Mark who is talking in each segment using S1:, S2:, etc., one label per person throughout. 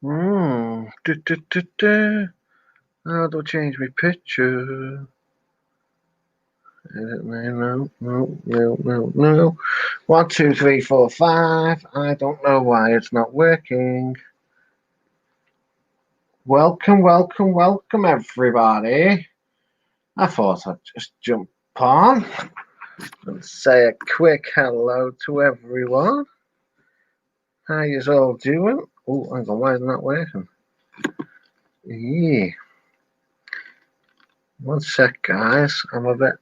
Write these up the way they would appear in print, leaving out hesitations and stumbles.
S1: How do I change my picture? No. 1, 2, 3, 4, 5. I don't know why it's not working. Welcome, everybody. I thought I'd just jump on and say a quick hello to everyone. How you all doing? Oh, hang on, why isn't that working? Yeah. One sec, guys. I'm a bit.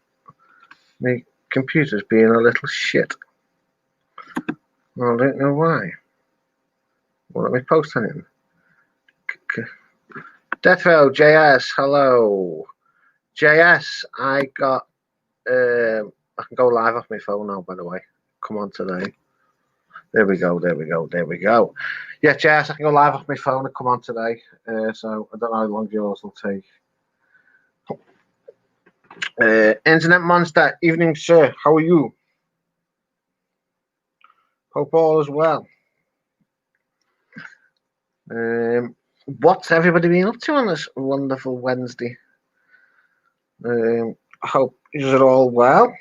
S1: My computer's being a little shit. I don't know why. Won't let me post anything. Defo JS, hello. JS, I got. I can go live off my phone now, by the way. Come on today. There we go. Yeah, JS, I can go live off my phone and come on today. So I don't know how long yours will take. Internet Monster, evening, sir. How are you? Hope all is well. What's everybody been up to on this wonderful Wednesday? I hope you're all well.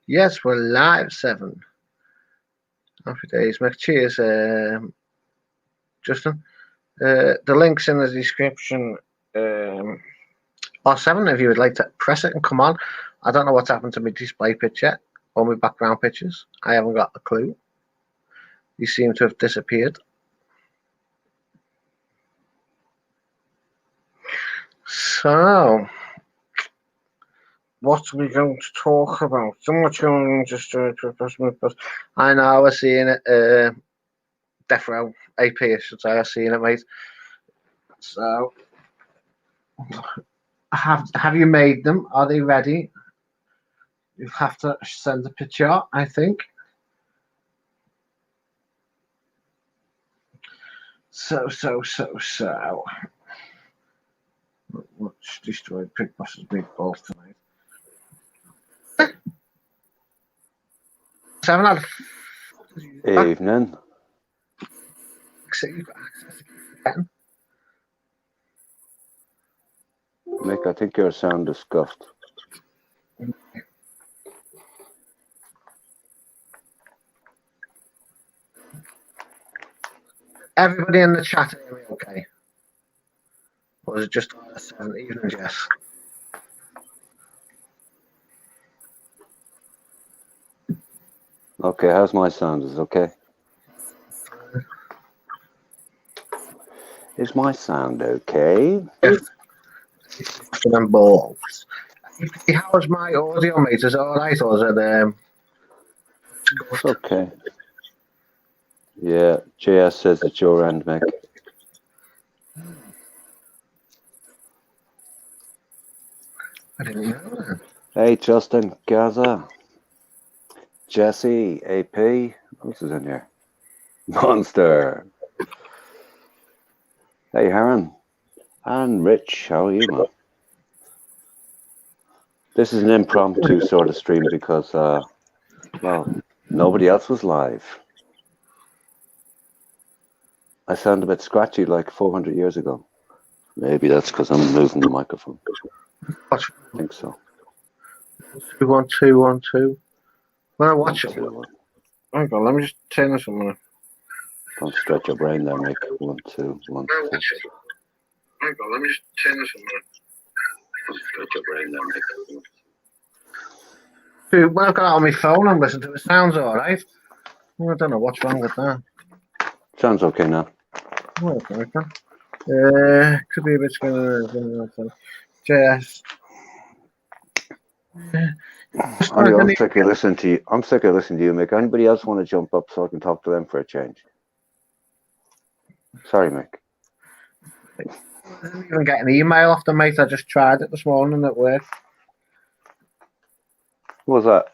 S1: Yes, we're live, 7. Happy days, Mick. Cheers, Justin. The link's in the description. R7, if you would like to press it and come on. I don't know what's happened to my display picture or my background pictures. I haven't got a clue. You seem to have disappeared. So, what are we going to talk about? So much going just I know, we're seeing it. Death Row AP, I should say. I've seen it, mate. So, have you made them? Are they ready? You have to send a picture, I think. So. Let's destroy Pig Boss's meatballs tonight. So I haven't had
S2: Evening. Mick, I think your sound is scuffed.
S1: Everybody in the chat hear me okay? Or is it just R7 evening, Jess?
S2: Okay, how's my sound? Is it okay? Is my sound okay?
S1: Them balls. How's my audio, mate? Is it alright or is it
S2: It's okay. Yeah, JS says it's your end, Mick.
S1: I didn't know that.
S2: Hey, Justin, Gaza, Jesse, AP, who else is in here? Monster. Hey, Aaron. And Rich, how are you, man? This is an impromptu sort of stream because, well, nobody else was live. I sound a bit scratchy like 400 years ago. Maybe that's because I'm moving the microphone. I think so.
S1: 2 1 2 1 2. When I watch it,
S2: 1, 2, 1.
S1: hang on, let me just turn this on.
S2: Don't stretch your brain there, Mick. 1, 2, 1, 2.
S1: Hang on, let me just turn this on.
S2: Don't stretch your brain there, Mick.
S1: Dude, when I've got it on my phone and listen to it, it sounds alright. I don't know what's wrong with that.
S2: Sounds okay now.
S1: Okay. Could be a bit JS.
S2: Anyway, I'm sick of listening to you. I'm sick of listening to you, Mick. Anybody else want to jump up so I can talk to them for a change? Sorry, Mick.
S1: I didn't even get an email off the mate. I just tried it this morning at work.
S2: What was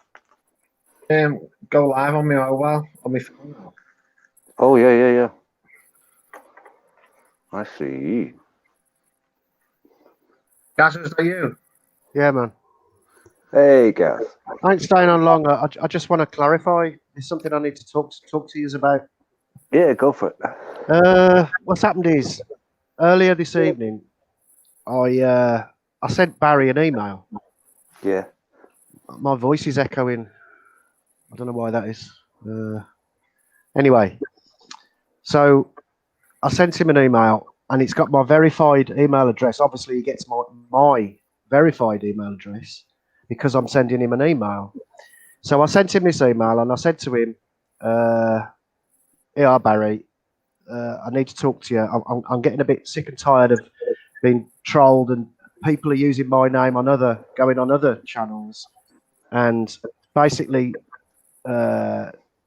S2: that?
S1: Go live on my mobile, on my phone now.
S2: Oh, yeah. I see.
S1: Gaz, is that you?
S3: Yeah, man.
S2: Hey, Gav.
S3: I ain't staying on long. I just want to clarify. There's something I need to talk to you about.
S2: Yeah, go for it.
S3: What's happened is earlier this evening, I sent Barry an email.
S2: Yeah.
S3: My voice is echoing. I don't know why that is. Anyway, so I sent him an email, and it's got my verified email address. Obviously, he gets my verified email address because I'm sending him an email. So I sent him this email, and I said to him, "Yeah, Barry, I need to talk to you. I'm getting a bit sick and tired of being trolled, and people are using my name on going on other channels, and basically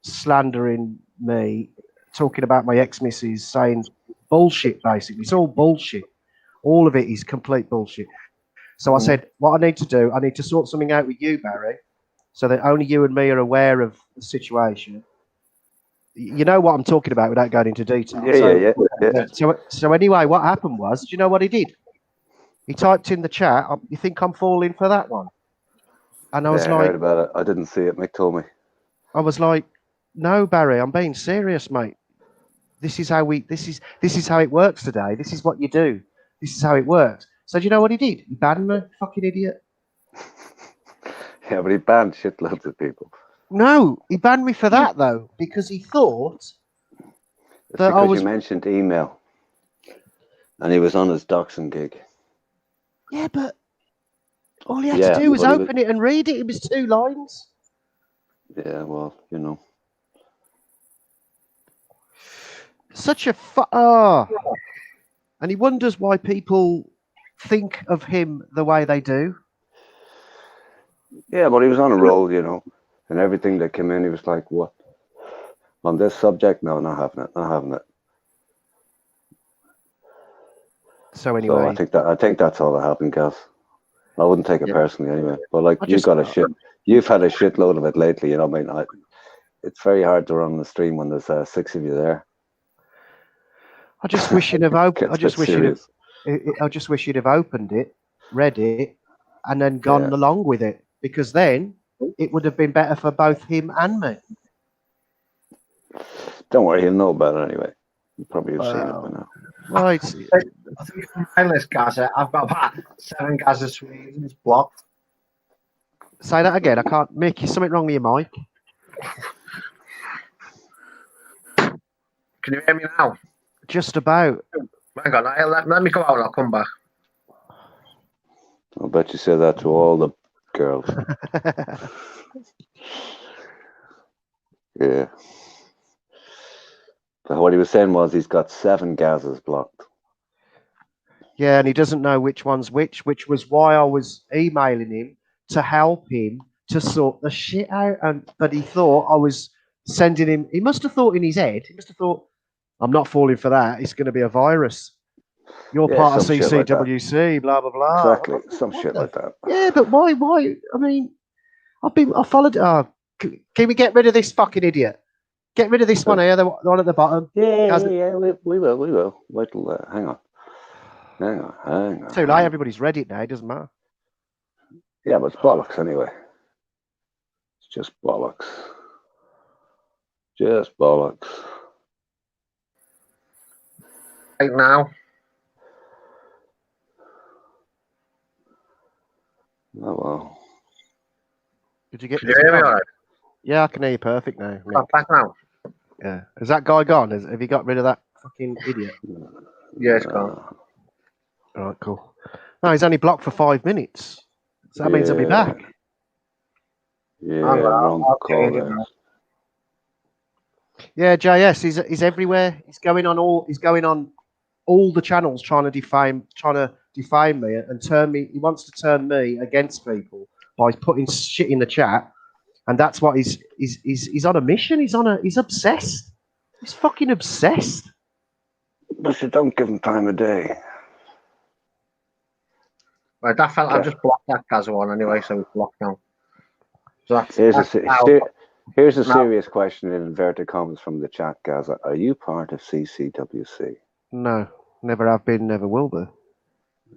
S3: slandering me, talking about my ex-missus, saying bullshit. Basically, it's all bullshit. All of it is complete bullshit." So I said, "What I need to do, I need to sort something out with you, Barry, so that only you and me are aware of the situation." You know what I'm talking about without going into detail.
S2: Yeah.
S3: So anyway, what happened was, do you know what he did? He typed in the chat, "You think I'm falling for that one?" And I was
S2: I
S3: like,
S2: heard about it. I didn't see it. Mick told me.
S3: I was like, "No, Barry, I'm being serious, mate. This is how it works today. This is what you do. This is how it works." So do you know what he did? He banned me, fucking idiot.
S2: Yeah, but he banned shitloads of people.
S3: No, he banned me for that though, because he thought
S2: It's
S3: that
S2: because
S3: I was.
S2: you mentioned email, and he was on his doxing gig.
S3: Yeah, but all he had to do was open it and read it. It was 2 lines.
S2: Yeah, well, you know.
S3: Such a and he wonders why people think of him the way they do.
S2: Yeah, but he was on a roll, you know, and everything that came in, he was like, "What on this subject? No, not having it."
S3: So anyway,
S2: so I think that's all that happened, Gav. I wouldn't take it personally anyway. But like you've had a shitload of it lately, you know. I mean, it's very hard to run the stream when there's 6 of you there.
S3: I just wish he'd have opened. I just wish he'd have opened it, read it, and then gone along with it, because then it would have been better for both him and me.
S2: Don't worry, he'll know about it anyway. You probably have seen it by now.
S3: Right.
S1: I think from my list, Gaza, I've got about 7 Gaza Swedes blocked.
S3: Say that again. I can't. Mick, is something wrong with your mic?
S1: Can you hear me now?
S3: Just about.
S1: Hang on, let me go out and I'll come back.
S2: I'll bet you say that to all the girls. Yeah. But what he was saying was he's got 7 Gazas blocked.
S3: Yeah, and he doesn't know which one's which was why I was emailing him to help him to sort the shit out. But he thought I was sending him. He must have thought in his head. He must have thought, "I'm not falling for that. It's going to be a virus. You're part of CCWC, like blah blah blah."
S2: Exactly, some shit like that.
S3: Yeah, but why? I mean, I followed. Can we get rid of this fucking idiot? Get rid of this one here, the one at the bottom.
S2: Yeah, we will. Wait till hang on.
S3: Too late. Everybody's read it now. It doesn't matter.
S2: Yeah, but it's bollocks anyway. It's just bollocks. Just bollocks.
S1: Right now.
S2: Oh well.
S3: Did you get?
S1: Can you hear me all right?
S3: Yeah, I can hear you perfect now.
S1: I'm back now.
S3: Yeah. Is that guy gone? Have you got rid of that fucking idiot?
S1: Yeah, it's gone.
S3: All right, cool. No, he's only blocked for 5 minutes. So that means he'll be back.
S2: Yeah, wrong call there.
S3: Yeah, JS, he's everywhere. He's going on all the channels trying to defame me and turn me. He wants to turn me against people by putting shit in the chat, and that's what he's on a mission. He's obsessed. He's fucking obsessed.
S2: But you don't give him time of day.
S1: Right, that fella, I've just blocked that Gaza one anyway, so it's blocked now. So
S2: here's a serious question in inverted commas from the chat, Gaza. Are you part of CCWC?
S3: No, never have been, never will be.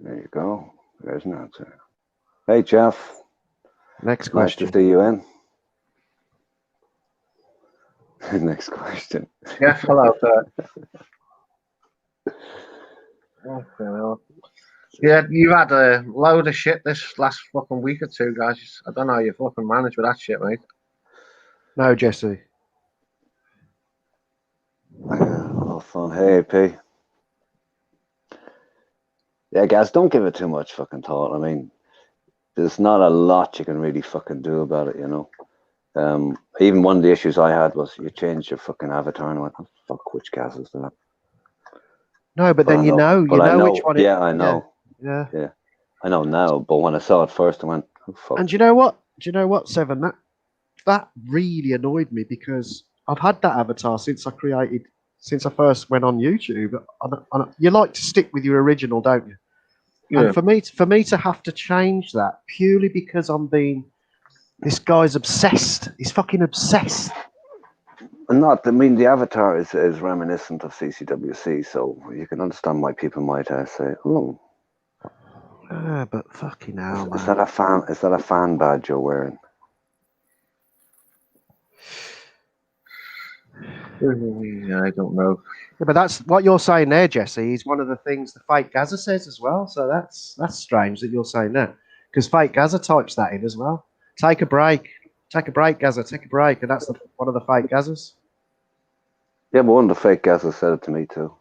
S2: There you go. There's an answer. Hey, Jeff.
S3: Next question.
S2: Nice to see you in. Next question.
S1: Yes, hello, sir. Okay, well. Yeah, you've had a load of shit this last fucking week or two, guys. I don't know how you fucking manage with that shit, mate.
S3: No, Jesse.
S2: Yeah, all fun. Hey, P. Yeah, guys, don't give it too much fucking thought. I mean, there's not a lot you can really fucking do about it, you know. Even one of the issues I had was you changed your fucking avatar, and I went, "Oh, fuck, which gas is that?"
S3: No, but then
S2: I
S3: you know which one.
S2: Yeah, I know.
S3: Yeah.
S2: Yeah, I know now. But when I saw it first, I went, "Oh, fuck."
S3: And do you know what? Do you know what, Seven? That really annoyed me because I've had that avatar since I first went on YouTube. And you like to stick with your original, don't you?
S1: Yeah.
S3: And for me to have to change that purely because this guy's obsessed. He's fucking obsessed.
S2: And I mean, the avatar is reminiscent of CCWC, so you can understand why people might say, "Oh,
S3: But fucking hell,
S2: is
S3: man.
S2: that a fan? Is that a fan badge you're wearing?"
S1: I don't know.
S3: Yeah, but that's what you're saying there, Jesse. Is one of the things the fake Gaza says as well. So that's strange that you're saying that because fake Gaza types that in as well. Take a break, Gaza. Take a break, and that's one of the fake Gazas.
S2: Yeah, but one of the fake guys said it to me too.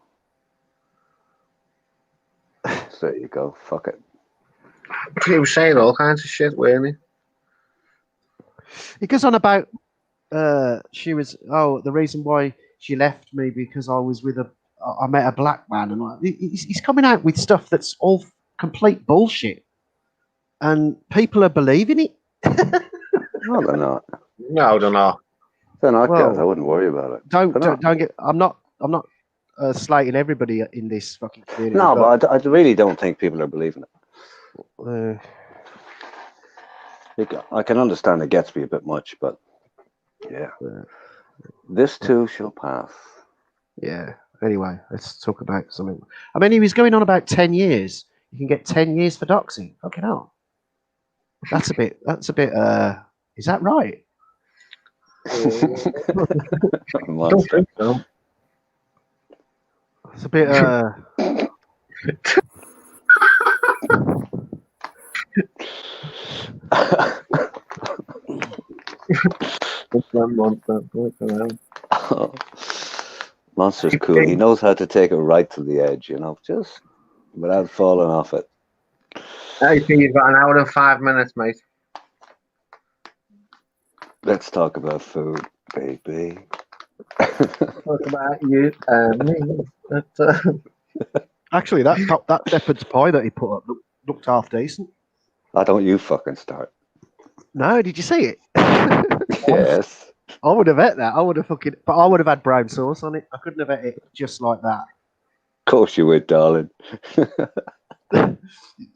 S2: So there you go. Fuck it.
S1: He was saying all kinds of shit, weren't he?
S3: It goes on about the reason why she left me because I met a black man, and he's coming out with stuff that's all complete bullshit, and people are believing it.
S2: No, they're not.
S1: No, they're not.
S2: They're not,
S3: Well,
S2: guys. I wouldn't worry about it.
S3: Don't get. I'm not slating everybody in this fucking community.
S2: No, but I really don't think people are believing it. I can understand it gets me a bit much, but yeah. This too shall pass.
S3: Yeah. Anyway, let's talk about something. I mean, he was going on about 10 years. You can get 10 years for doxing. Fucking hell. That's a bit. Is that right?
S1: Don't think so.
S3: It's a bit.
S2: Monster's cool. He knows how to take it right to the edge, you know, just without falling off it.
S1: Hey, P, you've got an hour and 5 minutes, mate.
S2: Let's talk about food, baby.
S1: Talk about you and me.
S3: Actually, that shepherd's pie that he put up looked half decent.
S2: Why don't you fucking start?
S3: No, did you see it?
S2: Yes.
S3: I would have ate that. I would have had brown sauce on it. I couldn't have ate it just like that.
S2: Of course you would, darling.
S3: You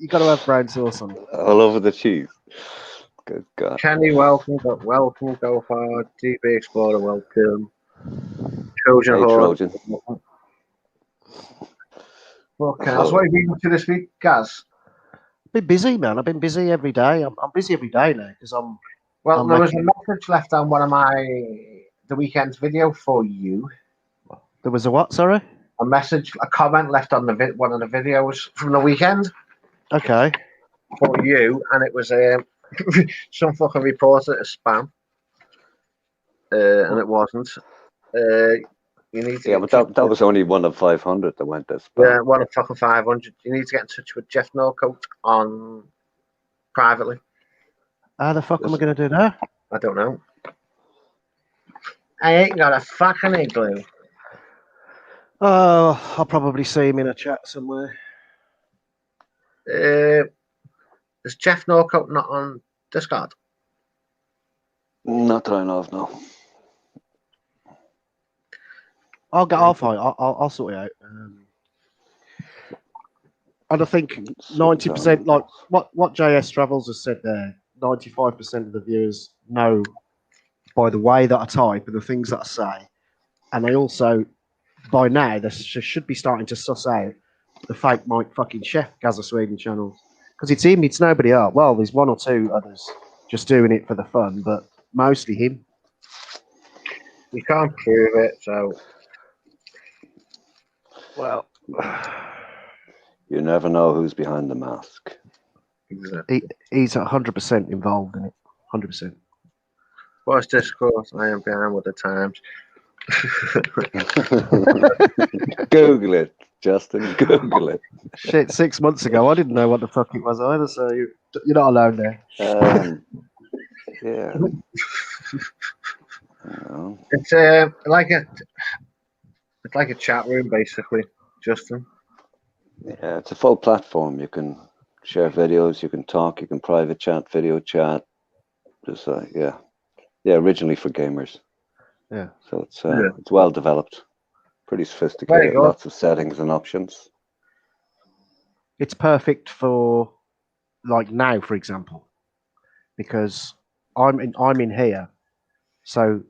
S3: got to have brown sauce on it.
S2: All over the cheese. Good God.
S1: Kenny, welcome. Go hard. DB Explorer, welcome. Trojan
S2: Hey,
S1: Horde.
S2: Trojan.
S1: Okay, that's what you've been up to this week, Gaz.
S3: Been busy, man. I've been busy every day. I'm busy every day now because I'm.
S1: Well, there was a message left on one of the weekend's video for you.
S3: There was a what? Sorry.
S1: A comment left on one of the videos from the weekend.
S3: Okay.
S1: For you, and it was some fucking reporter as spam, and it wasn't. You need to.
S2: Yeah, but that was only one of 500 that went this.
S1: Yeah, one of fucking 500. You need to get in touch with Jeff Norcote on privately.
S3: How the fuck am I going to do that?
S1: I don't know. I ain't got a fucking igloo.
S3: Oh, I'll probably see him in a chat somewhere.
S1: Is Jeff Norcote not on Discord?
S2: Not that I know of, no.
S3: I'll find. I'll sort it out. And I think 90%, like what JS Travels has said there, 95% of the viewers know by the way that I type and the things that I say, and they also by now they should be starting to suss out the fake Mike fucking Chef Gaza Sweden channels because it's him, it's nobody else. Well, there's one or two others just doing it for the fun, but mostly him.
S1: You can't prove it, so
S3: Well,
S2: You never know who's behind the mask.
S3: he's 100% involved in it. 100%.
S1: what's discourse? I am behind with the times.
S2: Google it, Justin. Google it.
S3: Shit, 6 months ago, I didn't know what the fuck it was either, so you're not alone there.
S2: Yeah. No.
S1: It's like a chat room basically, Justin.
S2: Yeah, it's a full platform. You can share videos, you can talk, you can private chat, video chat. Just yeah, originally for gamers.
S3: Yeah.
S2: So it's well developed, pretty sophisticated,
S1: Very good.
S2: lots of settings and options.
S3: It's perfect for like now, for example, because I'm in here, so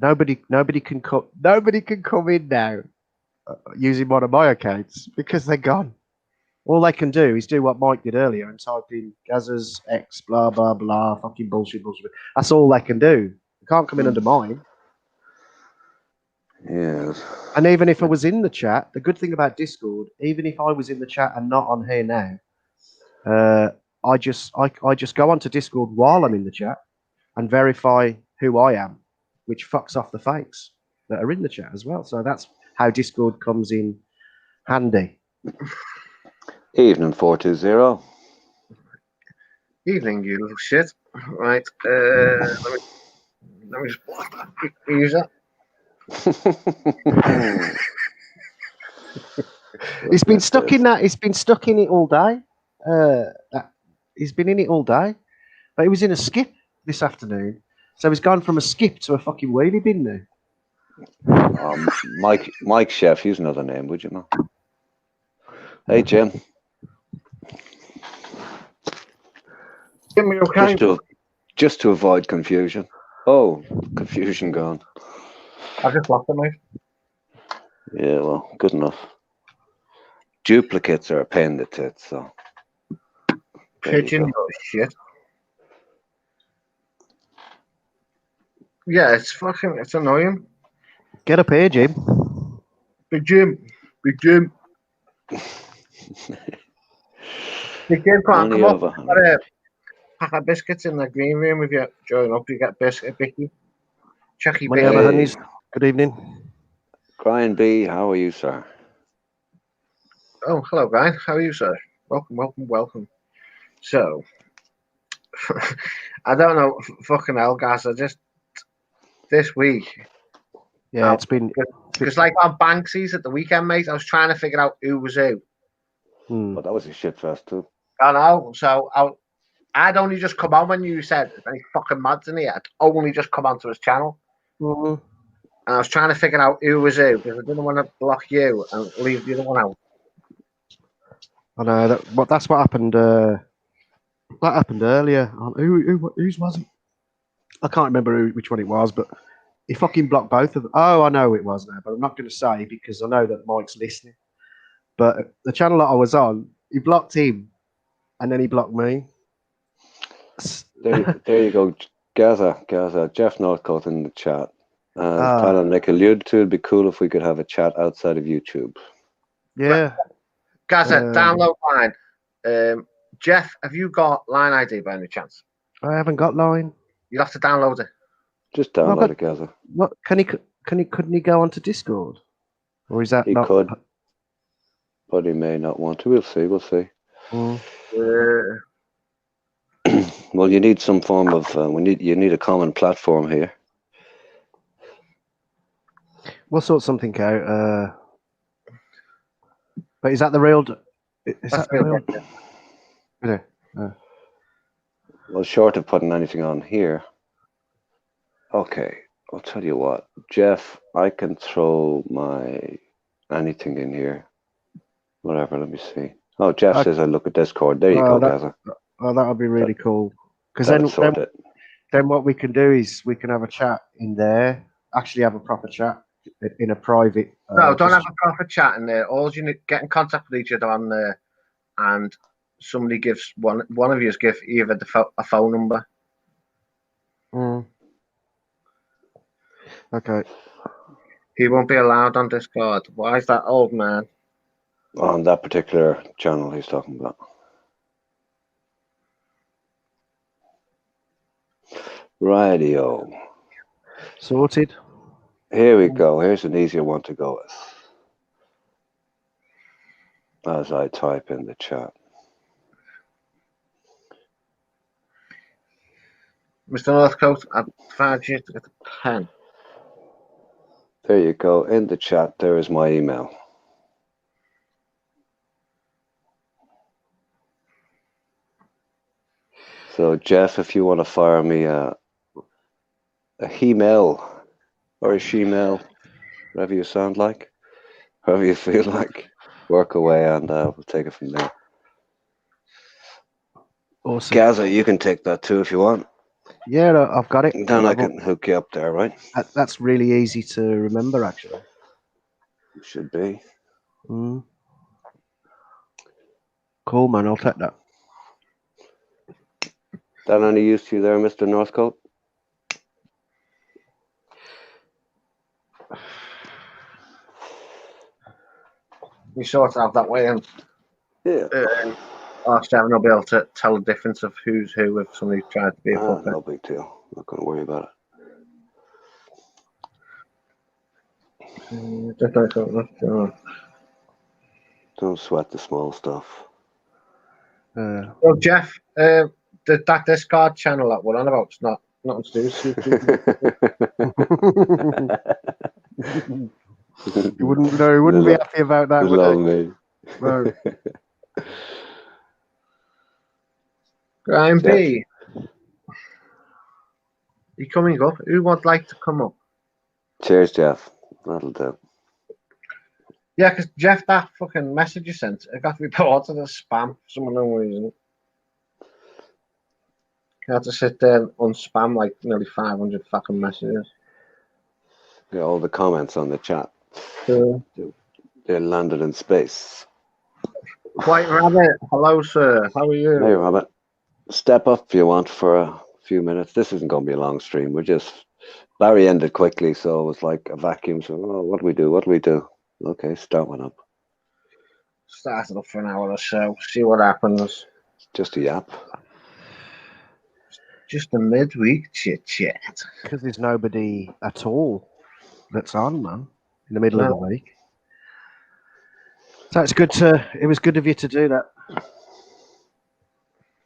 S3: nobody can come in now using one of my accounts because they're gone. All they can do is do what Mike did earlier and type in Gazza's X blah blah blah fucking bullshit. That's all they can do. They can't come in under mine.
S2: Yeah.
S3: And even if I was in the chat, the good thing about Discord, even if I was in the chat and not on here now, I just go onto Discord while I'm in the chat and verify who I am, which fucks off the fakes that are in the chat as well. So that's how Discord comes in handy.
S2: Evening 420.
S1: Evening, you little shit. Right. Let me just use that.
S3: He's been stuck in that. He's been stuck in it all day. He's been in it all day, but he was in a skip this afternoon. So he's gone from a skip to a fucking wheelie bin now.
S2: Mike Chef, use another name, would you know? Hey, Jim.
S1: Give me okay.
S2: Just to avoid confusion. Oh, confusion gone.
S1: I just lost it, mate.
S2: Yeah, well, good enough. Duplicates are a pain in the tits, so.
S1: Pigeon shit. Yeah, it's annoying.
S3: Get up here, Jim.
S1: Big Jim. Big Jim, come on, come up. Got a pack of biscuits in the green room if you're joining up. You get biscuit, Bicky. Chucky
S3: Money
S1: Bicky.
S3: over honeys. Good evening.
S2: Brian B, how are you, sir?
S1: Oh, hello, Brian. How are you, sir? Welcome. So, I don't know, fucking hell, guys. I just this week.
S3: Yeah, it's been
S1: because like on Banksy's at the weekend, mate. I was trying to figure out who was who.
S2: But that was a shit fest too.
S1: I know. So I'd only just come on when you said any fucking mods in here. I'd only just come onto his channel.
S3: Mm-hmm.
S1: And I was trying to figure out who was who because I didn't want to block you and leave the other one out.
S3: I know that's what happened. That happened earlier. Whose was it? I can't remember which one it was, but he fucking blocked both of them. Oh, I know who it was now, but I'm not going to say because I know that Mike's listening. But the channel that I was on, he blocked him, and then he blocked me.
S2: There you go, Gaza. Jeff Northcote in the chat. Talon, like alluded to, it'd be cool if we could have a chat outside of YouTube.
S3: Yeah.
S1: Gaza, download line. Jeff, have you got Line ID by any chance?
S3: I haven't got Line.
S1: You'll have to download it.
S2: Just download it, Gaza.
S3: What couldn't he go onto Discord? Or is that
S2: he
S3: not?
S2: Could, but he may not want to. We'll see. Well, you need some form of. You need a common platform here.
S3: We'll sort something out. But is that the real? Is that the real? Yeah.
S2: Well, short of putting anything on here. Okay, I'll tell you what, Jeff. I can throw anything in here. Whatever. Let me see. Oh, Jeff says I look at Discord. There you go, Gaza.
S3: Oh, that would be really cool. Because then what we can do is we can have a chat in there. Actually, have a proper chat in a private.
S1: No, don't have a proper chat in there. All you need get in contact with each other on there, and somebody gives one of you give either a phone number.
S3: Okay.
S1: He won't be allowed on Discord. Why is that old man?
S2: On that particular channel he's talking about. Radio.
S3: Sorted.
S2: Here we go. Here's an easier one to go with. As I type in the chat.
S1: Mr. Northcote, I found you to get a pen.
S2: There you go. In the chat, there is my email. So, Jeff, if you want to fire me a he-mail or a she-mail, whatever you sound like, however you feel like, work away and we'll take it from there.
S3: Awesome.
S2: Gaza, you can take that too if you want.
S3: Yeah, no, I've got it.
S2: Then I can hook you up there, right?
S3: That's really easy to remember, actually.
S2: Should be.
S3: Mm. Cool, man. I'll take that.
S2: That any use to you there, Mr. Northcote?
S1: You sort out that way, and
S2: Yeah.
S1: R7 will be able to tell the difference of who's who if somebody tried to be a puppet.
S2: No big deal. Not going to worry about it. Don't sweat the small stuff.
S1: Well, Jeff, that Discord channel that we're on about, it's nothing to do with YouTube.
S3: You wouldn't be happy about that, would you? No.
S1: Graham B. You coming up? Who would like to come up?
S2: Cheers, Jeff. That'll do.
S1: Yeah, because Jeff, that fucking message you sent, it got reported as spam for some unknown reason. You had to sit there and unspam like nearly 500 fucking messages.
S2: Yeah, all the comments on the chat.
S1: Yeah.
S2: They landed in space.
S1: White Rabbit, hello, sir. How are you?
S2: Hey, Robert. Step up if you want for a few minutes. This isn't going to be a long stream. Larry ended quickly, so it was like a vacuum. So, what do we do? What do we do? Okay, start one up.
S1: Start it up for an hour or so. See what happens.
S2: Just a yap.
S1: Just a midweek chit chat.
S3: Because there's nobody at all that's on, man, in the middle of the week. So it was good of you to do that.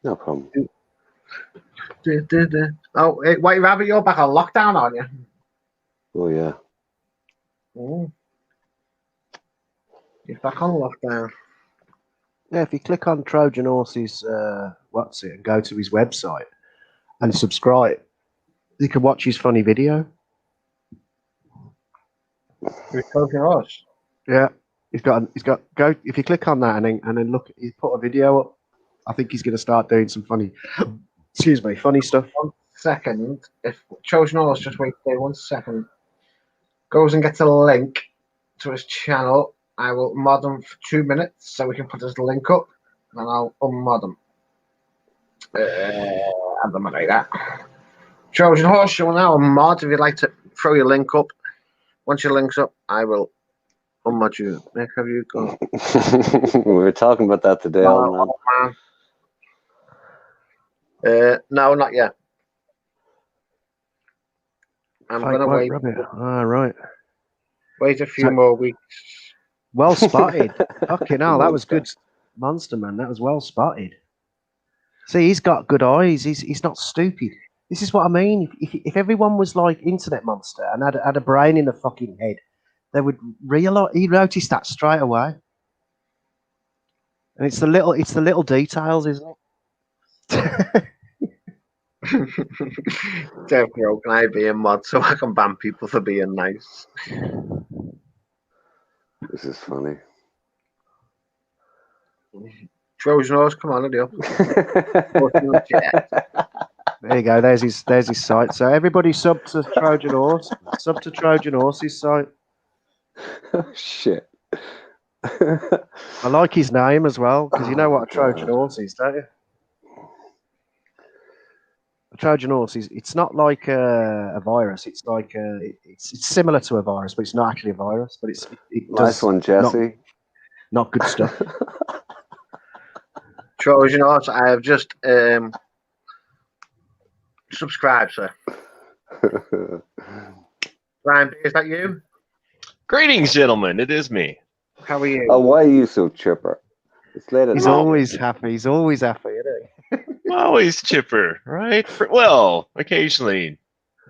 S2: No problem.
S1: Oh, hey, White Rabbit, you're back on lockdown, aren't you?
S2: Oh, yeah.
S1: You're back on lockdown.
S3: Yeah, if you click on Trojan Horse's and go to his website and subscribe, you can watch his funny video.
S1: You're Trojan Horse?
S3: Yeah. He's got go if you click on that and then look, he's put a video up. I think he's going to start doing some funny stuff.
S1: 1 second. If Trojan Horse, just wait there 1 second, goes and gets a link to his channel, I will mod him for 2 minutes so we can put his link up, and I'll unmod him. And I'm like that. Trojan Horse, you will now mod if you'd like to throw your link up. Once your link's up, I will unmod you. Nick, have you gone?
S2: We were talking about that today.
S1: No, not yet. I'm going to wait.
S3: All right.
S1: Wait a few more weeks.
S3: Well spotted. Fucking hell, that was good. Monster, man. That was well spotted. See, he's got good eyes. He's not stupid. This is what I mean. If everyone was like Internet Monster and had a brain in the fucking head, they would realize. He noticed that straight away. And it's the little details, isn't it?
S1: Jeff Crow, can I be a mod so I can ban people for being nice?
S2: This is funny.
S1: Trojan Horse, come on, idiot.
S3: There you go. There's his site. So everybody sub to Trojan Horse. Sub to Trojan Horse's site.
S2: Oh, shit.
S3: I like his name as well, because you know what a Trojan Horse is, don't you? A Trojan horse is it's not like a virus. It's like it's similar to a virus, but it's not actually a virus. But it
S2: Nice
S3: does
S2: one, Jesse.
S3: not good stuff.
S1: Trojan horse. I have just subscribed, sir. Ryan, is that you?
S4: Greetings, gentlemen. It is me.
S1: How are you?
S2: Oh, why are you so chipper? It's late at
S3: He's
S2: night.
S3: always happy. He's always happy, isn't he?
S4: Always chipper, right? Well, occasionally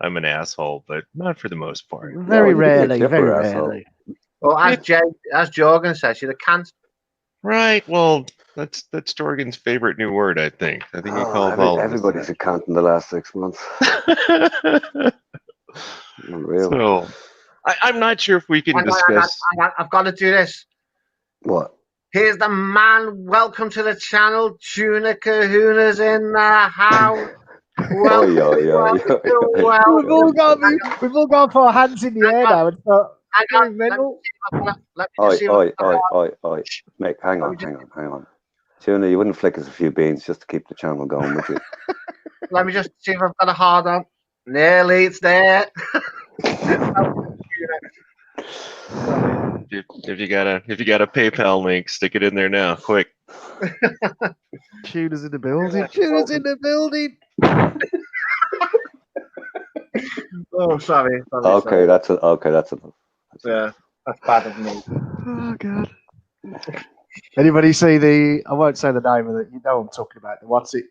S4: I'm an asshole, but not for the most part.
S3: Very
S2: you can be a
S3: rarely,
S2: chipper,
S3: very
S2: asshole.
S3: rarely.
S1: Well, as Jorgen says, you're the cancer.
S4: Right. Well, that's Jorgen's favorite new word, I think. I think he calls all of us
S2: everybody's a cunt in the last 6 months.
S4: that.
S2: Unreal.
S4: So, I'm not sure if we can discuss.
S1: I've got to do this.
S2: What?
S1: Here's the man. Welcome to the channel. Tuna Kahuna's in the house. Welcome, welcome.
S3: We've all gone for our hands in the air now. And thought,
S1: Hang on,
S3: mental.
S1: let me just see
S2: Oi. Mate, hang on. Tuna, you wouldn't flick us a few beans just to keep the channel going, would you?
S1: Let me just see if I've got a hard on. Nearly, it's there.
S4: If you got a PayPal link, stick it in there now, quick.
S3: Tuna's in the building. Tuna's in the building.
S1: Oh, sorry.
S2: Okay, that's enough.
S1: Yeah, that's bad of me.
S3: Oh god. Anybody see the? I won't say the name of it. You know what I'm talking about. The what's it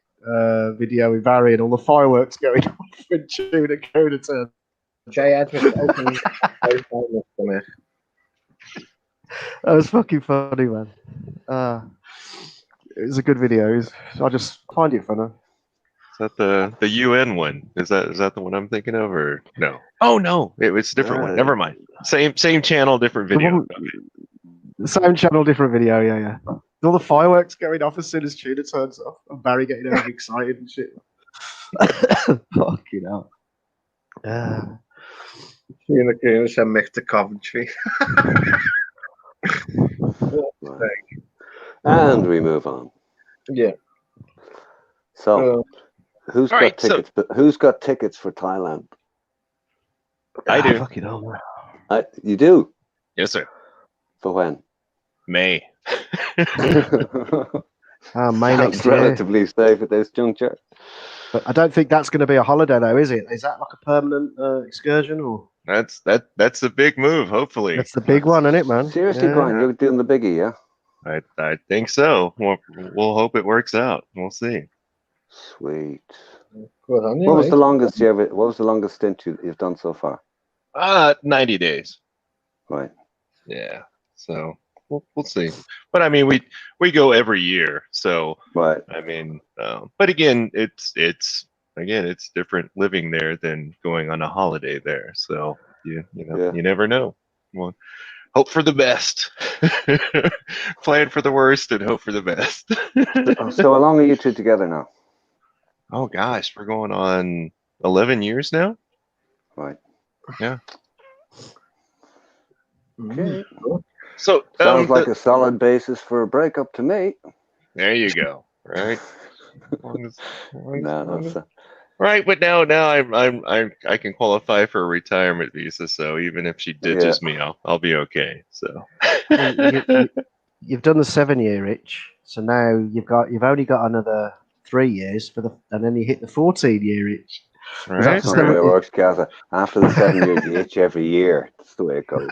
S3: video with Barry and all the fireworks going off when Tuna Kuna turns.
S1: Jay Edwards opening.
S3: That was fucking funny, man. It was a good video. I just find it funny.
S4: Is that the UN one? Is that the one I'm thinking of, or no? Oh no, it was a different one. Never mind. Same channel, different video.
S3: The same channel, different video. Yeah. All the fireworks going off as soon as Tuna turns off, and Barry getting over excited and shit. Fucking hell.
S1: Tuna Kuna said Mr. Coventry.
S2: And we move on.
S1: Yeah.
S2: So, who's got tickets? Who's got tickets for Thailand?
S4: I do.
S3: Fucking hell.
S2: You do?
S4: Yes, sir.
S2: For when?
S4: May.
S3: May
S2: Sounds
S3: next year.
S2: relatively safe at this juncture.
S3: But I don't think that's going to be a holiday, though, is it? Is that like a permanent excursion, or
S4: That's the big move. Hopefully,
S3: that's the big one, isn't it, man?
S2: Seriously,
S3: Yeah.
S2: Brian, you're doing the biggie, yeah?
S4: I think so. We'll hope it works out. We'll see.
S2: Sweet.
S1: Good on you,
S2: What was
S1: mate.
S2: the longest what was the longest stint you've done so far?
S4: 90 days.
S2: Right.
S4: Yeah. So we'll see. But I mean, we go every year. So
S2: Right.
S4: I mean, but again, it's different living there than going on a holiday there. So you never know. Well, hope for the best. Plan for the worst and hope for the best.
S2: So how long are you two together now?
S4: Oh gosh, we're going on 11 years now.
S2: Right.
S4: Yeah.
S2: Okay.
S4: So
S2: Sounds like a solid basis for a breakup to me.
S4: there you go. Right. Right, but now I can qualify for a retirement visa. So even if she ditches me, I'll be okay. So
S3: You've done the 7-year itch, so now you've only got another 3 years and then you hit the 14-year itch.
S4: right.
S2: That's not the way it works, Gaza. After the 7 years, you itch every year. That's the way it goes.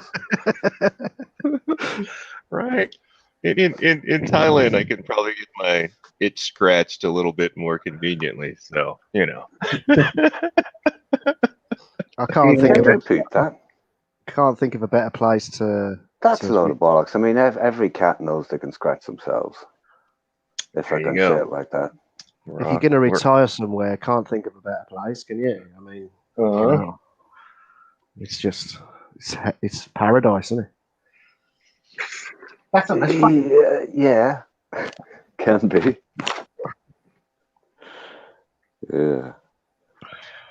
S4: Right. In Thailand, I can probably get my itch scratched a little bit more conveniently. So
S3: I can't think of it.
S2: Repeat that.
S3: Can't think of a better place to.
S2: That's a load of bollocks. I mean, every cat knows they can scratch themselves. If I can say it like that.
S3: If you're going to retire somewhere, can't think of a better place, can you? I mean, it's just it's paradise, isn't it?
S2: Yeah, can be. Yeah.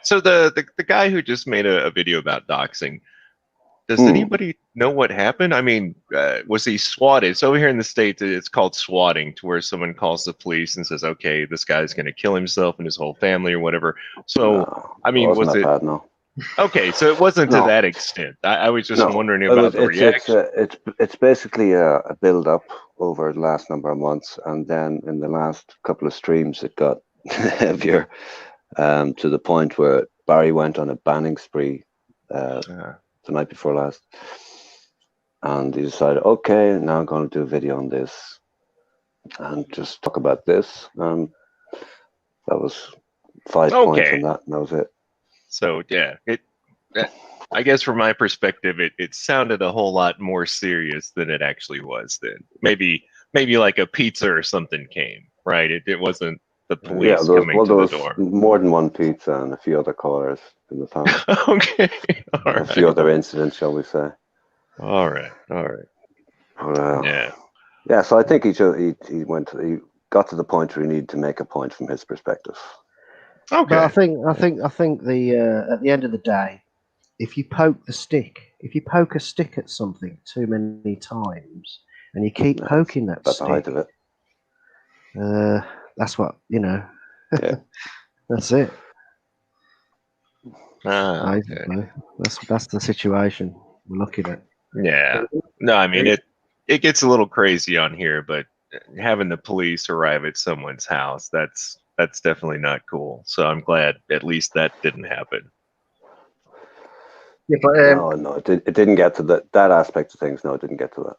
S4: So the guy who just made a video about doxing, Does anybody know what happened? I mean, was he swatted? So over here in the States, it's called swatting, to where someone calls the police and says, okay, this guy's going to kill himself and his whole family or whatever. So,
S2: No,
S4: I mean,
S2: wasn't
S4: was
S2: that
S4: it?
S2: bad? No.
S4: Okay, so it wasn't to
S2: No.
S4: that extent. I was just
S2: No,
S4: wondering about the reaction.
S2: It's basically a build up over the last number of months, and then in the last couple of streams, it got heavier to the point where Barry went on a banning spree the night before last, and he decided, okay, now I'm going to do a video on this and just talk about this. That was 5 points on that, and that was it.
S4: So yeah, I guess from my perspective, it sounded a whole lot more serious than it actually was. Then maybe like a pizza or something came, right? It wasn't the police coming to the door.
S2: More than one pizza and a few other callers in the town.
S4: Okay,
S2: a few other incidents, shall we say?
S4: All right.
S2: Yeah. So I think he got to the point where he needed to make a point from his perspective.
S3: Okay. But I think the at the end of the day, if you poke a stick at something too many times, and you keep poking that stick,
S2: the height of it.
S3: That's what Yeah. That's it.
S4: Okay.
S3: That's the situation we're looking at.
S4: Yeah. No, I mean it gets a little crazy on here, but having the police arrive at someone's house, that's definitely not cool. So I'm glad at least that didn't happen.
S2: Yeah, but, no, it didn't get to that aspect of things. No, it didn't get to that.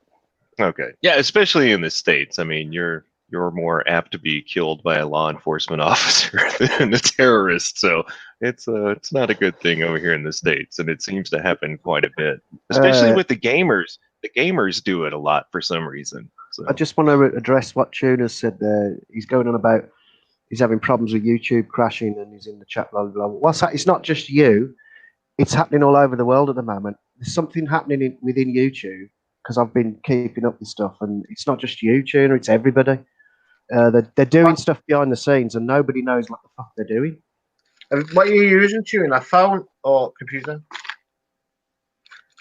S4: Okay. Yeah, especially in the States. I mean, you're more apt to be killed by a law enforcement officer than a terrorist. So it's not a good thing over here in the States, and it seems to happen quite a bit, especially with the gamers. The gamers do it a lot for some reason. So.
S3: I just want to address what Tuner said there. He's going on about he's having problems with YouTube crashing, and he's in the chat. Blah, blah, blah. What's that? It's not just you. It's happening all over the world at the moment. There's something happening within YouTube, because I've been keeping up with stuff, and it's not just you, Tuner, it's everybody. They're doing stuff behind the scenes, and nobody knows what the fuck they're doing.
S1: What are you using, Tuner? A phone or computer?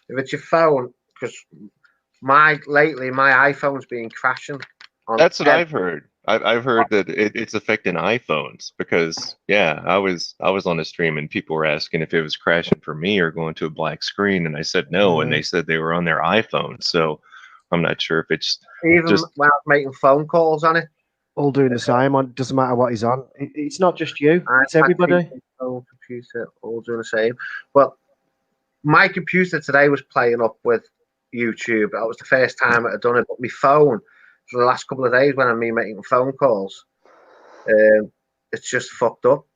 S1: If it's your phone, because my iPhone's been crashing.
S4: That's what I've heard. I've heard that it's affecting iPhones, because I was on a stream and people were asking if it was crashing for me or going to a black screen, and I said no, and they said they were on their iPhone. So I'm not sure if it's
S1: even just when I was making phone calls on it.
S3: All doing the same. It doesn't matter what he's on. It's not just you. It's everybody.
S1: Phone, computer, all doing the same. Well, my computer today was playing up with YouTube. That was the first time I had done it. But my phone, for the last couple of days when I'm making phone calls, it's just fucked up.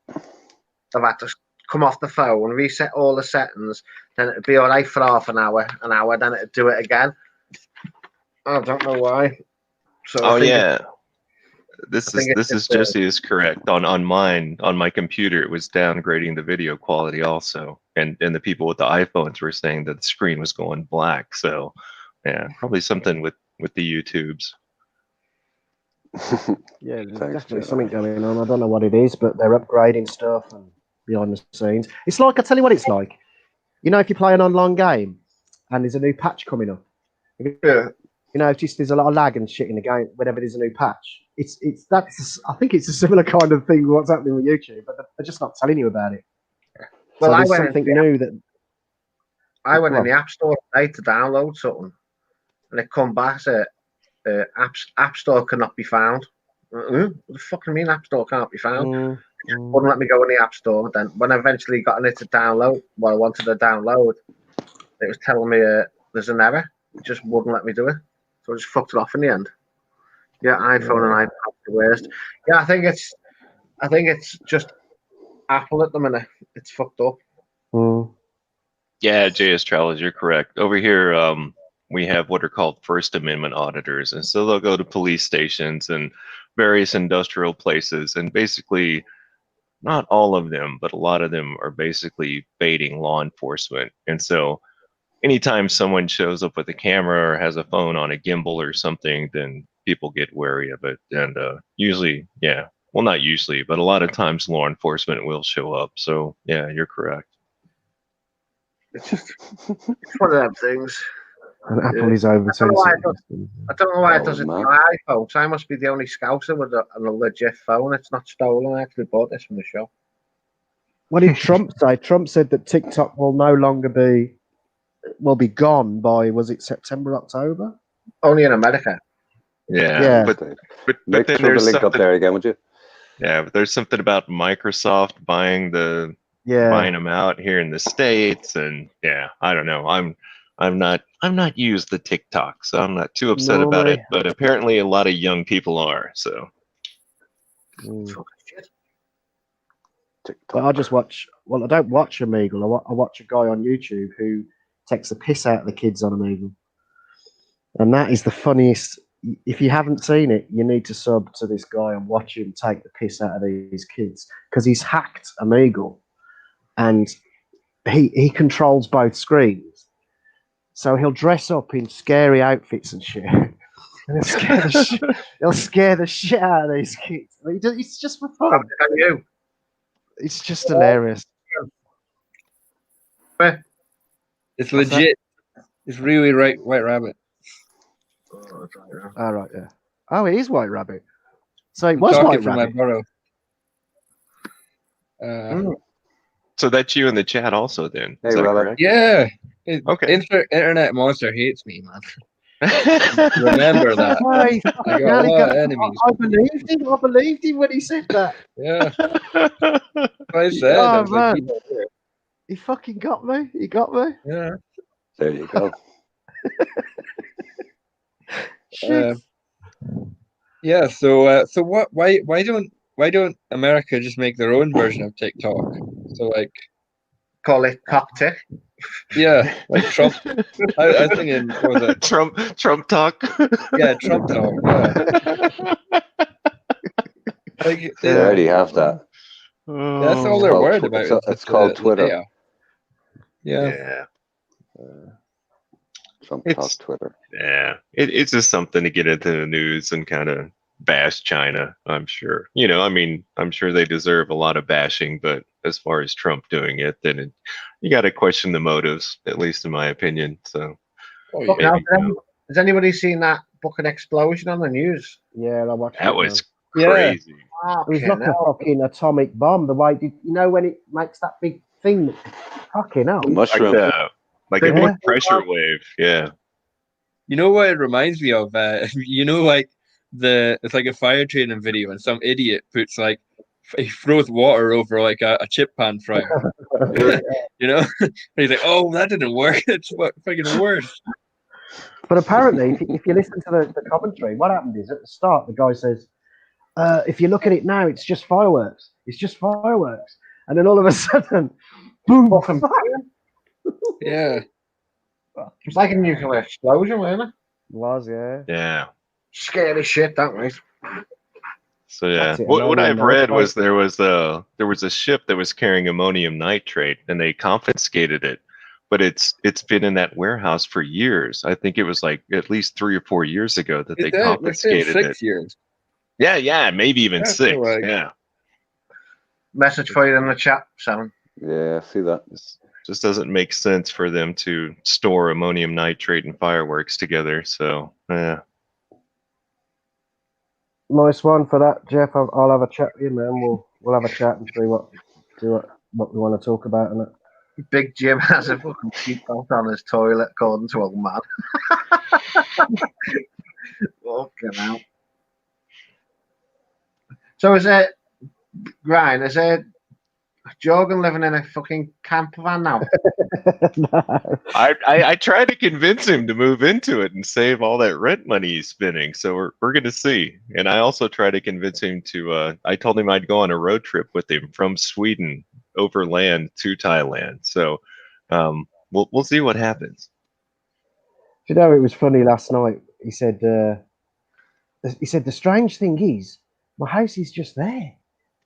S1: I've had to come off the phone, reset all the settings, then it'd be all right for half an hour, then it'd do it again. I don't know why. So
S4: This is Jesse is correct. On my computer, it was downgrading the video quality also, and the people with the iPhones were saying that the screen was going black. So yeah, probably something with the YouTubes.
S3: Yeah, there's definitely something going on. I don't know what it is, but they're upgrading stuff and behind the scenes. It's like, I tell you what it's like. You know, if you play an online game and there's a new patch coming up, you notice there's a lot of lag and shit in the game whenever there's a new patch. I think it's a similar kind of thing what's happening with YouTube, but they're just not telling you about it.
S1: Well,
S3: so there's something new that
S1: I went in the App Store today to download something, and it come back to App Store cannot be found. What the fuck do you mean App Store can't be found? It wouldn't let me go in the App Store. Then when I eventually got it to download what I wanted to download, it was telling me there's an error. It just wouldn't let me do it. So I just fucked it off in the end. Yeah, iPhone and iPad the worst. Yeah, I think it's just Apple at the minute. It's fucked up.
S4: Yeah, JS Travels, you're correct. Over here, we have what are called First Amendment auditors, and so they'll go to police stations and various industrial places, and basically, not all of them, but a lot of them are basically baiting law enforcement. And so anytime someone shows up with a camera or has a phone on a gimbal or something, then people get wary of it. And usually, well, not usually, but a lot of times law enforcement will show up. So yeah, you're correct.
S1: It's just it's one of them things.
S3: And Apple is over
S1: I don't know why
S3: sensitive.
S1: I don't know why it
S2: Oh,
S1: does it
S2: man.
S1: on iPhones. I must be the only scouser with a legit phone. It's not stolen. I actually bought this from the show.
S3: What did Trump say? Trump said that TikTok will no longer will be gone by, was it September, October?
S1: Only in America.
S3: Yeah.
S2: But
S4: but
S2: make
S4: then
S2: sure the
S4: there's
S2: link up
S4: something.
S2: there again, would you?
S4: Yeah, but there's something about Microsoft buying
S3: Yeah.
S4: them out here in the States, and yeah, I don't know. I'm not used to TikTok, so I'm not too upset about it.
S3: Normally.
S4: But apparently, a lot of young people are. So
S3: Mm.
S1: Fucking shit.
S3: But I
S2: TikTok.
S3: just watch. Well, I don't watch Omegle. I watch a guy on YouTube who takes the piss out of the kids on Omegle, and that is the funniest. If you haven't seen it, you need to sub to this guy and watch him take the piss out of these kids because he's hacked Omegle, and he controls both screens. So he'll dress up in scary outfits and shit. And he'll scare the shit out of these kids. I mean, it's just for fun.
S1: Can you?
S3: It's just hilarious.
S5: It's
S3: What's that?
S5: legit. It's really right, White Rabbit.
S1: Oh, I don't know.
S3: All right, yeah. Oh, it is White Rabbit. So it
S5: I'm
S3: was
S5: talking
S3: White
S5: from
S3: Rabbit.
S5: my burrow.
S4: so that's you in the chat also. Then is
S2: Hey,
S4: that
S2: Rabbit.
S4: correct?
S5: Yeah.
S4: Okay.
S5: Internet monster hates me, man. Remember that.
S3: Oh, he
S5: I got a
S3: really
S5: lot of enemies.
S3: I believed him. I believed him when he said that.
S5: Yeah. I said.
S3: Oh,
S5: I was like,
S3: man. He fucking got me. He got me.
S5: yeah.
S2: There you go.
S3: Shit.
S5: Yeah. So what? Why don't America just make their own version of TikTok? So like,
S1: Call it cocktail.
S5: yeah, like Trump. I was thinking, what was it?
S4: Trump talk.
S5: Yeah, Trump talk. Yeah. Like,
S2: They already have that.
S5: that's all they're
S2: called
S5: worried
S2: Twi-
S5: about.
S2: it's-
S5: is
S2: it's
S5: just
S2: called
S5: the
S2: Twitter.
S5: data. Yeah.
S4: Yeah.
S2: Trump
S4: It's-
S2: Talk Twitter.
S4: Yeah, it's just something to get into the news and kind of bash China. I'm sure. I mean, I'm sure they deserve a lot of bashing, but as far as Trump doing it, then you got to question the motives, at least in my opinion. So
S5: Oh,
S1: Fucking
S5: yeah.
S1: hell, has anybody seen that fucking explosion on the news?
S3: Yeah, I watched
S4: that
S3: it.
S4: was
S5: Yeah.
S4: crazy.
S3: It was
S1: Fucking
S3: like a
S1: hell.
S3: fucking atomic bomb. The way when it makes that big thing, fucking hell.
S2: The mushroom.
S4: Like a
S3: Yeah.
S4: big pressure wave. Yeah.
S5: You know what it reminds me of? Like it's like a fire training video, and some idiot puts like he throws water over like a chip pan fryer. And he's like, "Oh, that didn't work. It's fucking worse."
S3: But apparently, if you listen to the commentary, what happened is at the start, the guy says, if you look at it now, it's just fireworks. It's just fireworks. And then all of a sudden, boom,
S1: Fucking
S3: fuck.
S5: Yeah.
S1: It's like a nuclear explosion, wasn't it?
S3: Was, yeah.
S4: Yeah.
S1: Scary shit, that right?
S4: So yeah,
S3: That's it,
S4: what
S3: ammonium
S4: I've read
S3: nitrate.
S4: was there was a ship that was carrying ammonium nitrate, and they confiscated it, but it's been in that warehouse for years. I think it was like at least 3 or 4 years ago that they
S5: They're saying
S4: confiscated it.
S5: 6 years.
S4: Yeah, maybe even
S5: That's
S4: 6.
S5: like-
S4: Yeah,
S1: Message for you in the chat, Sam.
S2: Yeah, see that.
S4: just doesn't make sense for them to store ammonium nitrate and fireworks together. So yeah,
S3: Nice one for that, Jeff. I'll have a chat with you, man. We'll have a chat and see what we want to talk about. And
S1: Big Jim has a fucking seatbelt on his toilet, according to old man. Fucking hell. So is it, Ryan, is it Jorgen living in a fucking camper van now?
S3: no.
S4: I tried to convince him to move into it and save all that rent money he's spending. So we're gonna see. And I also tried to convince him to. I told him I'd go on a road trip with him from Sweden over land to Thailand. So we'll see what happens.
S3: You know, it was funny last night. He said the strange thing is my house is just there,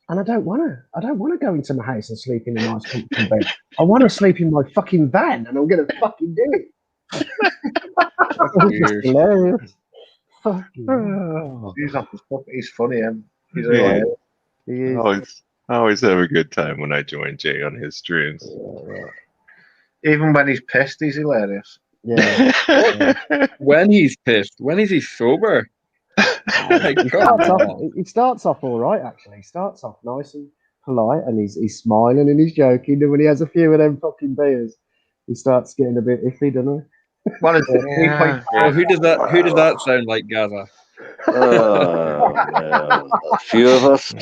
S3: and I don't want to go into my house and sleep in a nice comfortable bed. I want to sleep in my fucking van, and I'm gonna fucking do it. It's just hilarious. Fucking
S1: He's off his fuck. He's funny, him. He's
S4: Yeah.
S3: he is.
S4: I always have a good time when I join Jay on his streams.
S1: Even when he's pissed, he's hilarious.
S3: Yeah.
S5: When he's pissed, when is he sober? Like,
S3: He
S5: come
S3: starts off.
S5: on.
S3: He starts off all right, actually. He starts off nice and polite, and he's smiling and he's joking. And when he has a few of them fucking beers, he starts getting a bit iffy, doesn't
S1: What is it?
S4: Yeah.
S1: 3.5?
S5: Oh, who does that sound like, Gaza?
S2: A few of us.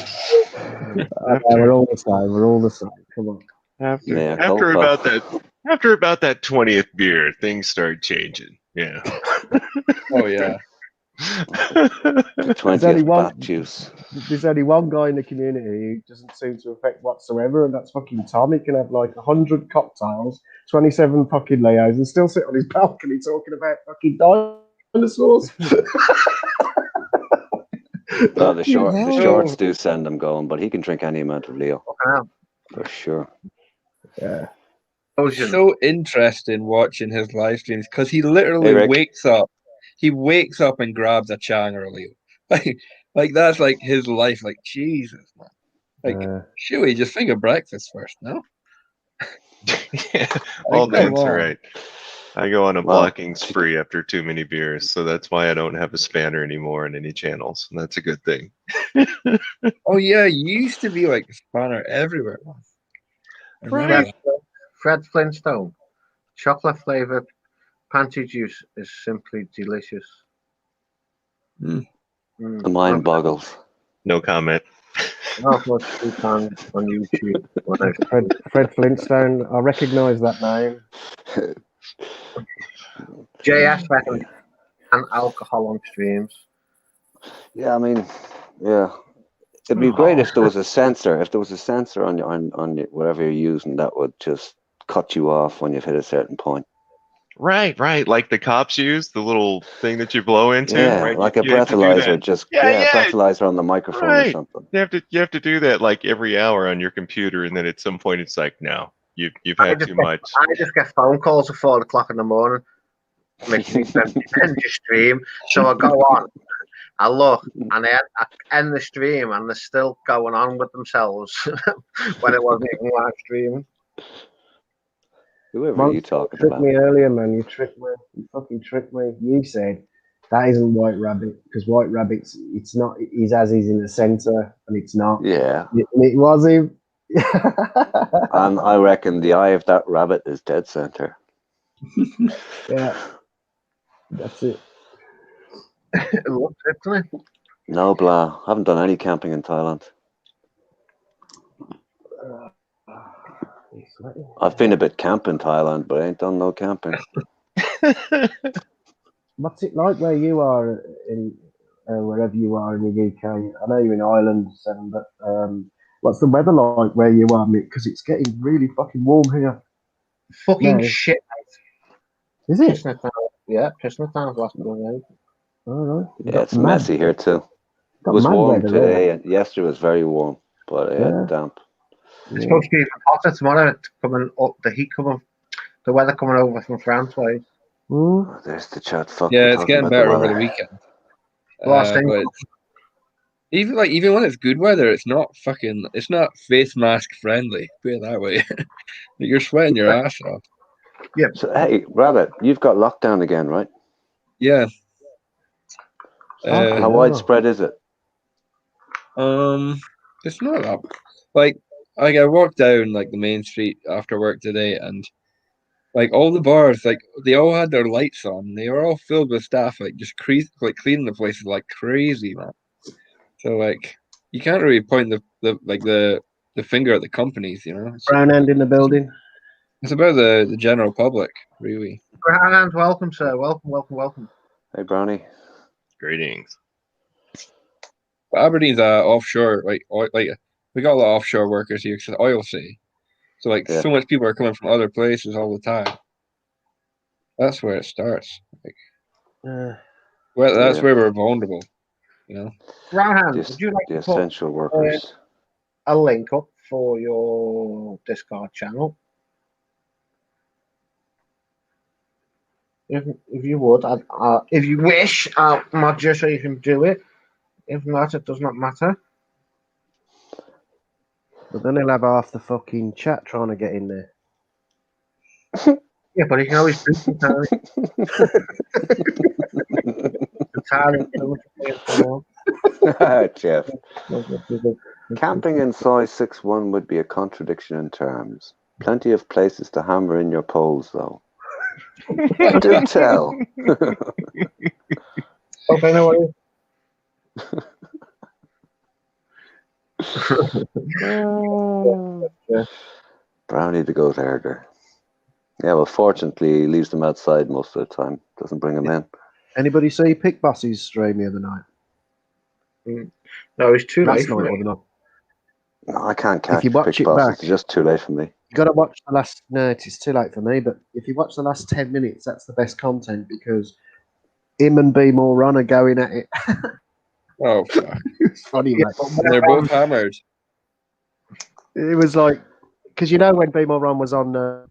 S3: We're all the same. We're all the same. Come on.
S2: Yeah,
S4: After
S2: culpa.
S4: about that 20th beer, things start changing. Yeah.
S5: Oh yeah.
S2: The
S3: There's only
S2: 20th
S3: one.
S2: bat juice.
S3: There's only one guy in the community who doesn't seem to affect whatsoever, and that's fucking Tom. He can have like 100 cocktails, 27 fucking Leos, and still sit on his balcony talking about fucking dinosaurs.
S2: No, the
S3: hell.
S2: shorts do send him going, but he can drink any amount of Leo
S1: Fucking hell.
S2: for sure.
S3: Yeah.
S1: Ocean.
S5: So interesting watching his live streams because he
S2: Hey,
S5: literally
S2: Rick.
S5: wakes up. He wakes up and grabs a Chang or a Leo. Like that's like his life. Like Jesus, man. Like surely just think of breakfast first, no?
S4: Yeah. Well,
S5: Like, come
S4: that's
S5: on.
S4: right. I go on a
S2: Well,
S4: blocking spree after too many beers, so that's why I don't have a spanner anymore in any channels, and that's a good thing.
S5: Oh yeah, you used to be like a spanner everywhere. Man. I remember
S1: Fred,
S5: that.
S1: Fred Flintstone. Chocolate flavored panty juice is simply delicious.
S5: Mm.
S2: The mind boggles.
S4: No comment.
S1: Not much on YouTube. When I-
S3: Fred Flintstone. I recognise that name.
S1: JS reckons and alcohol on streams.
S2: Yeah, I mean, yeah. It'd be great if there was a sensor. If there was a sensor on your whatever you're using, that would just cut you off when you've hit a certain point.
S4: Right. Like the cops use, the little thing that you blow into.
S2: Yeah,
S4: right?
S2: like a
S4: You have to do
S2: breathalyzer.
S4: that.
S2: Just
S4: Yeah.
S2: breathalyzer on the microphone or
S4: Right.
S2: something.
S4: You have to do that like every hour on your computer, and then at some point it's like, no, you've had too much.
S1: I just get phone calls at 4 o'clock in the morning. Making me end your stream. So I go on, I look, and I end the stream, and they're still going on with themselves when it wasn't even live streaming.
S2: Whoever are you talking
S3: tricked
S2: about?
S3: me earlier, man. You tricked me. You fucking tricked me. You said that isn't White Rabbit because White Rabbit's it's not. He's as he's in the centre, and it's not.
S2: Yeah,
S3: It was him.
S2: and I reckon the eye of that rabbit is dead center.
S3: Yeah, that's it.
S1: It looks it, doesn't it?
S2: No, blah. Haven't done any camping in Thailand. I've been a bit camp in Thailand, but I ain't done no camping.
S3: What's it like where you are in wherever you are in the UK? I know you're in Ireland, Seven, but what's the weather like where you are, Mick? Because it's getting really fucking warm here.
S1: Fucking
S3: No.
S1: shit.
S3: Is it?
S1: Pissing it down. Yeah, pissing it down last night.
S3: All right.
S2: Yeah, it's messy here too. It was warm today, and yesterday was very warm, but damp.
S1: It's supposed to be even hotter tomorrow. It's coming up, the weather coming over from France way.
S2: Oh, there's the chat.
S5: Yeah, it's getting better over the weekend. But even when it's good weather, it's not face mask friendly. Put it that way. You're sweating your ass off.
S1: Yeah.
S2: So hey, Rabbit, you've got lockdown again, right?
S5: Yeah.
S2: How widespread is it?
S5: It's not up. Like I walked down like the main street after work today, and like all the bars, like they all had their lights on. They were all filled with staff, like just cleaning the places like crazy, man. So like you can't really point the finger at the companies, you know.
S3: Brown end in the building.
S5: It's about the general public, really.
S1: Brown, welcome, sir. Welcome.
S2: Hey, Brownie.
S4: Greetings.
S5: But Aberdeen's offshore, like we got a lot of offshore workers here because oil city. So like so much people are coming from other places all the time. That's where it starts. Like, that's where we're vulnerable, you know.
S1: Brownhand, would you like
S2: the
S1: to put
S2: essential workers
S1: a link up for your Discord channel? If you would, if you wish, I'll mod you so you can do it. If not, it does not matter.
S3: But then he'll have half the fucking chat trying to get in there.
S1: Yeah, but he can always drink the time.
S2: Jeff. Camping in size 6'1" would be a contradiction in terms. Plenty of places to hammer in your poles, though. Do tell.
S1: Okay, no worries.
S2: Brownie the goat herder. Yeah, well, fortunately, he leaves them outside most of the time. Doesn't bring them in.
S3: Anybody see Pick Boss's stream the other night?
S1: No, it's too
S3: Last
S1: late for
S3: night
S1: me.
S3: or the night?
S2: No, I can't catch
S3: you watch
S2: Pick
S3: it
S2: Bosses.
S3: back-
S2: It's just too late for me.
S3: You got to watch the last. No, it's too late for me. But if you watch the last 10 minutes, that's the best content because him and B More Run are going at it.
S5: Oh, fuck.
S3: It's funny,
S1: Yeah,
S3: mate.
S1: but when
S5: They're
S1: I'm-
S5: both hammered.
S3: It was like because you know when B More Run was on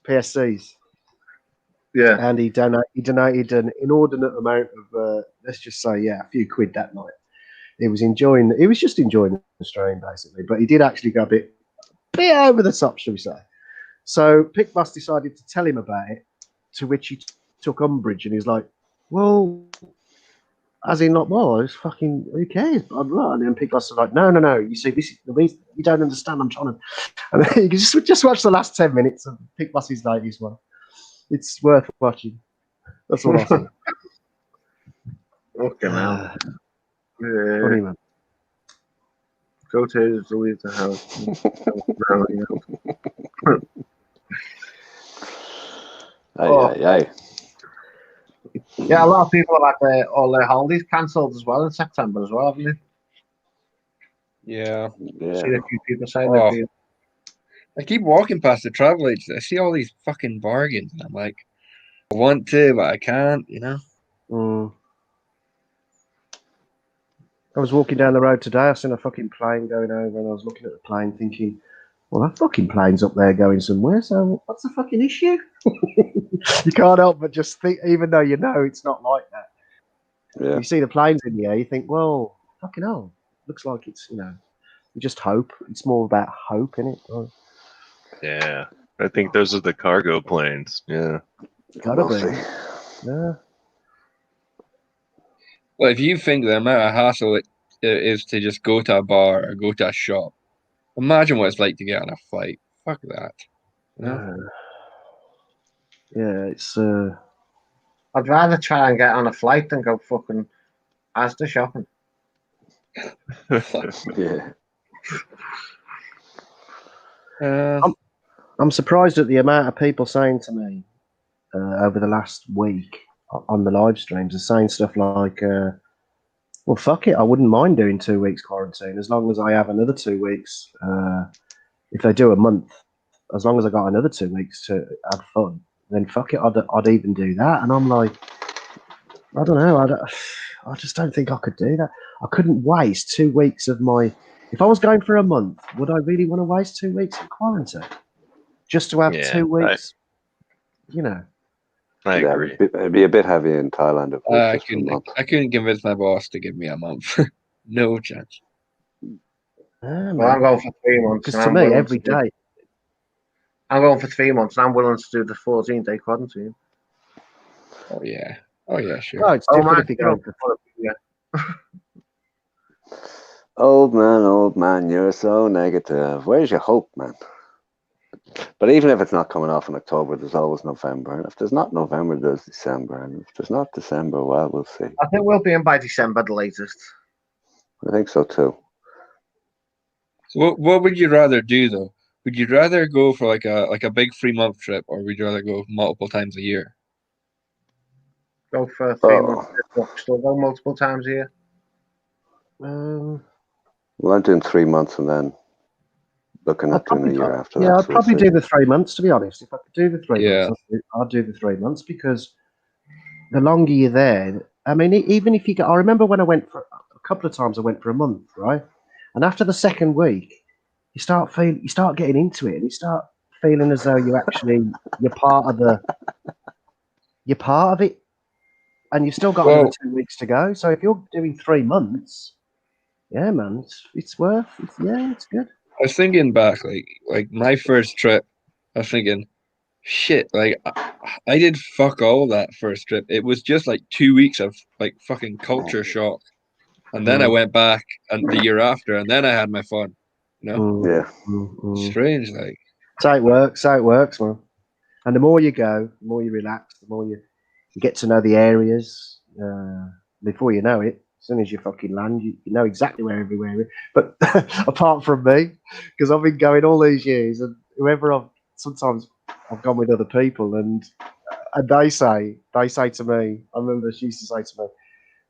S3: PSCs
S1: Yeah.
S3: and he donated an inordinate amount of let's just say a few quid that night. He was just enjoying the stream basically, but he did actually go a bit over the top, shall we say. So Pickbus decided to tell him about it, to which he took umbrage and he's like, well, as in like, well, it's fucking, who cares? Blah, blah. And then Pickbus was like, no, you see, this is the reason, you don't understand, I'm trying to, and then you can just watch the last 10 minutes of Pickbus's latest one. It's worth watching. That's all I'll say.
S1: Okay, now.
S3: Funny, man.
S1: Go to leave the house.
S2: Aye.
S1: Yeah, a lot of people have had all their holidays cancelled as well in September as well, haven't they?
S5: Yeah.
S2: Yeah.
S1: Seen a few people saying
S5: Oh.
S1: that.
S5: I keep walking past the travel agents. I see all these fucking bargains, and I'm like, I want to, but I can't, you know?
S3: Mm. I was walking down the road today. I seen a fucking plane going over, and I was looking at the plane, thinking, "Well, that fucking plane's up there going somewhere. So, what's the fucking issue?" You can't help but just think, even though you know it's not like that.
S2: Yeah.
S3: You see the planes in the air, you think, "Well, fucking hell, looks like it's you just hope. It's more about hope, isn't it?"
S4: Yeah, I think those are the cargo planes. Yeah.
S3: Gotta
S2: We'll
S3: be.
S2: see.
S3: Yeah.
S5: Well, if you think the amount of hassle it is to just go to a bar or go to a shop, imagine what it's like to get on a flight. Fuck that. You know?
S3: Yeah, it's
S1: I'd rather try and get on a flight than go fucking Asda shopping.
S2: Yeah.
S3: I'm surprised at the amount of people saying to me over the last week on the live streams are saying stuff like, well, fuck it, I wouldn't mind doing 2 weeks quarantine as long as I have another 2 weeks. If they do a month, as long as I got another 2 weeks to have fun, then fuck it, I'd even do that. And I'm like, I don't know, I just don't think I could do that. I couldn't waste 2 weeks of my. If I was going for a month, would I really want to waste 2 weeks in quarantine just to have
S4: Yeah,
S3: 2 weeks?
S4: I
S2: Yeah,
S4: agree.
S2: it'd be a bit heavy in Thailand if it was
S5: I
S2: just for a month.
S5: couldn't convince my boss to give me a month. No chance.
S1: Well, I'm going for 3 months.
S3: Because
S1: and
S3: to
S1: I'm
S3: me,
S1: willing
S3: every
S1: to do-
S3: day.
S1: I'm going for 3 months, and I'm willing to do the 14-day quarantine.
S5: Oh yeah. Oh yeah, sure.
S3: No, it's
S1: Oh,
S3: different
S1: man,
S3: if you're going for.
S1: yeah.
S2: Old man, you're so negative. Where's your hope, man? But even if it's not coming off in October, there's always November. And if there's not November, there's December. And if there's not December, well, we'll see.
S1: I think we'll be in by December, the latest.
S2: I think so too.
S5: So what would you rather do though? Would you rather go for like a big 3-month trip, or would you rather go multiple times a year?
S1: Go for 3
S2: Oh.
S1: months. Still go multiple times a year.
S2: Well, I'm doing 3 months and then looking at doing a year after that.
S3: Yeah, I'd
S2: so we'll
S3: probably
S2: see.
S3: do the 3 months, to be honest. If I could do the 3
S5: Yeah.
S3: months, I'd do the 3 months because the longer you're there, I mean, even if you go, I remember when I went for a couple of times, I went for a month, right? And after the second week, you start getting into it, and you start feeling as though you're part of it, and you've still got another 2 weeks to go. So if you're doing 3 months, yeah, man, it's worth. It's good.
S5: I was thinking back, like my first trip, I was thinking, shit, like I did fuck all that first trip. It was just like 2 weeks of like fucking culture shock, and then I went back and the year after, and then I had my fun. You know,
S2: Yeah.
S5: strange, like.
S3: So it works. So it works, man. And the more you go, the more you relax, the more you get to know the areas. Before you know it, as soon as you fucking land, you know exactly where everywhere is. But apart from me, because I've been going all these years, and sometimes I've gone with other people, and they say to me, I remember she used to say to me,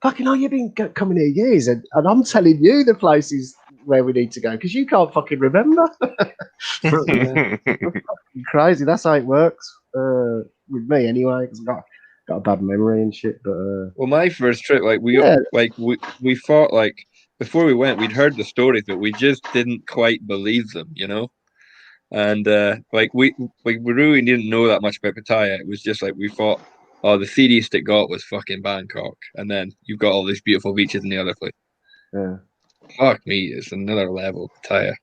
S3: "Fucking hell, you've been coming here years, and I'm telling you the places where we need to go because you can't fucking remember." Crazy. That's how it works with me anyway. Because I've got a bad memory and shit. But
S5: well, my first trip, like we thought like before we went, we'd heard the stories, but we just didn't quite believe them, you know. And we really didn't know that much about Pattaya. It was just like we thought, oh, the cediest it got was fucking Bangkok, and then you've got all these beautiful beaches in the other place.
S3: Yeah.
S5: Fuck me, it's another level, Pattaya.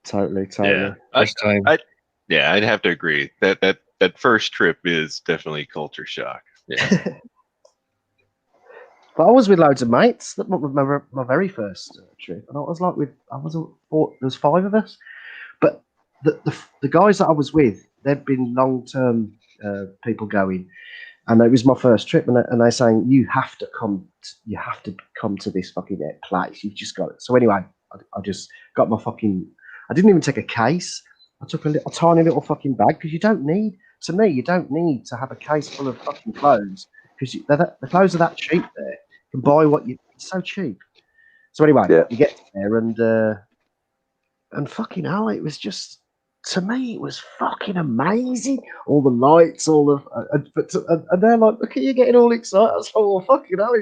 S3: Totally.
S4: Yeah,
S5: First time.
S4: I'd have to agree that first trip is definitely culture shock. Yeah.
S3: But I was with loads of mates. That was my very first trip, and I was like there's 5 of us, but the guys that I was with, they'd been long term people going, and it was my first trip, and they're saying you have to come to this fucking place. You've just got it. So anyway, I just got my fucking. I didn't even take a case. I took a tiny little fucking bag because you don't need to have a case full of fucking clothes because the clothes are that cheap there. You can buy it's so cheap. So anyway, you get there and fucking hell, it was just, to me, it was fucking amazing. All the lights, and they're like, look at you getting all excited. I was like, well, fucking hell,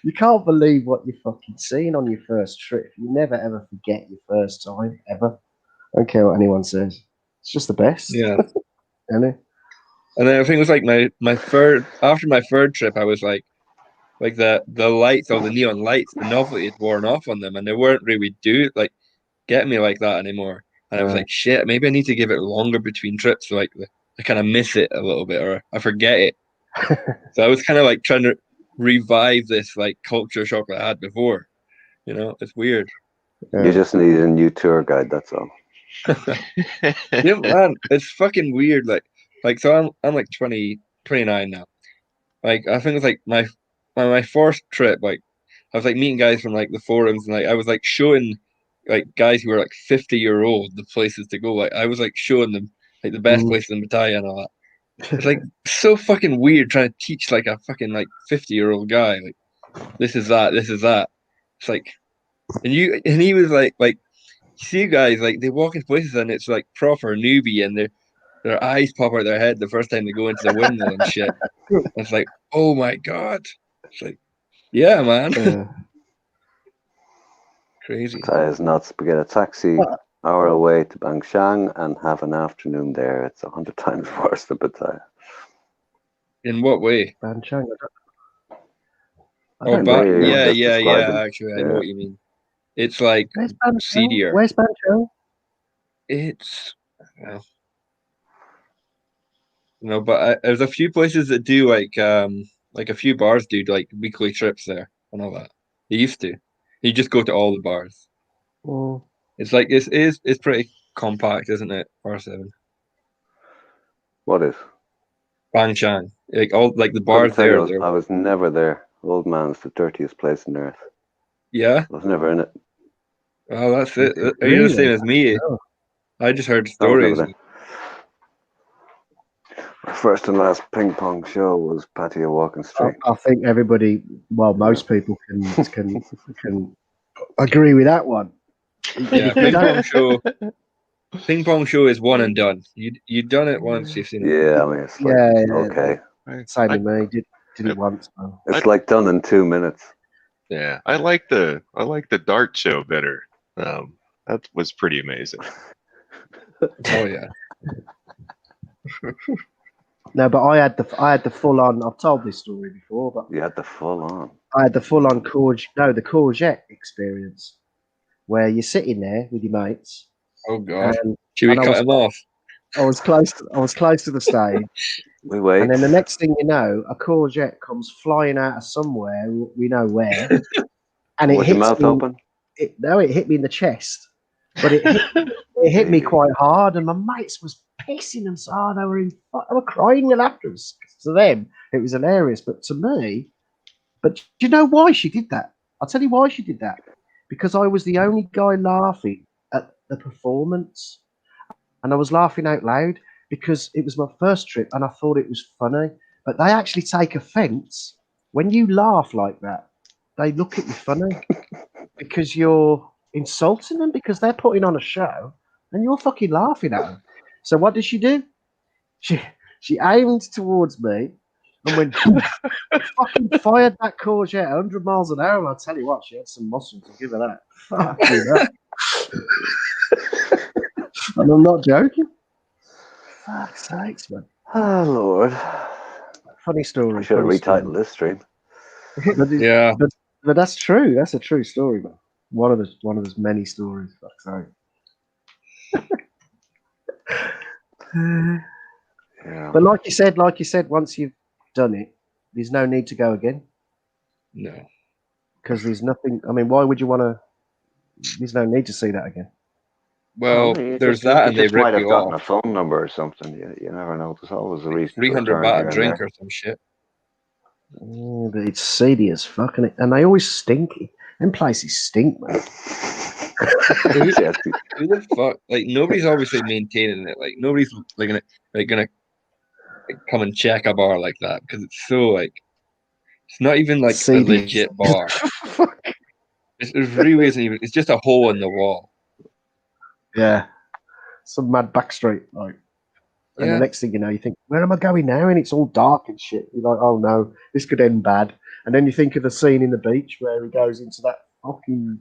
S3: you can't believe what you're fucking seeing on your first trip. You never ever forget your first time, ever. I don't care what anyone says. It's just the best.
S5: Yeah.
S3: Isn't it?
S5: And then I think it was like after my third trip, I was like the lights, all the neon lights, the novelty had worn off on them, and they weren't really getting me like that anymore. And I was like, shit, maybe I need to give it longer between trips, so like I kind of miss it a little bit, or I forget it. So I was kind of like trying to revive this like culture shock that I had before. You know, it's weird.
S2: You just need a new tour guide. That's all.
S5: Yeah, man, it's fucking weird. Like so I'm like 29 now. Like I think it's like my first trip, like I was like meeting guys from like the forums, and like I was like showing like guys who were like 50-year-old the places to go. Like I was like showing them like the best places in Pattaya and all that. It's like so fucking weird trying to teach like a fucking like 50-year-old guy like this is that. It's like and he was like you see guys like they walk into places and it's like proper newbie and their eyes pop out their head the first time they go into the windmill and shit. And it's like, oh my god. It's like, yeah, man. Crazy.
S2: It's nuts. We get a taxi hour away to Bangshang and have an afternoon there. It's 100 times worse than Pattaya.
S5: In what way?
S3: Bangshang.
S5: Yeah. Actually, I know what you mean. It's like seedier.
S3: Where's Bangshang?
S5: It's but there's a few places that do like a few bars do like weekly trips there and all that. They used to. You just go to all the bars.
S3: Oh.
S5: It's like it's pretty compact, isn't it? R7.
S2: What is?
S5: Bangshang. Like all like the bars there.
S2: I was never there. Old Man's the dirtiest place on earth.
S5: Yeah.
S2: I was never in it.
S5: Oh, that's it. Are you the same as me?
S3: Oh.
S5: I just heard stories.
S2: My first and last ping pong show was Pattaya Walking Street.
S3: I think everybody, well, most people can agree with that one.
S5: Yeah, ping pong show is one and done. You've done it once, you've seen it.
S2: Yeah, I mean, it's like, okay.
S3: Same with me. Did it once. Man.
S2: It's like done in 2 minutes.
S4: Yeah, I like the dart show better. That was pretty amazing.
S5: Oh yeah.
S3: No, but I had the full on. I've told this story before, but
S2: you had the full on.
S3: I had the full on the courgette experience, where you're sitting there with your mates.
S5: Oh god! Should we cut him off?
S3: I was close to the stage,
S2: We wait.
S3: and then the next thing you know, a Courgette comes flying out of somewhere. We know where, and it
S2: Was your
S3: hits
S2: mouth
S3: me.
S2: open?
S3: It hit me in the chest, but it hit me quite hard, and my mates was pissing themselves. They were crying with laughter. To them, it was hilarious, but to me, do you know why she did that? I'll tell you why she did that. Because I was the only guy laughing at the performance, and I was laughing out loud because it was my first trip, and I thought it was funny. But they actually take offence when you laugh like that. They look at you funny because you're insulting them because they're putting on a show and you're fucking laughing at them. So what did she do? She aimed towards me and went fucking fired that Courgette 100 miles an hour. And I'll tell you what, she had some muscles. I'll give her that. Fucking that. And I'm not joking. Fuck's sakes, man.
S2: Oh Lord.
S3: Funny story.
S2: I should have
S3: funny
S2: retitled
S3: story.
S2: this stream.
S5: Yeah.
S3: But that's true. That's a true story, man. One of those many stories. Fuck's sake.
S2: Yeah.
S3: But like you said, once you've done it, there's no need to go again
S5: No.
S3: because there's nothing. I mean, why would you want to? There's no need to see that again.
S5: Well,
S2: You
S5: there's
S2: just-
S5: that,
S2: you
S5: and they
S2: just might
S5: rip
S2: have
S5: you
S2: gotten
S5: off.
S2: a phone number or something. You never know. There's always a reason.
S5: 300 baht a drink or some shit.
S3: Oh, but it's seedy as fuck, and they always stinky. Them places stink, man.
S2: Jesse.
S5: Who the fuck? Like, nobody's obviously maintaining it. Like, nobody's gonna come and check a bar like that because it's so like it's not even like
S3: Seedy.
S5: a legit bar. It really isn't even. It's just a hole in the wall.
S3: Yeah, some mad back street, like. And
S5: Yeah.
S3: the next thing you know, you think, where am I going now? And it's all dark and shit. You're like, oh no, this could end bad. And then you think of the scene in the beach where he goes into that fucking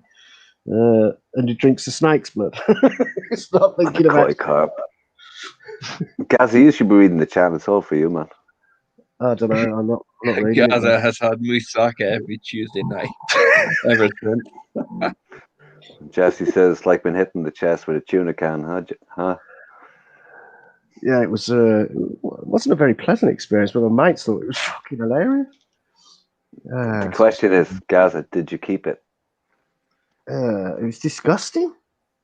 S3: and he drinks the snake's blood. Stop thinking about
S2: Quite carp. Gazzy, you should be reading the chat. It's all for you, man.
S3: I don't know. I'm not reading it.
S5: Gaza has had moussaka every Tuesday night ever since.
S2: Jesse says, like been hitting the chest with a tuna can, huh?
S3: Yeah, it was. It wasn't a very pleasant experience, but my mates thought it was fucking hilarious.
S2: The question is, Gaza, did you keep it?
S3: It was disgusting.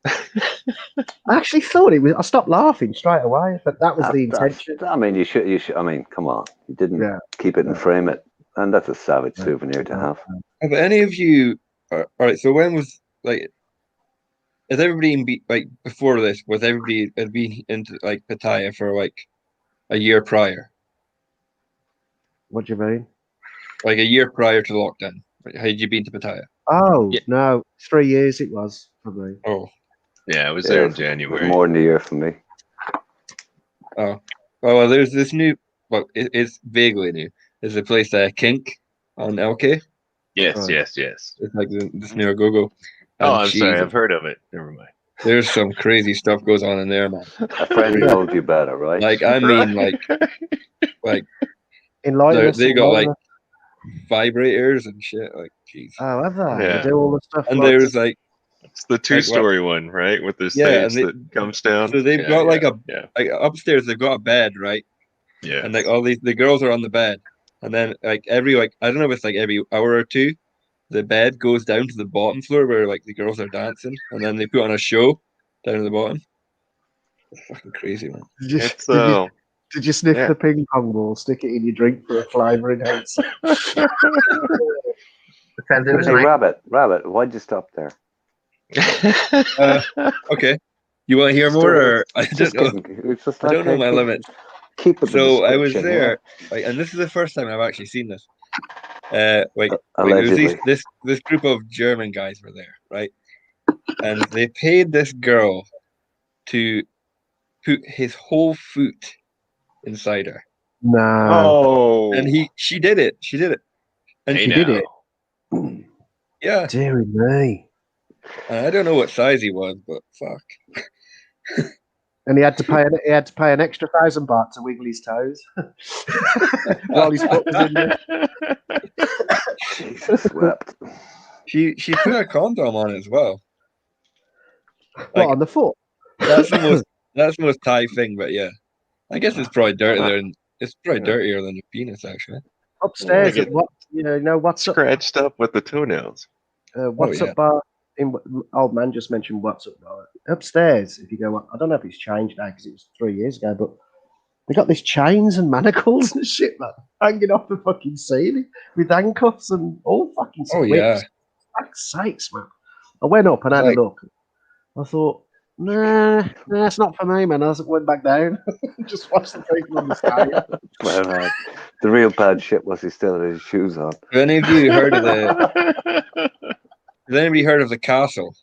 S3: I actually thought it was. I stopped laughing straight away, but that was the intention.
S2: I mean, you should. I mean, come on. You didn't keep it and frame it, and that's a savage souvenir to have.
S5: Have any of you? All right. So when was like? Has everybody like before this? Was everybody had been into like Pattaya for like a year prior?
S3: What do you mean?
S5: Like a year prior to lockdown. Had you been to Pattaya?
S3: Oh no, 3 years it was for me.
S5: Oh.
S4: Yeah, it was there in
S2: It
S4: January.
S2: was more than a year for me.
S5: Oh, well, there's this new. Well, it's vaguely new. There's a place Kink on LK.
S4: Yes,
S3: Right.
S4: yes.
S5: It's like this new Gogo.
S4: Oh, I'm sorry. I've heard of it. Never mind.
S5: There's some crazy stuff goes on in there, man.
S2: A friend told you better, right?
S5: Like I mean, like
S3: Enlighten us,
S5: they got like
S3: enlighten us.
S5: vibrators and shit. Like, jeez.
S3: Oh, have they?
S4: Yeah.
S3: They do all the stuff.
S5: And
S3: like-
S5: there's like
S4: It's the two-story one, right? With the
S5: Yeah,
S4: stage
S5: and
S4: that comes down.
S5: so they've
S4: Yeah,
S5: got like
S4: yeah,
S5: like upstairs they've got a bed, right?
S4: yeah.
S5: And like all the girls are on the bed, and then like every I don't know if it's like every hour or two, the bed goes down to the bottom floor where like the girls are dancing, and then they put on a show down at the bottom. It's fucking crazy, man.
S4: It's
S3: Did you sniff
S4: yeah.
S3: the ping pong ball, stick it in your drink for a flavour enhancer?
S2: Hey, Rabbit, why'd you stop there?
S5: Okay, you want to hear more, or I
S2: Just
S5: don't know.
S2: kidding. It's just
S5: I don't know
S2: okay,
S5: my
S2: keep-
S5: limits.
S2: Keep it.
S5: So I was there, like, and this is the first time I've actually seen this. Like it was
S2: Allegedly.
S5: this group of German guys were there, right? And they paid this girl to put his whole foot inside her,
S3: No.
S4: Oh,
S5: and she did it. She did it, and
S4: Hey
S5: she
S3: did
S4: now.
S3: it.
S5: yeah.
S3: Dear me.
S5: And I don't know what size he was, but fuck.
S3: And he had to pay an extra 1,000 baht to wiggle his toes while his foot was in there.
S2: Jesus wept.
S5: She put a condom on as well.
S3: What,
S5: Like-
S3: on the foot?
S5: That's the most That's the most Thai thing, but yeah. I guess it's probably dirtier than dirtier than a penis, actually.
S3: Upstairs,
S4: Like
S3: at what what's up?
S4: Scratched up with the toenails.
S3: What's
S5: yeah.
S3: up bar? Old man just mentioned what's up bar. Upstairs, if you go up, I don't know if it's changed now because it was 3 years ago, but they got these chains and manacles and shit, man, hanging off the fucking ceiling with handcuffs and all fucking
S5: Oh,
S3: whips.
S5: yeah.
S3: Fuck's sakes, man. I went up and had
S5: Like-
S3: a look. I thought, nah, it's not for me, man. I went back down. Just watched the people on the stage.
S2: Well, the real bad shit was he still had his shoes on.
S5: Have any of you heard of the? Has anybody heard of the castle?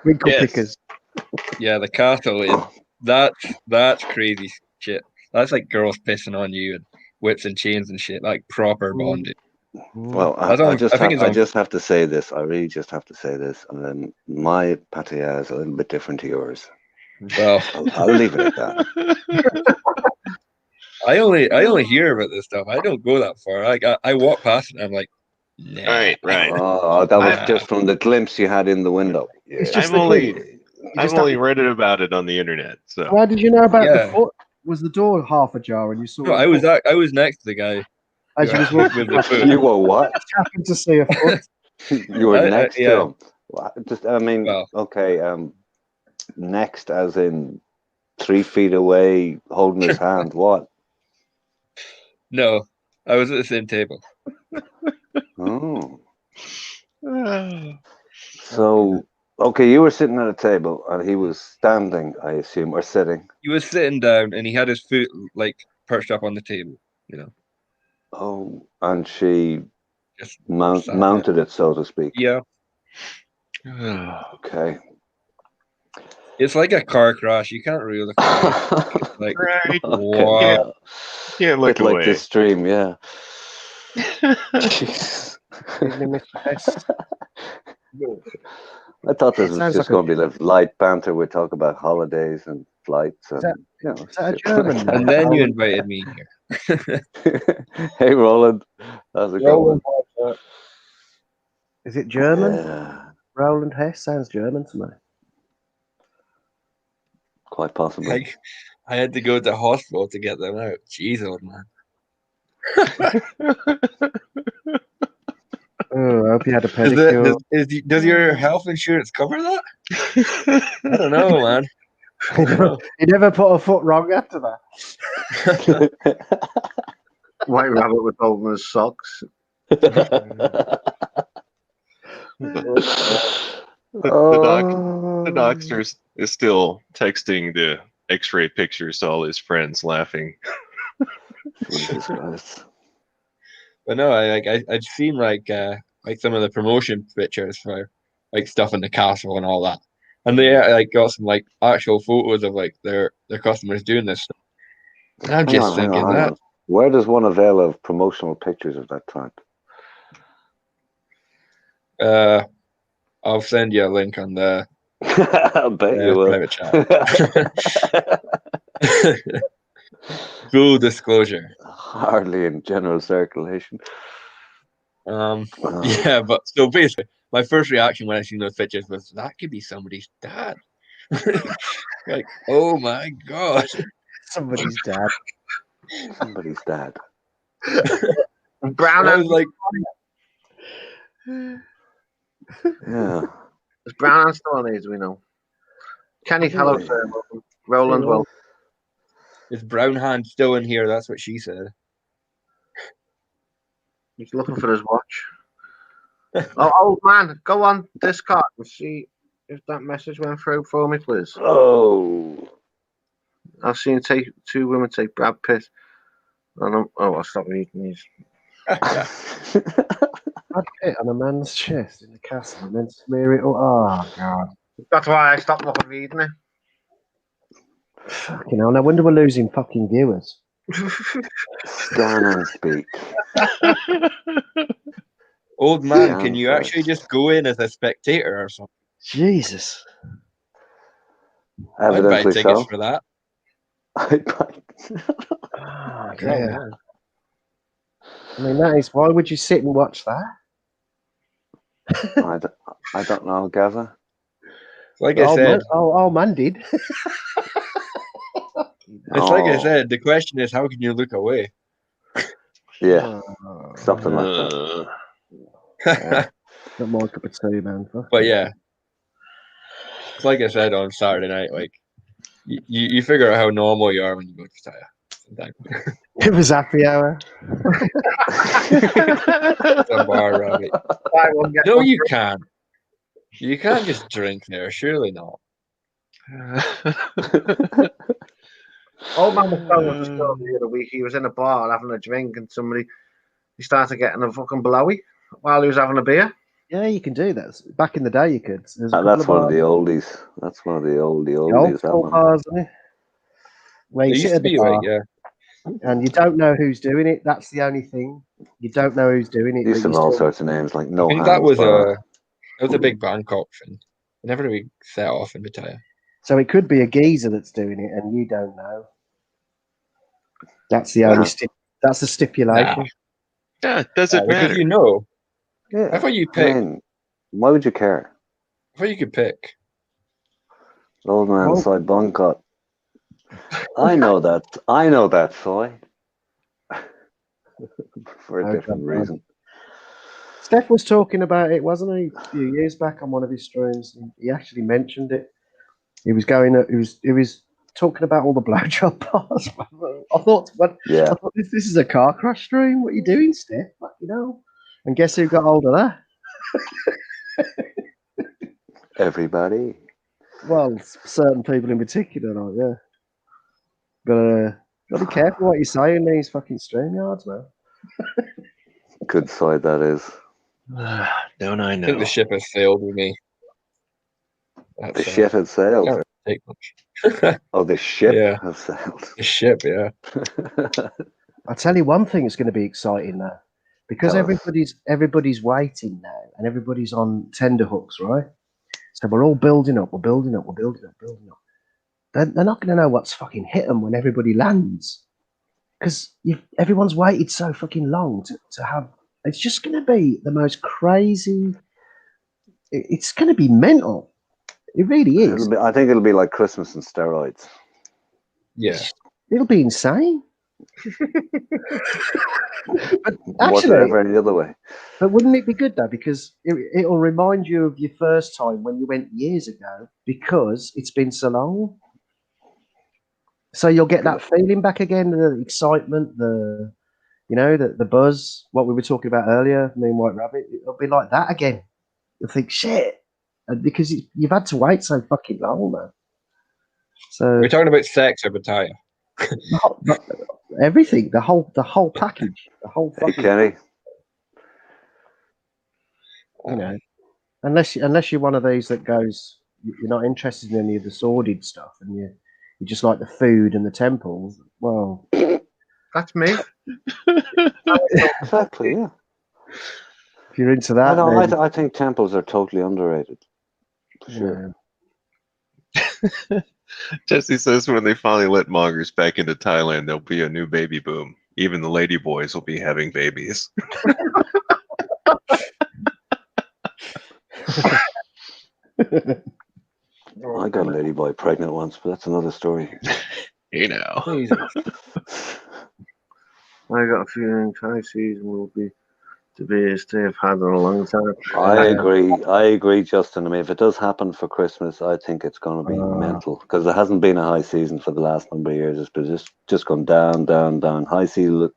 S3: Winkle
S4: Yes.
S3: pickers.
S5: Yeah, the castle is that's crazy shit. That's like girls pissing on you and whips and chains and shit, like proper bondage.
S2: Well,
S5: I think
S2: I just have to say this. I really just have to say this, and then my pattaya is a little bit different to yours.
S5: Well,
S2: I'll leave it at that.
S5: I only hear about this stuff. I don't go that far. Like I walk past it and I'm like, nah.
S4: Right.
S2: Oh, that was just from the glimpse you had in the window.
S3: It's
S2: Yeah.
S3: just
S4: I've
S3: the
S4: only
S3: thing.
S4: I've only read it about it on the internet. So
S3: How did you know about
S5: Yeah.
S3: the foot? Was the door half ajar and you saw?
S5: No,
S3: a
S5: I was
S3: foot
S5: I was next to the guy
S3: as you was
S5: with
S3: walking
S5: the
S3: past,
S5: foot.
S2: You were what?
S3: happened to see a foot.
S2: You were next
S5: yeah.
S2: to him. Well, I mean,
S5: Well.
S2: okay. Next, as in 3 feet away, holding his hand. What?
S5: No, I was at the same table.
S2: Oh. So, okay, you were sitting at a table and he was standing, I assume, or sitting.
S5: He was sitting down and he had his foot like perched up on the table. You know.
S2: Oh, and she
S5: Just sat there.
S2: mounted it, so to speak.
S5: Yeah,
S2: Okay.
S5: it's like a car crash. You can't really look away. Like
S4: right.
S5: wow.
S4: Can't look
S2: Bit like
S4: away.
S2: this stream, yeah. Jeez.
S3: Evening, Mr. Hess.
S2: I thought this was
S3: Sounds
S2: just
S3: like a-
S2: going to be like light banter. We talk about holidays and flights and
S3: that-
S2: you know.
S3: is that a
S2: shit
S3: German
S2: like
S3: name?
S5: And then you
S3: Roland.
S5: invited me here.
S2: that. Hey, Roland, how's it going?
S3: Is it German?
S2: Yeah,
S3: Roland Hess sounds German to me.
S2: quite possibly.
S5: I had to go to the hospital to get them out. Jeez, old man.
S3: Oh, I hope you had a pedicure.
S5: Does your health insurance cover that? I don't know, man.
S3: You never put a foot wrong after that.
S1: White rabbit with holding his socks.
S4: The doctor is still texting the X-ray pictures to all his friends, laughing.
S2: Jesus Christ.
S5: But no, I'd seen like some of the promotion pictures for like stuff in the castle and all that, and they like got some like actual photos of like their customers doing this stuff. And I'm just thinking
S2: hang
S5: that
S2: on. Where does one avail of promotional pictures of that type?
S5: I'll send you a link on the
S2: I bet you will.
S5: private chat. Full disclosure.
S2: Hardly in general circulation.
S5: Yeah, but so basically, my first reaction when I seen those pictures was that could be somebody's dad. Like, oh my god.
S3: Somebody's dad.
S2: Somebody's dad.
S1: Brown
S5: I
S1: and
S5: was like,
S2: Yeah.
S1: is Brown and still on here, do we know? Kenny, hello,
S2: Yeah.
S1: sir. Welcome. Roland,
S3: Hello.
S1: well.
S5: is Brown Hand still in here? That's what she said.
S1: He's looking for his watch. Oh, old man, go on Discord and see if that message went through for me, please.
S2: Oh.
S1: I've seen two women take Brad Pitt. I'll stop reading these.
S3: Brad Pitt on a man's chest in the castle and then smear it all. Oh, God.
S1: That's why I stopped fucking reading it.
S3: Fucking hell. No wonder we're losing fucking viewers.
S2: Scan and speak.
S5: Old man,
S2: Yeah,
S5: can you
S2: right.
S5: actually just go in as a spectator or something?
S3: Jesus.
S5: I'd buy
S2: Evidently
S5: tickets
S2: so.
S5: for that.
S3: Oh,
S5: Come
S3: dear.
S5: on.
S3: I mean, that is. Why would you sit and watch that?
S2: I don't know, Gazza.
S5: Like I said,
S3: man did.
S5: it's like I said. The question is, how can you look away?
S2: Yeah, something like that.
S3: Not my cup of tea, man.
S5: But yeah, it's like I said on Saturday night. Like you figure out how normal you are when you go to Pattaya.
S3: It was happy hour.
S5: The bar, Robbie. No, you can't. You can't just drink there. Surely not.
S1: Old man was telling us a story the other week. He was in a bar having a drink, and he started getting a fucking blowy while he was having a beer.
S3: Yeah, you can do that. Back in the day, you could.
S2: That's one of the oldies. That's one of the oldies.
S3: Old school bars, isn't it? Where you
S5: It
S3: sit
S5: used
S3: at
S5: to
S3: the
S5: be
S3: bar,
S5: like, yeah.
S3: and you don't know who's doing it. That's the only thing. You don't know who's doing it.
S2: Used to have all sorts of names like No
S5: I think
S2: Hands
S5: that was
S2: Bar.
S5: a big Bangkok thing. It never really set off in Pattaya.
S3: So it could be a geezer that's doing it, and you don't know. That's the only. That's the stipulation.
S4: Yeah, it doesn't matter.
S5: Because you know.
S2: Yeah.
S5: I thought you picked.
S2: Why would you care?
S5: I thought you could pick.
S2: Old man side Bangkok. I know that, Soy. For a different reason.
S3: Steph was talking about it, wasn't he? A few years back on one of his streams. He actually mentioned it. He was talking about all the blowjob bars. I thought, this is a car crash stream. What are you doing, Steph? And guess who got hold of that?
S2: Everybody.
S3: Well, certain people in particular, yeah. Gotta be careful what you say in these fucking StreamYards, man.
S2: Good side that is.
S4: Don't I know?
S5: I think the ship has sailed with me.
S2: The ship has sailed.
S5: Not take much.
S2: Oh, the ship has sailed.
S5: The ship, yeah.
S3: I'll tell you one thing that's going to be exciting now. Because everybody's waiting now and everybody's on tender hooks, right? So we're all building up. They're not going to know what's fucking hit them when everybody lands. Because everyone's waited so fucking long to have... It's just going to be the most crazy... It's going to be mental. It really is.
S2: I think it'll be like Christmas and steroids.
S5: Yeah.
S3: It'll be insane. But
S2: actually, ever any other way.
S3: But wouldn't it be good though? Because it'll remind you of your first time when you went years ago, because it's been so long. So you'll get that feeling back again, the excitement, the buzz. What we were talking about earlier, me and White Rabbit. It'll be like that again. You'll think shit, because you've had to wait so fucking long, man. So
S5: we're talking about sex or Pattaya.
S3: Everything, the whole package, the whole fucking.
S2: Hey, Kenny.
S3: Unless you're one of these that goes, you're not interested in any of the sordid stuff, and you just like the food and the temples. Well,
S1: that's me.
S2: Exactly. Yeah.
S3: If you're into that,
S2: I think temples are totally underrated. For sure.
S4: Jesse says when they finally let mongers back into Thailand, there'll be a new baby boom. Even the lady boys will be having babies.
S2: I got a lady boy pregnant once, but that's another story.
S4: You know.
S1: I got a feeling Thai season will be the biggest they've had in a long time.
S2: I agree, Justin. I mean, if it does happen for Christmas, I think it's going to be mental, because there hasn't been a high season for the last number of years. It's been just gone down, down, down. High season,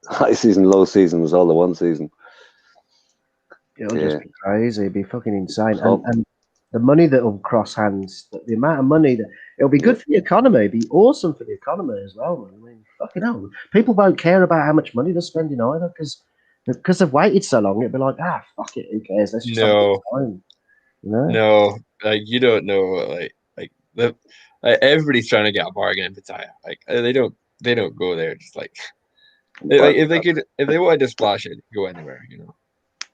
S2: low season was all the one season.
S3: It'll just be crazy. It'll be fucking insane. And the money that will cross hands, the amount of money that it'll be good for the economy. It'll be awesome for the economy as well, man. I mean, fucking hell. People won't care about how much money they're spending either, because they've waited so long. It'd be like, fuck it, who cares? Let's just have a good time.
S5: No, like you don't know, everybody's trying to get a bargain in Pattaya. Like they don't go there just like if they wanted to splash it, go anywhere,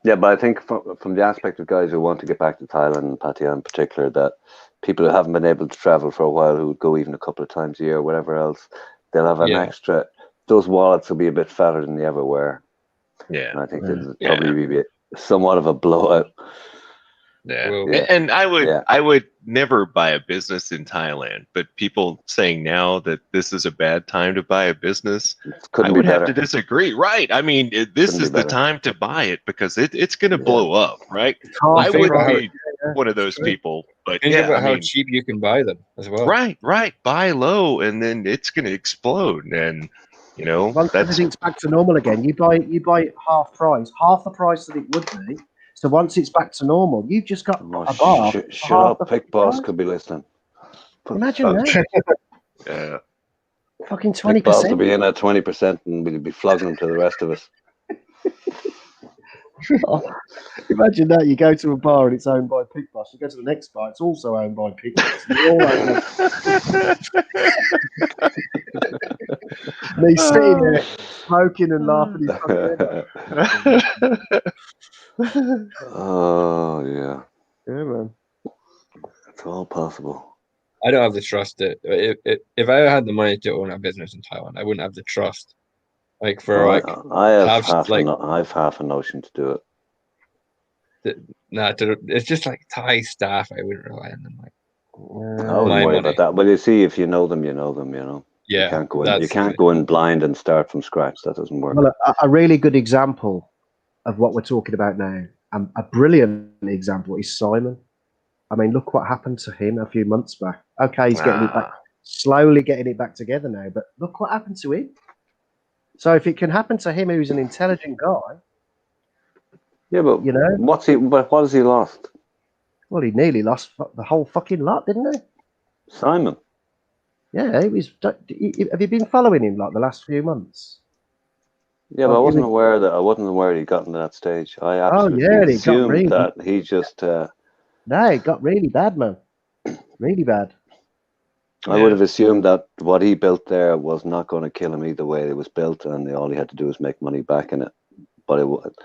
S2: Yeah, but I think from the aspect of guys who want to get back to Thailand and Pattaya in particular, that people who haven't been able to travel for a while, who would go even a couple of times a year or whatever else, they'll have an extra. Those wallets will be a bit fatter than they ever were.
S4: Yeah,
S2: and I think there'll probably be somewhat of a blowout.
S4: Yeah.
S5: Well,
S2: Yeah.
S4: And I
S2: Yeah.
S4: would never buy a business in Thailand, but people saying now that this is a bad time to buy a business, I
S2: Couldn't be
S4: would have
S2: better.
S4: to disagree. Right. I mean, this
S2: Couldn't be
S4: is the
S2: better.
S4: time to buy it because it's going to
S2: Yeah.
S4: blow up, right?
S3: Half
S4: I
S3: the
S4: wouldn't
S3: price.
S4: be one of those people, but
S5: think
S4: yeah,
S5: about
S4: I
S5: how
S4: mean,
S5: cheap you can buy them as well.
S4: right, buy low and then it's going to explode. And,
S3: Once
S4: that's
S3: everything's back to normal again, you buy it half price, half the price that it would be. So once it's back to normal, you've just got
S2: Oh,
S3: a bar. for
S2: shut
S3: half the
S2: up, Pick
S3: fucking
S2: Boss
S3: price.
S2: could be listening.
S3: Imagine that.
S4: yeah.
S3: Fucking
S2: Pick Boss will
S3: 20%.
S2: be in at 20% and we'll be flogging them to the rest of us.
S3: Imagine that you go to a bar and it's owned by Pickboss. You go to the next bar, it's also owned by Pickboss. And you're all owned by- and he's sitting there smoking and laughing his fucking head off.
S2: Oh, yeah.
S3: Yeah, man.
S2: It's all possible.
S5: I don't have the trust that if I had the money to own a business in Thailand, I wouldn't have the trust. Like for
S2: Well,
S5: like
S2: I have
S5: have,
S2: half
S5: like-
S2: I have half a notion to do it.
S5: it's just like Thai staff. I wouldn't rely on them. Like
S2: I
S3: Yeah.
S2: wouldn't
S5: My
S2: worry
S5: money.
S2: about that. Well, you see, if you know them, you know them.
S5: yeah,
S2: You can't go in.
S5: that's
S2: You
S5: the
S2: can't
S5: thing.
S2: go in blind and start from scratch. That doesn't work.
S3: Well, a really good example of what we're talking about now, a brilliant example, is Simon. I mean, look what happened to him a few months back. Okay, he's getting it back, slowly getting it back together now, but look what happened to him. So if it can happen to him, who's an intelligent guy,
S2: Yeah, but
S3: you know,
S2: But what has he lost?
S3: well, he nearly lost the whole fucking lot, didn't he?
S2: Simon.
S3: Yeah, he was. Have you been following him like the last few months?
S2: Yeah, but
S3: Well,
S2: I
S3: he
S2: wasn't
S3: was-
S2: aware he'd gotten to that stage. I
S3: Oh,
S2: absolutely
S3: yeah, it got
S2: assumed
S3: really-
S2: that he just.
S3: No, it got really bad, man. Really bad.
S2: I would have assumed that what he built there was not going to kill him either way it was built, and all he had to do was make money back in it. But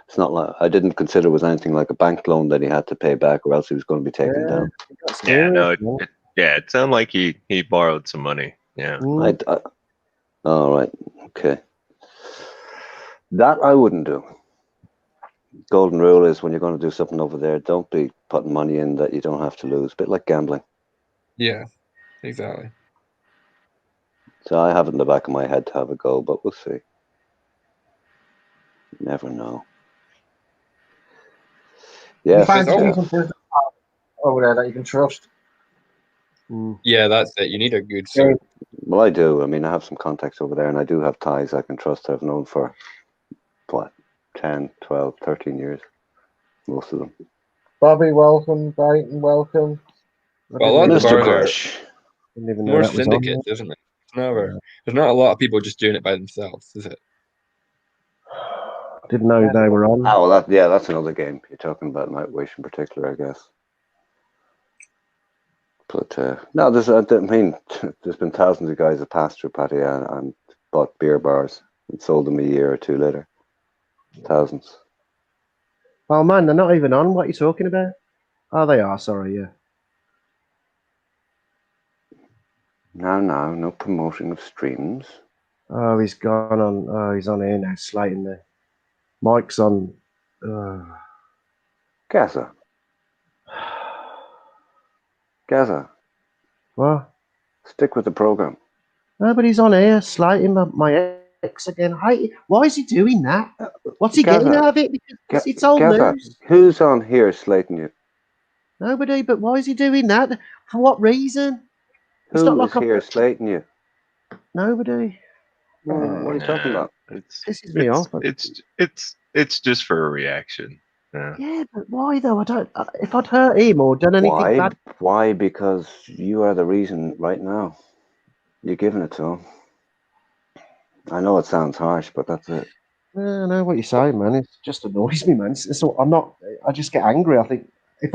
S2: it's not like I didn't consider it was anything like a bank loan that he had to pay back, or else he was going to be taken
S3: Yeah.
S2: down.
S3: It got
S4: Yeah, no,
S3: serious, man.
S4: it sounded like he borrowed some money. Yeah.
S3: Mm.
S2: All right, okay. That I wouldn't do. Golden rule is when you're going to do something over there, don't be putting money in that you don't have to lose. A bit like gambling.
S5: Yeah, exactly.
S2: So I have it in the back of my head to have a go, but we'll see. Never know.
S1: You
S2: Yes,
S1: find
S5: Jeff.
S1: some business over there that you can trust.
S3: Mm.
S5: Yeah, that's it. You need a good suit.
S2: well, I do. I mean, I have some contacts over there, and I do have ties I can trust. I've known for, 10, 12, 13 years. Most of them.
S1: Bobby, welcome. Brighton, welcome.
S5: Well, a lot of the
S2: Mr.
S5: bars are
S2: Crush.
S3: Didn't even know
S5: more
S3: that was on.
S5: syndicates, isn't it? There's not a lot of people just doing it by themselves, is it?
S3: Didn't know they were on.
S2: Oh, well, that's another game. You're talking about Nightwish in particular, I guess. But no, there's been thousands of guys that passed through Patty and bought beer bars and sold them a year or two later. Thousands.
S3: Oh man, they're not even on. What are you talking about? Oh, they are. Sorry, yeah.
S2: No promotion of streams.
S3: Oh, he's gone on. Oh, he's on here now, slating the. Mike's on.
S2: Gaza.
S3: What?
S2: Stick with the program.
S3: Nobody's on here, slating my ex again. Why is he doing that? What's he getting out of it? Because it's old
S2: Gaza,
S3: news.
S2: who's on here slating you?
S3: Nobody, but why is he doing that? For what reason? It's not
S2: Who
S3: like
S2: is here slating you?
S3: Nobody.
S2: What are you talking about?
S3: Pisses me off.
S4: It's just for a reaction. Yeah.
S3: Yeah, but why though? I don't. If I'd hurt him or done anything
S2: Why?
S3: bad,
S2: Why? Because you are the reason right now. You're giving it to him. I know it sounds harsh, but that's it.
S3: I know what you're saying, man. It just annoys me, man. I'm not. I just get angry. I think if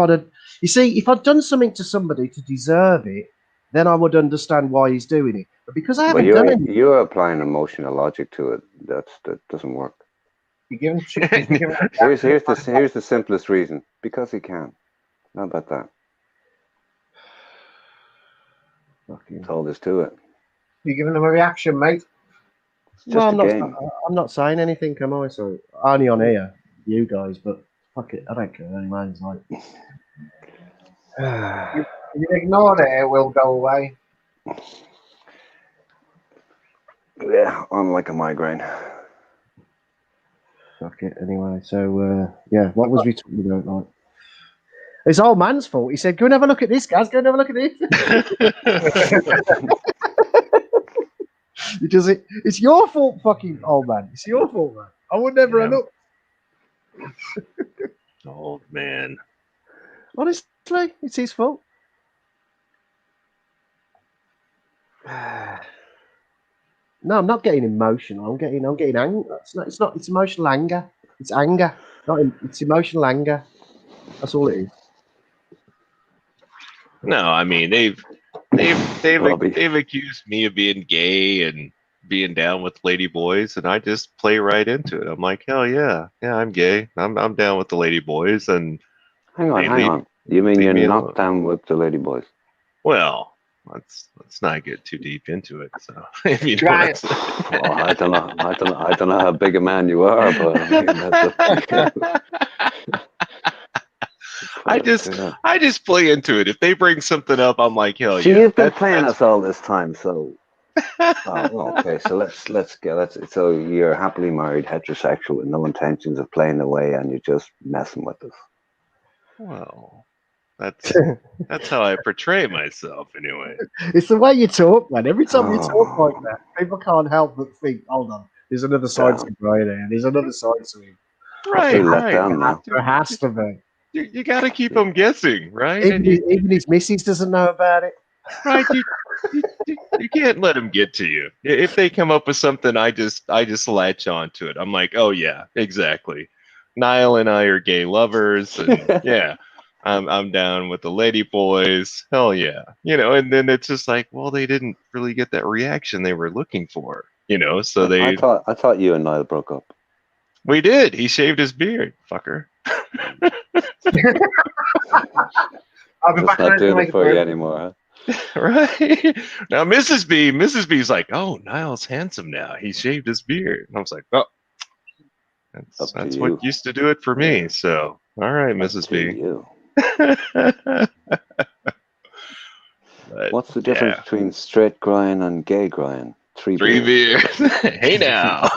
S3: I'd done something to somebody to deserve it, then I would understand why he's doing it. But because I haven't done anything,
S2: You're applying emotional logic to it. That doesn't work.
S1: You give him
S2: Here's the simplest reason. Because he can. How about that? That's all there's to it.
S1: You're giving him a reaction, mate.
S2: It's just a game.
S3: I'm not saying anything, am I? So only on here, you guys. But fuck it, I don't care anyway. It's like
S1: If you ignore it, it will go away.
S2: Yeah, I'm like a migraine.
S3: Fuck it. Anyway, so yeah, what was we talking about? Like, it's old man's fault. He said, "Go and have a look at this, guys. Go and have a look at this." He does it. It's your fault, fucking old man. It's your fault, man. I would never have looked.
S4: Old man.
S3: Honestly, it's his fault. No, I'm not getting emotional. I'm getting anger. It's not. It's emotional anger. It's anger. It's emotional anger. That's all it is.
S4: No, I mean they've accused me of being gay and being down with lady boys, and I just play right into it. I'm like, hell yeah, I'm gay. I'm down with the lady boys, and
S2: hang on. You mean you're not down with the lady boys?
S4: Well, let's not get too deep into it. So I mean,
S1: Right.
S2: I don't know how big a man you are, but I mean,
S4: I just play into it. If they bring something up, I'm like, hell
S2: See,
S4: yeah.
S2: you've been playing us all this time, so. Okay, so let's go. So you're happily married, heterosexual, with no intentions of playing away, and you're just messing with us.
S4: Well, that's how I portray myself, anyway.
S3: It's the way you talk, man. Every time you talk like that, people can't help but think, "Hold on, there's another side to Brian there. There's another side to him."
S4: Right.
S3: There has to be.
S4: You got to keep them guessing, right?
S3: Even his missus doesn't know about it.
S4: Right. You can't let them get to you. If they come up with something, I just latch on to it. I'm like, oh yeah, exactly. Niall and I are gay lovers, and yeah, I'm down with the lady boys. Hell yeah, And then it's just like, well, they didn't really get that reaction they were looking for, So they.
S2: I thought you and Niall broke up.
S4: We did. He shaved his beard, fucker.
S1: I'll be
S2: It's
S1: back
S2: not doing
S1: like
S2: it for you anymore, huh?
S4: Right now, Mrs. B's like, oh, Niall's handsome now. He shaved his beard. And I was like, oh, that's what used to do it for me. So, all right, Mrs. B. But,
S2: what's the difference between straight grind and gay grind? Three
S4: beers. Hey now.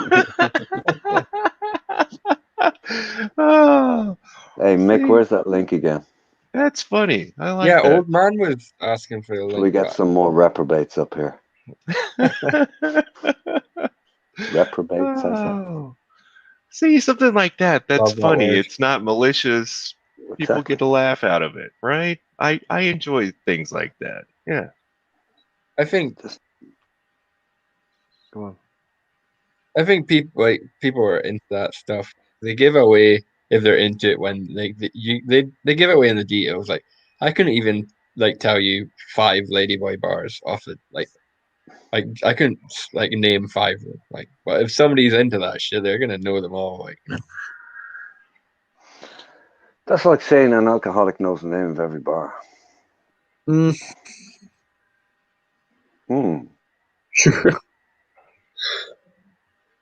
S4: Oh,
S2: hey Mick, where's that link again?
S4: That's funny. I like
S5: that.
S4: Yeah,
S5: old man was asking for the link.
S2: We got some more reprobates up here. Reprobates,
S4: See, something like that. That's funny. It's not malicious. People get a laugh out of it, right? I enjoy things like that. Yeah.
S5: I think.
S3: Go on.
S5: I think people are into that stuff. They give away if they're into it when they give away in the details. Like I couldn't even tell you 5 ladyboy bars off the I couldn't name 5 of them. But if somebody's into that shit, they're gonna know them all.
S2: That's like saying an alcoholic knows the name of every bar.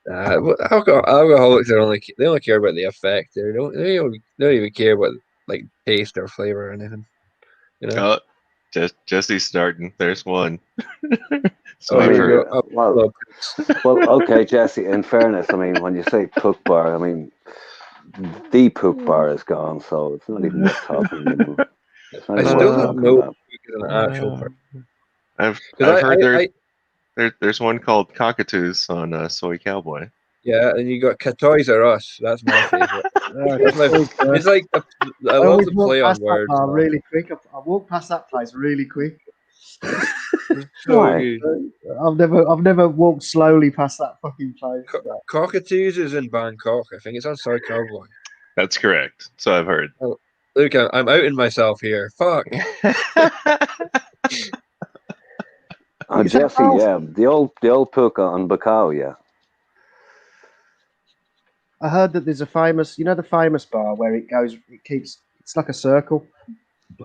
S5: Alcoholics are only care about the effect. They don't even care about taste or flavor or anything.
S4: Oh, Jesse's starting. There's one.
S2: Well, okay, Jesse. In fairness, I mean, when you say pook bar, I mean the pook bar is gone, so it's not even worth talking anymore.
S5: I still don't know an actual person.
S4: I've heard there's one called Cockatoos on Soy Cowboy.
S5: Yeah, and you got Toys R Us. That's my favorite. It's like I love the play on words.
S3: Really quick. I walked past that place really quick.
S5: So good.
S3: I've never walked slowly past that fucking place.
S5: Cockatoos is in Bangkok. I think it's on Soy Cowboy.
S4: That's correct. So I've heard.
S5: Oh, look, I'm outing myself here. Fuck.
S2: Jesse, yeah, the old pook on Bacau, yeah.
S3: I heard that there's a famous, the famous bar where it's like a circle,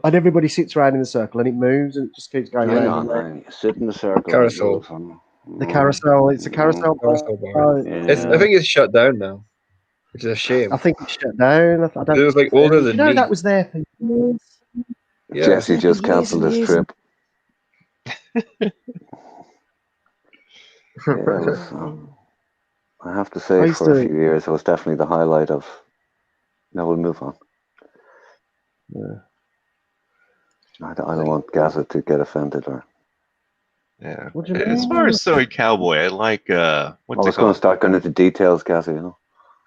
S3: and everybody sits around in the circle and it moves and it just keeps going around.
S2: You sit in the circle.
S5: Carousel.
S3: The carousel. It's a carousel bar.
S5: I think it's shut down now, which is a shame.
S3: I think it's shut down.
S5: It was older than me.
S3: That was there for years.
S5: Yeah.
S2: Jesse just
S3: Years
S2: cancelled
S3: and
S2: his
S3: years
S2: trip. Yeah, it was, I have to
S3: I
S2: say,
S3: used
S2: for a
S3: to-
S2: few years, it was definitely the highlight of. Now we'll move on.
S3: Yeah.
S2: I don't want Gaza to get offended or.
S4: Yeah.
S3: What do you
S4: As
S3: mean?
S4: far as Soy Cowboy, I like
S2: I
S4: what's
S2: was
S4: it
S2: going
S4: called?
S2: to start going into details, Gaza. You know.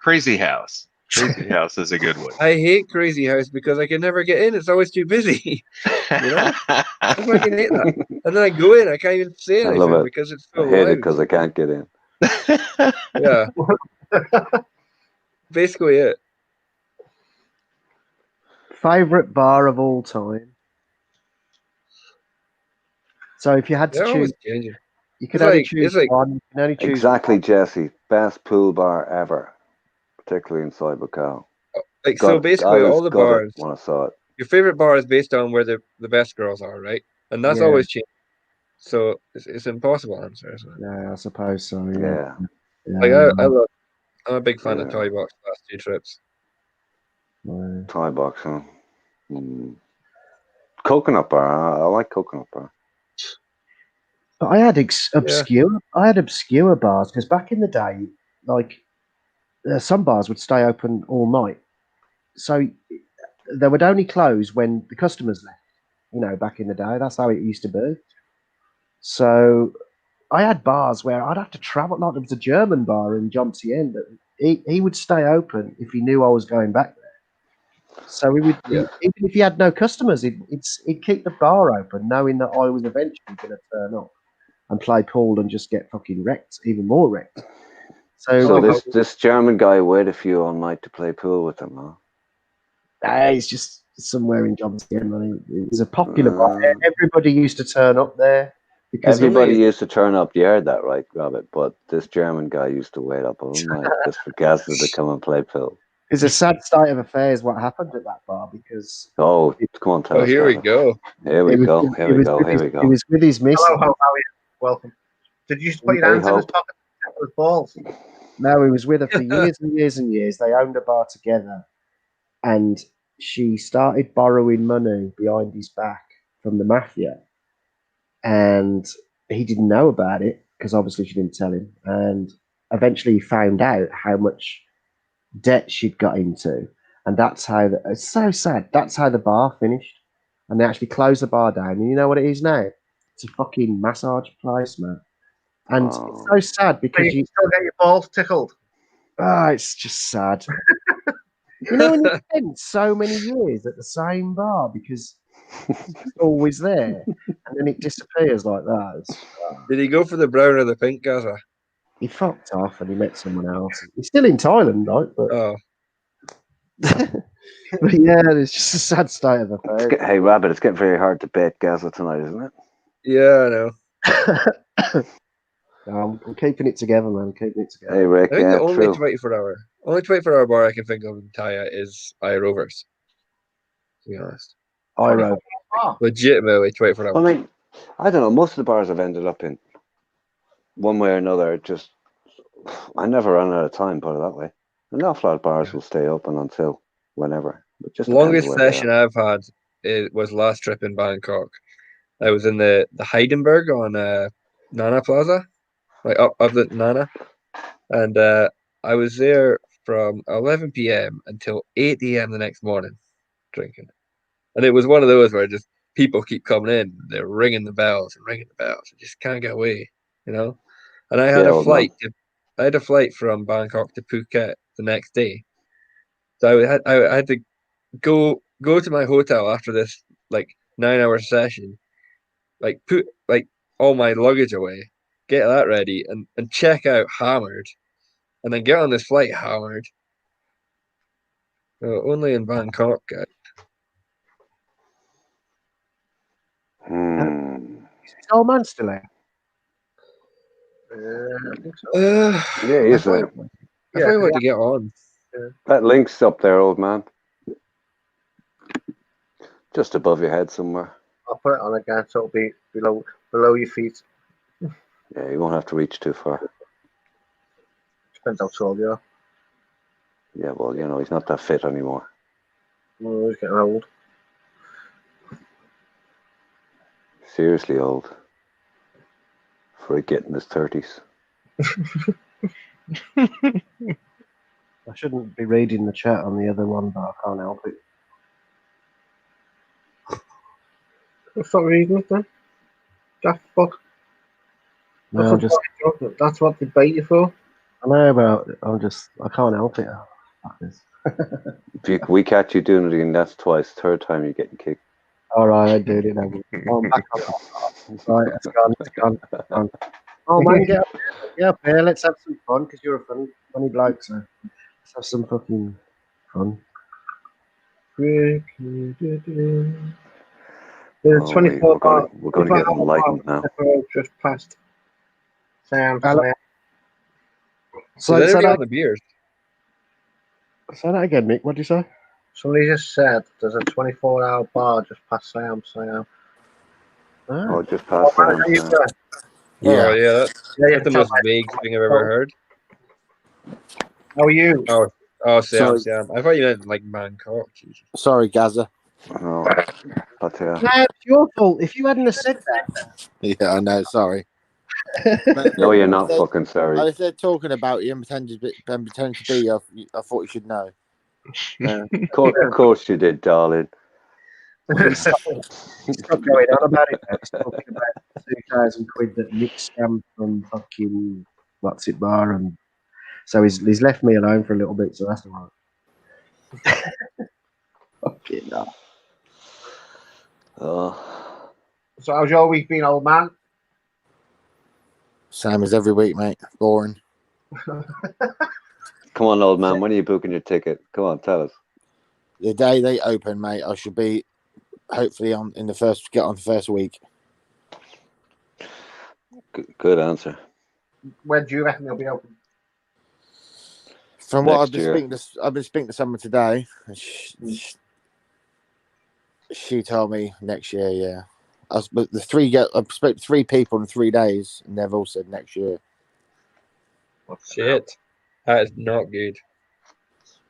S4: Crazy House. Crazy House is a good one.
S5: I hate Crazy House because I can never get in. It's always too busy. You know? I fucking hate that. And then I go in, I can't even say
S2: I love
S5: anything
S2: it.
S5: because it's
S2: I
S5: so
S2: hate it
S5: loud.
S2: because I can't get in.
S5: Yeah. Basically it.
S3: Favorite bar of all time. So if you had to
S5: They're always
S3: choose,
S5: changing.
S3: you could
S5: It's
S3: only
S5: like-
S3: choose
S5: it's like-
S3: one. You can only choose
S2: Exactly,
S3: one.
S2: Jesse. Best pool bar ever, particularly in Cybercal.
S5: Like so basically all the bars,
S2: when I saw it.
S5: your favorite bar is based on where the best girls are, right? And that's
S3: Yeah.
S5: always changing. So it's an impossible answer, isn't it?
S3: Yeah, I suppose so.
S2: Yeah.
S5: Like I'm a big fan of
S2: Yeah.
S5: Toy Box last 2 trips.
S3: Yeah.
S2: Thai box, huh? Coconut bar. I like coconut bar.
S3: But I had obscure bars because back in the day, like some bars would stay open all night, so they would only close when the customers left. You know, back in the day, that's how it used to be. So I had bars where I'd have to travel. Like there was a German bar in Jomsey End that he would stay open if he knew I was going back there. So we would,
S5: Yeah.
S3: even if he had no customers, he'd keep the bar open, knowing that I was eventually going to turn up and play pool and just get fucking wrecked, even more wrecked.
S2: So this German guy waited for you all night to play pool with him, huh?
S3: He's just somewhere in Jomsey End. It's a popular bar. Everybody used to turn up there. Because
S2: everybody used to turn up. You heard that, right, Robert? But this German guy used to wait up all night just for Gaza to come and play pool.
S3: It's a sad state of affairs what happened at that bar because.
S2: Oh, come on, tell us.
S5: Here we
S2: Gaza.
S5: go.
S2: Here we go. Here we go. Here we
S3: He
S2: go.
S3: was with his missus.
S1: Hello, how are you? Welcome. Did you put your hands in his pocket with balls?
S3: No, he was with her for years and years and years. They owned a bar together, and she started borrowing money behind his back from the mafia, and he didn't know about it because obviously she didn't tell him. And eventually, he found out how much debt she'd got into, and that's how it's so sad. That's how the bar finished, and they actually closed the bar down. And you know what it is now? It's a fucking massage place, man. And it's so sad because
S1: you still get your balls tickled.
S3: It's just sad. You know, when you spend so many years at the same bar because it's always there, and then it disappears like that.
S5: Did he go for the brown or the pink, Gaza?
S3: He fucked off and he met someone else. He's still in Thailand, right? But,
S5: Oh.
S3: but yeah, it's just a sad state of affairs.
S2: Hey, Rabbit, it's getting very hard to bet Gaza tonight, isn't it?
S5: Yeah, I know.
S3: I'm keeping it together, man. I'm keeping it together.
S2: Hey, Rick,
S5: I think
S2: yeah,
S5: the only
S2: true.
S5: 24-hour bar I can think of in Taya is iRovers. To be honest.
S3: Iro.
S5: Legitimately 24 hours.
S2: I mean, I don't know. Most of the bars I've ended up in, one way or another, just I never run out of time. Put it that way. An awful lot of bars will stay open until whenever. But just
S5: The longest session I've had was last trip in Bangkok. I was in the Heidenberg on Nana Plaza, like up the Nana, and I was there from 11 p.m. until 8 a.m. the next morning, drinking. And it was one of those where just people keep coming in, they're ringing the bells and ringing the bells, and just can't get away, you know. And I had a flight from Bangkok to Phuket the next day, so I had to go to my hotel after this like 9-hour session, like put like all my luggage away, get that ready, and check out hammered, and then get on this flight hammered. Only in Bangkok, guys.
S3: Is old man still there?
S1: I think so.
S2: Yeah, he is there.
S5: I probably want to get on.
S2: That link's up there, old man. Just above your head somewhere.
S1: I'll put it on again so it'll be below your feet.
S2: Yeah, you won't have to reach too far.
S1: Depends how tall you are.
S2: Yeah, well, you know, he's not that fit anymore.
S1: Oh, he's getting old.
S2: seriously old for a kid in his 30s.
S3: I shouldn't be reading the chat on the other one, but I can't help it.
S1: Stop reading it then. Daft fuck.
S3: No,
S1: That's what they bait you for.
S3: I know, but I can't help it. Fuck this.
S2: If we catch you doing it again, that's twice. Third time you're getting kicked.
S3: All right, I did it. I'm back on. Right, it's gone. Oh man, get up here. Let's have some fun because you're a funny bloke. So let's have some fucking fun.
S1: The
S2: Oh,
S1: 24
S2: we're going to get enlightened now.
S1: Just past. Sam.
S3: So
S5: Is
S3: say
S5: anybody
S3: that,
S5: on the beers?
S3: say that again, Mick. What did you say?
S1: Somebody just said there's a 24-hour bar just past Sam.
S2: Oh, just past Sam.
S5: Oh, yeah, that's
S1: Yeah,
S5: the most vague thing I've ever heard.
S1: How are you?
S5: Oh, Sam,
S6: Sorry.
S5: Sam. I thought you meant like Bangkok. Jesus.
S6: Sorry, Gaza.
S2: Oh, but
S3: No, it's your fault. If you hadn't have said that,
S6: Yeah, I know. Sorry.
S2: no, you're not fucking sorry.
S6: If they're talking about you and pretending to be you, I thought you should know.
S2: Of course you did, darling.
S3: stop going on about it. He's talking about 2,000 quid that Nick scammed from fucking what's it bar, and so he's left me alone for a little bit. So that's all right. Fucking hell.
S2: Oh,
S1: So how's your week been, old man?
S6: Same as every week, mate. Boring.
S2: come on, old man. When are you booking your ticket? Come on, tell us.
S6: The day they open, mate, I should be hopefully get on the first week.
S2: Good answer.
S1: When do you reckon they'll be open?
S6: From what
S2: Next year.
S6: I've been speaking to someone today. And she told me next year. Yeah, I spoke to 3 people in 3 days, and they've all said next year.
S5: Shit. That is not good.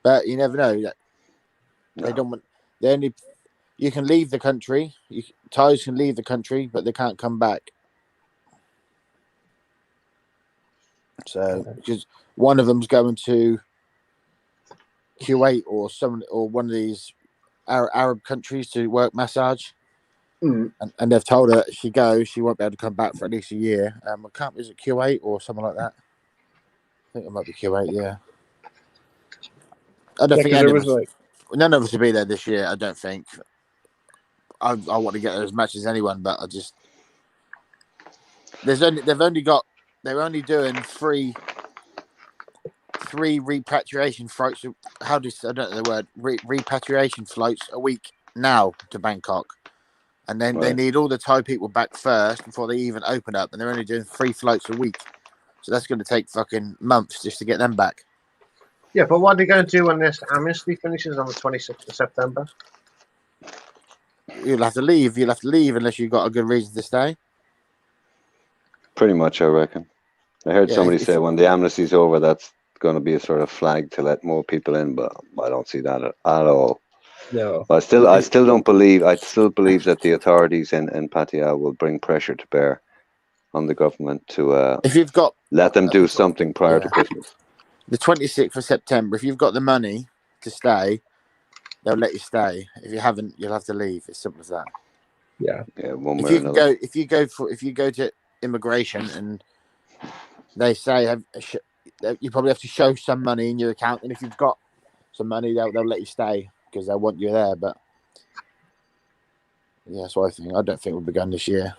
S6: But you never know.
S2: No.
S6: They don't want. They only. You can leave the country. Thais can leave the country, but they can't come back. So, because one of them's going to Kuwait or one of these Arab countries to work massage, and they've told her if she goes, she won't be able to come back for at least a year. Is it Kuwait or something like that? I think it might be Kuwait. Yeah, I don't think none of us will be there this year. I don't think. I want to get there as much as anyone, but I just they're only doing three repatriation flights. I don't know the word repatriation flights a week now to Bangkok, and then they need all the Thai people back first before they even open up, and they're only doing 3 flights a week. So that's going to take fucking months just to get them back.
S1: Yeah, but what are they going to do when this amnesty finishes on the 26th of September?
S6: You'll have to leave. You'll have to leave unless you've got a good reason to stay.
S2: Pretty much, I reckon. I heard somebody say when the amnesty's over, that's going to be a sort of flag to let more people in, but I don't see that at all.
S5: No.
S2: I still don't believe. I still believe that the authorities in Pattaya will bring pressure to bear on the government to
S6: if you've got
S2: let them do something prior to Christmas.
S6: The 26th of September. If you've got the money to stay, they'll let you stay. If you haven't, you'll have to leave. It's simple as that.
S5: Yeah.
S2: Yeah. One way or another.
S6: If you go to immigration and they say you probably have to show some money in your account, and if you've got some money, they'll let you stay because they'll want you there. But yeah, that's what I think. I don't think we'll be going this year.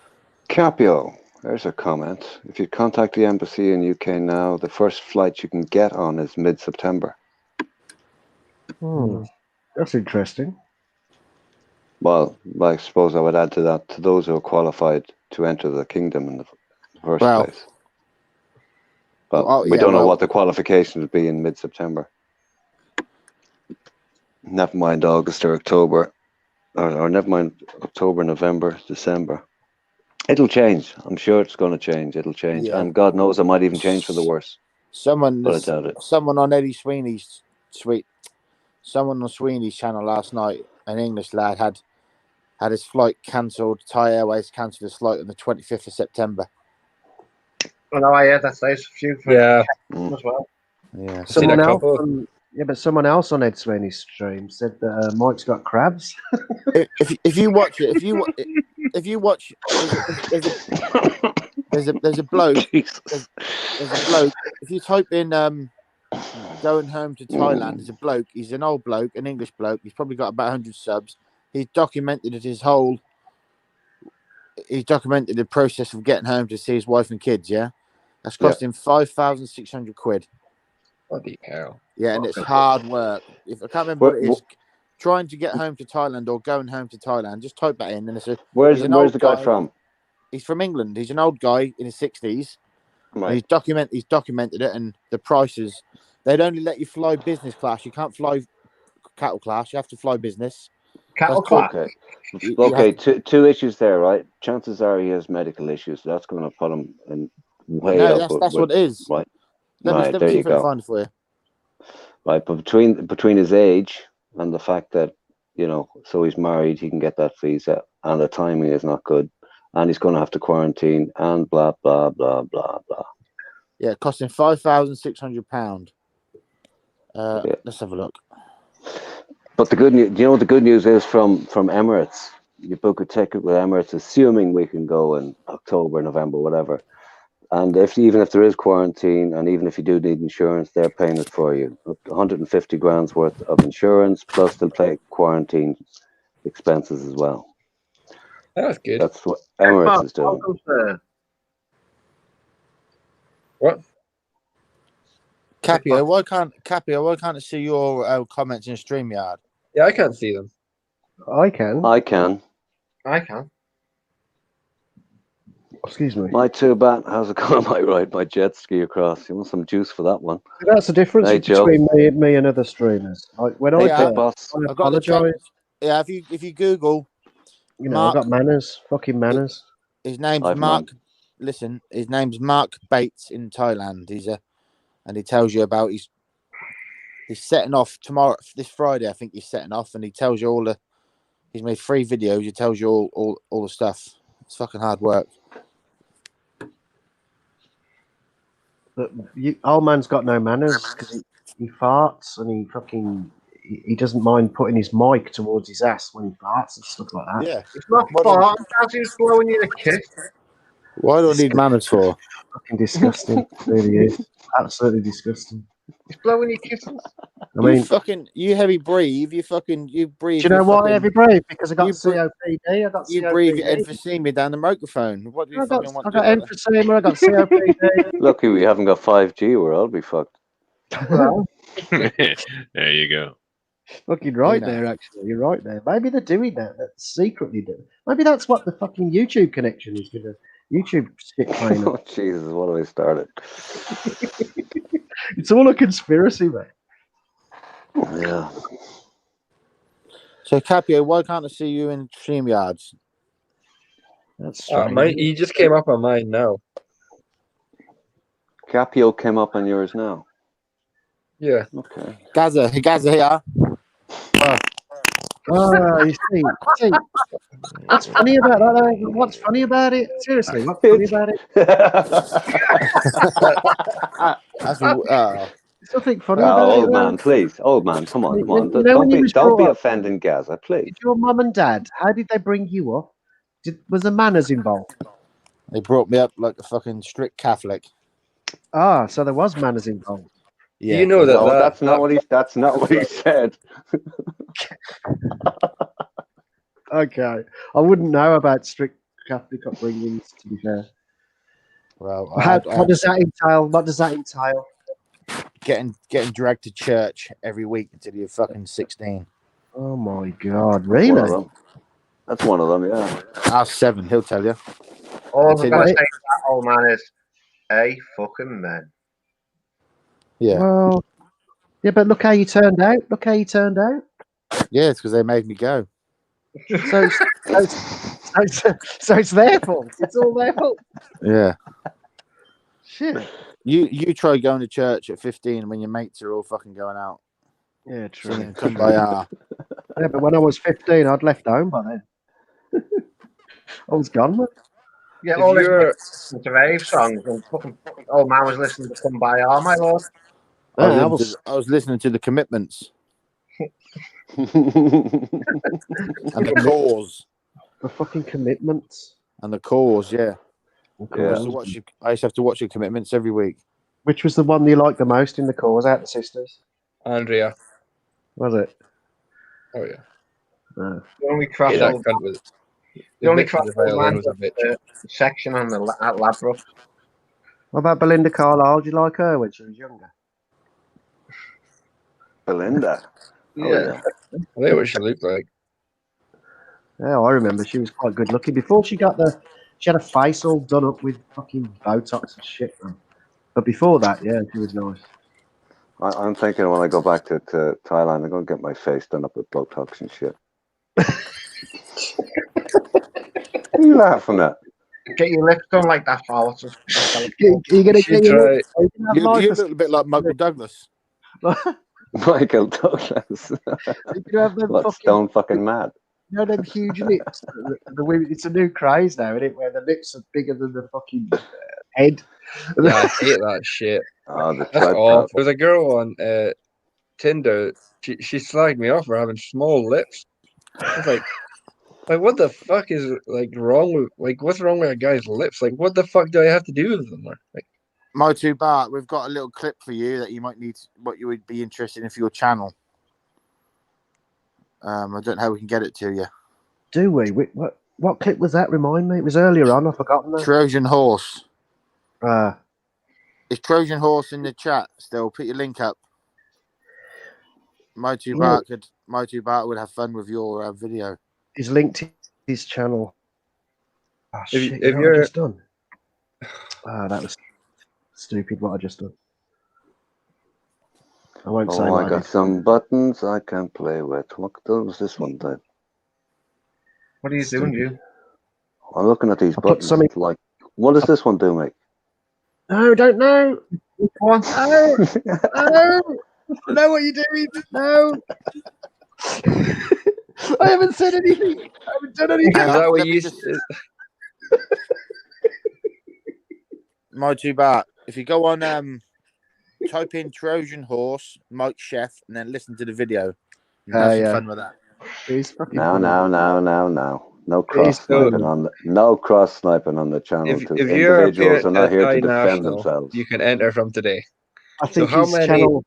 S2: Capio, there's a comment. If you contact the embassy in UK now, the first flight you can get on is mid-September.
S3: That's interesting.
S2: Well, I suppose I would add to that, to those who are qualified to enter the kingdom in the first place. But we don't know what the qualifications would be in mid-September. Never mind August or October, or never mind October, November, December. It'll change. I'm sure it's going to change. It'll change, and God knows it might even change for the worse.
S6: Someone on Eddie Sweeney's channel last night, an English lad had had his flight cancelled. Thai Airways cancelled his flight on the 25th of September.
S1: Oh, no, I heard that. There's a few
S5: Yeah.
S1: as well.
S6: Yeah.
S5: Seen a
S3: Someone else,
S5: couple.
S3: but someone else on Ed Sweeney's stream said that Mike's got crabs.
S6: If you watch it, if you watch, there's a bloke.
S2: Jesus.
S6: There's a bloke. If you type in going home to Thailand, there's a bloke. He's an old bloke, an English bloke. He's probably got about 100 subs. He's documented He's documented the process of getting home to see his wife and kids. Yeah, that's cost him £5,600.
S5: Bloody hell.
S6: Yeah, and it's hard work. If I can't remember what it is, trying to get home to Thailand or going home to Thailand, just type that in, and it's
S2: where's the guy from?
S6: He's from England. He's an old guy in his 60s.
S2: Right.
S6: He's documented it, and the prices. They'd only let you fly business class. You can't fly cattle class. You have to fly business.
S1: Cattle
S6: That's cool.
S1: class.
S2: Okay.
S6: You
S2: Okay.
S6: have
S2: Two issues there, right? Chances are he has medical issues. So that's going to put him in way
S6: No,
S2: up.
S6: that's what it is.
S2: Right.
S6: Let me
S2: there
S6: see
S2: you
S6: if I can
S2: go.
S6: find it for you.
S2: Right, but between his age and the fact that so he's married, he can get that visa, and the timing is not good, and he's going to have to quarantine, and blah blah blah blah blah.
S6: Yeah, it cost him £5,600.
S2: Yeah.
S6: Let's have a look.
S2: But the good news, the good news is from Emirates. You book a ticket with Emirates, assuming we can go in October, November, whatever. And even if there is quarantine, and even if you do need insurance, they're paying it for you. 150 grand's worth of insurance, plus they'll pay quarantine expenses as well.
S5: That's good.
S2: That's what Emirates is doing.
S5: What?
S6: Capio, why can't I see your comments in StreamYard?
S5: Yeah, I can't see them.
S3: I can.
S2: I can.
S1: I can.
S3: Excuse me.
S2: My two-bat, how's it going? I might ride my jet ski across. You want some juice for that one?
S3: That's the difference
S2: Hey, Joe.
S3: between me and other streamers. When
S6: Hey,
S3: I
S2: boss.
S3: I
S6: I've got the
S3: apologise.
S6: Yeah, if you Google,
S3: I've got manners. Fucking manners.
S6: his name's
S2: I've
S6: Mark.
S2: none.
S6: Listen, his name's Mark Bates in Thailand. And he tells you about he's setting off tomorrow, this Friday. I think he's setting off, and he tells you he's made 3 videos. He tells you all the stuff. It's fucking hard work.
S3: But old man's got no manners because he farts and he doesn't mind putting his mic towards his ass when he farts and stuff like that.
S6: Yeah.
S1: It's not far. He's blowing you a kiss.
S6: What do I need manners for?
S3: Fucking disgusting. It really is. Absolutely disgusting.
S1: He's blowing you kisses.
S3: I mean,
S6: you heavy breathe. You breathe.
S3: do you know why I heavy breathe? Because I got COPD. I got
S6: You
S3: COPD.
S6: breathe your emphysema down the microphone. What do you fucking want?
S3: I got emphysema. I got COPD.
S2: Lucky we haven't got 5G, or I'll be fucked.
S3: Well,
S4: There you go.
S3: fucking right
S6: You know.
S3: there, actually. You're right there. Maybe they're doing that. Secretly do. Maybe that's what the fucking YouTube connection is going to. YouTube shit playing.
S2: Oh, Jesus, what have I started?
S3: It's all a conspiracy, mate.
S2: Yeah.
S6: So Capio, why can't I see you in StreamYards?
S3: That's strange.
S5: He just came up on mine now.
S2: Capio came up on yours now.
S5: Yeah.
S2: Okay.
S6: Gaza here.
S3: Oh, you see, what's funny about that? What's funny about it? Seriously, what's funny about it?
S6: That's,
S3: There's nothing funny
S2: Oh,
S3: about it.
S2: old man, please. Old man, come on, come on.
S3: You know when you was
S2: Don't be
S3: brought up-
S2: offending Gaza, please.
S3: Did your mum and dad? How did they bring you up? Was the manners involved?
S6: they brought me up like a fucking strict Catholic.
S3: Ah, so there was manners involved.
S6: Yeah.
S5: You know that.
S2: No, that's not what he said.
S3: Okay, I wouldn't know about strict Catholic upbringings. To be fair,
S6: Well,
S3: what does that entail? What does that entail?
S6: getting dragged to church every week until you're fucking 16.
S3: Oh my God,
S2: One of
S3: really?
S2: them. That's one of them, yeah.
S6: I was 7. He'll tell you.
S1: All I'm
S6: It's
S1: going to
S6: in-
S1: say to that old man is, hey, fucking men.
S6: Yeah.
S3: Well, yeah, but look how you turned out. Look how you turned out.
S6: Yeah, it's because they made me go.
S3: So it's their fault. It's all their fault.
S6: Yeah.
S3: Shit.
S6: You try going to church at 15 when your mates are all fucking going out.
S3: Yeah,
S6: Singing
S3: true.
S6: Kumbaya.
S3: Yeah, but when I was 15, I'd left home by then. I was gone, man.
S1: Yeah,
S5: If
S1: all
S5: you're-
S1: this to rave songs and fucking old man was listening to Come By All, my lord.
S3: I
S6: I
S3: was
S6: was listening to the Commitments and the
S3: Commit-
S6: Cause
S3: the fucking commitments.
S6: and the Cause. Yeah,
S2: Yeah.
S6: I used to have to watch your Commitments every week.
S3: Which was the one you liked the most in the cause out of the sisters?
S5: Andrea.
S3: Was it?
S5: Oh yeah.
S3: No.
S1: The only
S5: Hey, that
S1: crossover,
S5: cunt was.
S1: the only
S5: bitch with the
S1: crossover
S5: violin
S1: man
S5: was a bitch.
S1: was the section on at Ladbroke.
S3: What about Belinda Carlisle? Did you like her when she was younger?
S2: Belinda. Oh, yeah.
S5: I think what she looked like.
S3: Yeah, I remember she was quite good looking before she got she had a face all done up with fucking Botox and shit, man. But before that, yeah, she was nice.
S2: I'm thinking when I go back to Thailand, I'm going to get my face done up with Botox and shit. What are you laughing at?
S1: Get your lips done like that, Paul. What's
S3: You gonna
S5: should
S3: get your
S5: try-
S3: lips- you can have
S6: You
S3: life
S6: look a bit like Michael Douglas.
S2: Michael Douglas.
S3: you can have them
S2: What,
S3: fucking,
S2: stone fucking mad?
S3: you know, them huge lips. The women, it's a new craze now, isn't it? Where the lips are bigger than the fucking head.
S5: Yeah, I hate that shit.
S2: Oh, the
S5: That's
S2: tribe
S5: awful.
S2: crowd.
S5: There's a girl on Tinder. She slagged me off for having small lips. I was like, what the fuck is wrong with what's wrong with a guy's lips? Like, what the fuck do I have to do with them? Like,
S6: Motu Bart, we've got a little clip for you that you might need. What you would be interested in for your channel. I don't know how we can get it to you.
S3: Do we? What clip was that? Remind me. It was earlier on. I've forgotten that.
S6: Trojan Horse.
S3: Ah,
S6: Is Trojan Horse in the chat still? Put your link up. Motu
S3: Yeah.
S6: Bart would have fun with your video.
S3: he's linked to his channel. Oh,
S5: If-
S3: shit,
S5: if
S3: you know what
S5: you're-
S3: I just done? That was stupid what I just done. I won't say
S2: Oh,
S3: what
S2: I
S3: I
S2: got
S3: did.
S2: some buttons I can play with. What does this one do?
S1: What are you doing, you?
S2: I'm looking at these
S3: I put
S2: buttons.
S3: something-
S2: It's like, what does this one do, mate?
S3: No, don't know.
S1: Which one?
S3: No, no. I know what you're doing. No. I haven't said anything. I haven't done anything.
S6: Hang
S5: is
S6: on,
S5: that what
S6: let me
S5: you?
S6: just- Motu Bart, if you go on, type in Trojan Horse, Mike Chef, and then listen to the video. You can have some
S3: yeah.
S6: fun with that.
S3: He's fucking
S2: No. No
S3: Please
S2: cross
S3: don't.
S2: sniping on the channel.
S5: If
S2: To
S5: you're a
S2: individuals are
S5: parent
S2: not
S5: at
S2: here to
S5: Thai
S2: defend
S5: National,
S2: themselves.
S5: you can enter from today.
S3: I think
S5: how
S3: his
S5: many-
S3: channel.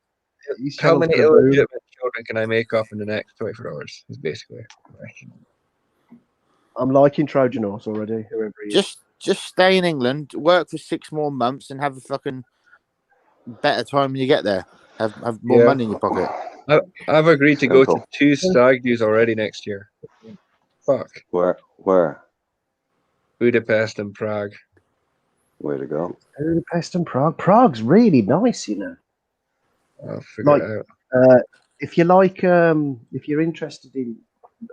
S5: How many illegitimate children can I make off in the next 24 hours? Is basically.
S3: I'm liking Trojan Horse already. Whoever he is.
S6: Just stay in England, work for 6 more months, and have a fucking better time when you get there. Have more
S5: Yeah.
S6: money in your pocket.
S5: I've agreed to go to
S2: Simple.
S5: 2 stag do's already next year. Fuck.
S2: Where?
S5: Budapest and Prague.
S2: Way to go.
S3: Budapest and Prague. Prague's really nice, you know.
S5: I'll figure
S3: Like-
S5: it out.
S3: If you like, if you're interested in,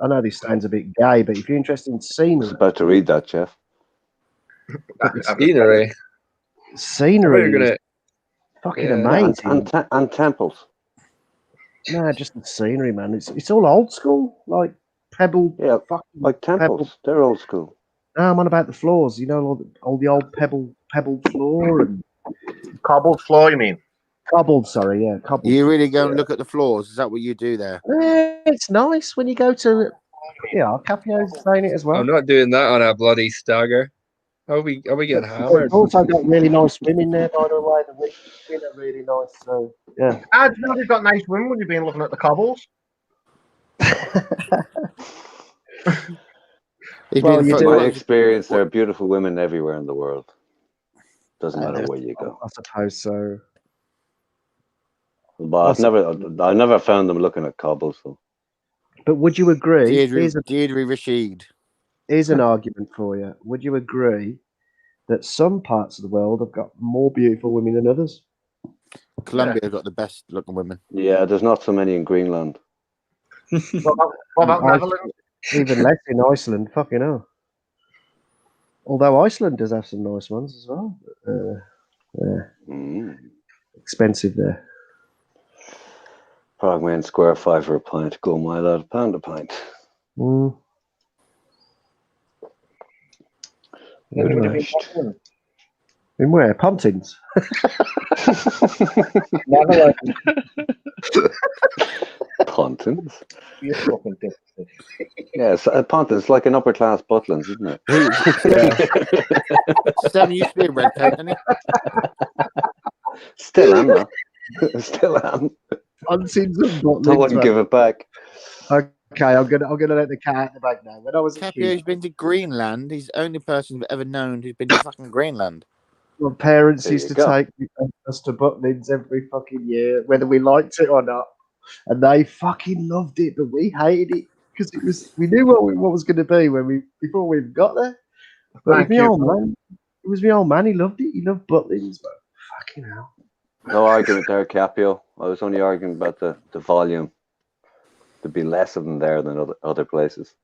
S3: I know this sounds a bit gay, but if you're interested in
S2: I
S3: scenery,
S2: was about to read that, Jeff.
S5: Scenery. I
S3: scenery
S5: thought you were
S3: is
S5: gonna.
S3: fucking
S5: yeah.
S3: amazing.
S2: And temples.
S3: No, just the scenery, man. It's all old school, like pebble.
S2: Yeah,
S3: fucking
S2: like temples.
S3: Pebble.
S2: They're old school.
S3: No, I'm on about the floors. You know, all the old pebbled floor and
S1: Cobbled floor, you mean?
S3: cobbled. Sorry, yeah, cobbled.
S6: You really go and look at the floors? Is that what you do there?
S3: It's nice when you go to. Yeah, Capio's saying it as well.
S5: I'm not doing that on a bloody stagger. Are we getting hammered?
S3: We've also got really nice women there, by the way. The women are really nice. So yeah.
S1: Ah, do you know they've got nice women when you've been looking at the cobbles?
S6: He's
S3: Well,
S6: been
S3: you
S6: fu-
S3: do
S2: My
S3: it.
S2: experience, there are beautiful women everywhere in the world. Doesn't matter where you go.
S3: I suppose so.
S2: But I never found them looking at cobbles. So.
S3: But would you agree?
S6: Deirdre Rashid.
S3: Here's an argument for you. Would you agree that some parts of the world have got more beautiful women than others?
S6: Colombia got the best looking women.
S2: Yeah, there's not so many in Greenland.
S1: What about Netherlands?
S3: Even less in Iceland. Fucking hell. Although Iceland does have some nice ones as well. Expensive there.
S2: Prague Main Square, 5 for a pint. Go mile out, £1 a pint.
S1: Would have been
S2: Finished.
S1: Scotland.
S3: In where? Pontins.
S1: Never
S2: Pontins.
S1: you fucking dick.
S2: Yes, Pontins, like an upper class Butlins, isn't it?
S6: Stan used to be a redcoat, didn't he?
S2: Still am, man. Still am.
S3: Pontins and Butlins.
S2: I wouldn't give it back.
S3: Okay, I'm gonna let the cat out the bag now. When I was a
S6: Capio's
S3: kid,
S6: been to Greenland. He's the only person I've ever known who's been to fucking Greenland.
S3: my parents
S2: There
S3: used
S2: you
S3: to
S2: go.
S3: take us to Butlins every fucking year, whether we liked it or not, and they fucking loved it, but we hated it because we knew what was going to be before we even got there. But
S1: Thank
S3: my
S1: you.
S3: old man, it was my old man. He loved it. He loved Butlins, but fucking hell.
S2: No argument there, Capio. I was only arguing about the volume. There'd be less of them there than other places.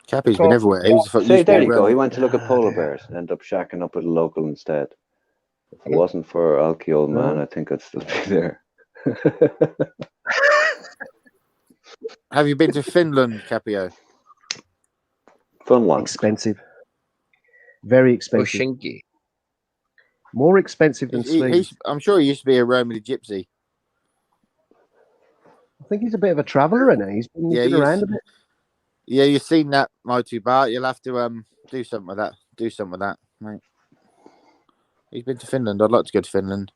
S6: Capio's been everywhere. He was
S2: See, there you go. He went to look at polar bears, ended up shacking up with a local instead. If it wasn't for Alki old man, I think I'd still be there.
S6: Have you been to Finland, Capio?
S2: Fun one.
S3: Expensive. Very expensive.
S5: Shinky.
S3: More expensive than Sweden.
S6: I'm sure he used to be a Romany gypsy.
S3: I think he's a bit of a traveller, isn't he? He's been around a bit.
S6: Yeah, you've seen that, Motu Bar. You'll have to do something with that. Do something with that, mate. He's been to Finland. I'd like to go to Finland.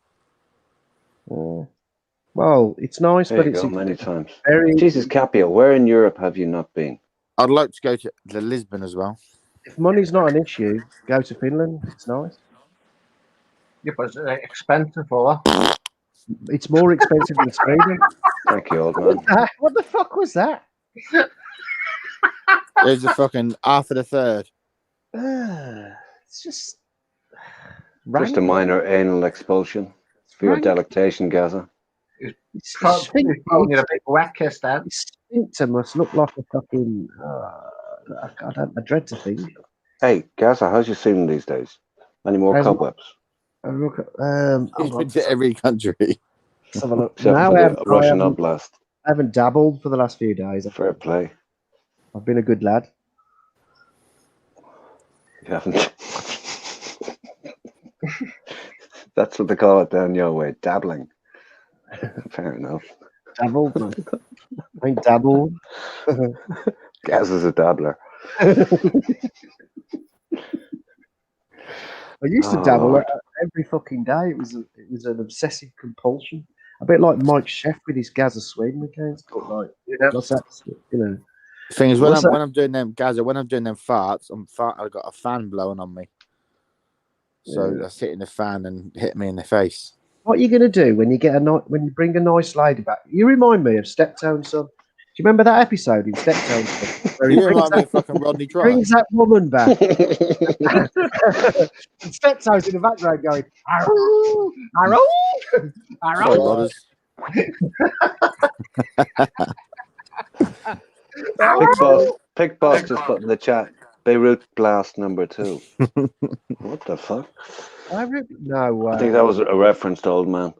S3: Well, it's nice,
S2: There
S3: but
S2: you
S3: it's
S2: go, many times.
S3: very.
S2: Jesus, Capio, where in Europe have you not been?
S6: I'd like to go to Lisbon as well.
S3: If money's not an issue, go to Finland. It's nice.
S1: Yeah, but it's expensive for that.
S3: It's more expensive than Sweden.
S2: Thank you, old man.
S3: What the fuck was that?
S6: There's a fucking half of the third.
S3: It's just.
S2: Just a minor anal expulsion for your delectation, Gaza.
S3: It's
S1: Probably a big wet kiss then.
S3: sphincter must look like a fucking. I dread to think.
S2: Hey, Gaza, how's your semen these days? Any more
S3: How's it?
S2: cobwebs?
S3: Look at.
S6: He's been to every country.
S3: Let's have a look.
S2: Except
S3: No,
S2: for
S3: I
S2: the
S3: haven't,
S2: Russian Oblast.
S3: I haven't dabbled for the last few days.
S2: Fair play.
S3: I've been a good lad.
S2: You haven't. That's what they call it down your way, dabbling. Fair enough.
S3: Dabbled, man. I ain't dabbled.
S2: Gaza's a dabbler.
S3: I used to dabble every fucking day. It was an obsessive compulsion. A bit like Mike Sheff with his Gaza Sweden accounts. But like, what's that? You know.
S6: Thing is, when I'm doing them farts, I've got a fan blowing on me. So that's hitting the fan and hitting me in the face.
S3: What are you gonna do when you bring a nice lady back? You remind me of Steptoe Son. Do you remember that episode in Steptoe Son? Where
S6: You remind me of fucking Rodney Tribe.
S3: brings that woman back. And Steptoe's in the background going, "Arrow, arrow,
S6: Sorry,
S2: Pick Boss just put in the chat. Beirut blast number 2. What the fuck?
S3: No way.
S2: I think that was a reference to old man.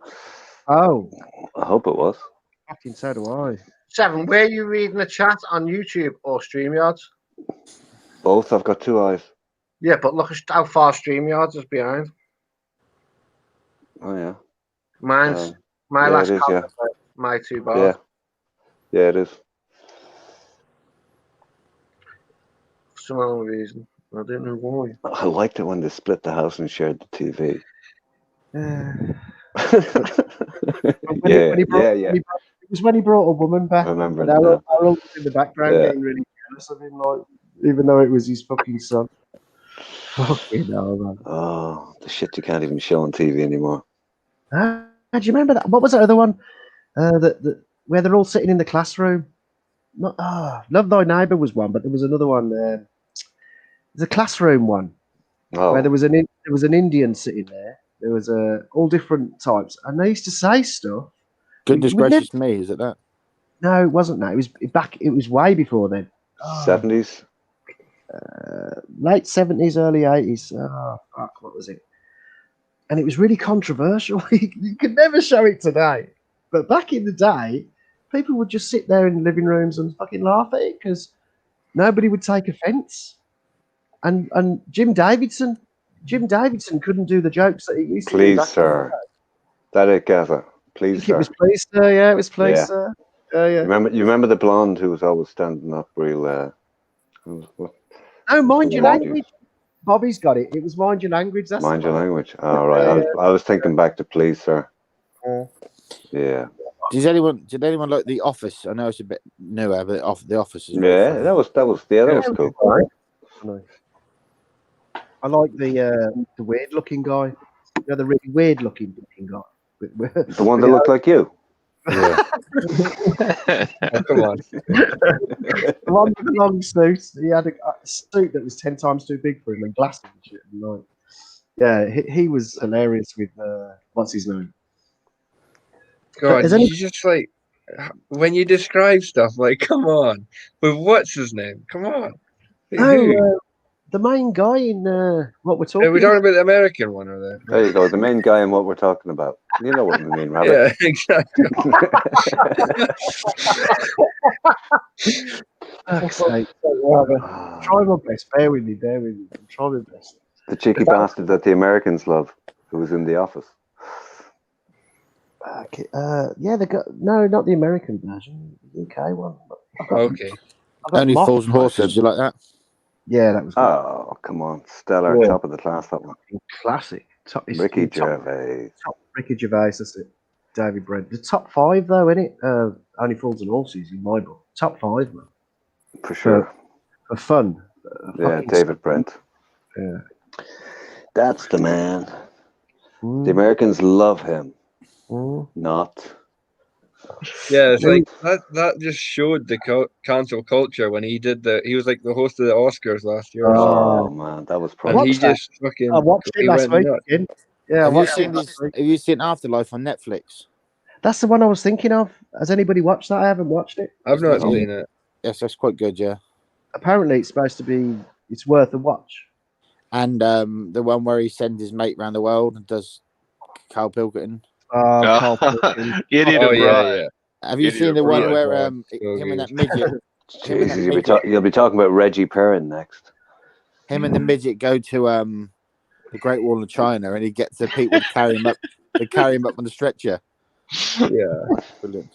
S3: Oh,
S2: I hope it was.
S3: fucking so do I.
S1: Seven, where are you reading the chat on YouTube or StreamYards?
S2: Both. I've got 2 eyes.
S1: Yeah, but look at how far StreamYards is behind.
S2: Oh yeah.
S1: Mine's my
S2: yeah,
S1: last
S2: it is,
S1: comment, my 2 bars.
S2: Yeah. Yeah, it is.
S1: For some other reason. I don't know why.
S2: I liked it when they split the house and shared the TV.
S3: It was when he brought a woman back.
S2: I remember
S3: and
S2: it now.
S3: Harold was in the background getting really jealous of him, like, even though it was his fucking son. Fucking hell, man.
S2: Oh, the shit you can't even show on TV anymore.
S3: Do you remember that? What was that other one? Where they're all sitting in the classroom. Love Thy Neighbour was one, but there was another one. There's a classroom one where there was an Indian sitting there. There was all different types, and they used to say stuff.
S6: Goodness gracious me, is it that?
S3: No, it wasn't that. It was back. It was way before then.
S2: 70s.
S3: Late 70s, early 80s. Oh, fuck, what was it? And it was really controversial. You could never show it today. But back in the day, people would just sit there in the living rooms and fucking laugh at it because nobody would take offence. and Jim Davidson. Jim Davidson couldn't do the jokes that he used to do.
S2: Please,
S3: back
S2: sir. That it, Gaffer.
S3: I
S2: Please,
S3: think it
S2: sir.
S3: was Please Sir. Yeah, it was Please
S2: Yeah.
S3: Sir. Yeah.
S2: You remember the blonde who was always standing up real?
S3: No, Mind Your
S2: Yeah.
S3: Language. Bobby's got it. It was Mind Your Language. That's
S2: Mind
S3: the
S2: your
S3: one.
S2: language. All right. I was thinking back to Please, sir. Yeah.
S6: Did anyone like The Office? I know it's a bit newer, but The Office is very
S2: Yeah,
S6: funny.
S2: that was cool.
S3: Nice. I like the weird looking guy. You know, the really weird looking guy.
S2: The one that looked like you.
S6: Yeah.
S5: Oh, come on.
S3: The one with the long suit. He had a suit that was 10 times too big for him and glasses and shit. And like, yeah, he was hilarious with what's his name?
S5: God,
S3: Is any-
S5: you just like when you describe stuff, like, come on. But what's his name? Come on. Who?
S3: The main guy in what we're talking
S5: Are we talking about the American one or the?
S2: There you go. The main guy in what we're talking about. You know what we mean, Rabbit.
S5: Yeah, exactly.
S3: Fuck's sake. Try my best. Bear with me. I'm trying my best.
S2: The cheeky bastard that the Americans love, who was in The Office.
S3: Okay. Yeah, they got not the American version, the UK one.
S5: Okay.
S6: Only Fools and Horses. You like that?
S3: Yeah, that was good.
S2: Oh, come on. Stellar,
S3: Yeah.
S2: top of the class, that one.
S3: Classic.
S2: Ricky Gervais.
S3: Ricky Gervais, that's it. David Brent. The top 5 though, isn't it? Only Fools and Horses in my book. Top 5, man.
S2: For sure.
S3: For fun.
S2: Yeah, David Brent.
S3: Yeah.
S2: That's the man. The Americans love him. Not.
S5: Yeah, it's like that just showed the cancel culture when he did he was like the host of the Oscars last year.
S2: Oh man, that was
S5: and
S2: probably.
S5: he just fucking.
S3: I watched it last week
S5: nuts.
S3: again. Yeah,
S6: Have you seen Afterlife on Netflix?
S3: That's the one I was thinking of. Has anybody watched that? I haven't watched it.
S5: I've not seen it.
S6: Yes, that's quite good. Yeah.
S3: Apparently, it's supposed to be. It's worth a watch.
S6: And the one where he sends his mate around the world and does Carl Pilkington.
S4: Idiot
S5: Oh
S4: of
S5: yeah,
S4: Rod.
S5: yeah.
S6: Have you
S4: Idiot
S6: seen the one
S5: Rod.
S6: where
S5: So
S6: him
S5: good.
S6: and that midget?
S2: Jesus, you'll be talking about Reggie Perrin next.
S6: Him and the midget go to the Great Wall of China, and he gets the people to carry him up. They carry him up on the stretcher.
S5: Yeah.
S6: Brilliant.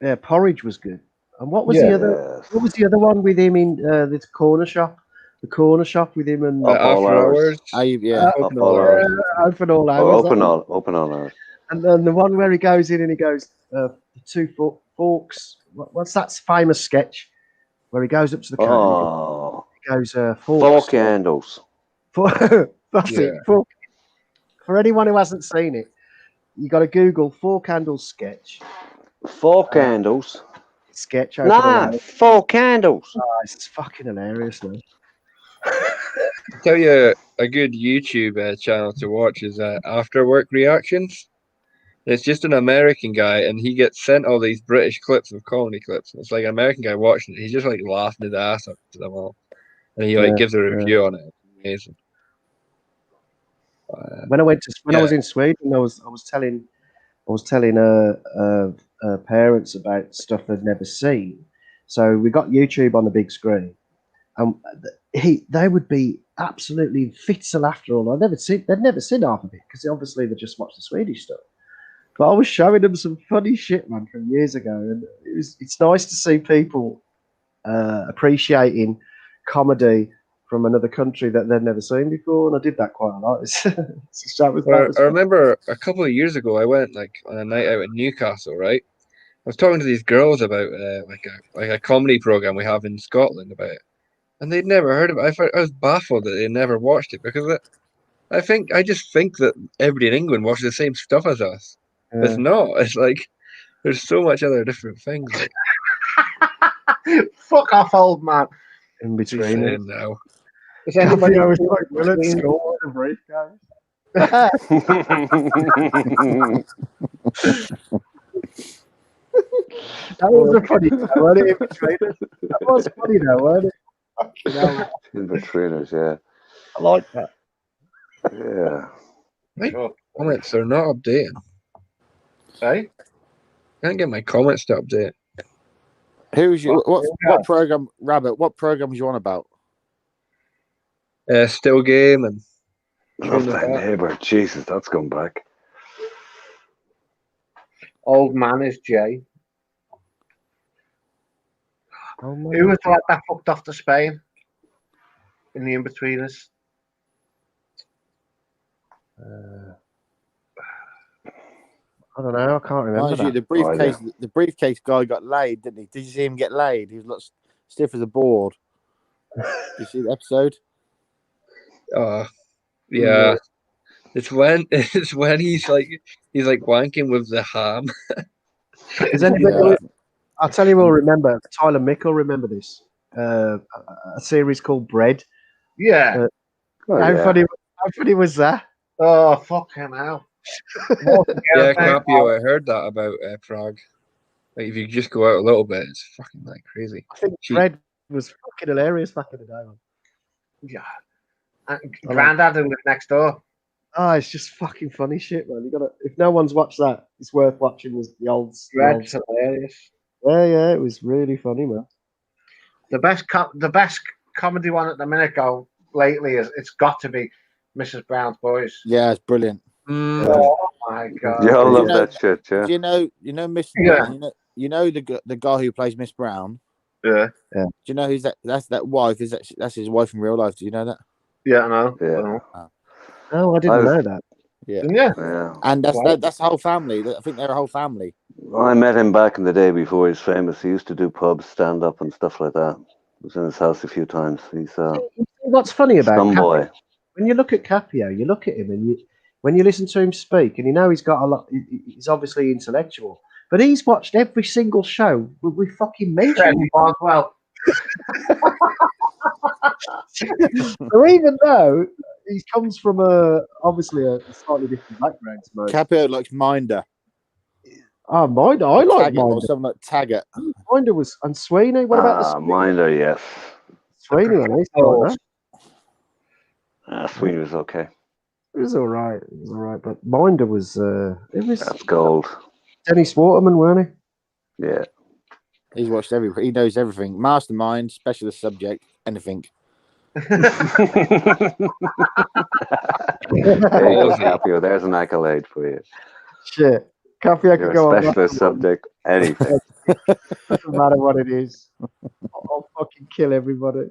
S3: Yeah, Porridge was good. And what was the other?
S2: Yes.
S3: What was the other one with him in the corner shop? The corner shop with him and
S2: Up all
S5: After
S2: hours.
S5: Hours.
S6: Yeah.
S5: Open
S2: Up all
S5: all
S2: hours.
S3: open all
S2: Or
S3: hours.
S2: open all hours.
S3: And then the one where he goes in and he goes, the 2 forks. What's that famous sketch where he goes up to the counter?
S2: Oh,
S3: He goes,
S2: fork
S3: forks.
S2: handles.
S3: That's
S5: Yeah.
S3: it. Fork. For anyone who hasn't seen it, you got to Google Fork Handles sketch.
S2: Fork handles.
S3: Sketch.
S2: Nah, fork handles.
S3: It's fucking hilarious, man.
S5: I'll tell you a good YouTube channel to watch is After Work Reactions. It's just an American guy, and he gets sent all these British clips of comedy clips. And it's like an American guy watching it. He's just like laughing his ass up to them all, and he like gives a review on it. It's amazing.
S3: When I was in Sweden, I was telling parents about stuff they'd never seen. So we got YouTube on the big screen, and they would be absolutely in fits of laughter. All they'd never seen half of it because obviously they just watched the Swedish stuff. But I was showing them some funny shit, man, from years ago, and it's nice to see people appreciating comedy from another country that they've never seen before, and I did that quite a lot.
S5: I remember a couple of years ago, I went like on a night out in Newcastle. Right, I was talking to these girls about like a comedy program we have in Scotland about it, and they'd never heard of it. I was baffled that they never watched it because I just think that everybody in England watches the same stuff as us.
S3: Yeah.
S5: It's not. It's like there's so much other different things. Like,
S1: Fuck off, old man.
S3: in
S5: what's he
S3: between.
S5: saying now?
S1: Is anybody
S3: I was like, well, let's score the break, guys. That was a funny one, wasn't it? That was funny though, wasn't it?
S2: In betweeners, yeah.
S3: I like that.
S2: Yeah.
S5: Comments are not updating.
S1: Hey?
S5: I can't get my comments to update.
S6: Who's you? What program, Rabbit? What program was you on about?
S5: Still Game and
S2: Love
S5: Train of
S2: that
S5: Thought.
S2: neighbour. Jesus, that's gone back.
S1: Old Man is Jay.
S3: Oh,
S1: Who was the lad that fucked off to Spain in the in-betweeners?
S3: I don't know. I can't remember
S6: Mind you,
S3: that.
S6: the briefcase guy got laid, didn't he? Did you see him get laid? He was like stiff as a board. Did you see the episode?
S5: Oh, yeah. It's when he's like wanking with the ham.
S3: Does anybody? I'll tell you. We'll remember. Tyler Mick will remember this. A series called Bread.
S1: Yeah.
S3: How funny was that?
S1: Oh, fucking hell.
S5: Yeah, Capio, I heard that about Prague. Like, if you just go out a little bit, it's fucking like crazy.
S3: I think Bread was fucking hilarious back in the day. Man.
S1: Yeah. And Grandad who lived next door.
S3: Oh, it's just fucking funny shit, man. You gotta. If no one's watched that, it's worth watching. The old.
S1: Red's hilarious.
S3: Yeah, it was really funny, man.
S1: The best comedy one at the minute lately is it's got to be Mrs. Brown's Boys.
S6: Yeah, it's brilliant.
S1: Oh my god!
S2: Yeah, I love that shit. Yeah.
S6: Do you know Miss?
S1: Yeah.
S6: You know the guy who plays Miss Brown.
S1: Yeah.
S6: Do you know who's that? That's that wife. That's his wife in real life? Do you know that?
S1: Yeah, I know.
S2: Yeah.
S3: Oh, I didn't know that.
S6: Yeah. And that's the whole family. I think they're a whole family.
S2: I met him back in the day before he's famous. He used to do pubs, stand up, and stuff like that. I was in his house a few times. He's
S3: what's funny about
S2: some boy.
S3: Capio, when you look at Capio, you look at him and when you listen to him speak, and you know he's got a lot. He's obviously intellectual, but he's watched every single show we fucking mentioned.
S1: Well,
S3: so even though he comes from obviously a slightly different background to most.
S6: Capio likes Minder.
S3: Oh, Minder. I like
S6: Taggart, or
S3: Minder.
S6: something like Taggart.
S3: Minder was and Sweeney. What about the
S2: Minder? Yes.
S3: Sweeney?
S2: Sweeney was okay.
S3: It was all right. But Minder was.
S2: That's gold.
S3: Dennis Waterman, weren't he?
S2: Yeah.
S6: He's watched everything. He knows everything. Mastermind, specialist subject, anything.
S2: There you go, Capio. There's an accolade for you.
S3: Shit. Capio
S2: You're
S3: could go
S2: a
S3: on.
S2: specialist subject, anything.
S3: Doesn't matter what it is. I'll fucking kill everybody.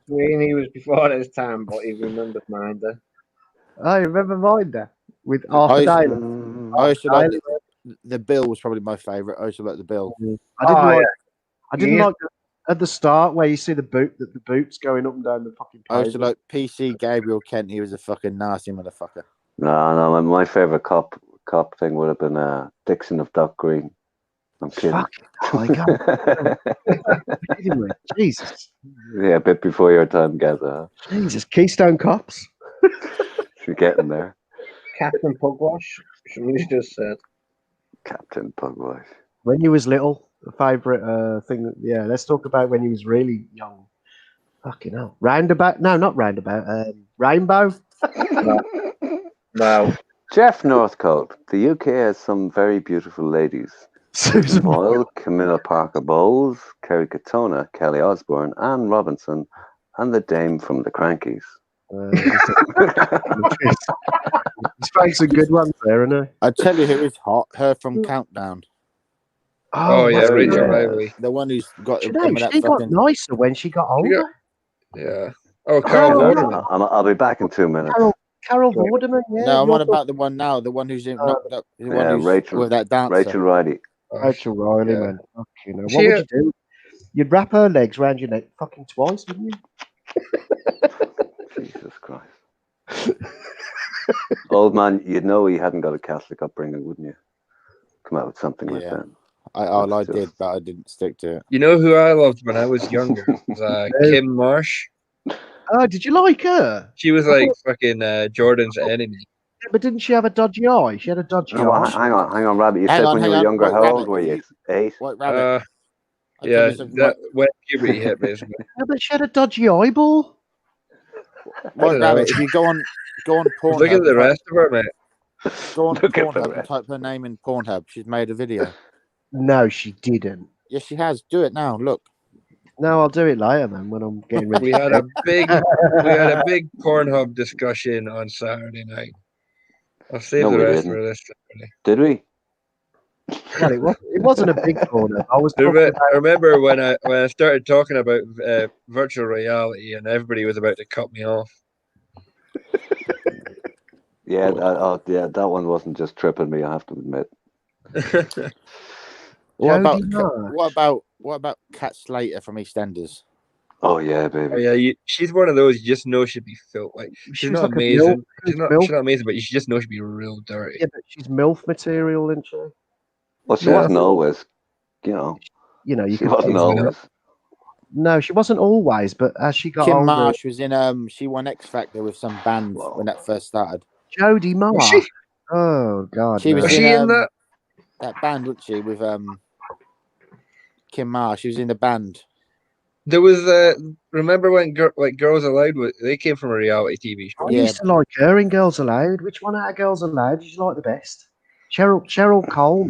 S1: Sweeney was before his time, but he remembered Minder.
S3: I remember Minder with Arthur Daly.
S6: I used to like the Bill was probably my favourite. I used to like the Bill.
S3: I didn't like at the start where you see the boots going up and down the fucking page.
S6: I used to like PC Gabriel Kent. He was a fucking nasty motherfucker.
S2: No. My favorite cop thing would have been Dixon of Dock Green. I'm kidding.
S3: Fuck. Oh my God. Jesus.
S2: Yeah, a bit before your time, Gaza.
S3: Jesus. Keystone Cops.
S2: You're getting there.
S1: Captain Pugwash. Somebody's just said.
S2: Captain Pugwash.
S3: When you was little, the favourite thing. Yeah, let's talk about when you was really young. Fucking hell. Roundabout? No, not roundabout. Rainbow?
S1: No.
S2: Jeff Northcote. The UK has some very beautiful ladies.
S3: Susan
S2: Boyle, Camilla Parker Bowles, Kerry Katona, Kelly Osbourne, Anne Robinson, and the dame from the Crankies.
S3: He's found some good ones there, isn't he?
S6: I tell you who is hot. Her from Countdown.
S5: Oh yeah,
S2: that's
S5: Rachel
S2: yeah.
S5: Riley.
S6: The one who's got.
S3: You know, she got nicer when she got older.
S5: Yeah. Oh, Carol Vorderman.
S2: I'll be back in 2 minutes.
S3: Carol Vorderman, yeah.
S6: No, I'm on about the one now. The one who's in. The one who's
S2: Rachel
S6: with that dancer.
S2: Rachel Riley.
S3: Rachel Riley,
S5: Yeah.
S3: man. Fucking hell. What would you do? You'd wrap her legs around your neck fucking twice, wouldn't you?
S2: Jesus Christ. Old man, you'd know he hadn't got a Catholic upbringing, wouldn't you? Come out with something like that.
S6: I did, but I didn't stick to it.
S5: You know who I loved when I was younger? Was, Kim Marsh.
S3: Oh, did you like her?
S5: She was like fucking Jordan's enemy.
S3: Yeah, but didn't she have a dodgy eye? She had a dodgy
S2: Oh,
S3: eye.
S2: hang on, Rabbit. You
S6: Hang
S2: said
S6: on,
S2: when you
S6: hang
S2: were
S6: on.
S2: younger,
S6: Wait,
S2: how
S6: Rabbit,
S2: old were you? 8?
S6: White Rabbit.
S5: Yeah, that when puberty hit, basically.
S3: Yeah, but she had a dodgy eyeball.
S6: White Rabbit. If you go on Pornhub.
S5: Look at the rest of her, mate.
S6: Go on
S2: Look at the
S6: Pornhub and
S2: rest.
S6: type her name in Pornhub. She's made a video.
S3: No, she didn't.
S6: Yes, she has. Do it now. Look.
S3: No, I'll do it later, man, when I'm getting ready.
S5: We had a big Pornhub discussion on Saturday night. I'll save
S2: No,
S5: the
S2: we
S5: rest
S2: didn't.
S5: for this Saturday.
S2: Did we?
S3: Well, it wasn't a big corner. I was
S5: I
S3: talking about
S5: remember when I started talking about virtual reality and everybody was about to cut me off.
S2: Yeah, that one wasn't just tripping me. I have to admit.
S6: What about Kat Slater from EastEnders?
S2: Oh yeah, baby.
S5: Oh yeah, she's one of those you just know she'd be filled. Like she's
S3: was
S5: not
S3: like a
S5: amazing. She's
S3: MILF.
S5: not amazing, but you just know she'd be real dirty.
S3: Yeah, but she's MILF material, isn't she?
S2: Well, she
S5: Yeah.
S2: wasn't always. You know,
S3: You
S2: she
S3: could
S2: wasn't
S3: choose
S2: always.
S3: No, she wasn't always, but as she got
S6: Kim
S3: older,
S6: Marsh was in she won X Factor with some band when that first started.
S3: Jodie Marsh.
S5: Was she?
S3: Oh God,
S6: She
S3: no.
S6: was
S5: she in that?
S6: that band, wasn't she? With Kim Marsh. She was in the band.
S5: There was remember when Girls Aloud they came from a reality TV show.
S3: I used to like her in Girls Aloud. Which one out of Girls Aloud did you like the best? Cheryl Cole.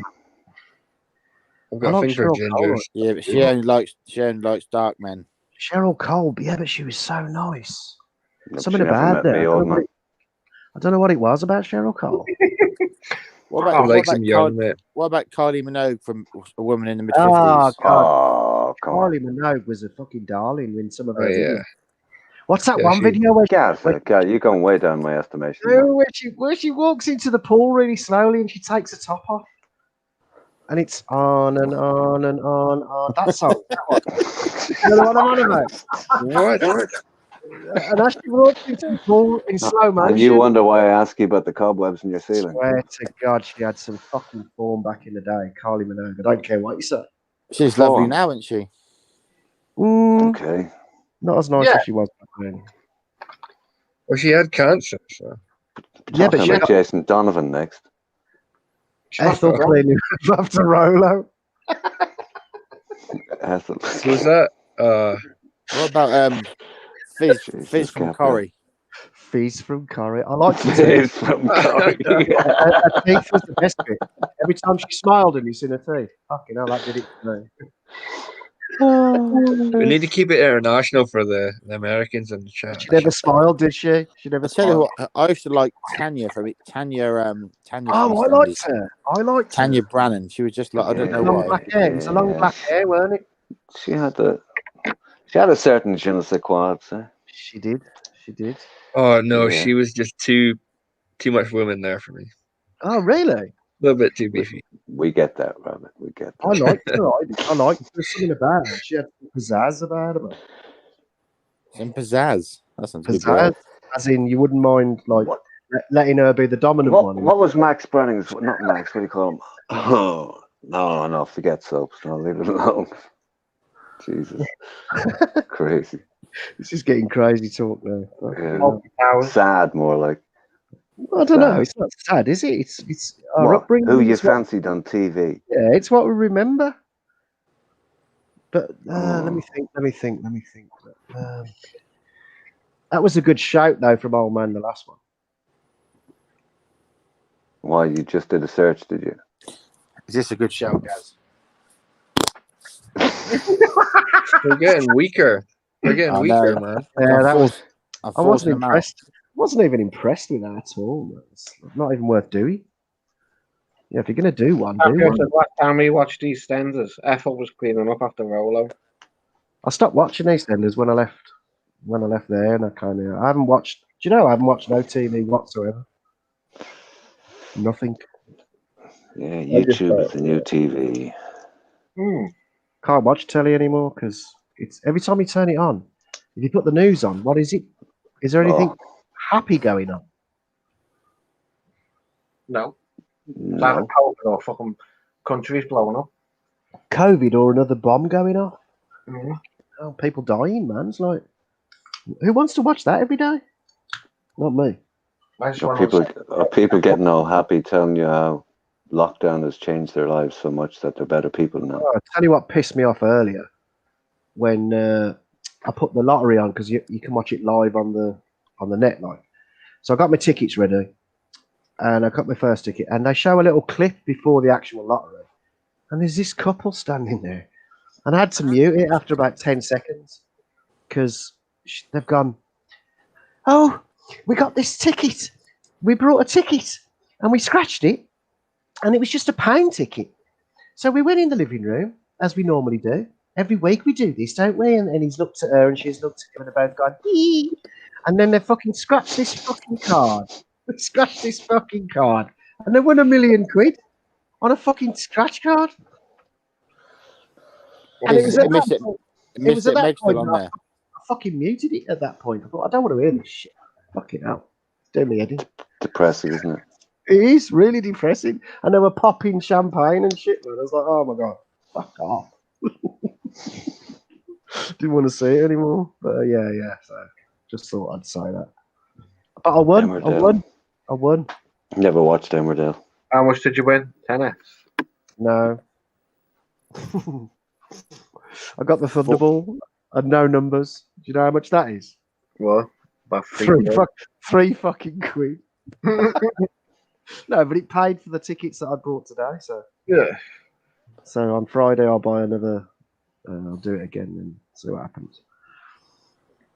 S5: I've got a thing for gingers.
S6: Yeah, but she only likes dark men.
S3: Cheryl Cole, yeah, but she was so nice.
S2: Look,
S3: Something
S2: she never
S3: about
S2: met me,
S3: her.
S2: old man.
S3: I don't know what it was about Cheryl Cole.
S6: What
S5: I
S6: about
S5: like some young mate.
S6: what about Kylie Minogue from A Woman in the Mid
S3: Oh,
S6: 50s?
S3: God.
S2: Oh, come on.
S3: Kylie Minogue was a fucking darling in some of her
S5: Oh,
S3: videos.
S5: yeah.
S3: What's that
S5: Yeah,
S3: one
S5: she-
S3: video where
S2: God, you're going way down my estimation. man.
S3: where she walks into the pool really slowly and she takes her top off? And it's on and on and on. That song. That one. You know what I'm on about?
S5: What?
S3: And as she walks into the pool in slow motion.
S2: And you wonder why I ask you about the cobwebs in your ceiling.
S3: Swear to God, she had some fucking form back in the day. Kylie Minogue. I don't care what you say.
S6: She's lovely now, isn't she?
S2: Okay.
S3: Not as nice as she was back then.
S5: Well, she had cancer, so.
S3: Yeah, but
S2: Talking
S3: she
S2: about
S3: got
S2: Jason Donovan next.
S3: Ethel clearly after Rolo.
S2: Ethel.
S5: Who's that?
S6: What about Fizz
S2: Jesus,
S6: from
S2: Gabriel.
S6: Corrie?
S3: Fizz from Corrie. I liked it.
S2: Fizz from Corrie.
S3: Her teeth was the best bit. Every time she smiled and you seen her teeth. Fucking hell, that did it for me.
S5: We need to keep it international for the Americans in the chat.
S3: She never smiled, did she? She never
S6: I tell you
S3: smiled.
S6: what, I used to like Tanya from it. Tanya from
S3: Oh, I
S6: EastEnders.
S3: liked her. I liked
S6: Tanya
S3: her.
S6: Brannan. She was just like, I don't know
S3: Long
S6: why.
S3: black hair. It was a long black hair, weren't it?
S2: She had a certain je ne sais quoi, I'd say.
S3: She did. She did.
S5: Oh no,
S2: Yeah.
S5: she was just too much women there for me.
S3: Oh, really?
S5: A little bit too beefy.
S2: We get that, Robert. We get that.
S3: I liked her. I liked her. There's something about her. She had pizzazz about her.
S6: Some pizzazz. That sounds good.
S3: Pizzazz, as in you wouldn't mind like letting her be the dominant one.
S2: What was Max Brenning's? Not Max. What do you call him? Oh no! Forget soaps. No, leave it alone. Jesus, crazy.
S3: This is getting crazy talk now.
S2: Yeah. Sad, more like.
S3: I don't know. It's not sad, is it? It's our upbringing.
S2: Who you
S3: It's what-
S2: fancied on TV?
S3: Yeah, it's what we remember. But let me think. That was a good shout though from old man. The last one.
S2: Why, you just did a search, did you?
S6: Is this a good show, guys?
S5: They're getting weaker. They're getting
S6: I
S5: weaker,
S6: know.
S5: man.
S3: Yeah, that was.
S6: I'm
S3: I wasn't
S6: forcing them out.
S3: impressed. Wasn't even impressed with that at all. It's not even worth doing. Yeah, if you're gonna do one, do one.
S1: The last time we watched EastEnders, Ethel was cleaning up after Rolo.
S3: I stopped watching EastEnders when I left. When I left there, and I haven't watched. Do you know I haven't watched no TV whatsoever. Nothing.
S2: Yeah, YouTube is the new TV.
S3: Can't watch telly anymore because it's every time you turn it on. If you put the news on, what is it? Is there anything happy going on?
S1: No.
S2: No.
S1: Either COVID or fucking countries blowing up.
S3: COVID or another bomb going off?
S1: Mm-hmm.
S3: Oh, people dying, man. It's like, who wants to watch that every day? Not me.
S2: Are people getting all happy telling you how lockdown has changed their lives so much that they're better people now?
S3: Oh, I'll tell you what pissed me off earlier when I put the lottery on because you can watch it live on the net, like. So I got my tickets ready, and I got my first ticket, and they show a little clip before the actual lottery, and there's this couple standing there, And I had to mute it after about 10 seconds because they've gone, oh, we got this ticket. We brought a ticket and we scratched it and it was just a pound ticket. So we went in the living room as we normally do. Every week we do this, don't we? And he's looked at her and she's looked at him and they're both gone, hee. And then they fucking scratched this fucking card. They scratched this fucking card. And they won £1 million on a fucking scratch card. And it was at that point. It was at that point I fucking muted it at that point. I thought, I don't want to hear this shit. Fucking hell. It's doing me head in.
S2: Depressing, isn't it?
S3: It is really depressing. And they were popping champagne and shit. Man. I was like, oh my God, fuck off. Didn't want to see it anymore. But yeah. So just thought I'd say that. But I won.
S2: Emmerdale.
S3: I won.
S2: Never watched Emmerdale.
S1: How much did you win? 10x?
S3: No. I got the Thunderball and no numbers. Do you know how much that is?
S1: What? About
S3: Three fucking quid. No, but it paid for the tickets that I bought today. So
S1: yeah.
S3: So on Friday I'll buy another. I'll do it again and see what happens.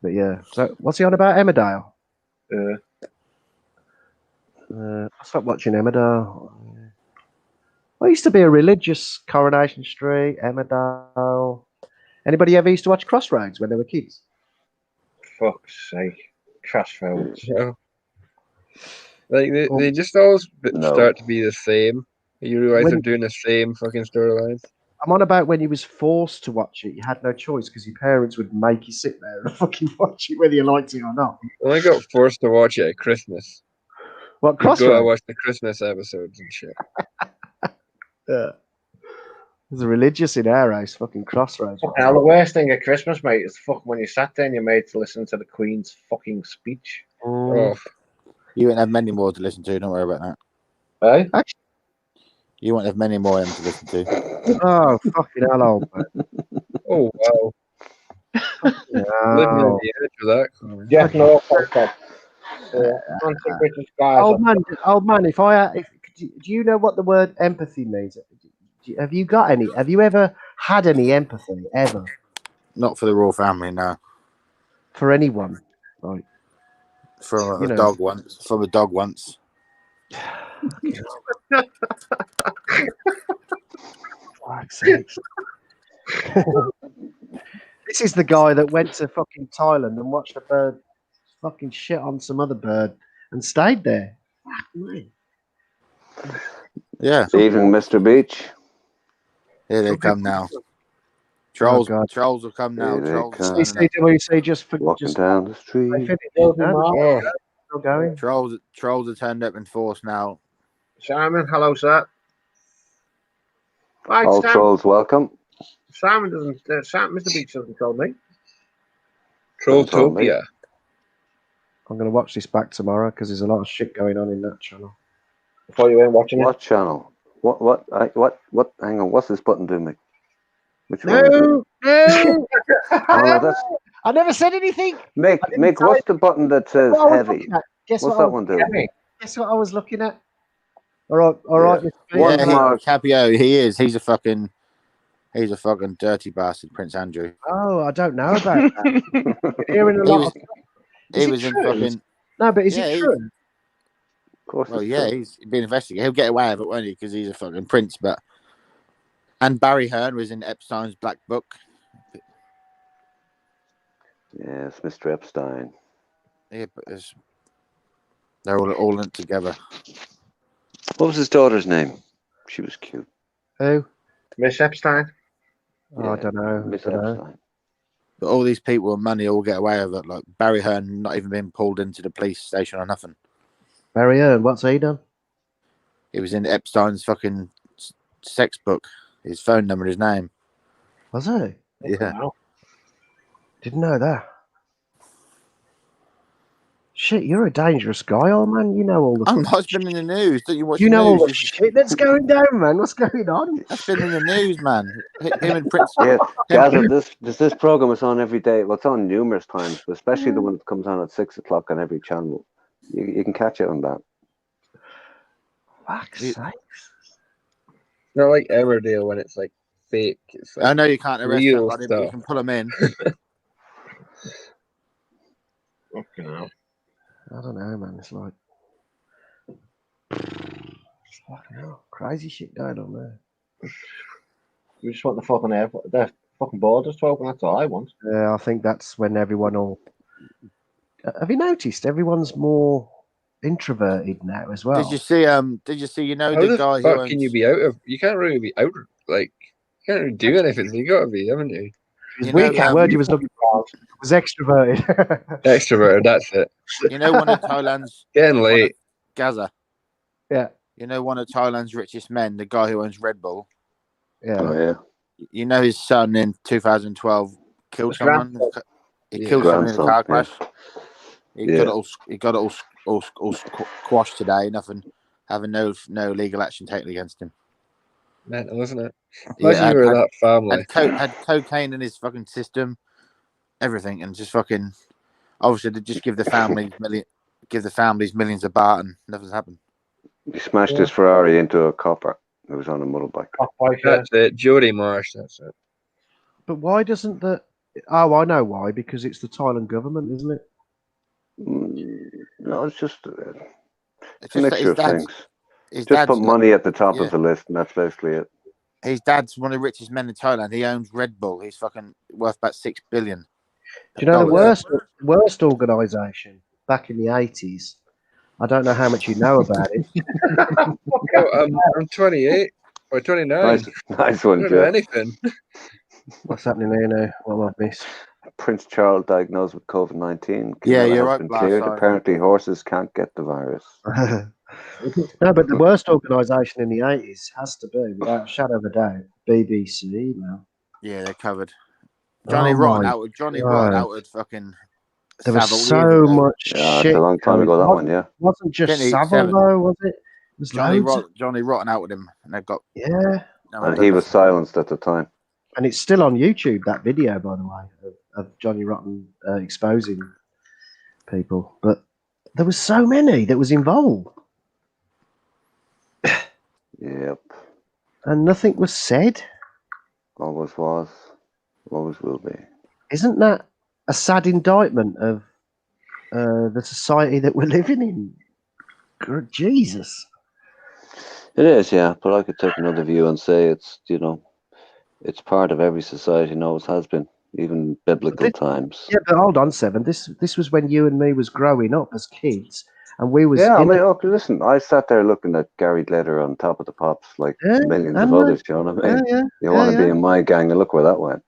S3: But yeah. So what's he on about? Emmerdale. I stopped watching Emmerdale. I used to be a religious. Coronation Street, Emmerdale. Anybody ever used to watch Crossroads when they were kids?
S1: Fuck's sake. Crossroads.
S5: Yeah. Like they just always start to be the same. You realize they're doing the same fucking storylines.
S3: I'm on about when you was forced to watch it. You had no choice because your parents would make you sit there and fucking watch it whether you liked it or not.
S5: Well, I got forced to watch it at Christmas.
S3: What, Crossroads?
S5: Go to watch the Christmas episodes and shit.
S3: Yeah. There's a religious in our house, fucking Crossroads.
S1: Well, the worst thing at Christmas, mate, is fucking when you sat there and you made to listen to the Queen's fucking speech.
S5: Oh.
S6: You won't have many more to listen to, don't worry about that.
S1: Hey?
S6: Actually, you won't have many more of them to listen to.
S3: Oh, fucking hell, old man.
S5: Oh, wow. Living on the edge of that.
S1: Jeff Norfolk.
S3: Old man, do you know what the word empathy means? Have you got any? Have you ever had any empathy, ever?
S6: Not for the royal family, no.
S3: For anyone? Right.
S6: From a dog once. From a dog once.
S3: This is the guy that went to fucking Thailand and watched a bird fucking shit on some other bird and stayed there. Fuck me.
S6: Yeah.
S2: Evening, Mr. Beach.
S6: Here they come now. Trolls will come now.
S3: CWC just
S2: walking down the street.
S3: Still going.
S6: Trolls are turned up in force now.
S1: Simon, hello, sir. Right,
S2: All
S1: Sam.
S2: trolls welcome.
S1: Simon doesn't. Mr. Beach hasn't told me.
S5: Trolltopia.
S3: I'm going to watch this back tomorrow because there's a lot of shit going on in that channel.
S1: Before you went watching
S2: What channel? What? Hang on. What's this button doing, Mick? Which one?
S3: No.
S2: Oh, no, that's...
S3: I never said anything.
S2: Mick, what's the button that says heavy?
S3: Guess
S2: what's that one doing?
S3: Guess what I was looking at? All right.
S2: Yeah.
S6: Capio, he is. He's a fucking dirty bastard, Prince Andrew.
S3: Oh, I don't know about that. Hearing a lot.
S6: He was in fucking.
S3: No, but is it true?
S2: Of course.
S6: Well, yeah, he's been investigated. He'll get away with it, won't he? Because he's a fucking prince. But and Barry Hearn was in Epstein's Black Book.
S2: Yes, Mr. Epstein.
S6: Yeah, but they're all in together.
S2: What was his daughter's name? She was cute.
S3: Who?
S1: Miss Epstein.
S3: Oh, I don't know.
S2: Miss Epstein.
S6: But all these people with money all get away with it. Like Barry Hearn not even being pulled into the police station or nothing.
S3: Barry Hearn, what's he done?
S6: He was in Epstein's fucking sex book. His phone number, his name.
S3: Was he?
S6: Yeah.
S1: Wow.
S3: Didn't know that. Shit, you're a dangerous guy, old man. You know all the.
S6: I'm not been in the news. Don't you watch?
S3: You know all
S6: news?
S3: the shit that's going down, man. What's going on?
S6: That's been in the news, man. Him and Prince.
S2: Yeah, Gazza, this program is on every day. Well, it's on numerous times, but especially the one that comes on at 6 o'clock on every channel. You can catch it on that.
S3: Fuck's sake.
S5: Not like Emmerdale when it's like fake. It's
S6: I know you can't arrest
S5: real
S6: somebody, but you
S5: stuff.
S6: can pull them in.
S1: Fucking hell.
S3: I don't know, man. It's like fucking hell, crazy shit going on there.
S1: We just want the fucking borders to open. That's all I want.
S3: I think that's when everyone will. Have you noticed everyone's more introverted now as well?
S6: Did you see? You know
S5: How
S6: the
S5: the
S6: guy
S5: fuck
S6: who
S5: can you
S6: owns,
S5: be out of? You can't really be out. Like you can't really do anything. You gotta be, haven't you?
S6: you
S3: Weak
S6: know,
S3: word you was looking for was extroverted.
S5: Extroverted. That's it.
S6: you know one of Thailand's
S5: Getting late.
S6: Gaza.
S3: Yeah,
S6: You know one of Thailand's richest men, the guy who owns Red Bull.
S3: yeah.
S2: Oh yeah.
S6: You know his son in 2012 killed
S1: His
S6: someone.
S1: grandson.
S6: He
S5: Yeah.
S6: killed someone in a
S2: Grandson,
S6: car
S2: yeah.
S6: crash. He
S2: Yeah.
S6: got it all quashed today. Nothing, having no legal action taken against him.
S5: Mental, isn't it?
S6: Yeah,
S5: Imagine you were that family.
S6: had cocaine in his fucking system, everything, and just fucking obviously to just give the families millions of baht and nothing's happened.
S2: He smashed his Ferrari into a copper. It was on a motorbike.
S5: That's it. Jody Marsh. That's it.
S3: But why doesn't the? Oh, I know why. Because it's the Thailand government, isn't it?
S2: No, it's just
S6: It's
S2: a
S6: just that
S2: mixture of things.
S6: his
S2: Just
S6: dad's
S2: put money at the top
S6: yeah.
S2: of the list, and that's basically it.
S6: His dad's one of the richest men in Thailand. He owns Red Bull. He's fucking worth about $6 billion.
S3: Do you know the
S6: dollars.
S3: worst organisation back in the 80s? I don't know how much you know about it.
S5: Oh, I'm 28 or 29.
S2: Nice
S5: I
S2: one,
S5: don't know
S2: Jeff.
S5: anything.
S3: What's happening here now? What have I missed?
S2: Prince Charles diagnosed with COVID-19.
S6: Yeah, you're
S2: has
S6: right,
S2: been
S6: Blas,
S2: cleared.
S6: sorry.
S2: Apparently, horses can't get the virus.
S3: No, but the worst organisation in the 80s has to be, without a shadow of a doubt, BBC. Now.
S6: Yeah, they're covered. Johnny
S3: Oh
S6: Rotten
S3: my
S6: outed. Johnny
S3: God.
S6: Rotten outed fucking.
S3: There was
S6: Savile
S3: so
S6: years ago.
S3: much
S2: Yeah,
S3: shit.
S2: it's a long time ago, that one, yeah.
S3: It wasn't just
S6: Didn't he?
S3: Savile,
S6: 7.
S3: though, was it? It was
S6: Johnny Rotten outed him, and they've got.
S3: Yeah.
S6: No,
S2: And he was silenced at the time.
S3: And it's still on YouTube, that video, by the way, of Johnny Rotten exposing people. But there was so many that was involved.
S2: Yep.
S3: And nothing was said.
S2: Always was. Always will be.
S3: Isn't that a sad indictment of the society that we're living in? God, Jesus.
S2: It is, yeah. But I could take another view and say it's, it's part of every society and always has been, even biblical times.
S3: Yeah, but hold on, Seven. This was when you and me was growing up as kids, and we was
S2: Yeah, I
S3: in
S2: mean, okay, listen, I sat there looking at Gary Glitter on Top of the Pops like
S3: Yeah,
S2: millions
S3: I
S2: of
S3: know.
S2: others, you know what I mean?
S3: Yeah,
S2: You want to be in my gang, and look where that went.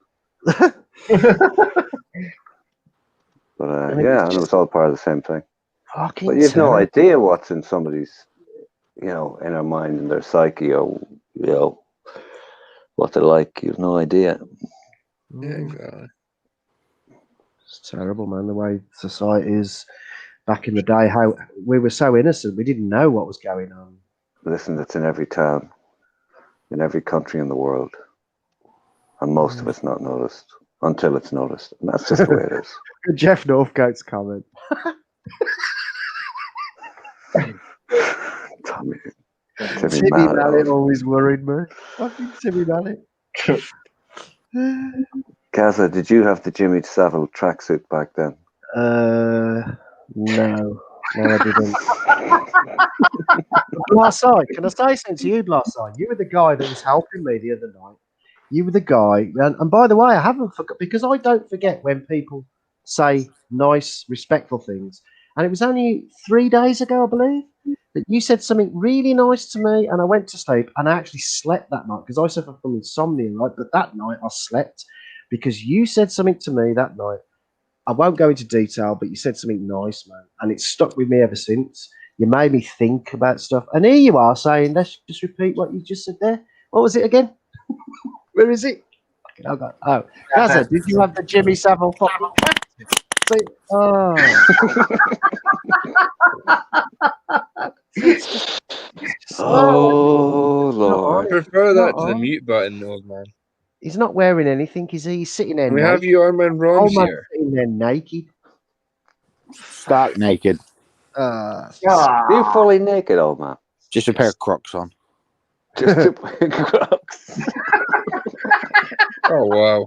S2: But
S3: And it
S2: yeah,
S3: was
S2: and it
S3: just
S2: was all part of the same thing.
S3: fucking
S2: But you've no
S3: terrible.
S2: idea what's in somebody's, inner mind and their psyche, or what they're like. You've no idea.
S5: Yeah, exactly.
S3: It's terrible, man. The way society is back in the day, how we were so innocent, we didn't know what was going on.
S2: Listen, it's in every town, in every country in the world, and most of it's not noticed until it's noticed, and that's just the way it is.
S3: Jeff Northcote's comment.
S2: Tommy,
S3: Timmy Mallet always worried me. Fucking Timmy Mallet.
S2: Gaza, did you have the Jimmy Savile tracksuit back then?
S3: No, I didn't. Blasai, can I say something to you, Blasai? You were the guy that was helping me the other night. You were the guy, and by the way, I haven't forgot, because I don't forget when people say nice, respectful things. And it was only 3 days ago, I believe, that you said something really nice to me, and I went to sleep, and I actually slept that night because I suffer from insomnia, right? But that night I slept because you said something to me that night. I won't go into detail, but you said something nice, man, and it's stuck with me ever since. You made me think about stuff, and here you are saying, let's just repeat what you just said there. What was it again? Where is it? Oh, Gaza, did you have the Jimmy Savile fucking tracksuit? Oh.
S2: Oh,
S3: Not
S2: Lord.
S5: I prefer that to the
S3: on.
S5: mute button, old man.
S3: He's not wearing anything, is he? He's sitting there
S5: We
S3: naked.
S5: have you, Armin Roms
S3: Old man
S5: here.
S3: sitting there naked.
S6: Stark naked.
S2: Are you fully naked, old man?
S6: Just a pair of Crocs on.
S2: Just to play Crocs.
S5: Oh wow.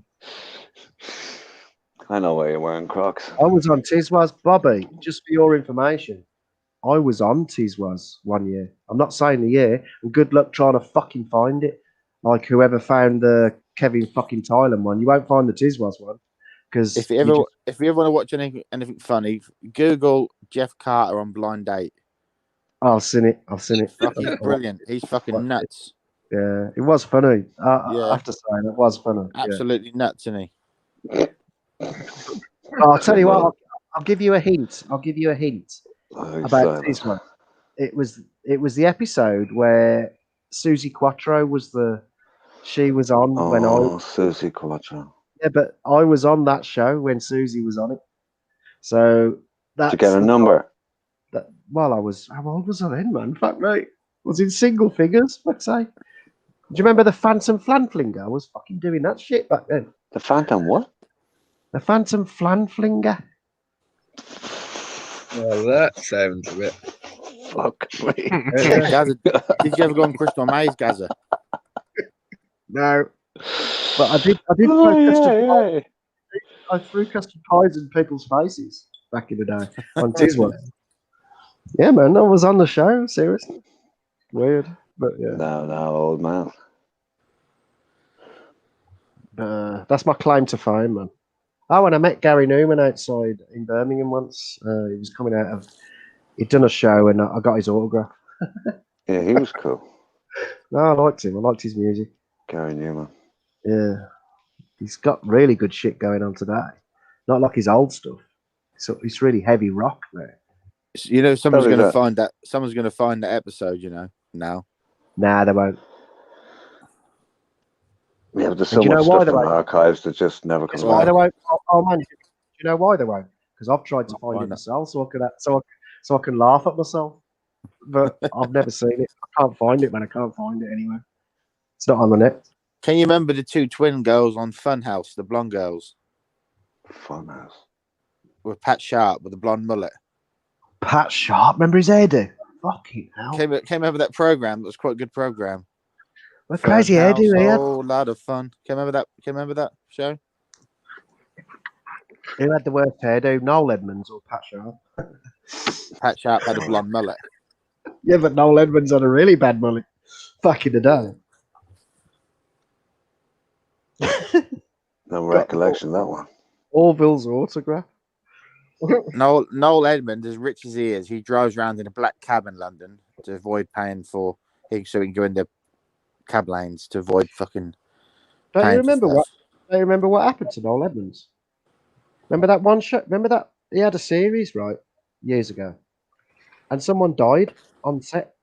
S2: I know why you're wearing Crocs.
S3: I was on Tiswas, Bobby. Just for your information, I was on Tiswas one year. I'm not saying the year, and good luck trying to fucking find it. Like whoever found the Kevin fucking Thailand one, you won't find the Tiswas one because
S6: If you ever want to watch anything funny, Google Jeff Carter on Blind Date.
S3: I've seen it. I've seen it.
S6: Fucking brilliant. He's fucking nuts.
S3: Yeah, it was funny. I
S6: Yeah.
S3: have to say, it was funny. Yeah.
S6: Absolutely nuts, isn't he?
S3: I'll tell you what. I'll give you a hint. I'll give you a hint about this one. It was the episode where Susie Quattro was she was on when
S2: Susie Quattro.
S3: Yeah, but I was on that show when Susie was on it. So that's
S2: to get a number.
S3: How old was I then, man? Fuck me. Was in single figures, let's say. Do you remember the Phantom Flanflinger? I was fucking doing that shit back then.
S2: The Phantom what?
S3: The Phantom Flanflinger.
S5: Well, that sounds a bit.
S2: Fuck me.
S6: Gaza, did you ever go on Crystal Maze, Gaza?
S3: No. But I did I threw custard pies in people's faces back in the day on Tiswas. Yeah, man, I was on the show, seriously. Weird, but yeah.
S2: No, old man.
S3: That's my claim to fame, man. Oh, and I met Gary Newman outside in Birmingham once. He was coming out of... He'd done a show and I got his autograph.
S2: Yeah, he was cool.
S3: No, I liked him. I liked his music.
S2: Gary Newman.
S3: Yeah. He's got really good shit going on today. Not like his old stuff. So it's really heavy rock now.
S6: You know, someone's going to find that. Someone's going to find that episode. You know, now.
S3: Nah, they won't.
S2: Yeah, but there's so much stuff in the archives that just never comes
S3: why
S2: out.
S3: they won't. Oh man, do you know why they won't? Because I've tried to find it myself, so I can laugh at myself. But I've never seen it. I can't find it, man. I can't find it anywhere. It's not on the net.
S6: Can you remember the two twin girls on Funhouse, the blonde girls?
S2: Funhouse.
S6: With Pat Sharp with the blonde mullet.
S3: Pat Sharp, remember his hairdo? Fucking hell.
S6: Came over that program. It was quite a good program.
S3: What crazy hairdo he had.
S6: Oh, lot of fun. Can you remember that show?
S3: Who had the worst hairdo? Noel Edmonds or Pat Sharp?
S6: Pat Sharp had a blonde mullet.
S3: Yeah, but Noel Edmonds had a really bad mullet back in the day.
S2: No recollection of that one.
S3: Orville's autograph.
S6: Noel Edmonds, as rich as he is, he drives around in a black cab in London to avoid paying so he can go in the cab lanes to avoid fucking.
S3: Don't you remember what happened to Noel Edmonds? Remember that one show? Remember that he had a series years ago, and someone died on set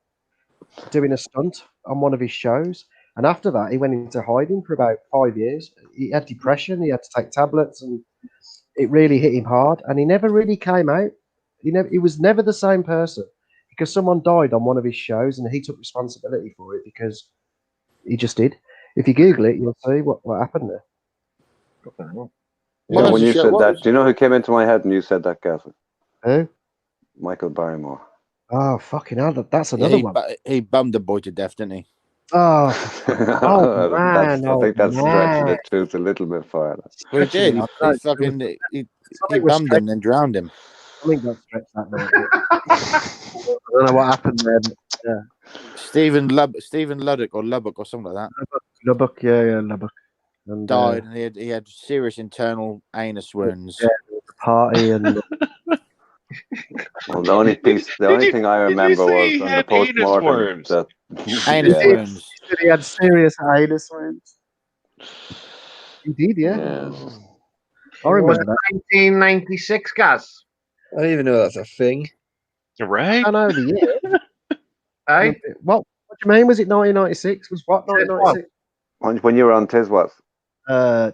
S3: doing a stunt on one of his shows. And after that, he went into hiding for about 5 years. He had depression. He had to take tablets, and it really hit him hard. And he never really came out. He was never the same person because someone died on one of his shows, and he took responsibility for it because he just did. If you Google it, you'll see what happened there.
S2: Yeah, when you said that, do you know who came into my head when you said that, Gavin?
S3: Who?
S2: Michael Barrymore.
S3: Oh, fucking hell. That's another one.
S6: He bummed the boy to death, didn't he?
S3: Oh man!
S2: I think that's stretching the truth a little bit farther.
S6: Well, he did. He bummed him and drowned him.
S3: I think that stretched that bit. I don't know what happened there. Yeah.
S6: Stephen Luddock or something like that.
S3: Lubbock, yeah, Lubbock. And,
S6: died, and he had serious internal anus wounds.
S3: Yeah, party and.
S2: Well, the only thing I remember was on the post-mortem that
S6: anus wounds.
S3: He had serious anus wounds. He did, yeah. I remember that.
S1: 1996, guys.
S5: I don't even know that's a thing.
S4: Right?
S3: I know the year.
S1: Hey?
S3: What do you mean? Was it 1996? Was what 1996?
S2: When you were on Tiswas?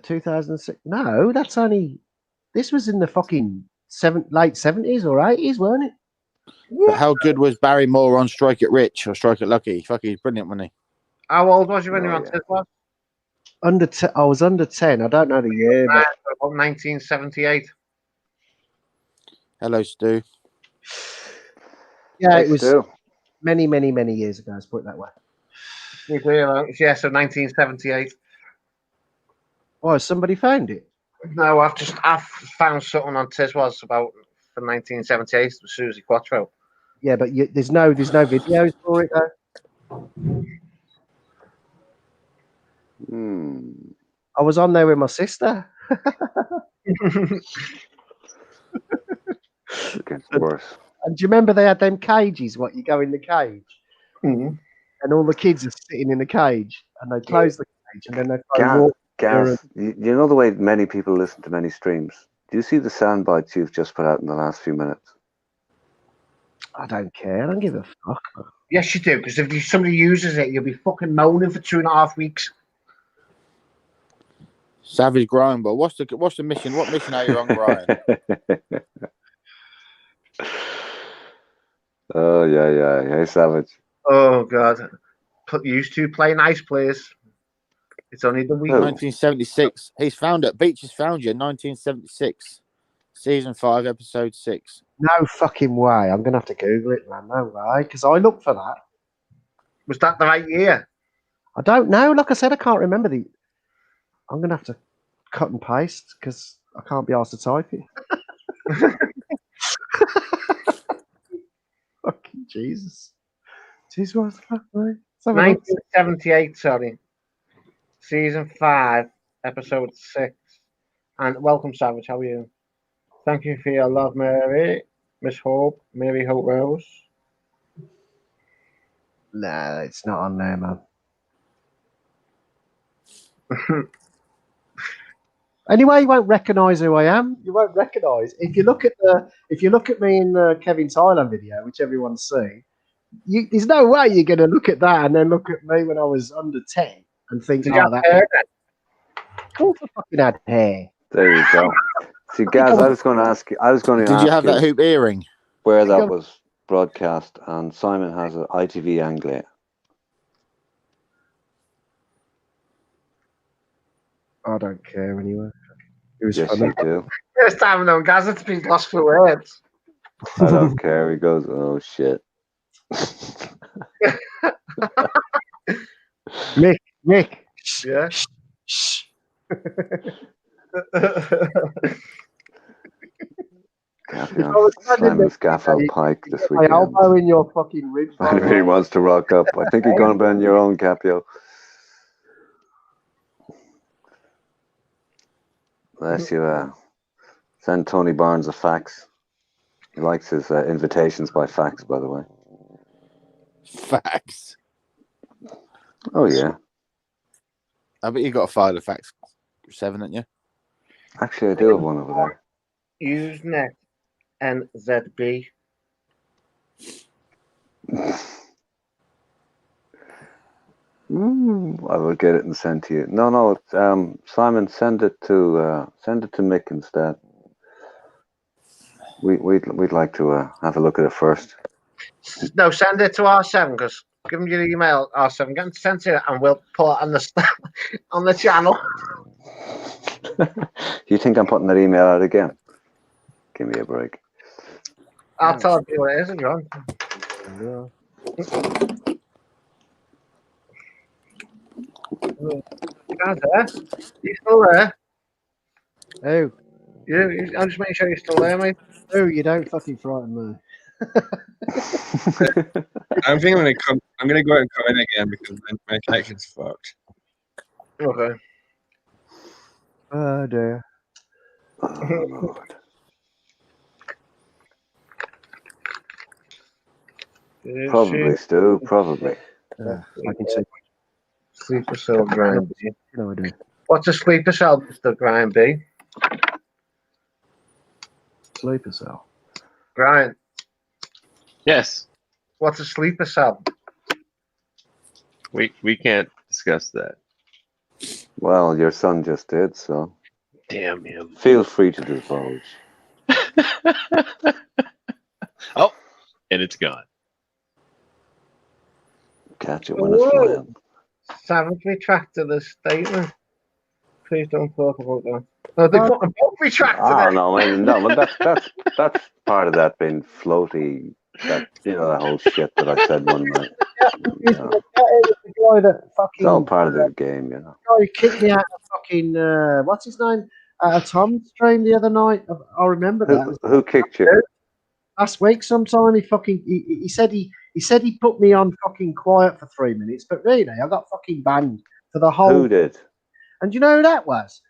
S3: 2006. No, that's only. This was in the fucking late 70s or 80s, weren't it?
S6: But how good was Barry Moore on Strike It Rich or Strike It Lucky? Fuck, he's brilliant, wasn't he?
S1: How old was you when you were on Tiswas?
S3: I was under 10. I don't know the year. But...
S1: About 1978.
S6: Hello, Stu.
S3: Yeah, it was many, many, many years ago. Let's put it that way.
S1: Yeah, so 1978.
S3: Why, has somebody found it?
S1: No, I've found something on Tiswas about from 1978 with Susie Quattro.
S3: Yeah, but there's no videos for it though. I was on there with my sister.
S2: It gets worse.
S3: And do you remember they had them cages? What, you go in the cage,
S1: Mm-hmm.
S3: and all the kids are sitting in the cage, and they close the cage, and then they
S2: Gaz, you know the way many people listen to many streams. Do you see the sound bites you've just put out in the last few minutes?
S3: I don't care. I don't give a fuck.
S1: Yes, you do. Because if somebody uses it, you'll be fucking moaning for 2.5 weeks.
S6: Savage Grind, but what's the mission? What mission are you on, Brian?
S2: Oh yeah. Hey, Savage.
S1: Oh God, used to play nice players. It's only the week.
S6: 1976. He's found it. Beach has found you. 1976, season 5, episode 6.
S3: No fucking way. I'm gonna have to Google it, man. No way, because I looked for that.
S1: Was that the right year?
S3: I don't know. Like I said, I can't remember the. I'm gonna have to cut and paste because I can't be asked to type it. Fucking Jesus. Jeez, what's the fuck, mate?
S1: 1978, sorry. Season 5, episode 6. And welcome, Savage. How are you? Thank you for your love, Mary. Miss Hope. Mary Hope Rose.
S3: Nah, it's not on there, man. Anyway, you won't recognise who I am. You won't recognise. If you look at me in the Kevin Thailand video, which everyone's seen, there's no way you're going to look at that and then look at me when I was under 10 and think,
S1: Did you have
S3: that.
S1: hair
S3: Of course, I fucking had hair.
S2: There you go. See, Gaz, I was going to ask you.
S6: Did you have that hoop earring?
S2: Where that was broadcast, and Simon has an ITV Anglia.
S3: I don't care anyway. It was
S2: Yes,
S3: funny.
S2: you do.
S1: First time I've known Gaza to be lost for words.
S2: I don't care. He goes, oh shit.
S3: Nick.
S1: Yeah.
S3: Shh.
S2: Simon's Gaffo Pike this
S3: My
S2: weekend.
S3: elbow in your fucking ribs.
S2: I really wants to rock up. I think you're going to be on your own, Capio. Unless you send Tony Barnes a fax. He likes his invitations by fax, by the way.
S6: Fax.
S2: Oh, yeah.
S6: I bet you got a file of fax 7, haven't you?
S2: Actually, I do have one over
S1: Usenet NZB.
S2: there. I will get it and send to you. No. Simon, send it to Mick instead. We'd like to have a look at it first.
S1: No, send it to R7 because give them your email, R7. Get them to send it, and we'll put it on the on the channel.
S2: You think I'm putting that email out again? Give me a break.
S1: I'll tell you what it is, John. You still there?
S3: Oh.
S1: I'm just making sure you're still there, mate.
S3: Oh, you don't fucking frighten me.
S5: I'm thinking I'm gonna go out and come in again because my connection's fucked.
S1: Okay.
S3: Oh dear.
S2: Oh, Lord. Probably, Stu. Probably.
S3: I can see.
S1: Sleeper cell grind B.
S3: No idea.
S1: What's a sleeper cell? The grind B.
S3: Sleeper cell.
S1: Grind.
S4: Yes,
S1: What's a sleeper cell?
S4: we can't discuss that.
S2: Well, your son just did, so
S4: Damn him.
S2: feel free to divulge.
S4: Oh, and it's gone.
S2: Catch it when it's flying.
S1: Savage retracted the statement. Please don't talk about that. No, they fucking both retracted it.
S2: No, but that's part of that being floaty. That that whole shit that I said one night.
S3: The guy that fucking.
S2: It's all part of the game,
S3: The guy who kicked me out of fucking what's his name? Tom stream the other night. I remember that.
S2: Who kicked you?
S3: Last week sometime he said he put me on fucking quiet for 3 minutes, but really I got fucking banned for the whole.
S2: Who did?
S3: And you know who that was?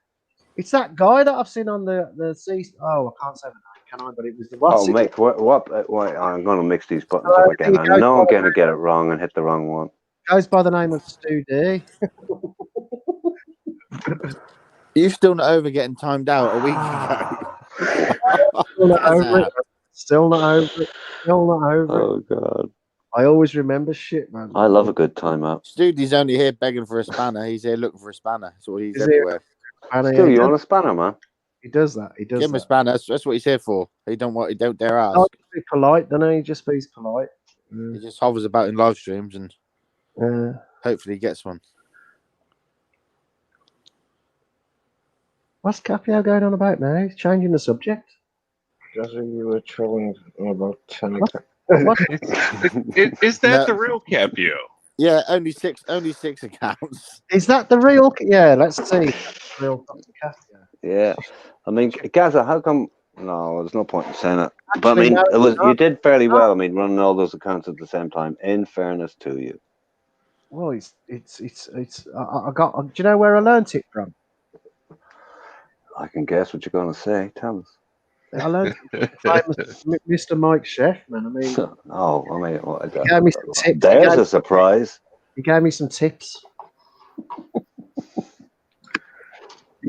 S3: It's that guy that I've seen on the sea. Oh, I can't say the name, can I? But it was the what's it?
S2: Mick, what? I'm going to mix these buttons up again. I know I'm going to get it wrong and hit the wrong one.
S3: Goes by the name of Stu D.
S6: You still not over getting timed out a week ago?
S3: Still not over it. Still not over it. Still not over it.
S2: Oh God!
S3: I always remember shit, man.
S2: I love a good timeout.
S6: Stude's only here begging for a spanner. He's here looking for a spanner. That's what he's
S3: Is
S6: everywhere.
S2: Stu, you want a spanner, man?
S3: He does that. He does.
S6: Give him a
S3: that.
S6: spanner. That's what he's here for. He don't dare ask.
S3: Oh, just be polite, doesn't he? Just be polite.
S6: He just hovers about in live streams and hopefully he gets one.
S3: What's Capio going on about now? He's changing the subject.
S1: Just you were trolling about 10
S3: What?
S4: Is that the real Capio?
S6: Yeah, only six accounts.
S3: Is that the real? Yeah, let's see. Real Capio.
S2: Yeah. I mean, Gaza, how come? No, there's no point in saying it. But I mean, you did fairly well. I mean, running all those accounts at the same time. In fairness to you.
S3: Well, it's. I got. Do you know where I learnt it from?
S2: I can guess what you're going to say. Tell us.
S3: I learned it from famous Mr. Mike Chef, man. I mean,
S2: He
S3: gave me some tips.
S2: There's a surprise.
S3: He gave me some tips.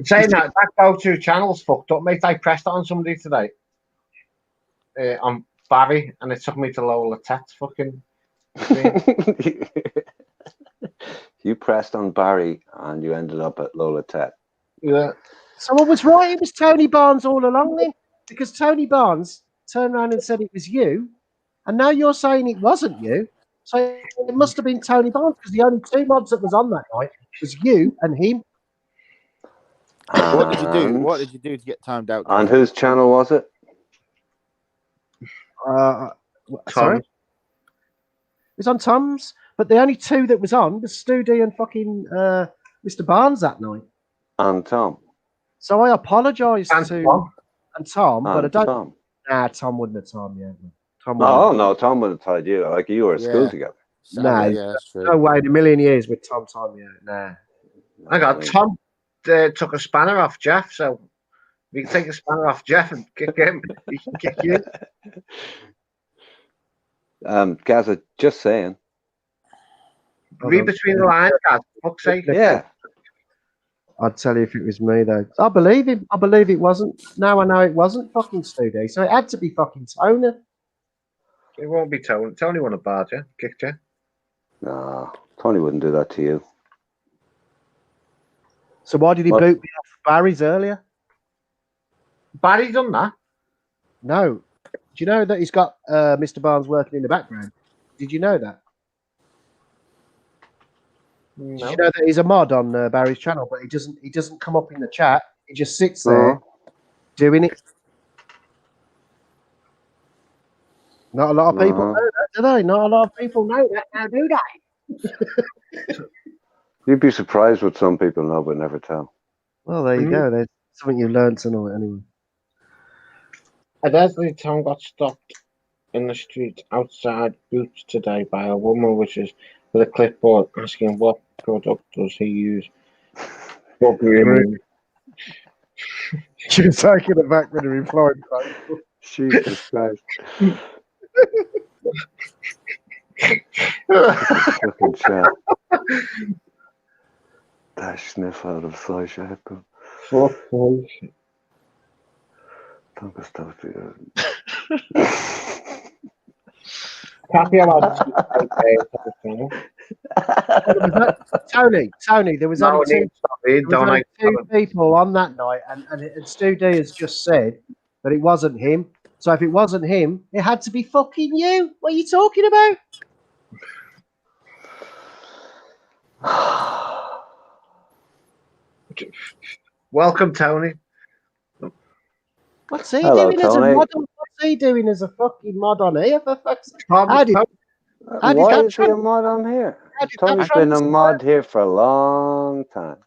S1: Saying that go-to channel's fucked up, mate. I pressed on somebody today. On Barry, and it took me to Lola Tet's fucking.
S2: You pressed on Barry and you ended up at Lola Tet.
S1: Yeah.
S3: So I was right. It was Tony Barnes all along then, because Tony Barnes turned around and said it was you, and now you're saying it wasn't you. So it must have been Tony Barnes, because the only two mods that was on that night was you and him.
S6: What did you do? What did you do to get timed out?
S2: On whose channel was it?
S3: Sorry, it was on Tom's, but the only two that was on was Stu D and fucking Mr. Barnes that night.
S2: And Tom.
S3: So I apologise to Tom, but I don't.
S2: Tom.
S3: Nah, Tom wouldn't have told me. Tom
S2: No, Tom would have told you. Like you were at school together.
S3: Nah,
S6: that's true.
S3: no way in a million years would Tom tell me. Nah.
S1: I got Tom took a spanner off Jeff, so we can take a spanner off Jeff and kick him. He can kick you.
S2: Gaza, just saying.
S1: Read between the lines, guys. For fuck's sake.
S2: Yeah.
S3: I'd tell you if it was me, though. I believe him. I believe it wasn't. Now I know it wasn't fucking Stu D, so it had to be fucking Tony.
S1: It won't be Tony. Tony won a bar, yeah? Kicked you.
S2: No, Tony wouldn't do that to you.
S3: So why did he boot me off Barry's earlier?
S1: Barry done that?
S3: No. Do you know that he's got Mr. Barnes working in the background? Did you know that?
S1: No.
S3: Did you know that he's a mod on Barry's channel, but he doesn't come up in the chat. He just sits there doing it. Not a lot of people know that, do they? Not a lot of people know that now, do they?
S2: You'd be surprised what some people know but never tell.
S3: Well, there you go. There's something you learned tonight, anyway.
S1: Allegedly, Tom got stopped in the street outside Boots today by a woman with a clipboard asking what product does he use. What do you mean?
S3: She was taken aback when he replied.
S2: Jesus Christ. Fucking chat. That sniff out of Sly Shackle. Don't go stop it.
S1: Happy about
S3: Tony, there was only two people on that night, and Stu D has just said that it wasn't him. So if it wasn't him, it had to be fucking you. What are you talking about?
S1: Welcome, Tony.
S3: What's he
S2: Hello,
S3: doing as a
S2: Tony.
S3: mod? What's he doing as a fucking mod on here? For fuck's sake?
S2: Why is he a mod on here? Tony's been a mod here for a long time.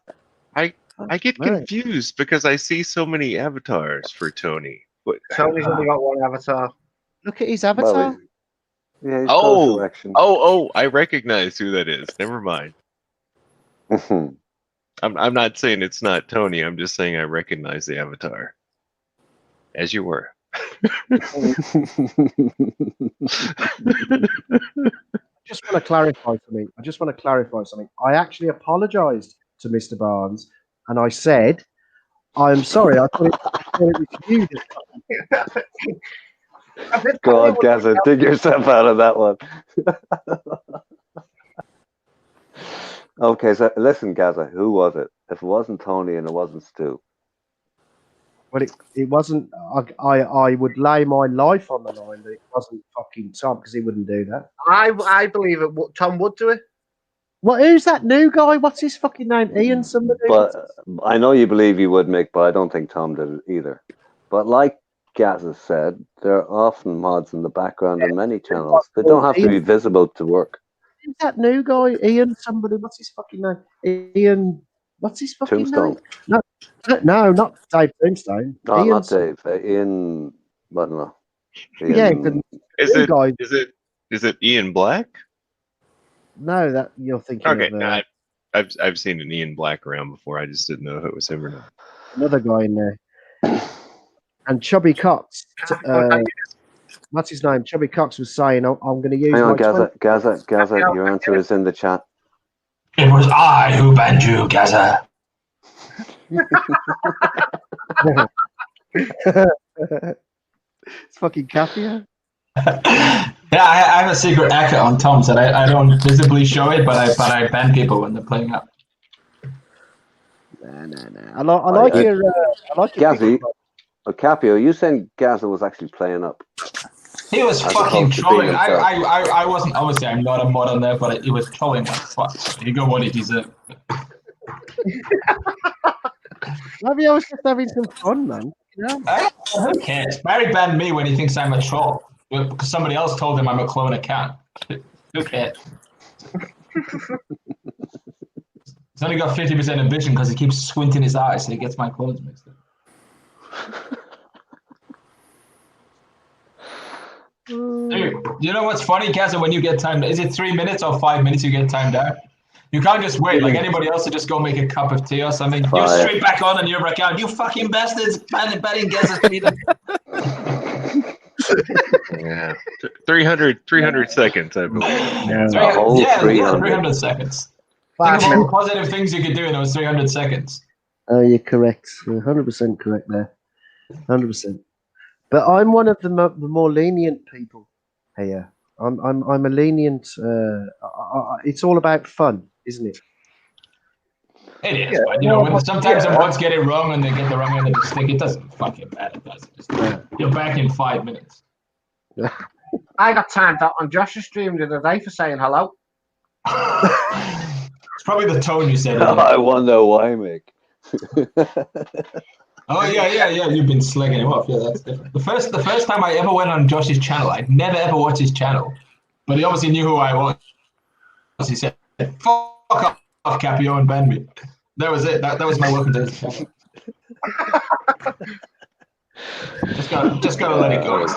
S4: I get
S3: Right.
S4: confused because I see so many avatars for Tony. But
S1: Tony's only got one avatar.
S3: Look at his avatar.
S2: Well, yeah, he's got a
S4: oh,
S2: selection.
S4: oh, I recognize who that is. Never mind. I'm not saying it's not Tony. I'm just saying I recognize the avatar. As you were.
S3: Just want to clarify something. I actually apologised to Mr. Barnes, and I said, "I'm sorry. I thought it was you."
S2: Go on, Gaza, dig yourself out of that one. Okay, so listen, Gaza, who was it? If it wasn't Tony and it wasn't Stu.
S3: Well, it wasn't. I would lay my life on the line that it wasn't fucking Tom, because he wouldn't do that.
S1: I believe it. Tom would do it.
S3: Well, who's that new guy? What's his fucking name? Ian somebody?
S2: But I know you believe you would, Mick, but I don't think Tom did it either. But like Gaza said, there are often mods in the background in many channels. They don't have to be visible to work.
S3: Who's that new guy? Ian somebody? What's his fucking name? Ian. What's his fucking
S2: Tombstone.
S3: name? No, not Dave Tombstone.
S2: No,
S3: Ian,
S2: not Dave. Ian. What? No. Ian,
S3: yeah, the
S4: Is
S3: new
S4: it?
S3: guy.
S4: Is it Ian Black?
S3: No, that you're thinking
S4: Okay,
S3: of
S4: nah, I've seen an Ian Black around before. I just didn't know if it was him or not.
S3: another guy in there. And Chubby Cox. What's his name? Chubby Cox was saying, "I'm going to use
S2: hang
S3: my."
S2: on, Gaza. Your answer is in the chat.
S7: It was I who banned you, Gaza.
S3: It's fucking Capio.
S7: Yeah, I have a secret account on Tom's that I don't visibly show it, but I ban people when they're playing up.
S3: No. I like your. I like your.
S2: Gaza, Capio, you saying Gaza was actually playing up?
S7: He was
S2: As
S7: fucking
S2: opposed to
S7: trolling.
S2: being
S7: I wasn't, obviously I'm not a mod on there, but he was trolling like fuck. He got what he deserved.
S3: Maybe I was just having some fun, man. Yeah.
S7: Who cares? Barry banned me when he thinks I'm a troll because somebody else told him I'm a clone account. Who cares? He's only got 50% of vision because he keeps squinting his eyes so he gets my clothes mixed up. Dude, you know what's funny, Kazza? When you get timed, is it 3 minutes or 5 minutes you get timed out? You can't just wait like anybody else to just go make a cup of tea or something. You're straight back on and you're back out. You fucking bastards! Banning Kazza's Peter.
S4: Yeah, 300 seconds, I believe.
S7: Yeah, 300 seconds. Think of all the positive things you could do in those 300 seconds.
S3: Oh, you're correct. You're 100% correct there. 100%. But I'm one of the more lenient people here. I'm a lenient. It's all about fun, isn't it?
S7: It is, but you know, when sometimes the mods get it wrong and they get the wrong end of the stick, it doesn't fucking matter, does it? You're back in 5 minutes.
S1: I got timed out on Josh's stream the other day for saying hello.
S7: It's probably the tone you said.
S2: I wonder why, Mick.
S7: Oh yeah. You've been slagging him off. Yeah, that's different. The first time I ever went on Josh's channel, I'd never ever watched his channel, but he obviously knew who I was. He said, "Fuck off, Capio, and ban me." That was it. That was my welcome to his channel. just gotta let it go.
S3: It's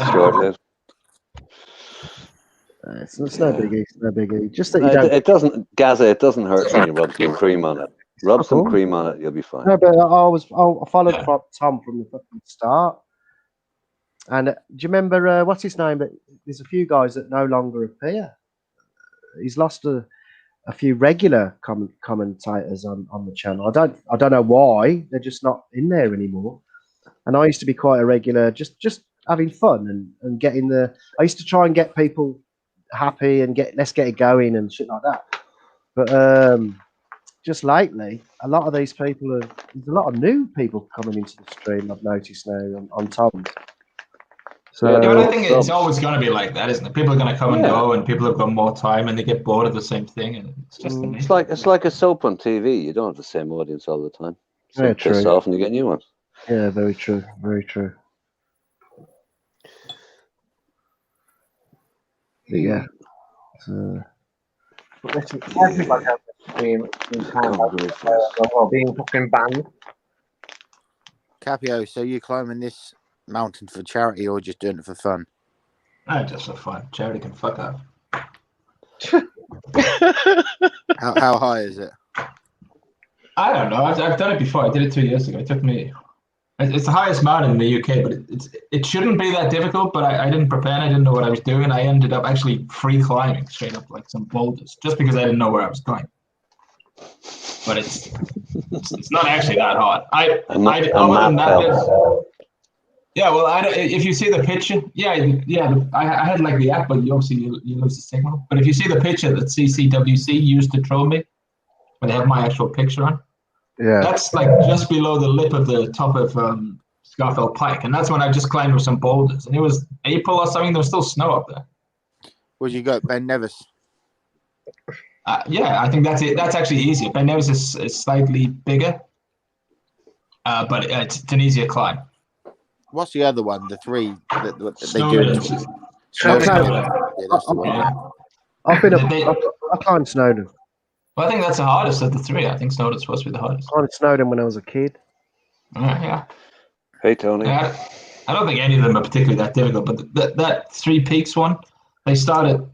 S3: no biggie. It's no biggie. Just that you don't.
S2: It doesn't, Gaza. It doesn't hurt when you rub some cream on it. Rub some cream on it, you'll be fine.
S3: No, but I followed Tom from the fucking start. And do you remember what's his name? But there's a few guys that no longer appear. He's lost a few regular commentators on the channel. I don't know why they're just not in there anymore. And I used to be quite a regular, just having fun and getting the. I used to try and get people happy and let's get it going and shit like that. But just lately, a lot of these people there's a lot of new people coming into the stream. I've noticed now on Tom. So
S7: yeah, but I think it's always going to be like that, isn't it? People are going to come and go, and people have got more time, and they get bored of the same thing, and it's just
S2: it's like a soap on TV. You don't have the same audience all the time. So
S3: yeah, true.
S2: piss off and you get new ones.
S3: Yeah, very true. Very true. Yeah.
S1: But listen, everybody has being being fucking banned.
S6: Capio, so you climbing this mountain for charity or just doing it for fun?
S7: Just for fun. Charity can fuck up.
S6: How high is it?
S7: I don't know. I've done it before. I did it 2 years ago. It took me. It's the highest mountain in the UK, but it shouldn't be that difficult. But I didn't prepare. And I didn't know what I was doing. I ended up actually free climbing straight up like some boulders, just because I didn't know where I was going. But it's not actually that hard. Yeah, well, if you see the picture, I had like the app, but you obviously you lose the signal. But if you see the picture that CCWC used to troll me, where they have my actual picture on, that's like just below the lip of the top of Scarfell Pike, and that's when I just climbed with some boulders, and it was April or something. There was still snow up there.
S6: Would you go Ben Nevis?
S7: Yeah, I think that's it. That's actually easier. Ben Nevis is slightly bigger, but it's an easier climb.
S6: What's the other one? The three that they
S7: Snowden.
S6: do.
S3: I climbed Snowdon.
S7: Well, I think that's the hardest of the three. I think Snowden's supposed to be the hardest.
S3: I climbed Snowdon when I was a kid.
S7: Yeah.
S2: Hey, Tony.
S7: I don't think any of them are particularly that difficult, but that Three Peaks one, they started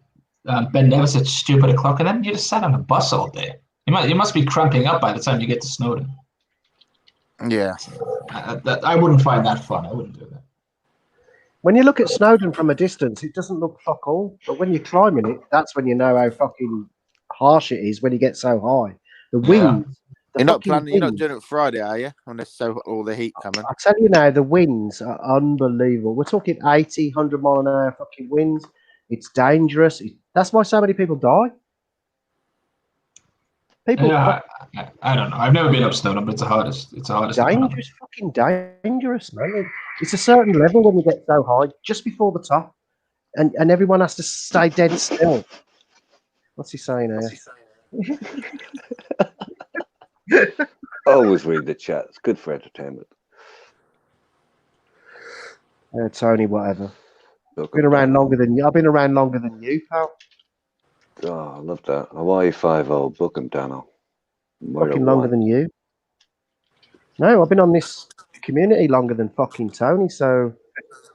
S7: Ben Nevis at stupid o'clock, and then you just sat on a bus all day. You must be cramping up by the time you get to Snowdon.
S6: Yeah.
S7: I wouldn't find that fun. I wouldn't do that.
S3: When you look at Snowdon from a distance, it doesn't look fuck all. But when you're climbing it, that's when you know how fucking harsh it is when you get so high. The winds.
S6: You're not doing it Friday, are you? Unless all the heat coming.
S3: I tell you now, the winds are unbelievable. We're talking 80, 100 mile an hour fucking winds. It's dangerous. That's why so many people die.
S7: I don't know. I've never been up Snowdon, but it's the hardest. It's the hardest.
S3: Dangerous, fucking dangerous, man. It's a certain level when you get so high, just before the top, and everyone has to stay dead still. What's he saying here?
S2: Always read the chat. It's good for entertainment.
S3: Tony, whatever. Been around longer than you. I've been around longer than you, pal.
S2: Oh, I love that. Hawaii 5-0. Book him, Dano.
S3: Fucking longer than you. No, I've been on this community longer than fucking Tony, so.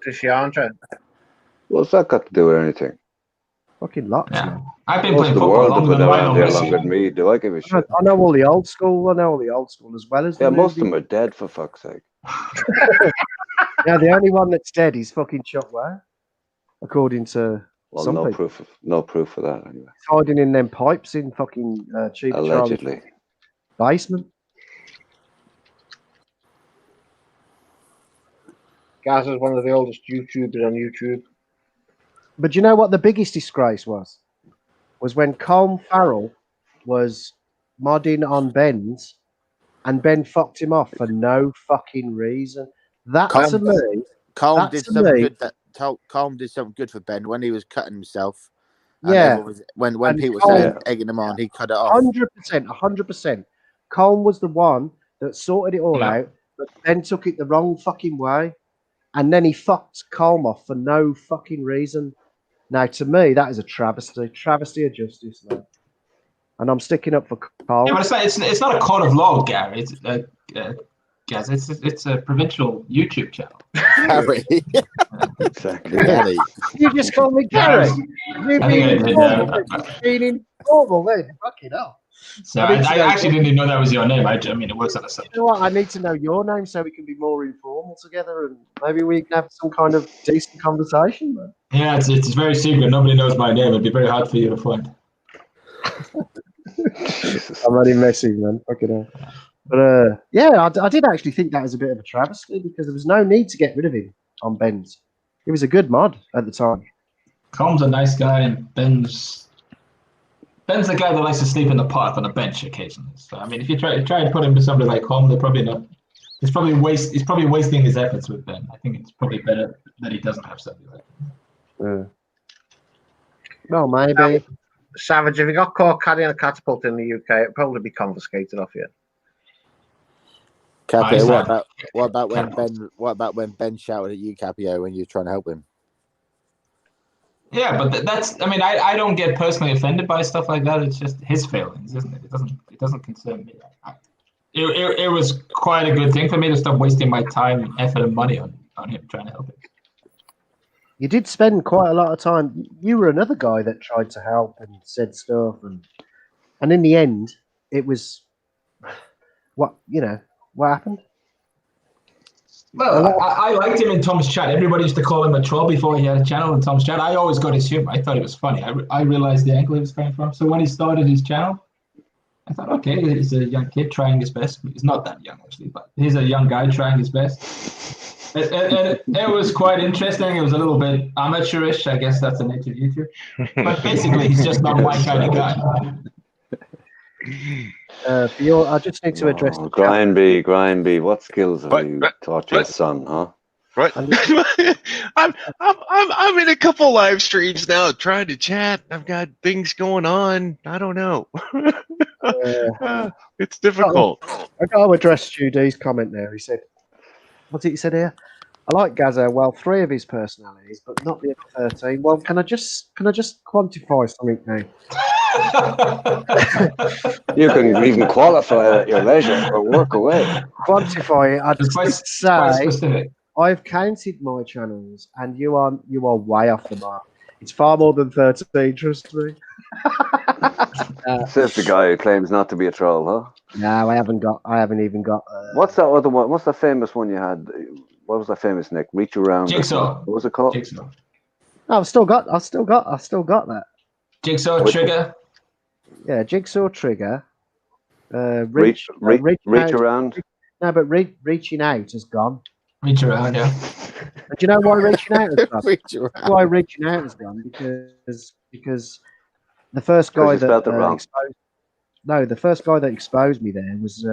S1: Does Yandra?
S2: What's that got to do with anything?
S3: Fucking lots,
S7: yeah.
S3: man.
S7: I've been playing football longer than
S2: longer than me. Do I give a shit?
S3: I know all the old school. I know all the old school as well as the
S2: most of them are dead, for fuck's sake.
S3: Yeah, the only one that's dead is fucking Chuck Ware, according to some
S2: no
S3: people.
S2: proof of that anyway.
S3: He's hiding in them pipes in fucking Cheap
S2: allegedly
S3: basement.
S1: Gaz is one of the oldest YouTubers on YouTube.
S3: But you know what the biggest disgrace was? Was when Colm Farrell was modding on Ben's, and Ben fucked him off for no fucking reason. To me,
S6: Colm did something good. Colm did something good for Ben when he was cutting himself. When people were egging him on, he cut it off.
S3: 100%. Colm was the one that sorted it all out, but Ben took it the wrong fucking way, and then he fucked Colm off for no fucking reason. Now, to me, that is a travesty of justice, man. And I'm sticking up for Colm.
S7: Yeah, but it's not a court of law, Gary. It's a provincial YouTube channel.
S6: Gary.
S2: Exactly.
S6: Gary.
S3: You just called me Gary. You've been informal, then. Fucking hell.
S7: So I actually didn't even know that was your name. I mean, it works on a subject.
S3: You know what? I need to know your name so we can be more informal together, and maybe we can have some kind of decent conversation, man.
S7: Yeah, it's very secret. Nobody knows my name. It'd be very hard for you to find.
S3: I'm only messing, man. Fucking hell. But I did actually think that was a bit of a travesty because there was no need to get rid of him on Ben's. He was a good mod at the time.
S7: Colm's a nice guy, and Ben's the guy that likes to sleep in the park on a bench occasionally. So I mean, if you try to put him with somebody like Colm, they're probably not. He's probably wasting his efforts with Ben. I think it's probably better that he doesn't have somebody like that.
S3: Well, maybe.
S1: Savage, if you got caught carrying a catapult in the UK, it'd probably be confiscated off you.
S6: Capio, what about when Ben shouted at you, Capio, when you were trying to help him?
S7: Yeah, but that's. I mean, I don't get personally offended by stuff like that. It's just his failings, isn't it? It doesn't concern me. It was quite a good thing for me to stop wasting my time, effort, and money on him trying to help him.
S3: You did spend quite a lot of time. You were another guy that tried to help and said stuff, and in the end, it was what happened.
S7: Well, I liked him in Tom's chat. Everybody used to call him a troll before he had a channel in Tom's chat. I always got his humor. I thought it was funny. I realized the angle he was coming from. So when he started his channel, I thought, okay, he's a young kid trying his best. He's not that young, actually, but he's a young guy trying his best. And it was quite interesting. It was a little bit amateurish. I guess that's the nature of YouTube. But basically, he's just not my kind of guy.
S3: I just need to address the
S2: Grindy, what skills have you taught your son, huh?
S4: Right. I'm in a couple live streams now trying to chat. I've got things going on. I don't know. It's difficult.
S3: I got to address Stu D's comment there. He said, what's it he said here? I like Gazza, well, 3 of his personalities, but not the other 13. Well, can I just quantify something now?
S2: You can even qualify at your leisure or work away.
S3: Quantify it. I'd just say
S7: specific.
S3: I've counted my channels, and you are way off the mark. It's far more than 13. Trust me.
S2: Says the guy who claims not to be a troll, huh?
S3: No, I haven't even got.
S2: What's that other one? What's the famous one you had? What was that famous, Nick? Reach around.
S7: Jigsaw.
S2: What was it called?
S7: Jigsaw.
S3: I've still got that.
S7: Jigsaw Trigger.
S3: Yeah, Jigsaw Trigger.
S2: Reach around.
S3: No, but reaching out has gone.
S7: Reach around, yeah.
S3: And do you know why reaching out has gone?
S6: Reach around.
S3: Why reaching out has gone? Because the first guy the first guy that exposed me there was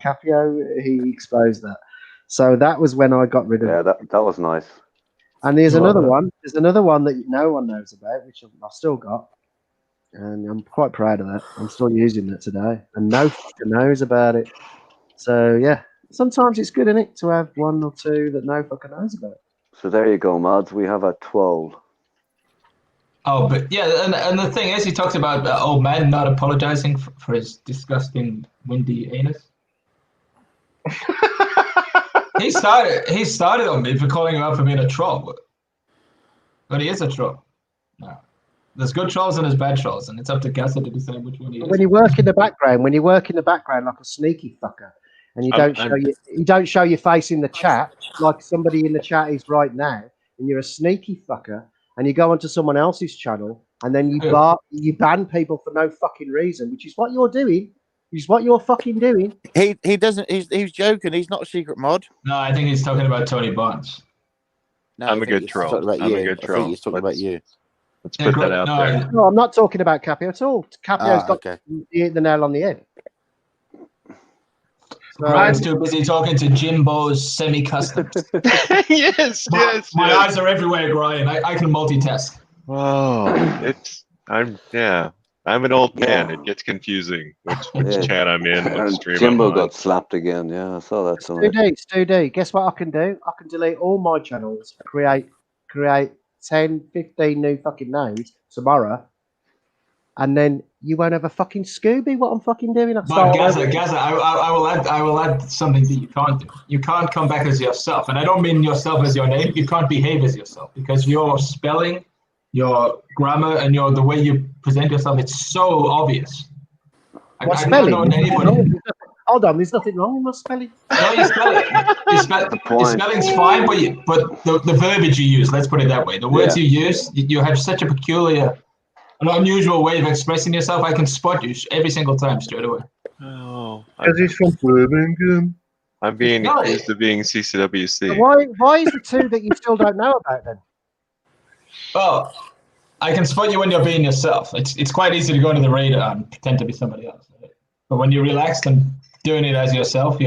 S3: Capio. He exposed that. So that was when I got rid of.
S2: Yeah, that was nice.
S3: And there's another one. There's another one that no one knows about, which I've still got, and I'm quite proud of that. I'm still using that today, and no fucker knows about it. So yeah, sometimes it's good, isn't it, to have 1 or 2 that no fucker knows about.
S2: So there you go, mods. We have a 12.
S7: Oh, but yeah, and the thing is, he talks about old man not apologizing for his disgusting windy anus. He started on me for calling him out for being a troll, but he is a troll. No. There's good trolls and there's bad trolls, and it's up to Gazza to decide which one he is.
S3: When you work in the background like a sneaky fucker, and you don't show your face in the chat like somebody in the chat is right now, and you're a sneaky fucker, and you go onto someone else's channel, and then you ban people for no fucking reason, which is what you're doing. Is what you're fucking doing.
S6: He doesn't. He's joking. He's not a secret mod.
S7: No, I think he's talking about Tony Bonds.
S6: No,
S4: I'm a good troll.
S6: I think he's talking about you.
S4: Let's put that out there.
S3: No, I'm not talking about Capio at all. Capio's got the nail on the head. So,
S7: Ryan's too busy talking to Jimbo's semi-customs.
S4: yes.
S7: My eyes are everywhere, Ryan. I can multitask.
S4: Oh, I'm an old man. It gets confusing which chat I'm in, what stream
S2: Jimbo
S4: I'm on.
S2: got slapped again. Yeah, I saw that.
S3: Stu D, guess what I can do? I can delete all my channels, create 10, 15 new fucking names tomorrow, and then you won't have a fucking Scooby what I'm fucking doing.
S7: But Gazza, I will add something that you can't do. You can't come back as yourself, and I don't mean yourself as your name. You can't behave as yourself because your spelling, your grammar, and the way you present yourself, it's so obvious.
S3: Spelling? Hold on, there's nothing wrong with my spelling.
S7: No, your spelling's fine, but the verbiage you use, let's put it that way. The words you use, you have such a peculiar, an unusual way of expressing yourself. I can spot you every single time straight away.
S4: Oh,
S1: because he's from Birmingham.
S4: I'm being accused of being CCWC.
S3: So why is the 2 that you still don't know about then?
S7: Well, I can spot you when you're being yourself. It's quite easy to go into the radar and pretend to be somebody else. But when you're relaxed and doing it as yourself,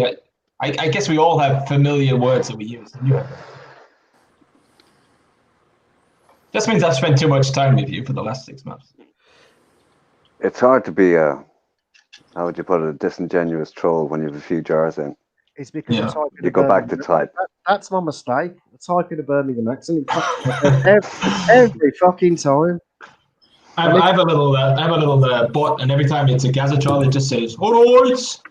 S7: I guess we all have familiar words that we use. And you have that. Just means I've spent too much time with you for the last 6 months.
S2: It's hard to be how would you put it, a disingenuous troll when you have a few jars in.
S3: It's because
S7: Yeah.
S3: I'm typing
S2: You
S3: a
S2: go back to
S3: Birmingham.
S2: type.
S3: That's my mistake. I type in a Birmingham accent every fucking time.
S7: I have a little bot, and every time it's a Gaza child, it just says, "All right."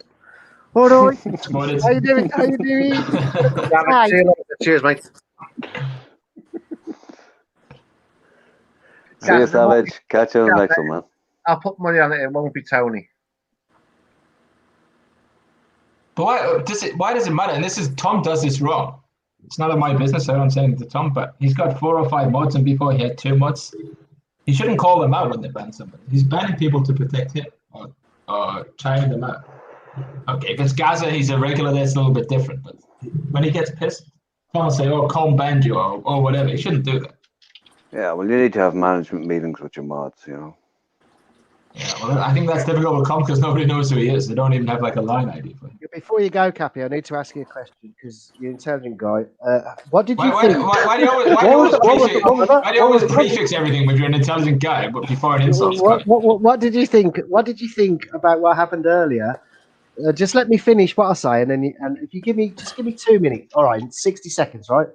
S3: All right.
S7: But it's
S3: How you doing? How you doing?
S1: Yeah,
S3: Hi.
S1: see you later. Cheers, mate.
S2: See you,
S1: Gaz, it won't be-
S2: Savage. Catch you on the
S1: Gaz,
S2: next one, man.
S1: I'll put money on it. It won't be Tony.
S7: But why does it matter? And Tom does this wrong. It's none of my business, so I'm saying it to Tom, but he's got 4 or 5 mods, and before he had 2 mods. He shouldn't call them out when they ban somebody. He's banning people to protect him or trying them out. Okay, if it's Gaza, he's a regular, that's a little bit different. But when he gets pissed, Tom will say, "Oh, Colm banned you," or whatever. He shouldn't do that.
S2: Yeah, well, you need to have management meetings with your mods, you know.
S7: Yeah, well, I think that's difficult with Colm because nobody knows who he is. They don't even have like a line ID for him.
S3: Before you go, Cappy, I need to ask you a question because you're an intelligent guy. What did you
S7: Why
S3: think?
S7: do you always prefix everything with you're an intelligent guy, but before an insult's coming?
S3: What did you think? What did you think about what happened earlier? Just let me finish what I say, and then if you give me 2 minutes, all right, 60 seconds, right?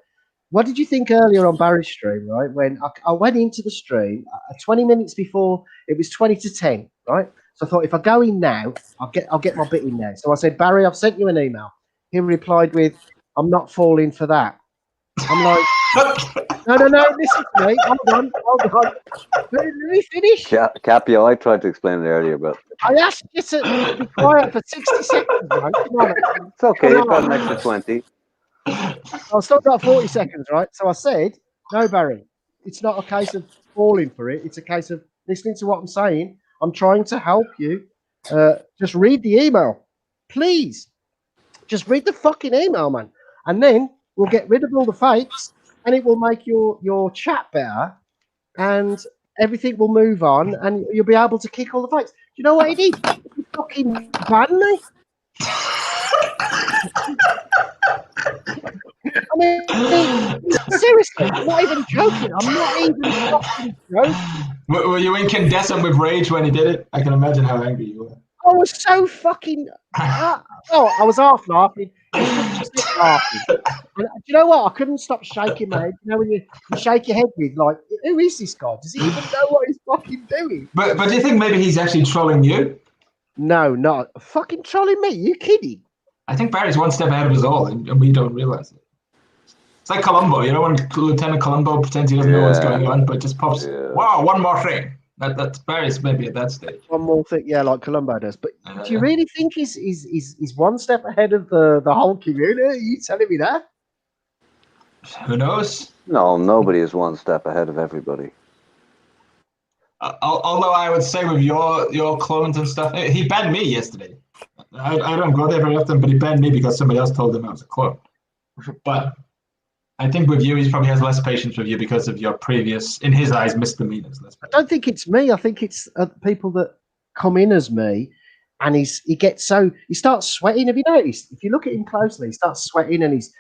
S3: What did you think earlier on Barry's stream, right? When I went into the stream 20 minutes before, it was 20 to 10, right? So I thought if I go in now, I'll get my bit in now. So I said, Barry, I've sent you an email. He replied with, "I'm not falling for that." I'm like, no, listen to me. Hold on. Let me finish.
S2: Capio, I tried to explain it earlier, but
S3: I asked you to be quiet for 60 seconds, right? Come on.
S2: it's okay. You've got an extra 20.
S3: I've still got 40 seconds, right? So I said, no, Barry, it's not a case of falling for it. It's a case of listening to what I'm saying. I'm trying to help you. Just read the email. Please. Just read the fucking email, man. And then we'll get rid of all the fakes and it will make your chat better and everything will move on and you'll be able to kick all the fakes. Do you know what he did? He fucking banned me. I mean, seriously, I'm not even joking. I'm not even fucking joking.
S7: Were you incandescent with rage when he did it? I can imagine how angry you were.
S3: I was so fucking. I was half laughing. Just laughing. And, do you know what? I couldn't stop shaking my head. You know when you shake your head with like, who is this guy? Does he even know what he's fucking doing?
S7: But do you think maybe he's actually trolling you?
S3: No, not fucking trolling me. You kidding?
S7: I think Barry's one step ahead of us all, and we don't realize it. It's like Columbo, you know, when Lieutenant Columbo pretends he doesn't know what's going on, but just pops, wow, one more thing. That's Barry's maybe at that stage.
S3: One more thing, yeah, like Columbo does. But do you really think he's one step ahead of the whole community? Are you telling me that?
S7: Who knows?
S2: No, nobody is one step ahead of everybody.
S7: Although I would say with your clones and stuff, he banned me yesterday. I don't go there very often, but he banned me because somebody else told him I was a clone. But I think with you, he probably has less patience with you because of your previous, in his eyes, misdemeanors.
S3: I don't think it's me. I think it's people that come in as me, and he starts sweating. Have you noticed? If you look at him closely, he starts sweating, and he's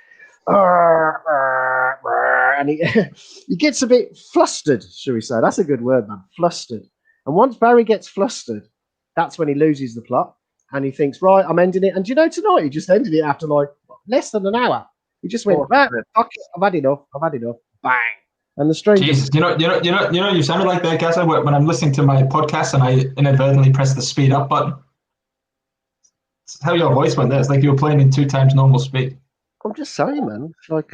S3: and he gets a bit flustered, shall we say? That's a good word, man. Flustered. And once Barry gets flustered, that's when he loses the plot, and he thinks, right, I'm ending it. And do you know, tonight he just ended it after like less than an hour. He just went, fuck it, I've had enough. Bang. And the stream.
S7: Jesus, you sounded like that, Gaza, when I'm listening to my podcast and I inadvertently press the speed up button. It's how your voice went there. It's like you were playing in 2 times normal speed.
S3: I'm just saying, man. It's like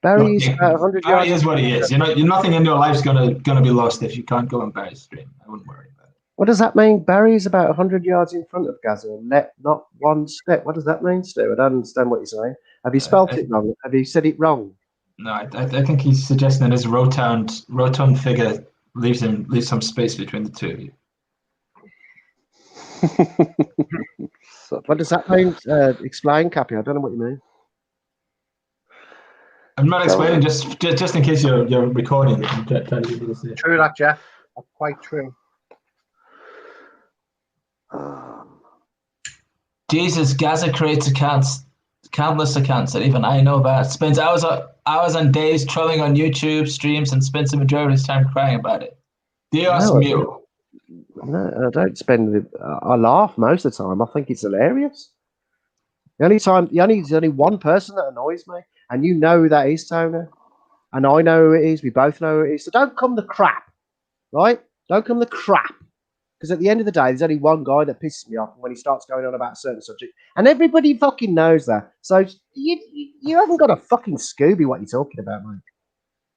S3: Barry's about 100 yards.
S7: Barry is what he is. Nothing in your life's gonna be lost if you can't go on Barry's stream. I wouldn't worry about it.
S3: What does that mean? Barry's about 100 yards in front of Gaza and not one step. What does that mean, Stu? I don't understand what you're saying. Have you spelt it wrong? Have you said it wrong?
S7: No, I think he's suggesting that his rotund figure leaves some space between the two of you.
S3: What does that mean? Explain, Cappy. I don't know what you mean.
S7: I'm not explaining, just in case you're recording it. I'm trying to get you to see it.
S1: True that, Jeff. That's quite true.
S7: Jesus, Gaza creates accounts, countless accounts that even I know about. Spends hours and days trolling on YouTube streams and spends the majority of his time crying about it. Dios mío.
S3: No, I don't spend. I laugh most of the time. I think it's hilarious. There's only one person that annoys me, and you know who that is, Tony. And I know who it is. We both know who it is. So don't come the crap, right? Don't come the crap. Because at the end of the day, there's only one guy that pisses me off when he starts going on about a certain subject. And everybody fucking knows that. So you haven't got a fucking Scooby what you're talking about, mate.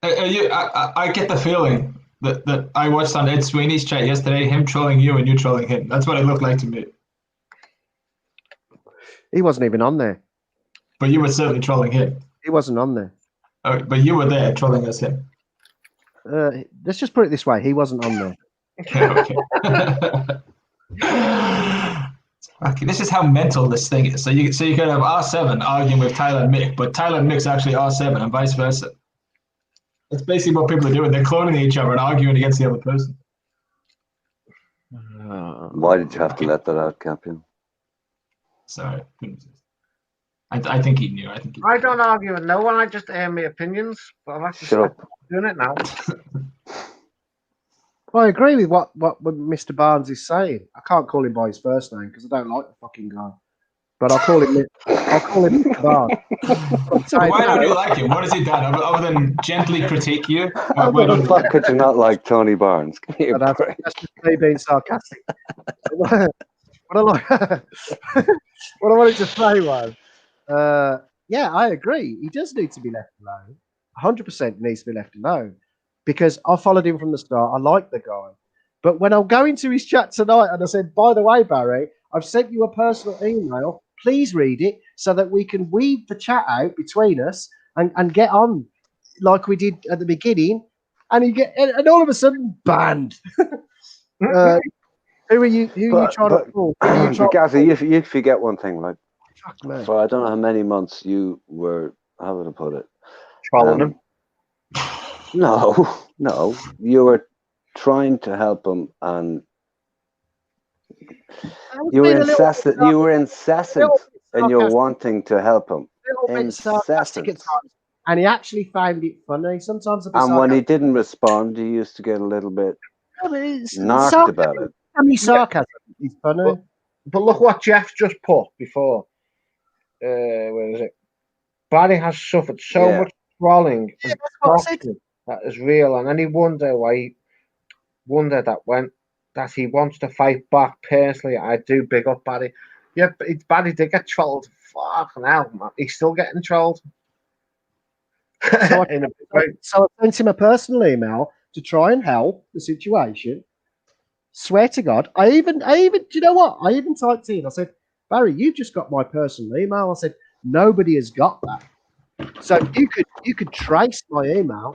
S7: I get the feeling that I watched on Ed Sweeney's chat yesterday, him trolling you and you trolling him. That's what it looked like to me.
S3: He wasn't even on there.
S7: But you were certainly trolling him.
S3: He wasn't on there.
S7: Oh, but you were there trolling us him.
S3: Let's just put it this way. He wasn't on there.
S7: Okay. This is how mental this thing is. So you could have R7 arguing with Tyler and Mick, but Tyler and Mick's actually R7 and vice versa. That's basically what people are doing. They're cloning each other and arguing against the other person.
S2: Why did you have to let that out, Campion?
S7: Sorry. I think he knew.
S1: I don't argue with no one. I just air my opinions. But I've actually
S2: Shut up.
S1: doing it now.
S3: Well, I agree with what Mr. Barnes is saying. I can't call him by his first name because I don't like the fucking guy. But I'll call him Mr. Barnes.
S7: Why don't you like him? What has he done other than gently critique you?
S2: Why the fuck could you not like Tony Barnes?
S3: That's just me being sarcastic. What I wanted to say was, yeah, I agree. He does need to be left alone. 100% needs to be left alone because I followed him from the start. I like the guy. But when I'll go into his chat tonight and I said, by the way, Barry, I've sent you a personal email. Please read it so that we can weed the chat out between us and get on like we did at the beginning. And all of a sudden, banned. Who are you? Who are you trying to fool?
S2: Gazzy, you forget one thing, right? For I don't know how many months you were, how would I put it?
S1: Trolling him?
S2: No. You were trying to help him, and you were incessant in your wanting to help him. Incessant.
S3: And he actually found it funny. Sometimes,
S2: and when he didn't respond, he used to get a little bit knocked about it.
S3: I mean, sarcasm is funny.
S1: But look what Jeff just put before. Where is it? Barry has suffered so much trolling and that is real, and then he wondered that he wants to fight back. Personally, I do big up Barry. Yeah, but Barry did get trolled. Fucking hell, man. He's still getting trolled.
S3: So I sent him a personal email to try and help the situation. Swear to God, I even, do you know what? I even typed in. I said, Barry, you just got my personal email. I said, nobody has got that. So you could trace my email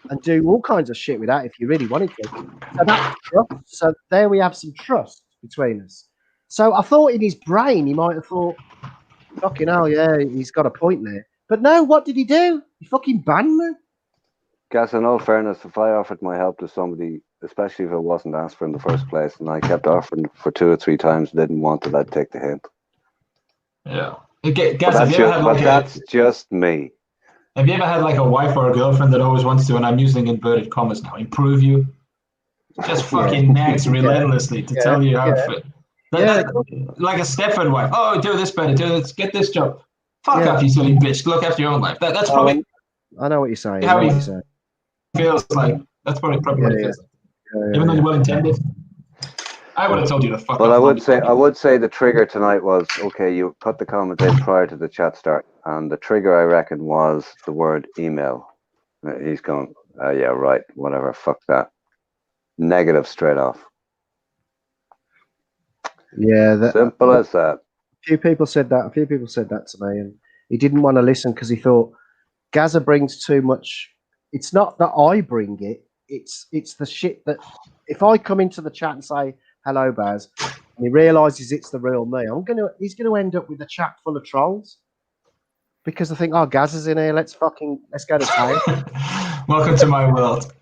S3: and do all kinds of shit with that if you really wanted to. So that's trust. So there we have some trust between us. So I thought in his brain he might have thought, fucking hell, yeah, he's got a point there. But no, what did he do? He fucking banned me.
S2: Guys, in all fairness, if I offered my help to somebody, especially if it wasn't asked for in the first place, and I kept offering for 2 or 3 times, didn't want it, I'd take the hint.
S7: Yeah.
S2: That's just me.
S7: Have you ever had like a wife or a girlfriend that always wants to, and I'm using inverted commas now, improve you? Just fucking nags relentlessly to tell you how to. Like a Stepford wife. Oh, do this better. Do this. Get this job. Fuck off, you silly bitch. Look after your own life. That's probably.
S3: I know what you're saying.
S7: How he feels like. That's probably what it feels like. Even though you're well intended. I would have told you to fuck off.
S2: Well, I would say the trigger tonight was, okay, you put the comment in prior to the chat start, and the trigger, I reckon, was the word email. He's going, yeah, right, whatever, fuck that. Negative straight off.
S3: Yeah.
S2: Simple as that.
S3: A few people said that to me, and he didn't want to listen because he thought Gaza brings too much. It's not that I bring it, it's the shit that if I come into the chat and say, hello, Baz, and he realizes it's the real me, he's gonna end up with a chat full of trolls because I think, oh, Gaz is in here. Let's go to town.
S7: Welcome to my world.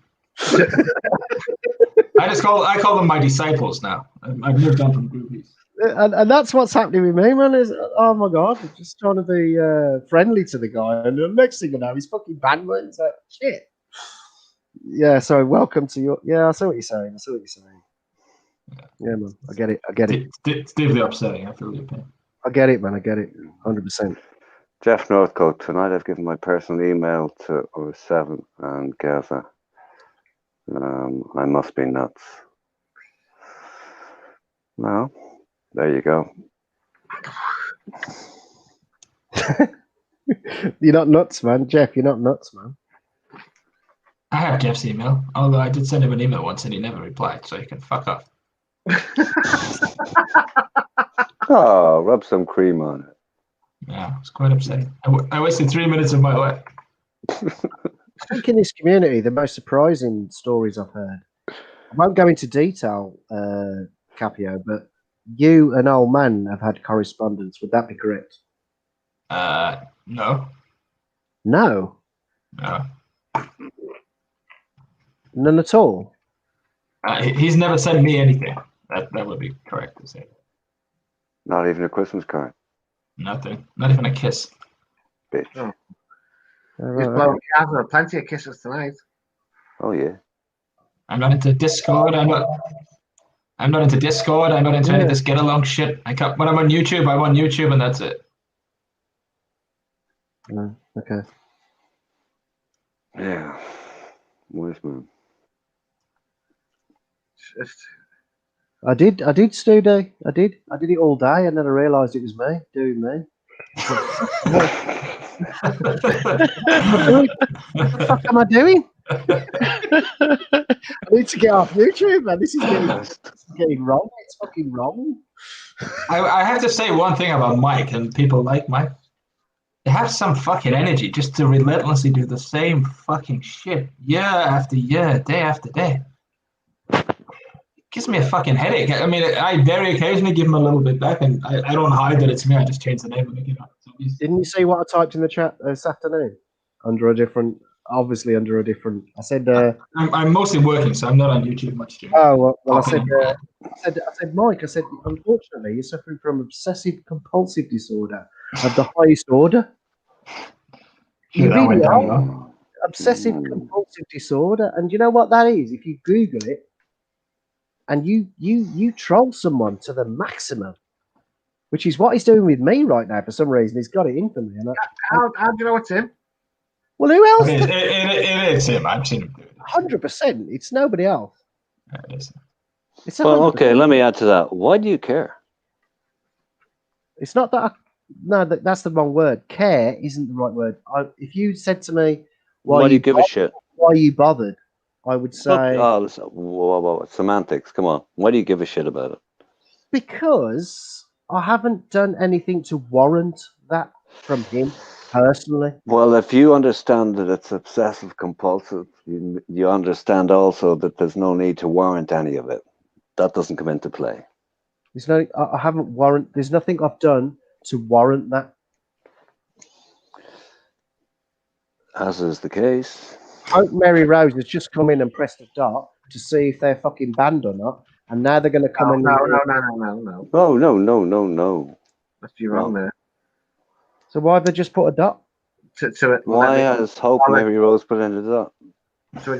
S7: I call them my disciples now. I've moved on from groupies.
S3: And that's what's happening with me, man. Is oh my God, I'm just trying to be friendly to the guy, and the next thing you know, he's fucking banned me. It's like shit. Yeah. So welcome to your. Yeah, I see what you're saying. Yeah, man. I get it.
S7: It's deeply upsetting. I feel your pain.
S3: I get it, man. I get it. 100%.
S2: Jeff Northcote, tonight I've given my personal email to 07 and Gaza. I must be nuts. Well, there you go.
S3: You're not nuts, man. Jeff, you're not nuts, man.
S7: I have Jeff's email, although I did send him an email once and he never replied, so he can fuck off.
S2: Oh, rub some cream on it.
S7: Yeah, it's quite upsetting. I wasted 3 minutes of my life.
S3: I think in this community, the most surprising stories I've heard, I won't go into detail, Capio, but you and old man have had correspondence. Would that be correct?
S7: No.
S3: No.
S7: No.
S3: None at all?
S7: He's never sent me anything. That would be correct to say.
S2: Not even a Christmas card.
S7: Nothing. Not even a kiss.
S2: Bitch.
S1: Oh. He's blowing Gaza. Plenty of kisses tonight.
S2: Oh yeah.
S7: I'm not into Discord. I'm not into Discord. I'm not into any of this get along shit. When I'm on YouTube, and that's it.
S3: Okay.
S2: Yeah. Wise man.
S3: I did, Stu Day. I did it all day, and then I realised it was me doing me. What the fuck am I doing? I need to get off YouTube, man. This is getting wrong. It's fucking wrong.
S7: I have to say one thing about Mike and people like Mike. They have some fucking energy just to relentlessly do the same fucking shit year after year, day after day. Gives me a fucking headache. I mean, I very occasionally give him a little bit back, and I don't hide that it's me. I just change the name and make it up. So
S3: didn't you see what I typed in the chat this afternoon? Obviously under a different. I said.
S7: I'm mostly working, so I'm not on YouTube much.
S3: Oh well, I said, Mike. I said, unfortunately, you're suffering from obsessive compulsive disorder of the highest order. You really are. Obsessive compulsive disorder, and you know what that is? If you Google it. And you troll someone to the maximum, which is what he's doing with me right now. For some reason, he's got it in for me. And
S1: how do you know it's him?
S3: Well, who else?
S7: It is him. I've seen him do it.
S3: 100%. It's nobody else.
S7: It is.
S3: It's
S2: well, okay. Let me add to that. Why do you care?
S3: It's not that. That's the wrong word. Care isn't the right word. If you said to me,
S2: "Why do you give a shit?
S3: Why are you bothered?" I would say...
S2: whoa, semantics, come on. Why do you give a shit about it?
S3: Because I haven't done anything to warrant that from him personally.
S2: Well, if you understand that it's obsessive compulsive, you understand also that there's no need to warrant any of it. That doesn't come into play. There's nothing I've done to warrant that. As is the case.
S3: Hope Mary Rose has just come in and pressed a dot to see if they're fucking banned or not, and now they're going to come in.
S1: No.
S2: No.
S1: Must be wrong there.
S3: So why have they just put a dot?
S2: Why has Hope Mary Rose put in a dot?
S1: So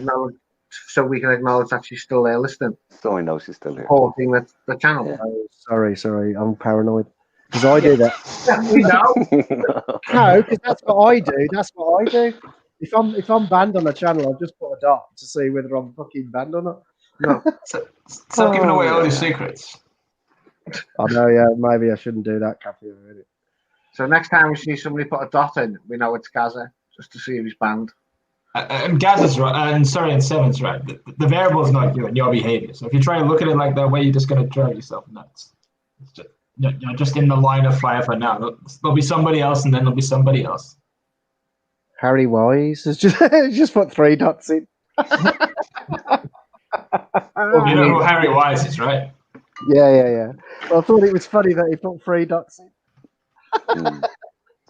S1: we can acknowledge that she's still there listening.
S2: So I know she's still here.
S1: Supporting the channel.
S3: Yeah. Oh, sorry, I'm paranoid. Because I do that.
S1: We know.
S3: No, because that's what I do. If I'm banned on a channel, I'll just put a dot to see whether I'm fucking banned or not.
S1: No.
S7: Stop giving away all your secrets.
S3: I know, yeah, maybe I shouldn't do that, Kathy. Really.
S1: So next time we see somebody put a dot in, we know it's Gaza, just to see if he's banned.
S7: And Gaza's right, and Seven's right. The variable is not you and your behavior. So if you try to look at it like that way, you're just going to drive yourself nuts. It's just, you're just in the line of fire for now. There'll be somebody else, and then there'll be somebody else.
S3: Harry Wise has just put 3 dots in.
S7: You know who Harry Wise is, right?
S3: Yeah. Well, I thought it was funny that he put 3 dots in.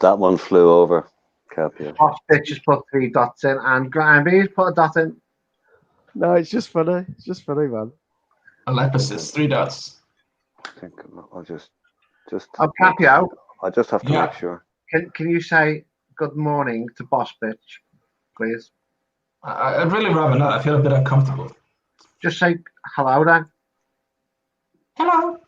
S2: That one flew over. Capio.
S1: Boss Bitch just put 3 dots in, and Graham B's put a dot in.
S3: No, it's just funny. It's just funny, man.
S7: Alepesis, 3 dots.
S2: I think I'll just.
S1: I'm Capio.
S2: I just have to make sure.
S1: Can you say good morning to Boss Bitch, please?
S7: I'd really rather not. I feel a bit uncomfortable.
S1: Just say hello, then.
S7: Hello.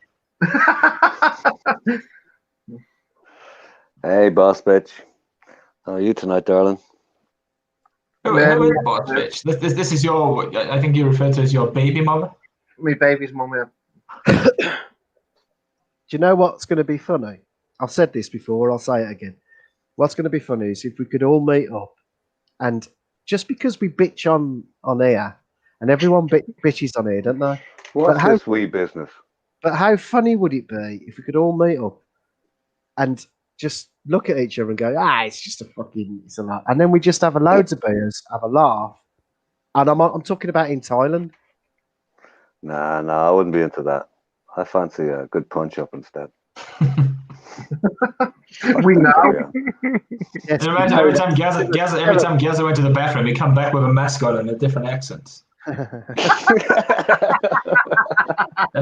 S2: Hey, boss bitch. How are you tonight, darling?
S7: Who is boss bitch? This is your. I think you refer to as your baby mother.
S1: My baby's mum.
S3: Do you know what's going to be funny? I've said this before. I'll say it again. What's going to be funny is if we could all meet up, and just because we bitch on air, and everyone bitches on here, don't they?
S2: What's this wee business?
S3: But how funny would it be if we could all meet up and just look at each other and go, it's just it's a lot. And then we just have loads of beers, have a laugh. And I'm talking about in Thailand.
S2: Nah, I wouldn't be into that. I fancy a good punch up instead.
S1: We know.
S3: Yes,
S7: Imagine every time Gazza went to the bathroom, he'd come back with a mascot and a different accent. Have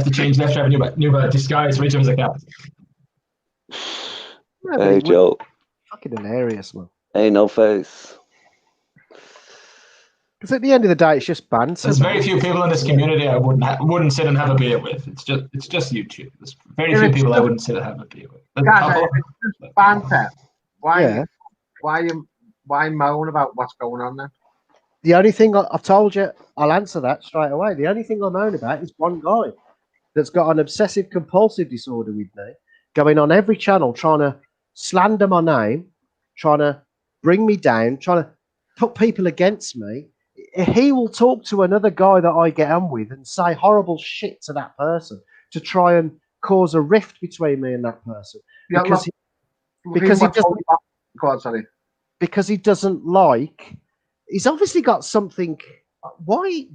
S7: to change that. Have a new disguise. Reach him as a cat.
S2: Hey, Joe.
S3: Fucking hilarious, man.
S2: Hey, no face.
S3: Because at the end of the day, it's just banter.
S7: There's very few people in this community I wouldn't sit and have a beer with. It's just YouTube. There's very few people I wouldn't sit and have a beer with.
S1: Guys, it's just banter. Why moan about what's going on then?
S3: The only thing I've told you, I'll answer that straight away. The only thing I moan about is one guy that's got an obsessive compulsive disorder with me, going on every channel trying to slander my name, trying to bring me down, trying to put people against me. He will talk to another guy that I get on with and say horrible shit to that person to try and cause a rift between me and that person.
S1: Yeah,
S3: because he doesn't like. He's obviously got something. Why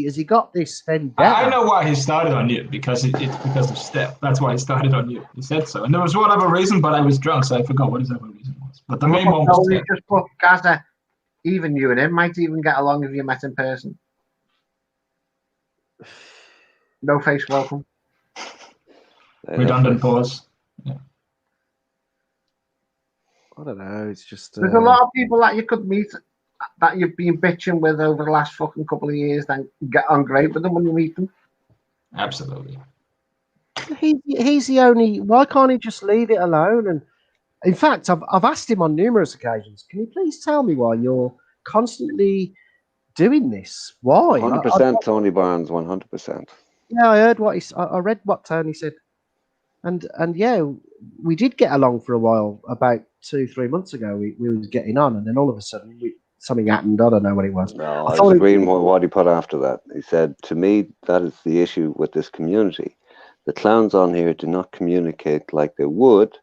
S3: has he got this vendetta?
S7: I know why he started on you, because it's because of Steph. That's why he started on you. He said so, and there was one other reason, but I was drunk, so I forgot what his other reason was. But the main one was Steph.
S1: Just put Gazza. Even you and him might even get along if you met in person. No face welcome.
S7: Redundant pause. Yeah.
S3: I don't know. It's just
S1: there's a lot of people that you could meet that you've been bitching with over the last fucking couple of years, then get on great with them when you meet them.
S7: Absolutely.
S3: He's the only. Why can't he just leave it alone? And in fact, I've asked him on numerous occasions. Can you please tell me why you're constantly doing this? Why?
S2: 100% Tony Barnes. 100%.
S3: Yeah, I heard what I read what Tony said, and yeah, we did get along for a while. About 2-3 months ago, we were getting on, and then all of a sudden, something happened. I don't know what it was.
S2: No, I was agreeing with what he put after that. He said, to me, that is the issue with this community. The clowns on here do not communicate like they would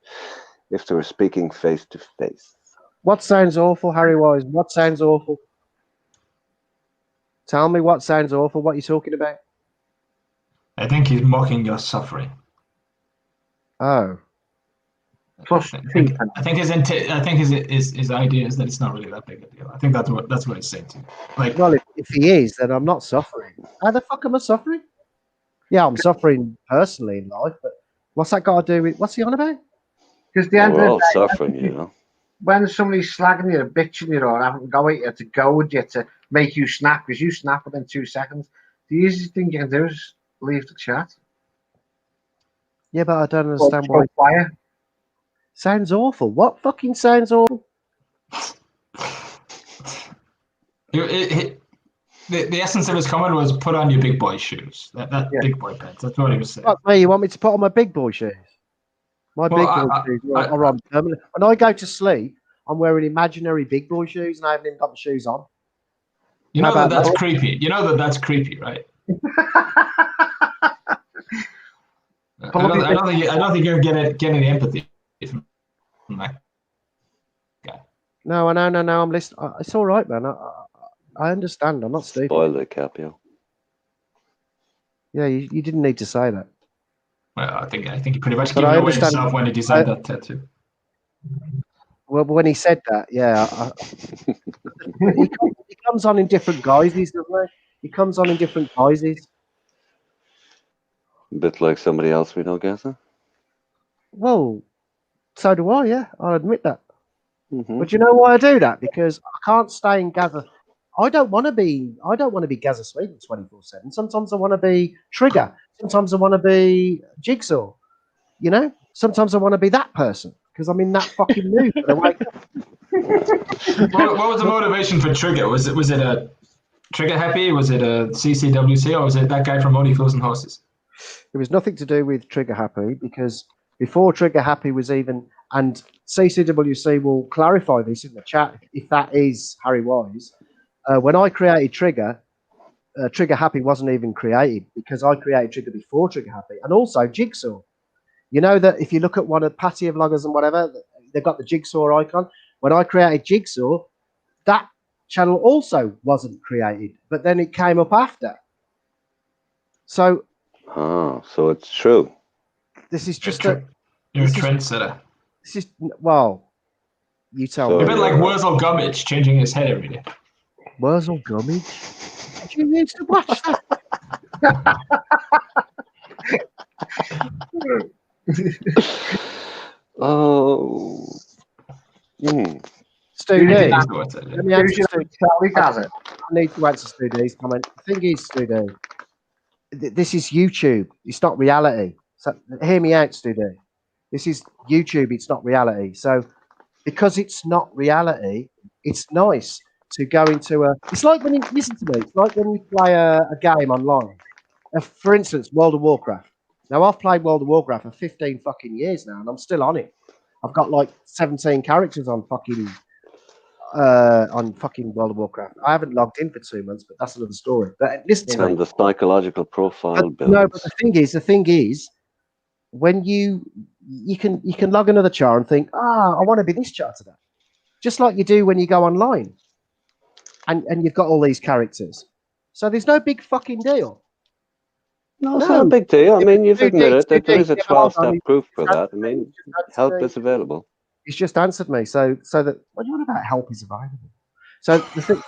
S2: if they were speaking face to face.
S3: What sounds awful, Harry Wise? What sounds awful? Tell me what sounds awful. What are you talking about?
S7: I think he's mocking your suffering.
S3: Oh.
S1: Plus,
S7: I think his idea is that it's not really that big a deal. I think that's what he's saying to you. Like,
S3: well, if he is, then I'm not suffering. How the fuck am I suffering? Yeah, I'm suffering personally in life, but what's that got to do with? What's he on about?
S1: Because the end
S2: we're all
S1: of the day,
S2: suffering, you know.
S1: When somebody's slagging you, bitching you, or having to go at you to goad you to make you snap, because you snap within 2 seconds, the easiest thing you can do is leave the chat.
S3: Yeah, but I don't understand why.
S1: Fire.
S3: Sounds awful. What fucking sounds awful?
S7: The essence of his comment was put on your big boy shoes. That big boy pants. That's what he was saying.
S3: Fuck me, you want me to put on my big boy shoes? My big boy shoes are on permanent. When I go to sleep, I'm wearing imaginary big boy shoes and I haven't even got the shoes on.
S7: You know that's creepy. You know that's creepy, right? I don't think you're getting any empathy from that guy.
S3: No. I'm listening. It's all right, man. I understand. I'm not stupid.
S2: Spoil it, Capio.
S3: Yeah, you didn't need to say that.
S7: Well, I think he pretty much gave away himself when he designed that tattoo.
S3: Well, when he said that, yeah, he comes on in different guises, doesn't he? He comes on in different guises.
S2: A bit like somebody else we know, Gazza.
S3: Well, so do I. Yeah, I'll admit that.
S2: Mm-hmm.
S3: But you know why I do that? Because I can't stay in Gazza. I don't want to be Gazza Sweden 24/7. Sometimes I want to be Trigger. Sometimes I want to be Jigsaw. You know. Sometimes I want to be that person. because I'm in that fucking mood.
S7: What was the motivation for Trigger? Was it a Trigger Happy? Was it a CCWC, or was it that guy from Only Fools and Horses?
S3: It was nothing to do with Trigger Happy, because before Trigger Happy was even, and CCWC will clarify this in the chat if that is Harry Wise. When I created Trigger, Trigger Happy wasn't even created, because I created Trigger before Trigger Happy, and also Jigsaw. You know that if you look at one of Patty vloggers and whatever, they've got the Jigsaw icon. When I created Jigsaw, that channel also wasn't created, but then it came up after. So,
S2: so it's true.
S3: This is just
S7: you're a trendsetter.
S3: This is, well, you tell me.
S7: A bit like Wurzel Gummidge changing his head every day.
S3: Wurzel Gummidge? Did you used to watch that?
S2: Oh.
S3: Stu D, let me answer
S1: I
S3: need to answer Stu D's comment. The thing is, Stu D, this is YouTube. It's not reality. So hear me out, Stu D. This is YouTube. It's not reality. So because it's not reality, it's nice to go into a. It's like when you listen to me. It's like when you play a game online. For instance, World of Warcraft. Now I've played World of Warcraft for 15 fucking years now, and I'm still on it. I've got like 17 characters on fucking World of Warcraft. I haven't logged in for 2 months, but that's another story. But listen to me.
S2: The psychological profile builds.
S3: No, but the thing is, when you can log another char and think, I want to be this char today, just like you do when you go online, and you've got all these characters. So there's no big fucking deal.
S2: No, it's not a big deal. I mean, you've admitted that there is a 12-step proof for that. I mean, help is available.
S3: He's just answered me. So that what do you want about help is available? So the thing.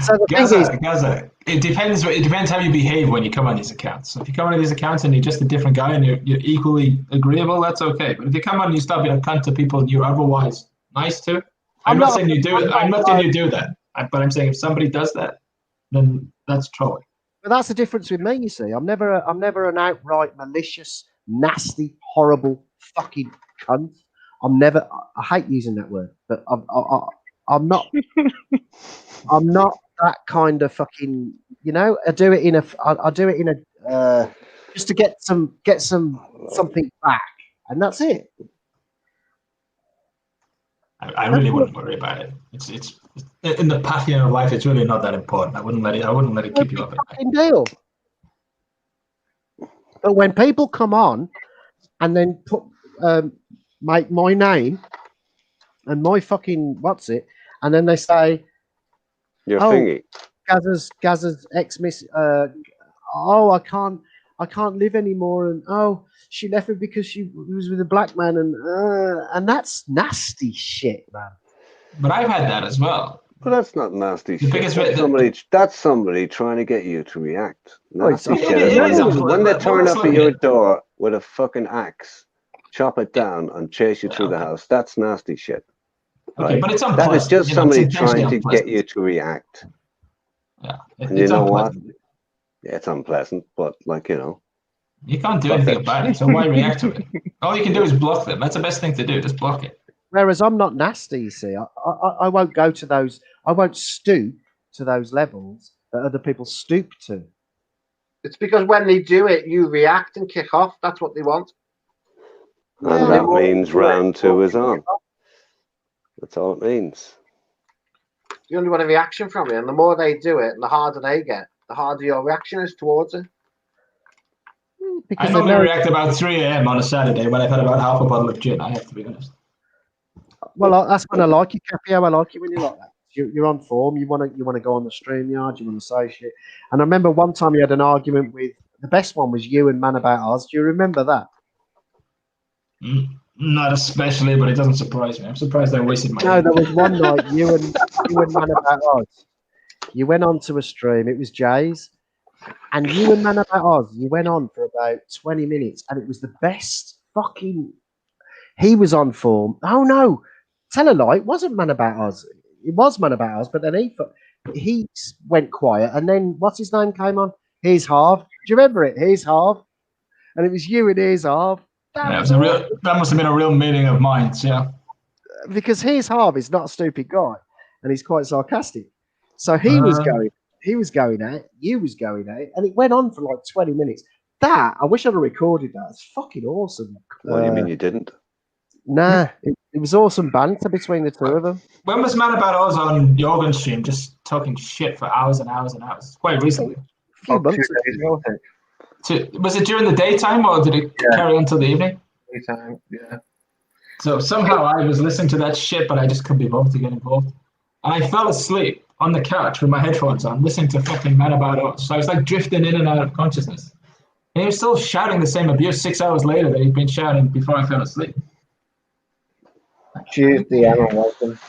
S3: So the thing is,
S7: Gaza, it depends how you behave when you come on these accounts. So if you come on these accounts and you're just a different guy and you're equally agreeable, that's okay. But if you come on and you start being a cunt to people you're otherwise nice to, I'm not saying you do it. I'm not saying you do that. But I'm saying if somebody does that, then that's trolling.
S3: But that's the difference with me. You see, I'm never an outright malicious, nasty, horrible fucking cunt. I'm never. I hate using that word, but I'm not. I'm not that kind of fucking. You know, I do it in a just to get something back, and that's it.
S7: I really wouldn't worry about it. It's in the pattern of life. It's really not that important. I wouldn't let it keep you up at night.
S3: Deal. But when people come on and then put my name and my fucking what's it, and then they say,
S2: your thingy,
S3: Gaza's ex-miss. I can't live anymore, and she left me because she was with a black man, and that's nasty shit, man.
S7: But I've had that as well.
S2: But that's not nasty shit. That's somebody trying to get you to react. Nasty shit. When they turn up at your door with a fucking axe, chop it down, and chase you through the house, that's nasty shit.
S7: Okay, but it's unpleasant.
S2: That is just somebody trying to get you to react.
S7: Yeah,
S2: and you know what? Yeah, it's unpleasant, but
S7: you can't do anything about it, so why react to it? All you can do is block them. That's the best thing to do. Just block it.
S3: Whereas I'm not nasty, you see. I won't go to those. I won't stoop to those levels that other people stoop to.
S1: It's because when they do it, you react and kick off. That's what they want.
S2: And that means round 2 is on. That's all it means.
S1: You only want a reaction from you, and the more they do it, and the harder they get, the harder your reaction is towards it.
S7: I normally react about 3 a.m. on a Saturday when I've had about half a bottle of gin, I have to be honest.
S3: Well, that's when I like you, Capio. I like you when you're like that. You're on form. You want to go on the StreamYard. You want to say shit. And I remember one time you had an argument with, the best one was you and Man About Oz. Do you remember that?
S7: Not especially, but it doesn't surprise me. I'm surprised I wasted my
S3: No, there was one night you and Man About Oz. You went on to a stream. It was Jay's. And you and Man About Oz, you went on for about 20 minutes. And it was the best fucking... He was on form. Oh, no. Tell a lie. It wasn't Man About Oz. It was Man About Oz, but then he went quiet. And then, what's his name came on? Here's Harv. Do you remember it? Here's Harv. And it was you and Here's Harv.
S7: Yeah, that must have been a real meeting of minds, yeah.
S3: Because here's Harvey's not a stupid guy, and he's quite sarcastic. So he was going out, you was going out, and it went on for like 20 minutes. That, I wish I'd have recorded that. It's fucking awesome.
S2: What do you mean you didn't?
S3: Nah, it was awesome banter between the two of them.
S7: When was Man About Us on Jorgen stream just talking shit for hours and hours and hours? Quite recently.
S3: A few months
S1: ago, I think.
S7: Was it during the daytime or did it carry on till the evening?
S1: Daytime, yeah.
S7: So somehow I was listening to that shit, but I just couldn't be bothered to get involved. And I fell asleep on the couch with my headphones on, listening to fucking Man About Us. So I was like drifting in and out of consciousness. And he was still shouting the same abuse 6 hours later that he'd been shouting before I fell asleep.
S1: Tuesday, Emma, welcome.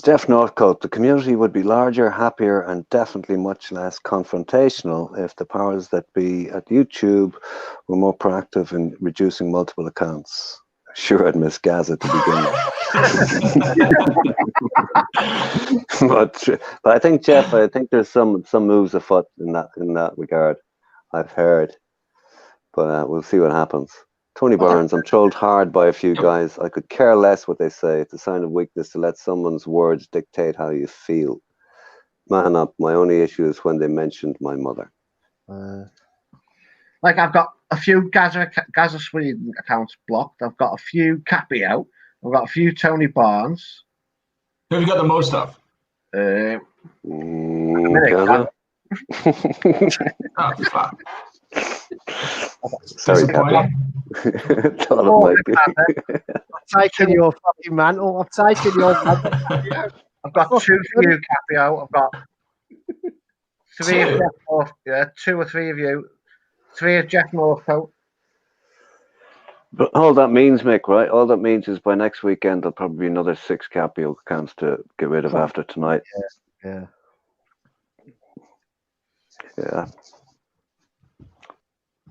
S2: Jeff Northcote, the community would be larger, happier, and definitely much less confrontational if the powers that be at YouTube were more proactive in reducing multiple accounts. Sure, I'd miss Gaza to begin with. but I think, Jeff, there's some moves afoot in that regard. I've heard, but we'll see what happens. Tony Barnes, I'm trolled hard by a few guys. I could care less what they say. It's a sign of weakness to let someone's words dictate how you feel. Man up. My only issue is when they mentioned my mother.
S1: Like, I've got a few Gaza Sweden accounts blocked. I've got a few Cappy out. I've got a few Tony Barnes.
S7: Who have you got the most of?
S2: Gaza?
S7: Oh, fuck.
S2: Sorry, Cappy.
S3: I've taken your fucking mantle. I've taken your mantle.
S1: I've got two for you, Cappy out. I've got three of Jeff North, yeah, 2 or 3 of you. 3 of Jeff Northcote.
S2: But all that means, Mick, right? All that means is by next weekend there'll probably be another 6 Capio accounts to get rid of after tonight.
S3: Yeah.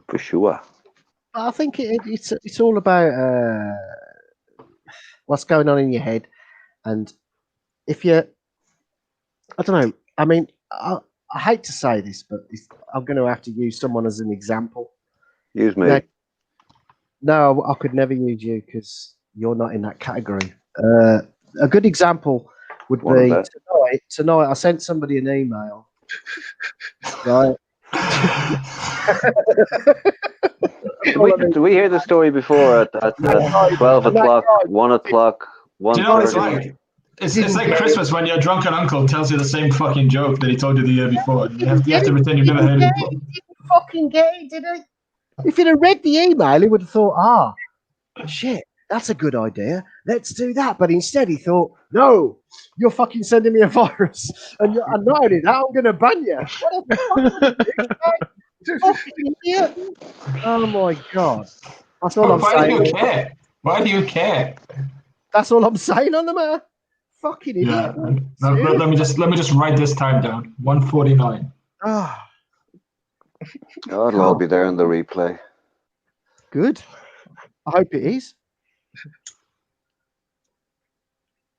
S2: For sure.
S3: I think it's all about what's going on in your head, and if you, I don't know. I mean, I hate to say this, but I'm going to have to use someone as an example.
S2: Use me.
S3: No, I could never use you because you're not in that category. A good example would be tonight. I sent somebody an email. Right.
S2: Do we hear the story before at 12 o'clock, 1 o'clock, 1:30?
S7: Do you know what it's like? It's like Christmas when your drunken uncle tells you the same fucking joke that he told you the year before. You have to pretend you've never heard it before.
S3: He didn't fucking get it, did he? If he'd have read the email, he would have thought, shit, that's a good idea. Let's do that. But instead, he thought, no, you're fucking sending me a virus. And not only that, I'm going to ban you. What a fucking idiot. Oh, my God. That's all I'm saying.
S7: Why do you care? Why do you care?
S3: That's all I'm saying on the matter. Fucking idiot.
S7: Yeah. No, let me just write this time down. 1:49.
S2: It'll all be there in the replay.
S3: Good. I hope it is.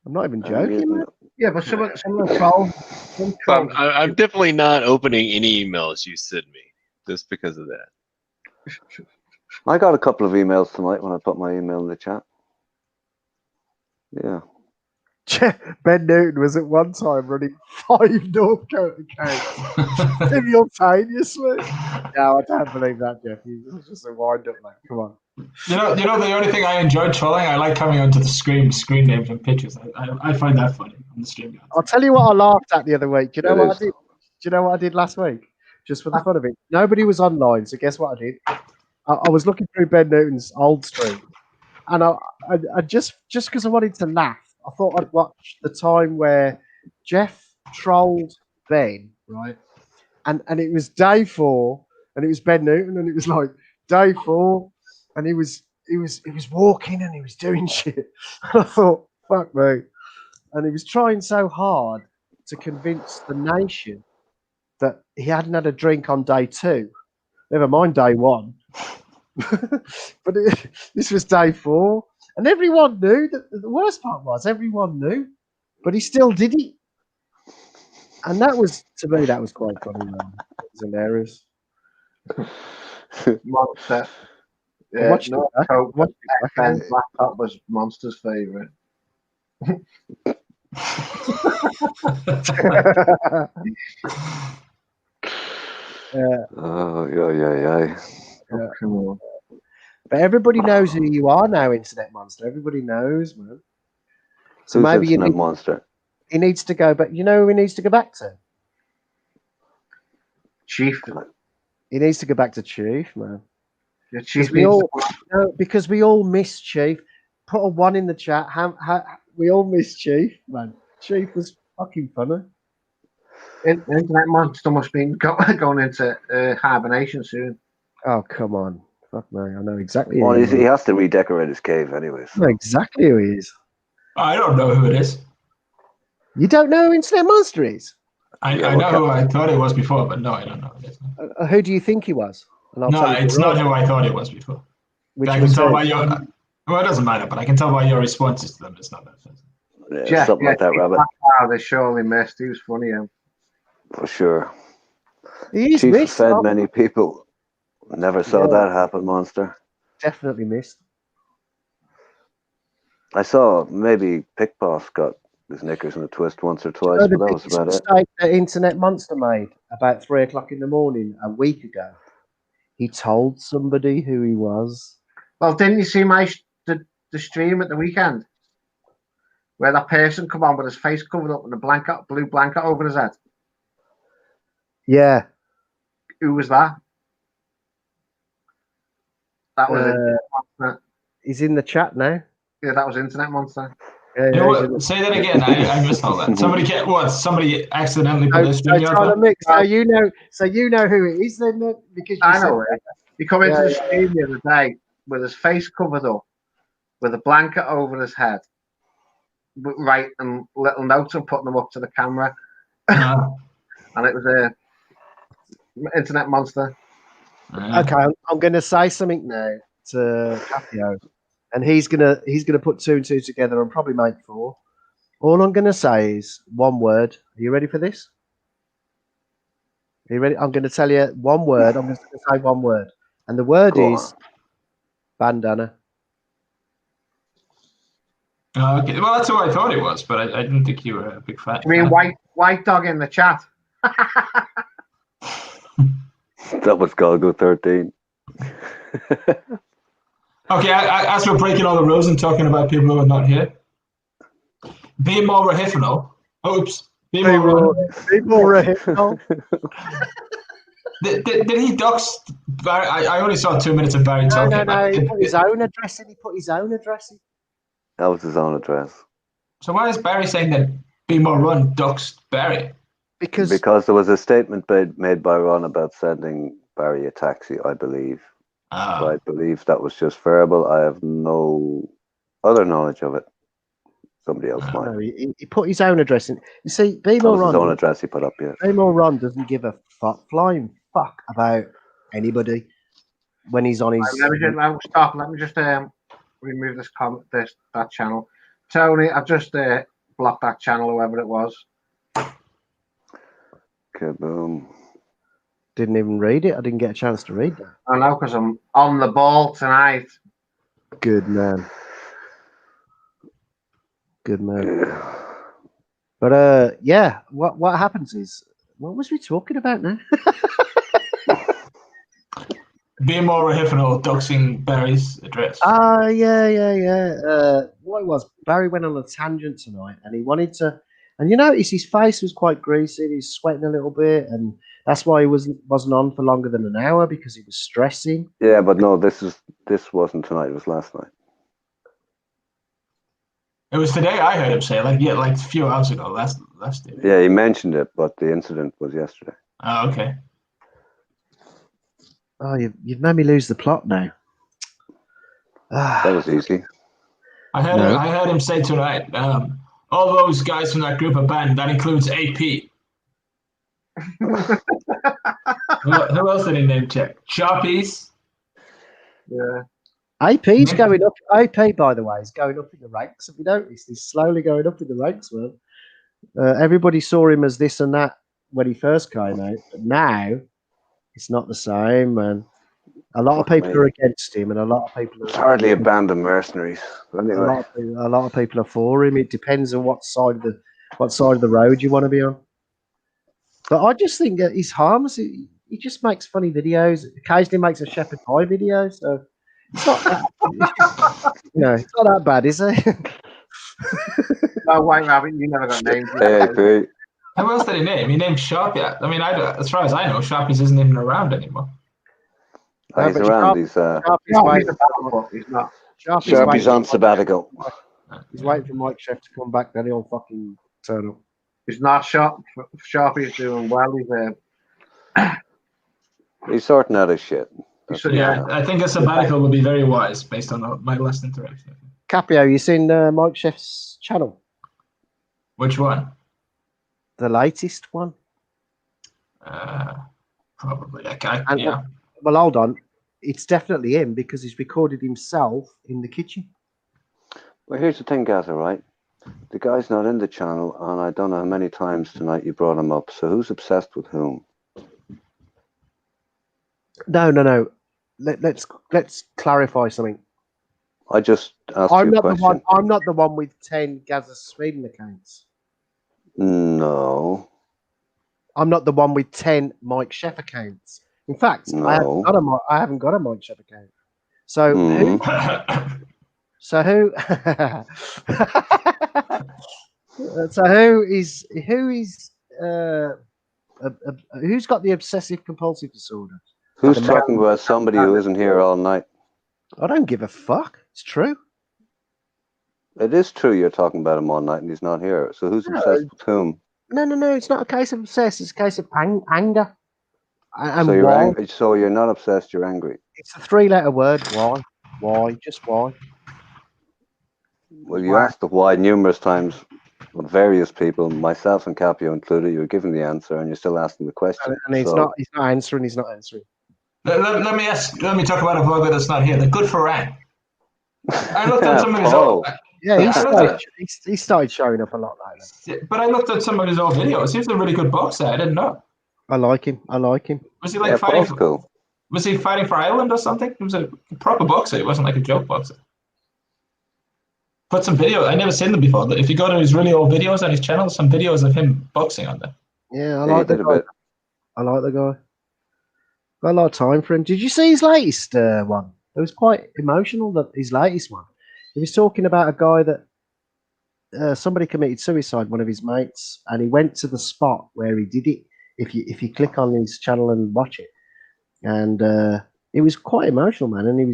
S3: I'm not even joking, man.
S1: Yeah, but some of the trolls.
S4: I'm definitely not opening any emails you send me just because of that.
S2: I got a couple of emails tonight when I put my email in the chat. Yeah.
S3: Ben Newton was at one time running 5 Northcote accounts simultaneously. No, I don't believe that, Jeff. It was just a wind-up, mate. Come on.
S7: You know, the only thing I enjoy trolling, I like coming onto the screen names and pictures. I find that funny on the stream.
S3: I'll tell you what I laughed at the other week. Do you know what I did? Do you know what I did last week? Just for the fun of it. Nobody was online, so guess what I did? I was looking through Ben Newton's old stream, and I just because I wanted to laugh, I thought I'd watch the time where Jeff trolled Ben, right? And it was day 4, and it was Ben Newton, and it was like day 4, and he was walking and he was doing shit. And I thought, fuck me. And he was trying so hard to convince the nation that he hadn't had a drink on day 2. Never mind day 1. But this was day 4. And everyone knew that the worst part was everyone knew, but he still did it. And that was, to me, that was quite funny, man. It was hilarious.
S1: Yeah,
S3: watched
S1: no,
S3: it back.
S1: Coke,
S3: Watched it back.
S1: Ben's laptop was Monster's favourite.
S2: Oh, yeah.
S1: Oh, come on.
S3: But everybody knows who you are now, Internet Monster. Everybody knows, man. So
S2: Who's
S3: maybe
S2: Internet Monster?
S3: he needs to go back. You know who he needs to go back to?
S1: Chief.
S3: He needs to go back to Chief, man.
S1: Yeah, Chief
S3: Because we all miss Chief. Put a 1 in the chat. We all miss Chief, man. Chief was fucking funny.
S1: Internet Monster must be going into hibernation soon.
S3: Oh, come on. Fuck me. I know exactly
S2: Well,
S3: who
S2: he has to redecorate his cave anyways.
S3: I know exactly who he is.
S7: I don't know who it is.
S3: You don't know who Internet Monster is?
S7: I know who I thought it was before, but no, I don't know who it is.
S3: Who do you think he was? And I'll
S7: No,
S3: tell you
S7: it's not who I thought it was before.
S3: Which
S7: I can tell by your. Well, it doesn't matter, but I can tell by your responses to them. It's not that.
S2: Yeah,
S1: Jeff,
S2: something like that, Rabbit.
S1: Wow, they surely missed. He was funny.
S2: For sure.
S3: He is
S2: Chief
S3: missed.
S2: fed many people. Never saw that happen, Monster.
S3: Definitely missed.
S2: I saw maybe Pickboss got his knickers in a twist once or twice, but that was about it.
S3: Mistake that Internet Monster made about 3 o'clock in the morning a week ago. He told somebody who he was.
S1: Well, didn't you see the stream at the weekend where that person come on with his face covered up in a blue blanket over his head?
S3: Yeah.
S1: Who was that? That was Internet Monster.
S3: He's in the chat now.
S1: Yeah, that was Internet Monster.
S3: Yeah,
S7: You know what? Say that again. I missed all that. Somebody accidentally put this stream on.
S3: So you know who it is then, because
S1: I know it. He come into the stream the other day with his face covered up, with a blanket over his head, writing little notes and putting them up to the camera, and it was a Internet Monster.
S3: Okay, I'm going to say something now to Capio, and he's gonna put 2 and 2 together and probably make 4. All I'm going to say is one word. Are you ready for this? Are you ready? I'm going to tell you one word. I'm just going to say one word, and the word is bandana.
S7: Okay, well, that's who I thought it was, but I didn't think you were a big fan.
S1: I mean, white dog in the chat.
S2: That was Golgo 13.
S7: Okay, as we're breaking all the rules and talking about people who are not here, be more rahifano. Oops. Be more
S3: rahifano.
S7: Did he dox Barry? I only saw 2 minutes of Barry talking.
S3: No. He put his own address in.
S2: That was his own address.
S7: So why is Barry saying that Be More Run doxed Barry?
S2: Because there was a statement made by Ron about sending Barry a taxi, I believe. So I believe that was just verbal. I have no other knowledge of it. Somebody else might.
S3: No, he put his own address in. You see, Be
S2: That
S3: More
S2: was
S3: Run.
S2: his own address he put up, yeah.
S3: Be More Run doesn't give a flying fuck about anybody when he's on his.
S1: Let me stop. Let me just remove that channel. Tony, I've just blocked that channel, whoever it was.
S2: Kaboom.
S3: Didn't even read it. I didn't get a chance to read that.
S1: I know, because I'm on the ball tonight.
S3: Good man. But yeah, what happens is, what was we talking about now?
S7: Be More rahifano doxing Barry's address.
S3: Yeah. What it was, Barry went on a tangent tonight, and he wanted to. And you notice his face was quite greasy. He's sweating a little bit, and that's why he wasn't on for longer than an hour, because he was stressing.
S2: Yeah, but no, this wasn't tonight. It was last night.
S7: It was today. I heard him say like a few hours ago. Last day.
S2: Yeah, he mentioned it, but the incident was yesterday.
S7: Oh, okay.
S3: Oh, you've made me lose the plot now.
S2: That was easy.
S7: I heard him say tonight. All those guys from that group are banned. That includes AP. Who else did he name check? Sharpies.
S1: Yeah.
S3: AP's going up. AP, by the way, is going up in the ranks. Have you noticed? He's slowly going up in the ranks, man. Everybody saw him as this and that when he first came out, but now it's not the same, man. A lot of
S2: Fuck
S3: people
S2: me.
S3: are against him, and a lot of people
S2: It's
S3: are.
S2: hardly a band of mercenaries. But
S3: A
S2: anyway,
S3: lot of people are for him. It depends on what side of the road you want to be on. But I just think that he's harmless. He just makes funny videos. Occasionally makes a shepherd pie video. So it's not that, it's not that bad, is it?
S1: No, White Rabbit, you never got named.
S2: AAP.
S7: Who else did he name? He named Sharpie. I mean, as far as I know, Sharpies isn't even around anymore.
S2: He's
S3: but
S2: around.
S3: Sharpie's
S2: He's
S1: No,
S3: waiting.
S1: he's not.
S2: Sharpie's on sabbatical.
S3: He's waiting for Mike Chef to come back. Then he'll fucking turn up.
S1: He's not sharp. Sharpie's doing well.
S2: He's sorting out his shit.
S1: So,
S7: Yeah, I think a sabbatical would be very wise based on my last interaction.
S3: Capio, you seen Mike Chef's channel?
S7: Which one?
S3: The latest one?
S7: Probably.
S3: And,
S7: Yeah.
S3: Well, hold on. It's definitely him because he's recorded himself in the kitchen.
S2: Well, here's the thing, Gaza, right? The guy's not in the channel, and I don't know how many times tonight you brought him up. So who's obsessed with whom?
S3: No. Let's clarify something.
S2: I just asked
S3: I'm
S2: you a
S3: not
S2: question.
S3: the one. I'm not the one with 10 Gaza Sweden accounts.
S2: No.
S3: I'm not the one with 10 Mike Chef accounts. In fact,
S2: No.
S3: I haven't got a Mike Chef account. So
S2: Mhm.
S3: Who's got the obsessive compulsive disorder?
S2: Who's talking about somebody who isn't here all night?
S3: I don't give a fuck. It's true.
S2: It is true you're talking about him all night and he's not here. So who's obsessed with whom?
S3: No. It's not a case of obsessed. It's a case of anger. And
S2: So you're
S3: why?
S2: angry. So you're not obsessed. You're angry.
S3: It's a 3-letter word. Why? Why? Just why?
S2: Well, you asked the why numerous times with various people, myself and Capio included. You were given the answer, and you're still asking the question.
S3: And he's
S2: So-
S3: not. He's not answering. He's not answering.
S7: Let me talk about a vlogger that's not here. The Good for Rang. I looked at some of his
S2: Paul.
S7: old,
S3: Yeah,
S7: Yeah.
S3: he started showing up a lot lately.
S7: but I looked at some of his old videos. He was a really good boxer. I didn't know.
S3: I like him.
S7: Was he like
S2: Yeah,
S7: fighting?
S2: Paul's cool.
S7: Was he fighting for Ireland or something? He was a proper boxer. He wasn't like a joke boxer. Put some videos. I never seen them before. But if you go to his really old videos on his channel, some videos of him boxing on there.
S3: Yeah, I
S2: Yeah,
S3: like
S2: he
S3: the
S2: did a
S3: guy.
S2: bit.
S3: I like the guy. Got a lot of time for him. Did you see his latest one? It was quite emotional. That his latest one. He was talking about a guy that somebody committed suicide, one of his mates, and he went to the spot where he did it. If you click on his channel and watch it, and it was quite emotional, man. And he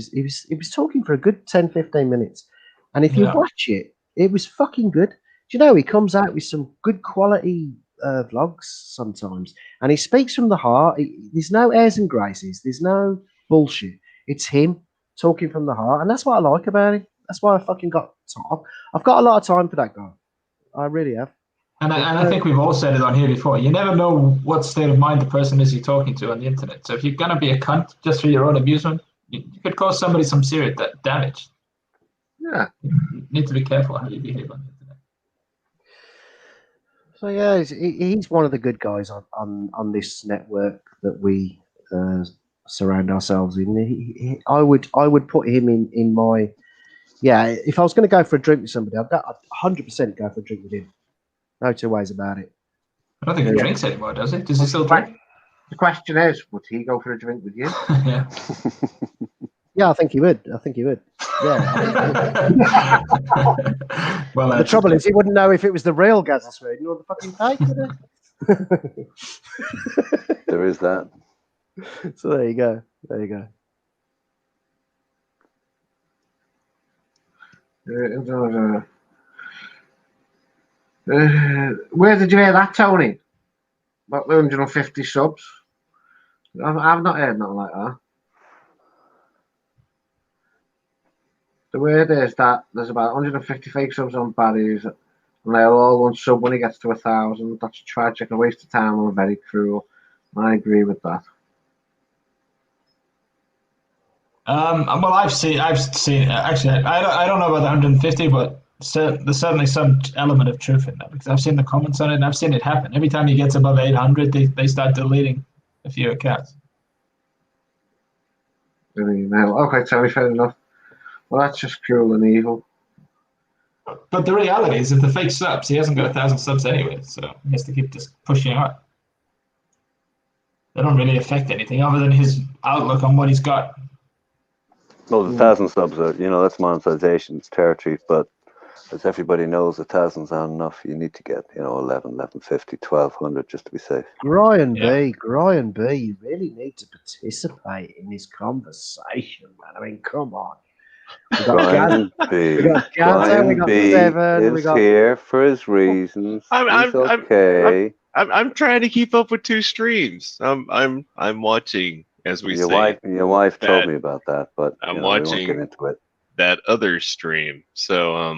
S3: was talking for a good 10-15 minutes. And if you
S7: Yeah.
S3: watch it, it was fucking good. Do you know he comes out with some good quality vlogs sometimes, and he speaks from the heart. There's no airs and graces. There's no bullshit. It's him talking from the heart, and that's what I like about him. That's why I fucking got time. I've got a lot of time for that guy. I really have.
S7: And I think we've all said it on here before. You never know what state of mind the person is you're talking to on the internet. So if you're gonna be a cunt just for your own amusement, you could cause somebody some serious damage.
S1: Yeah.
S7: You need to be careful how you behave on the internet.
S3: So yeah, he's one of the good guys on this network that we surround ourselves in. I would put him in my if I was going to go for a drink with somebody, I'd 100% go for a drink with him. No two ways about it.
S7: I don't think he drinks anymore, does he? Does he still drink?
S1: The question is, would he go for a drink with you?
S7: Yeah.
S3: Yeah, I think he would. Yeah.
S7: Well,
S3: The trouble is, he wouldn't know if it was the real Gaza Sweden or the fucking fake. Would he?
S2: There is that.
S3: So there you go.
S1: Where did you hear that, Tony? About the 150 subs? I've not heard nothing like that. The word is that there's about 150 fake subs on Barry's, and they'll all unsub when he gets to 1,000. That's tragic, a waste of time, and very cruel. I agree with that.
S7: Well, I've seen. Actually, I don't know about the 150, but there's certainly some element of truth in that because I've seen the comments on it and I've seen it happen. Every time he gets above 800, they start deleting a few accounts.
S1: email. Okay, Tony, fair enough. Well, that's just cruel and evil.
S7: But the reality is, if the fake subs, he hasn't got 1,000 subs anyway, so he has to keep just pushing out. They don't really affect anything other than his outlook on what he's got.
S2: Well, the 1,000 subs are, that's monetization, it's territory, but as everybody knows, 1,000's not enough. You need to get, 1150, 1,200 just to be safe.
S3: Brian B, you really need to participate in this conversation, man. I mean, come on. We got
S2: Brian B.
S3: we got Gaza, we got Seven, we got
S2: here for his reasons. He's okay.
S4: I'm trying to keep up with 2 streams. I'm watching, as we say.
S2: Your wife told me about that, but
S4: I'm
S2: we won't
S4: watching
S2: get into it.
S4: that other stream. So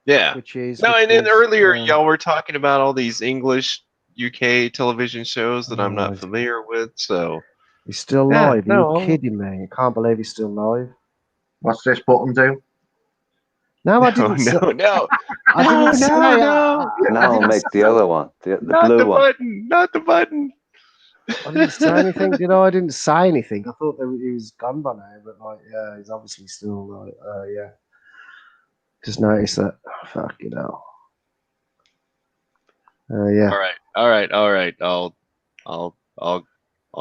S4: yeah. And then earlier y'all were talking about all these English UK television shows that I'm not familiar with. So
S3: he's still live. Are you kidding me? I can't believe he's still live.
S1: What's this button do?
S3: No, I didn't.
S4: No.
S3: I didn't say.
S2: No, make the other one, the
S4: not
S2: blue
S4: the
S2: one.
S4: Button, not the button.
S3: I didn't say anything, did I? I didn't say anything. I thought that he was gone by now, but he's obviously still Just noticed that. Fucking hell. Yeah.
S4: All right. I'll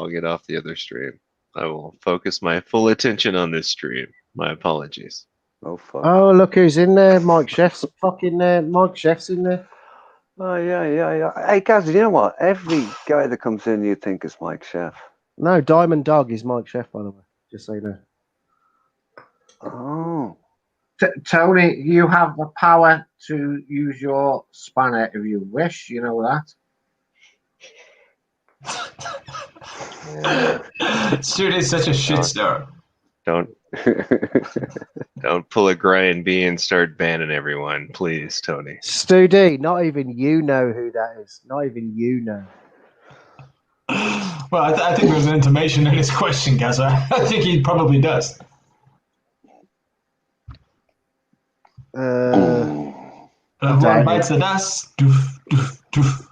S4: get off the other stream. I will focus my full attention on this stream. My apologies.
S2: Oh fuck.
S3: Oh, look who's in there. Mike Chef's fucking there. Mike Chef's in there.
S2: Oh yeah. Hey guys, you know what? Every guy that comes in, you think is Mike Chef.
S3: No, Diamond Dog is Mike Chef, by the way. Just so you know.
S2: Oh.
S1: Tony, you have the power to use your spanner if you wish. You know that.
S7: Dude is such a shitstorm.
S4: Don't pull a Brian B and start banning everyone, please, Tony.
S3: Stu D, not even you know who that is. Not even you know.
S7: Well, I think there's an intimation in his question, Gaza. I think he probably does. One bites the dust. Doof, doof, doof.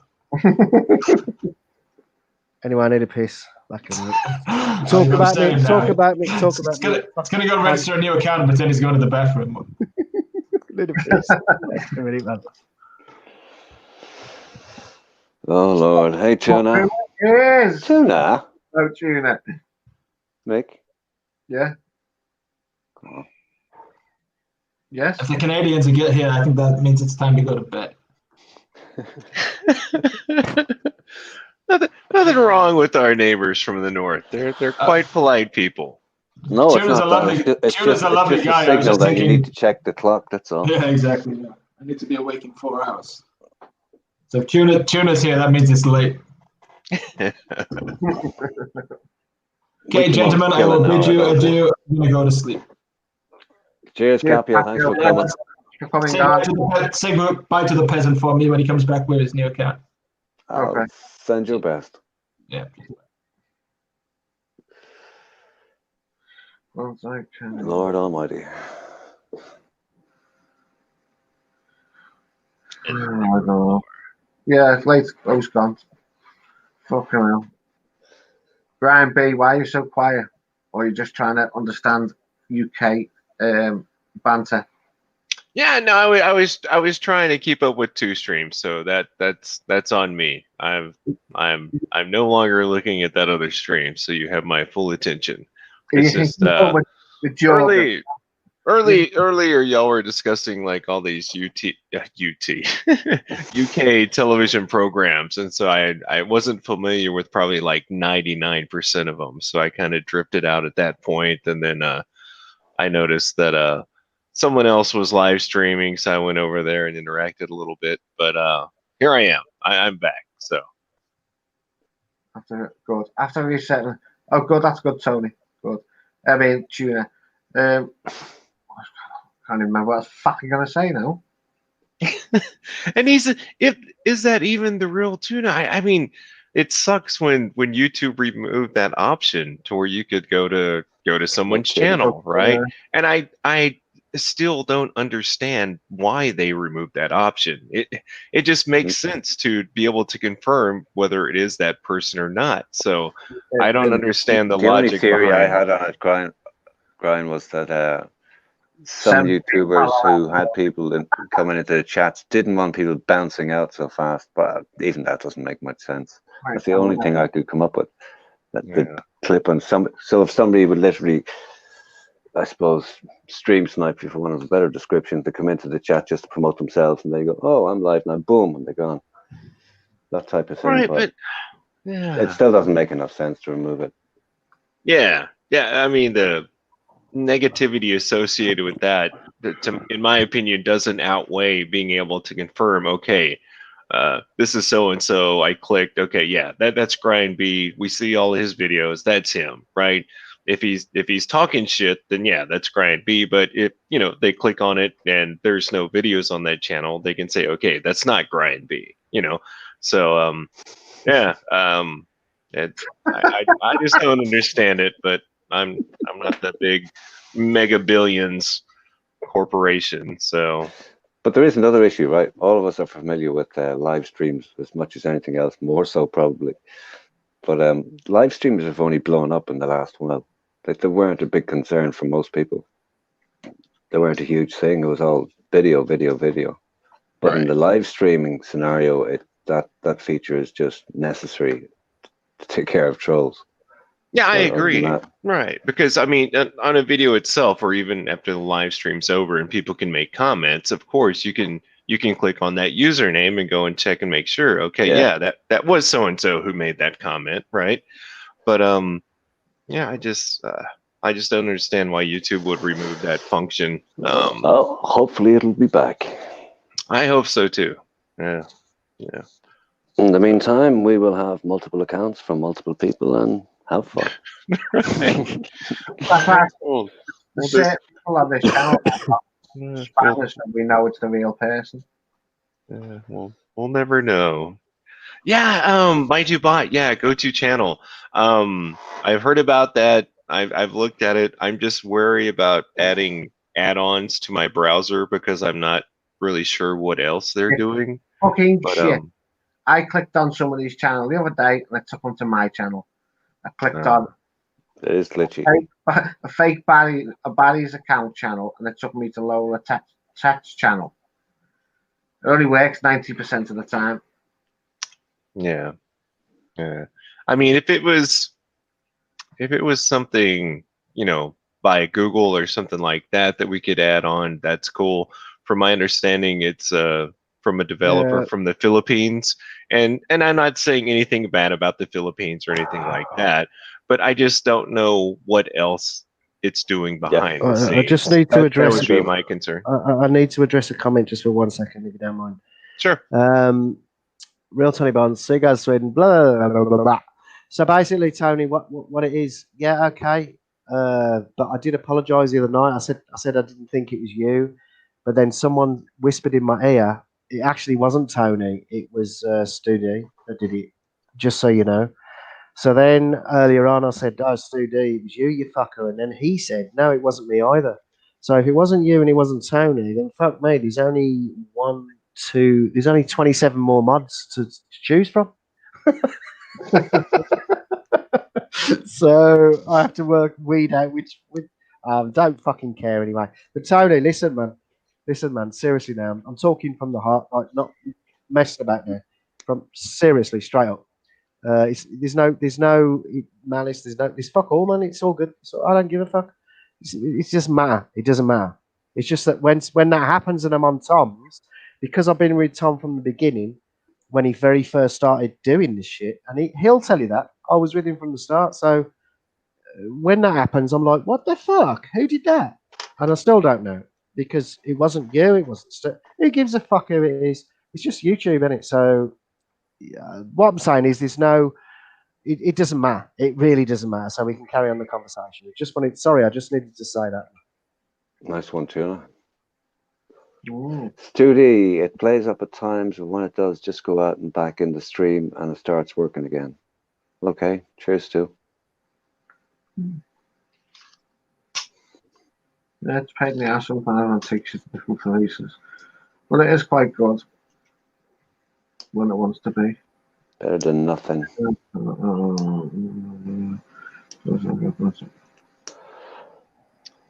S3: Anyway, I need a piss. Talk about me.
S7: It's gonna go register a new account, but then he's going to the bathroom.
S3: Need a piss. Really, man.
S2: Oh Lord. Hey Tuna.
S1: Yes.
S2: Tuna.
S1: Oh, Tuna.
S2: Mick.
S1: Yeah. Yes.
S7: If the Canadians get here, I think that means it's time to go to bed.
S4: Nothing wrong with our neighbors from the north. They're quite polite people.
S2: No,
S7: Tuna's
S2: it's not. It's just a signal that you need to check the clock. That's all.
S7: Yeah, exactly. Yeah. I need to be awake in 4 hours. So if Tuna's here, that means it's late. Okay, gentlemen, I will bid you adieu. I'm gonna go to sleep.
S2: Cheers, Capio. Thanks for coming.
S7: Say bye to the peasant for me when he comes back with his new account.
S2: Okay. Send your best.
S7: Yeah.
S2: Lord Almighty.
S1: I don't know. Yeah, it's late. Those gone. Fucking hell. Brian B, why are you so quiet? Or are you just trying to understand UK banter?
S4: Yeah, no, I was trying to keep up with 2 streams, so that's on me. I'm no longer looking at that other stream, so you have my full attention. It's just earlier y'all were discussing like all these UK television programs, and so I wasn't familiar with probably like 99% of them, so I kind of drifted out at that point, and then I noticed that someone else was live streaming, so I went over there and interacted a little bit. But here I am. I'm back. So
S1: after resetting. Oh, good. That's good, Tony. Good. I mean, Tuna. I can't remember what I was fucking gonna say now.
S4: And is that even the real Tuna? I mean, it sucks when YouTube removed that option to where you could go to someone's channel, right? And still don't understand why they removed that option. It just makes sense to be able to confirm whether it is that person or not. So I don't understand the
S2: only
S4: logic
S2: theory I
S4: behind.
S2: had on it, Brian, was that some
S1: 70
S2: YouTubers who had people coming into the chats didn't want people bouncing out so fast, but even that doesn't make much sense. That's the only thing I could come up with. That the clip on some. So if somebody would literally, I suppose, stream snipe, for one of a better description, to come into the chat just to promote themselves, and they go, "Oh, I'm live now," boom, and they're gone. That type of thing.
S4: Right,
S2: but
S4: yeah,
S2: it still doesn't make enough sense to remove it.
S4: yeah. I mean, the negativity associated with that, in my opinion, doesn't outweigh being able to confirm. Okay, this is so and so. I clicked. Okay, yeah, that's Brian B. We see all his videos. That's him, right? If he's talking shit, then yeah, that's Brian B. But if they click on it and there's no videos on that channel, they can say, okay, that's not Brian B. So yeah, I just don't understand it. But I'm not that big mega billions corporation, so.
S2: But there is another issue, right? All of us are familiar with live streams as much as anything else, more so probably. But live streams have only blown up in the last while. Like, they weren't a big concern for most people. They weren't a huge thing. It was all video. But in the live streaming scenario, that feature is just necessary to take care of trolls.
S4: Yeah, I
S2: But
S4: agree. Right, because I mean, on a video itself, or even after the live stream's over and people can make comments, of course you can click on that username and go and check and make sure. Okay, yeah, that was so and so who made that comment, right? But yeah, I just don't understand why YouTube would remove that function.
S2: Hopefully it'll be back.
S4: I hope so too. Yeah.
S2: In the meantime, we will have multiple accounts from multiple people and have fun.
S1: People on this channel, Spanish, and we know it's the real person.
S4: We'll never know. Yeah, My Bot. Yeah, go-to channel. I've heard about that. I've looked at it. I'm just wary about adding add-ons to my browser because I'm not really sure what else they're doing.
S1: Fucking shit. I clicked on somebody's channel the other day and it took them to my channel. I clicked on
S2: it is glitchy.
S1: A fake Barry's account channel, and it took me to Lola Tech's channel. It only works 90% of the time.
S4: Yeah. I mean, if it was something, by Google or something like that we could add on, that's cool. From my understanding, it's from a developer from the Philippines, and I'm not saying anything bad about the Philippines or anything like that, but I just don't know what else it's doing behind the scenes.
S3: I just need to address.
S4: That would be my concern.
S3: I need to address a comment just for 1 second, if you don't mind.
S4: Sure.
S3: Real Tony Bonds, Seagull Sweden, blah, blah, blah, blah, blah. So basically, Tony, what it is? Yeah, okay. But I did apologise the other night. I said I didn't think it was you, but then someone whispered in my ear. It actually wasn't Tony. It was Stu D that did it. Just so you know. So then earlier on, I said, "Oh, Stu D, it was you fucker," and then he said, "No, it wasn't me either." So if it wasn't you and it wasn't Tony, then fuck me. There's only 27 more mods to choose from. So I have to weed out which. Don't fucking care anyway. But Tony, listen, man. Seriously, now I'm talking from the heart, like not messing about there. From seriously, straight up. There's no malice. There's fuck all, man. It's all good. So I don't give a fuck. It doesn't matter. It doesn't matter. It's just that when that happens and I'm on Tom's, because I've been with Tom from the beginning, when he very first started doing this shit, and he'll tell you that I was with him from the start. So when that happens, I'm like, what the fuck? Who did that? And I still don't know because it wasn't you. It wasn't. Who gives a fuck who it is? It's just YouTube, isn't it? So what I'm saying is, there's no. It doesn't matter. It really doesn't matter. So we can carry on the conversation. I just needed to say that.
S2: Nice one, Tuna. Stu D, it plays up at times, but when it does, just go out and back in the stream and it starts working again. Okay, cheers, Stu.
S1: Yeah, it's paid in the ass sometimes and takes you to different places. But it is quite good when it wants to be.
S2: Better than nothing.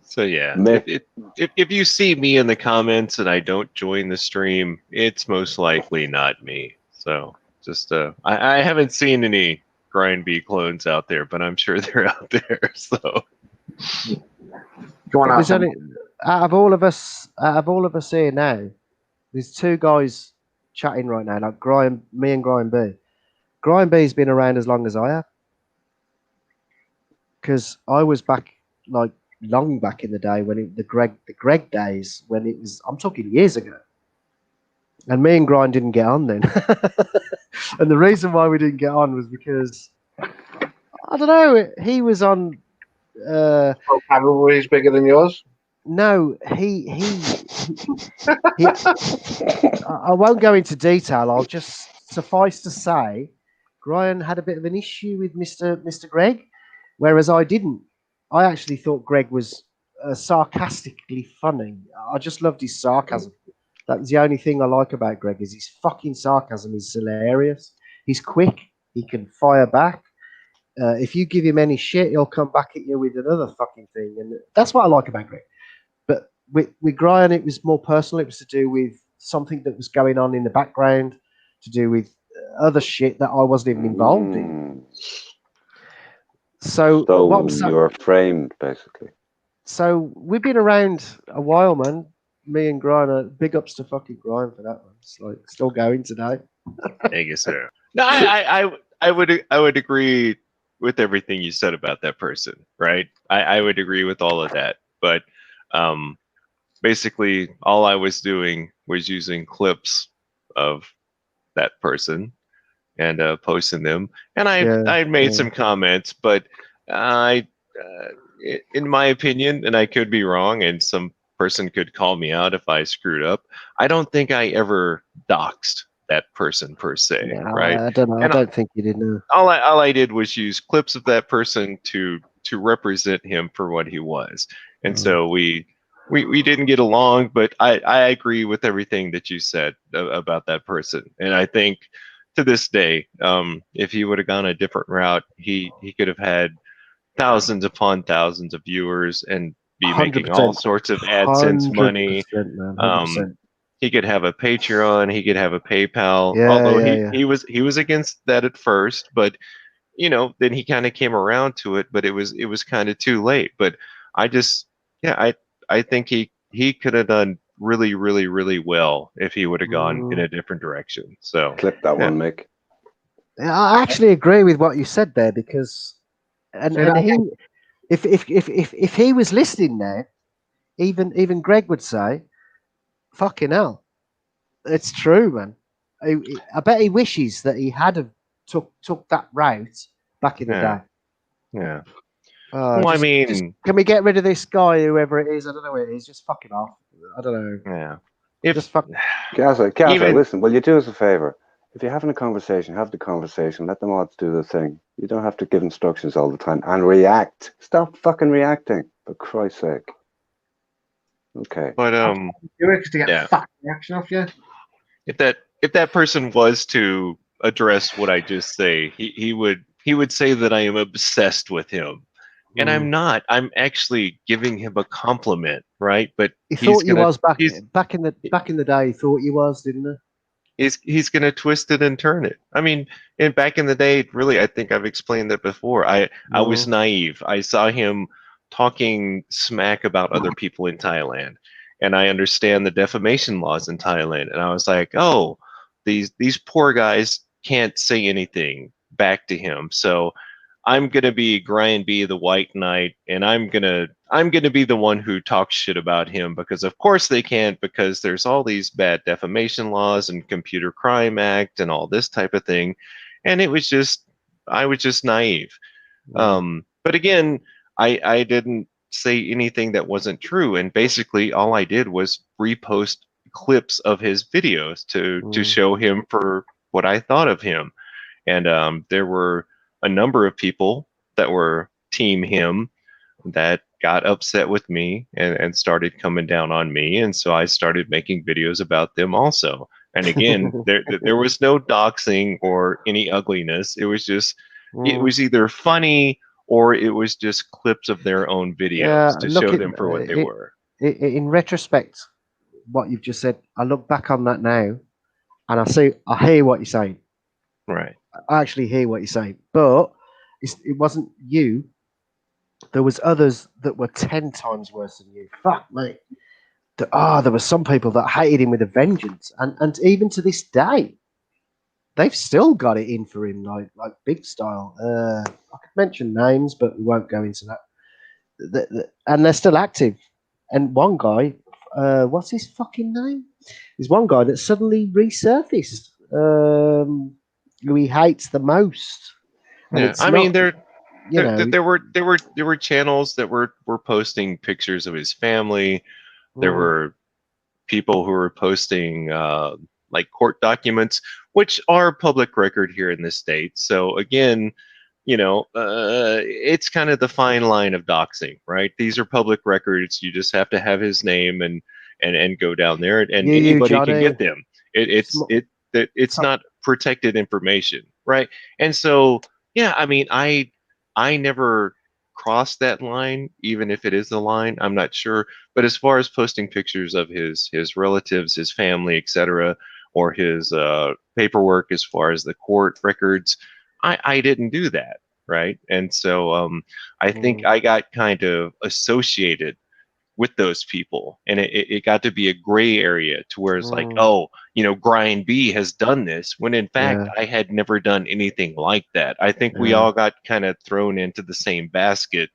S4: So yeah,
S2: Mick.
S4: if you see me in the comments and I don't join the stream, it's most likely not me. So just I haven't seen any Grind B clones out there, but I'm sure they're out there. So
S3: There's only, out of all of us here now, there's two guys chatting right now, like me and Grime B. Grime B's been around as long as I have, because I was back like long back in the day when the Greg days when it was. I'm talking years ago, and me and Grime didn't get on then. And the reason why we didn't get on was because I don't know. He was on.
S1: He's bigger than yours.
S3: No, he I won't go into detail. I'll just suffice to say, Brian had a bit of an issue with Mr. Greg, whereas I didn't. I actually thought Greg was sarcastically funny. I just loved his sarcasm. That was the only thing I like about Greg is his fucking sarcasm is hilarious. He's quick. He can fire back. If you give him any shit, he'll come back at you with another fucking thing, and that's what I like about Greg. But with Brian, it was more personal. It was to do with something that was going on in the background, to do with other shit that I wasn't even involved in. So what I'm saying,
S2: you're framed, basically.
S3: So we've been around a while, man. Me and Brian, big ups to fucking Brian for that one. It's like still going today.
S4: Thank you, sir. No, I would agree with everything you said about that person, right? I would agree with all of that, but basically all I was doing was using clips of that person and posting them, and I made some comments, but in my opinion, and I could be wrong, and some person could call me out if I screwed up, I don't think I ever doxed that person per se, right?
S3: I don't know.
S4: And
S3: I don't think you did. No.
S4: All I did was use clips of that person to represent him for what he was, and so we didn't get along. But I agree with everything that you said about that person, and I think to this day, if he would have gone a different route, he could have had thousands upon thousands of viewers and be making all sorts of AdSense money. He could have a Patreon. He could have a PayPal. Although he was against that at first, but then he kind of came around to it. But it was kind of too late. But I think he could have done really, really, really well if he would have gone in a different direction. So
S2: clip that one, Mick.
S3: I actually agree with what you said there because, and he, if he was listening now, even Greg would say, "Fucking hell, it's true, man." I bet he wishes that he had took that route back in the day.
S4: Yeah.
S3: Well, I mean, can we get rid of this guy, whoever it is? I don't know who it is. Just fuck him off. I don't know.
S4: Yeah.
S3: Just fuck.
S2: Gaza, listen. Will you do us a favor? If you're having a conversation, have the conversation. Let the mods do the thing. You don't have to give instructions all the time and react. Stop fucking reacting, for Christ's sake. Okay.
S4: But
S1: to get fucking reaction off you.
S4: If that person was to address what I just say, he would say that I am obsessed with him. And I'm not. I'm actually giving him a compliment, right? But
S3: he thought he was back in the day. He thought he was, didn't he?
S4: He's going to twist it and turn it. I mean, and back in the day, really, I think I've explained that before. I was naive. I saw him talking smack about other people in Thailand, and I understand the defamation laws in Thailand. And I was like, oh, these poor guys can't say anything back to him. So I'm gonna be Brian B, the White Knight, and I'm gonna be the one who talks shit about him because of course they can't, because there's all these bad defamation laws and Computer Crime Act and all this type of thing. And I was just naive. But again, I didn't say anything that wasn't true, and basically all I did was repost clips of his videos to show him for what I thought of him. And there were a number of people that were team him, that got upset with me and started coming down on me, and so I started making videos about them also. And again, there was no doxing or any ugliness. It was just it was either funny or it was just clips of their own videos to show them for what they were.
S3: In retrospect, what you've just said, I look back on that now, and I hear what you're saying.
S4: Right.
S3: I actually hear what you're saying, but it wasn't you. There was others that were 10 times worse than you. Fuck me. There were some people that hated him with a vengeance, and even to this day, they've still got it in for him, like big style. I could mention names, but we won't go into that. And they're still active. And one guy, what's his fucking name? There's one guy that suddenly resurfaced, who he hates the most. And
S4: yeah, I mean, there were channels that were posting pictures of his family. There were people who were posting like court documents, which are public record here in the States. So again, it's kind of the fine line of doxing, right? These are public records. You just have to have his name and go down there, and anybody can get them. It's not protected information, right? And so, yeah, I mean, I never crossed that line, even if it is the line. I'm not sure. But as far as posting pictures of his relatives, his family, etc., or his paperwork as far as the court records, I didn't do that, right? And so I think I got kind of associated with those people, and it got to be a gray area to where it's like, Brian B has done this, when in fact I had never done anything like that. I think we all got kind of thrown into the same basket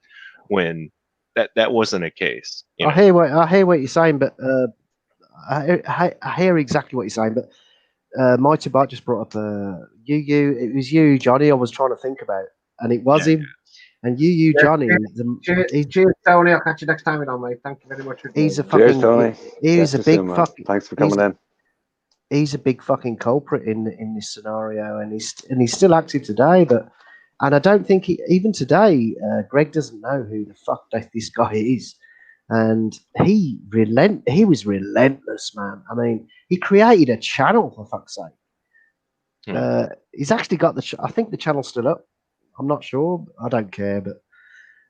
S4: when that wasn't a case.
S3: I hear what you're saying, but I hear exactly what you're saying, but Mighty Bart just brought up it was you, Johnny. I was trying to think about, and it was him. And Johnny.
S1: Cheers, Tony. I'll catch you next time, mate. Thank you very much.
S3: He's a fucking.
S2: Cheers, Tony.
S3: He's a big fucking.
S2: Thanks for coming in.
S3: He's a big fucking culprit in this scenario, and he's still active today. And I don't think even today, Greg doesn't know who the fuck this guy is, and he was relentless, man. I mean, he created a channel, for fuck's sake. He's actually got I think the channel's still up. I'm not sure. I don't care. But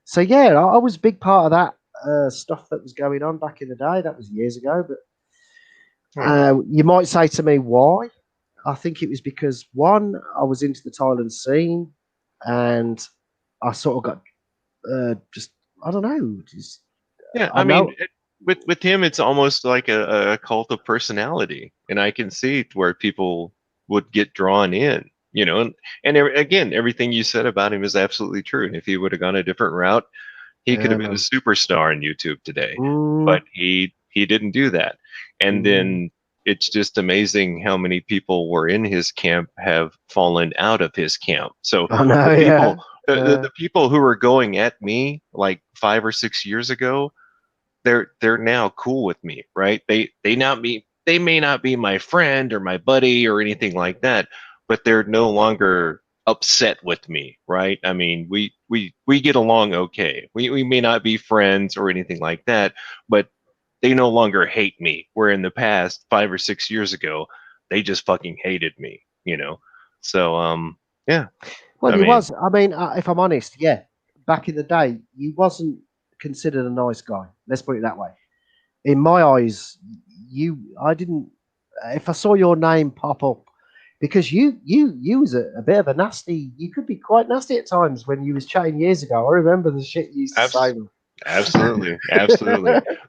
S3: so, yeah, I was a big part of that stuff that was going on back in the day. That was years ago. But you might say to me, why? I think it was because, one, I was into the Thailand scene, and I sort of got I don't know.
S4: I mean, with him, it's almost like a cult of personality. And I can see where people would get drawn in. And again, everything you said about him is absolutely true. And if he would have gone a different route, he could have been a superstar on YouTube today. But he didn't do that. And then it's just amazing how many people were in his camp have fallen out of his camp. So the people who were going at me like 5 or 6 years ago, they're now cool with me, right? They may not be my friend or my buddy or anything like that, but they're no longer upset with me, right? I mean, we get along okay. We may not be friends or anything like that, but they no longer hate me. Where in the past, 5 or 6 years ago, they just fucking hated me, So, yeah.
S3: Well, was. I mean, if I'm honest, yeah. Back in the day, you wasn't considered a nice guy. Let's put it that way. In my eyes, I didn't. If I saw your name pop up, because you was a bit of a nasty. You could be quite nasty at times when you was chatting years ago. I remember the shit you used to say.
S4: Absolutely.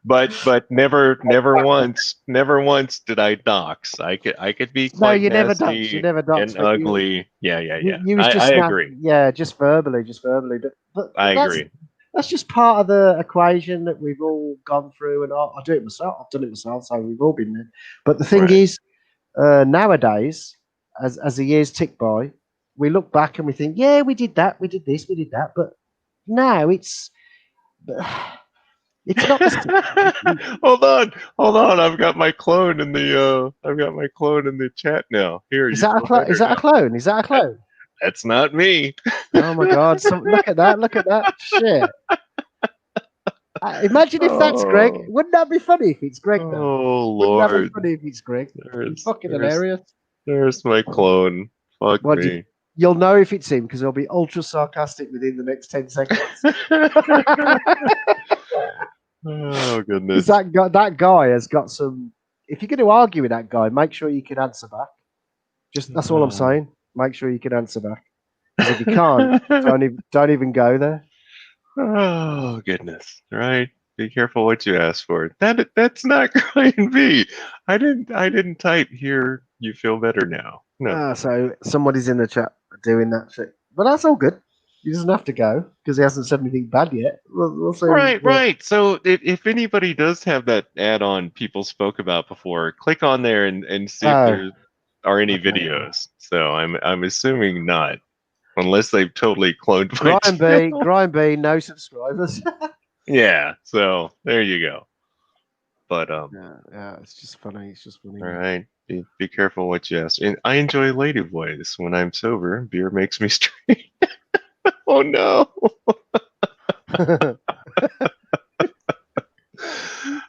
S4: But never once did I dox. I could be quite
S3: you never
S4: nasty
S3: doxed. You never doxed.
S4: and ugly. Yeah.
S3: You was just
S4: I agree.
S3: Yeah, just verbally. But
S4: I agree.
S3: That's just part of the equation that we've all gone through, and I do it myself. I've done it myself, so we've all been there. But the thing is, nowadays, as the years tick by, we look back and we think, yeah, we did that, we did this, we did that. But now it's not.
S4: Hold on. I've got my clone in the chat now. Here.
S3: Is that a clone? Is that a clone?
S4: That's not me.
S3: Oh my God! Look at that! Shit. Imagine if that's Greg.
S4: Oh.
S3: Wouldn't that be funny if it's Greg, though?
S4: Oh
S3: Wouldn't that be
S4: Lord,
S3: funny if it's Greg? Fucking
S4: there's,
S3: hilarious.
S4: there's my clone. Fuck
S3: What
S4: me.
S3: You'll know if it's him because he'll be ultra sarcastic within the next 10 seconds.
S4: Oh
S3: 'Cause
S4: goodness.
S3: that guy has got some. If you're going to argue with that guy, make sure you can answer back. Just that's all I'm saying. Make sure you can answer back. Because if you can't, don't even go there.
S4: Oh goodness. Right. Be careful what you ask for. That's not Brian B. I didn't type here. You feel better now. No.
S3: So somebody's in the chat doing that shit, but that's all good. He doesn't have to go because he hasn't said anything bad yet. We'll see.
S4: Right. So if anybody does have that add-on people spoke about before, click on there and see if there are any videos. So I'm assuming not, unless they've totally cloned my channel.
S3: Brian B, no subscribers.
S4: Yeah. So there you go. But
S3: yeah, it's just funny. It's just funny.
S4: all right. Be careful what you ask. And I enjoy lady boys when I'm sober. Beer makes me straight. Oh no.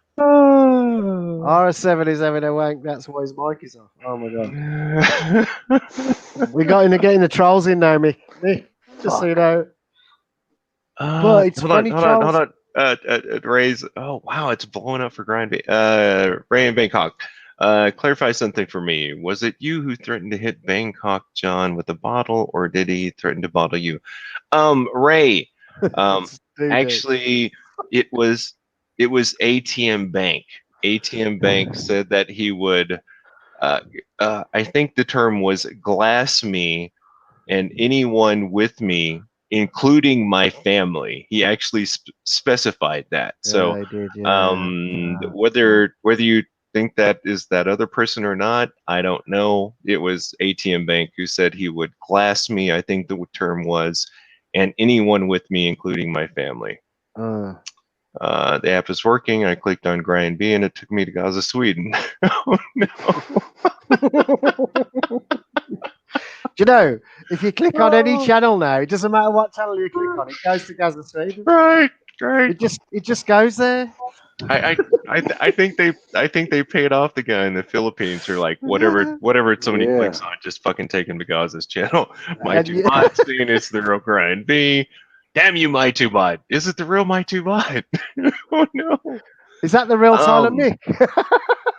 S3: RS7 is having a wank. That's why his mic is off. Oh my god. We got to getting the trolls in now, Mick. Just so you know. But it's funny.
S4: Hold on. Ray's. Oh wow, it's blowing up for Grind. Ray in Bangkok. Clarify something for me. Was it you who threatened to hit Bangkok John with a bottle, or did he threaten to bottle you? Ray. Actually, it was ATM Bank. ATM Bank said that he would. I think the term was glass me and anyone with me, including my family. He actually specified that. So,
S3: I did, yeah.
S4: whether you think that is that other person or not, I don't know. It was ATM Bank who said he would glass me. I think the term was, and anyone with me, including my family. The app is working. I clicked on Grind B and it took me to Gaza, Sweden. Oh no.
S3: Do you know, if you click on any channel now, it doesn't matter what channel you click on, it goes to Gaza, Sweden.
S4: Right.
S3: It just goes there.
S4: I think they paid off the guy in the Philippines, or like whatever somebody clicks on, just fucking take him to Gaza's channel. My two bots saying it's the real Grind B. Damn you, my two bot. Is it the real my two bot? Oh no.
S3: Is that the real Tyler Mick?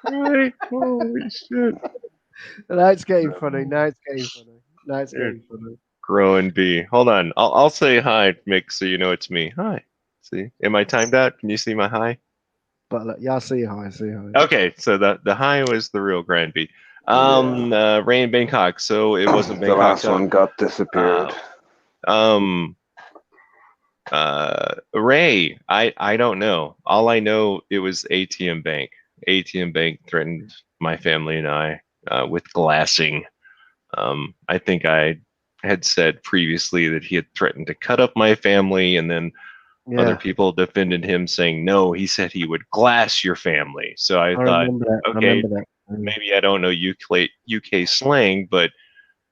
S4: Right. Holy shit.
S3: Now it's getting funny.
S4: Growing B. Hold on. I'll say hi, Mick, so you know it's me. Hi. See? Am I timed out? Can you see my hi?
S3: But look, yeah, I see hi.
S4: Okay, so the hi was the real Grand B. Ray in Bangkok. So it wasn't Bangkok.
S2: The last one got disappeared.
S4: Ray, I don't know. All I know, it was ATM Bank. ATM Bank threatened my family and I with glassing. I think I had said previously that he had threatened to cut up my family, and then other people defended him, saying no, he said he would glass your family. So I thought, okay, maybe I don't know UK slang, but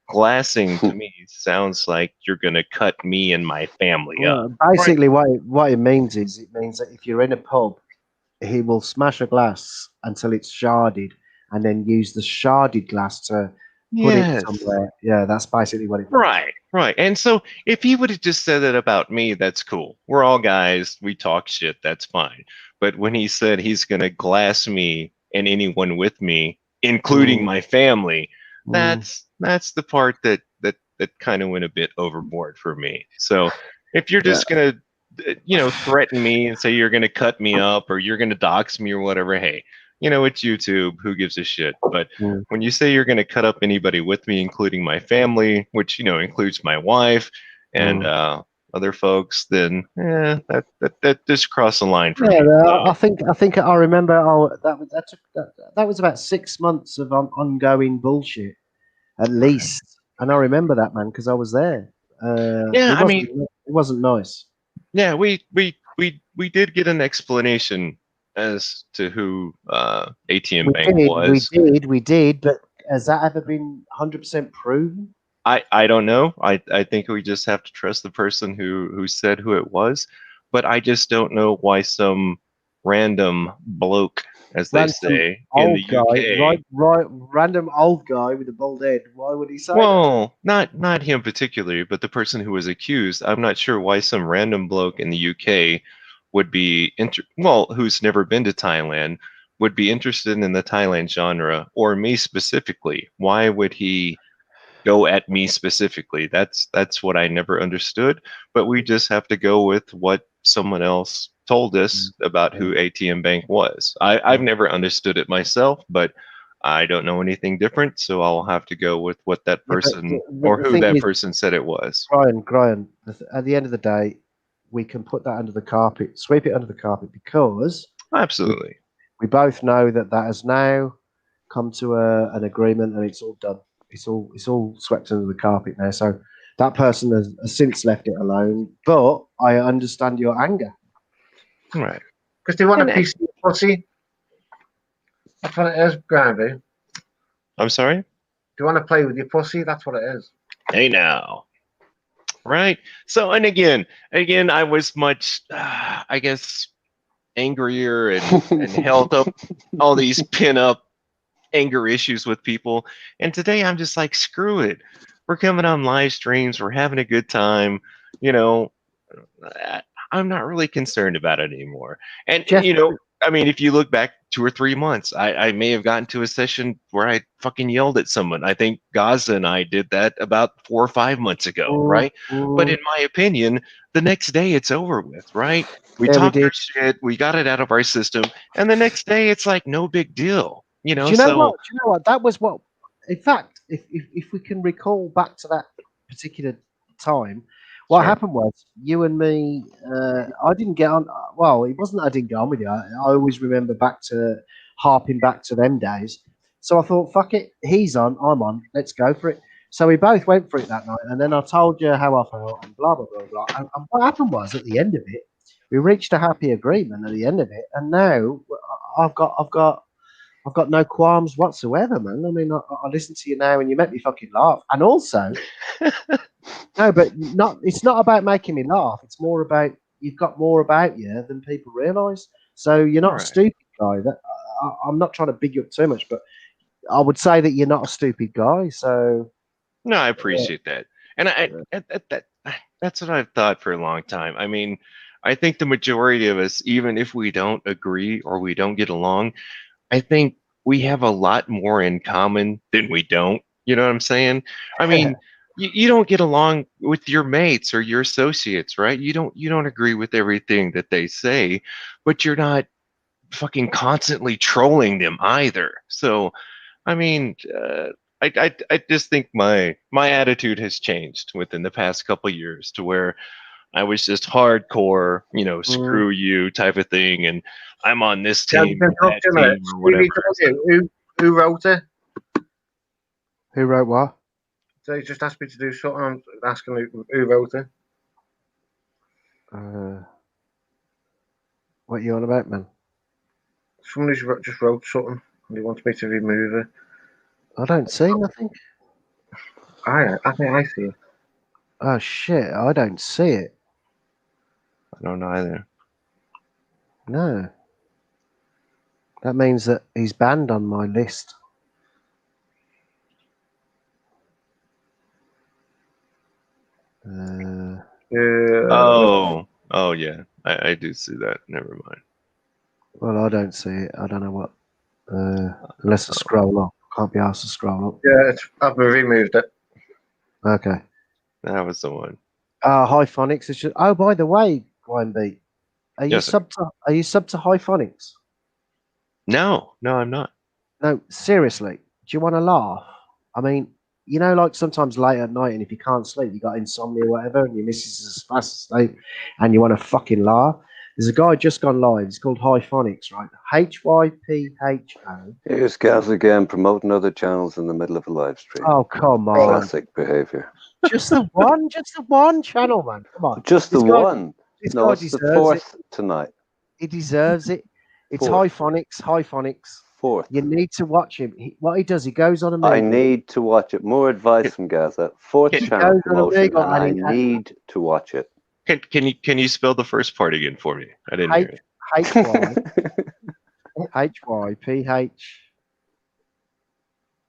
S4: glassing to me sounds like you're gonna cut me and my family up.
S3: Basically, what it means is that if you're in a pub, he will smash a glass until it's sharded, and then use the sharded glass to put it somewhere. Yeah, that's basically what it means.
S4: Right. And so if he would have just said that about me, that's cool. We're all guys. We talk shit. That's fine. But when he said he's gonna glass me and anyone with me, including my family, that's the part that kind of went a bit overboard for me. So if you're just gonna threaten me and say you're gonna cut me up or you're gonna dox me or whatever, hey, it's YouTube, who gives a shit? But when you say you're gonna cut up anybody with me, including my family, which includes my wife and other folks, then that just crossed the line for me.
S3: I think I remember. That was about 6 months of ongoing bullshit, at least. And I remember that, man, because I was there. It wasn't nice.
S4: Yeah, we did get an explanation as to who ATM Bank was.
S3: We did, but has that ever been 100% proven?
S4: I don't know. I think we just have to trust the person who said who it was. but I just don't know why some random bloke, as they
S3: Random
S4: say in the UK.
S3: right, random old guy with a bald head. Why would he say that?
S4: Well, not him particularly, but the person who was accused. I'm not sure why some random bloke in the UK would be who's never been to Thailand, would be interested in the Thailand genre, or me specifically. Why would he go at me specifically? That's what I never understood. But we just have to go with what someone else told us about who ATM Bank was. I've never understood it myself, but I don't know anything different, so I'll have to go with what that person or who that person said it was.
S3: Graham, at the end of the day, we can put that under the carpet, sweep it under the carpet, because
S4: absolutely,
S3: we both know that has now come to an agreement, and it's all done. It's all swept under the carpet now. So that person has since left it alone. But I understand your anger.
S4: Right.
S1: Because they want a piece of your pussy. That's what it is, Granby.
S4: I'm sorry?
S1: Do you want to play with your pussy? That's what it is.
S4: Hey now. Right. So, and again, I was much, I guess, angrier and held up all these pin-up anger issues with people. And today I'm just like, screw it. We're coming on live streams. We're having a good time. You know, I'm not really concerned about it anymore. And,
S3: Jeff,
S4: you know, I mean, if you look back 2 or 3 months, I may have gotten to a session where I fucking yelled at someone. I think Gaza and I did that about 4 or 5 months ago, right? But in my opinion, the next day it's over with, right? We talked our shit, we got it out of our system, and the next day it's like no big deal, you know.
S3: Do you know what? That was what. In fact, if we can recall back to that particular time, what happened was you and me. I didn't get on. Well, it wasn't that I didn't get on with you. I always remember harping back to them days. So I thought, fuck it, he's on, I'm on. Let's go for it. So we both went for it that night, and then I told you how I felt, and blah blah blah blah. And what happened was, at the end of it, we reached a happy agreement at the end of it, and now I've got no qualms whatsoever, man. I mean, I listen to you now, and you make me fucking laugh. And also, no, but it's not about making me laugh. It's more about you've got more about you than people realise. So you're not a stupid guy. I'm not trying to big you up too much, but I would say that you're not a stupid guy. So
S4: no, I appreciate that, and that's what I've thought for a long time. I mean, I think the majority of us, even if we don't agree or we don't get along, I think we have a lot more in common than we don't. You know what I'm saying? I mean, you don't get along with your mates or your associates, right? You don't agree with everything that they say, but you're not fucking constantly trolling them either. So, I mean, I just think my attitude has changed within the past couple of years to where I was just hardcore, you know, screw you type of thing, and I'm on this team, that team or whatever.
S1: Who wrote it?
S3: Who wrote what?
S1: So he just asked me to do something. I'm asking who wrote it.
S3: What are you on about, man?
S1: Someone who's just wrote something and he wants me to remove it.
S3: I don't see nothing.
S1: I think I see it.
S3: Oh shit! I don't see it.
S4: I don't know either.
S3: No. That means that he's banned on my list.
S4: Oh yeah, I do see that. Never mind.
S3: Well, I don't see it. I don't know what. Unless I scroll up, can't be asked to scroll up.
S1: Yeah, I've removed it.
S3: Okay.
S4: That was the one.
S3: Hyphonics. It's just, oh, by the way, YMB, are you sub to Hyphonics?
S4: No, I'm not.
S3: No, seriously. Do you want to laugh? I mean, you know, like sometimes late at night, and if you can't sleep, you got insomnia or whatever, and your missus is fast asleep, and you want to fucking laugh. There's a guy just gone live. It's called Hyphonics, right? HYPHO.
S2: Here's Gaz again promoting other channels in the middle of a live stream.
S3: Oh, come on.
S2: Classic behavior.
S3: Just the one channel, man. Come on.
S2: Just the one. No, it's the fourth tonight.
S3: He deserves it. It's Hyphonics.
S2: Fourth.
S3: You need to watch him. What he does, he goes on a movie.
S2: I need to watch it. More advice from Gaza. Fourth channel promotion. I need to watch it.
S4: Can you spell the first part again for me? I didn't hear it.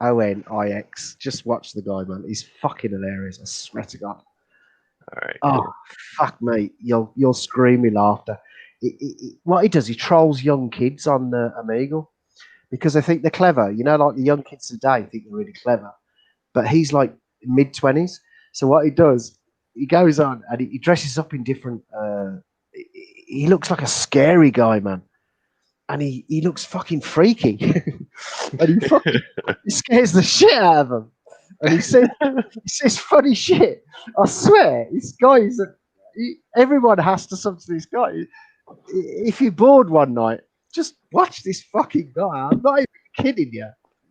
S3: HYPHYONIX. Just watch the guy, man. He's fucking hilarious. I swear to God.
S4: All right.
S3: Oh,
S4: Cool.
S3: fuck me. You'll scream with laughter. What he does, he trolls young kids on the Omegle because they think they're clever. You know, like the young kids today think they're really clever. But he's like mid-20s. So what he does, he goes on and he dresses up in different... he looks like a scary guy, man. And he looks fucking freaky. And he scares the shit out of them. And he says funny shit. I swear, this guy is... everyone has to sub to this guy. If you're bored one night, just watch this fucking guy. I'm not even kidding you.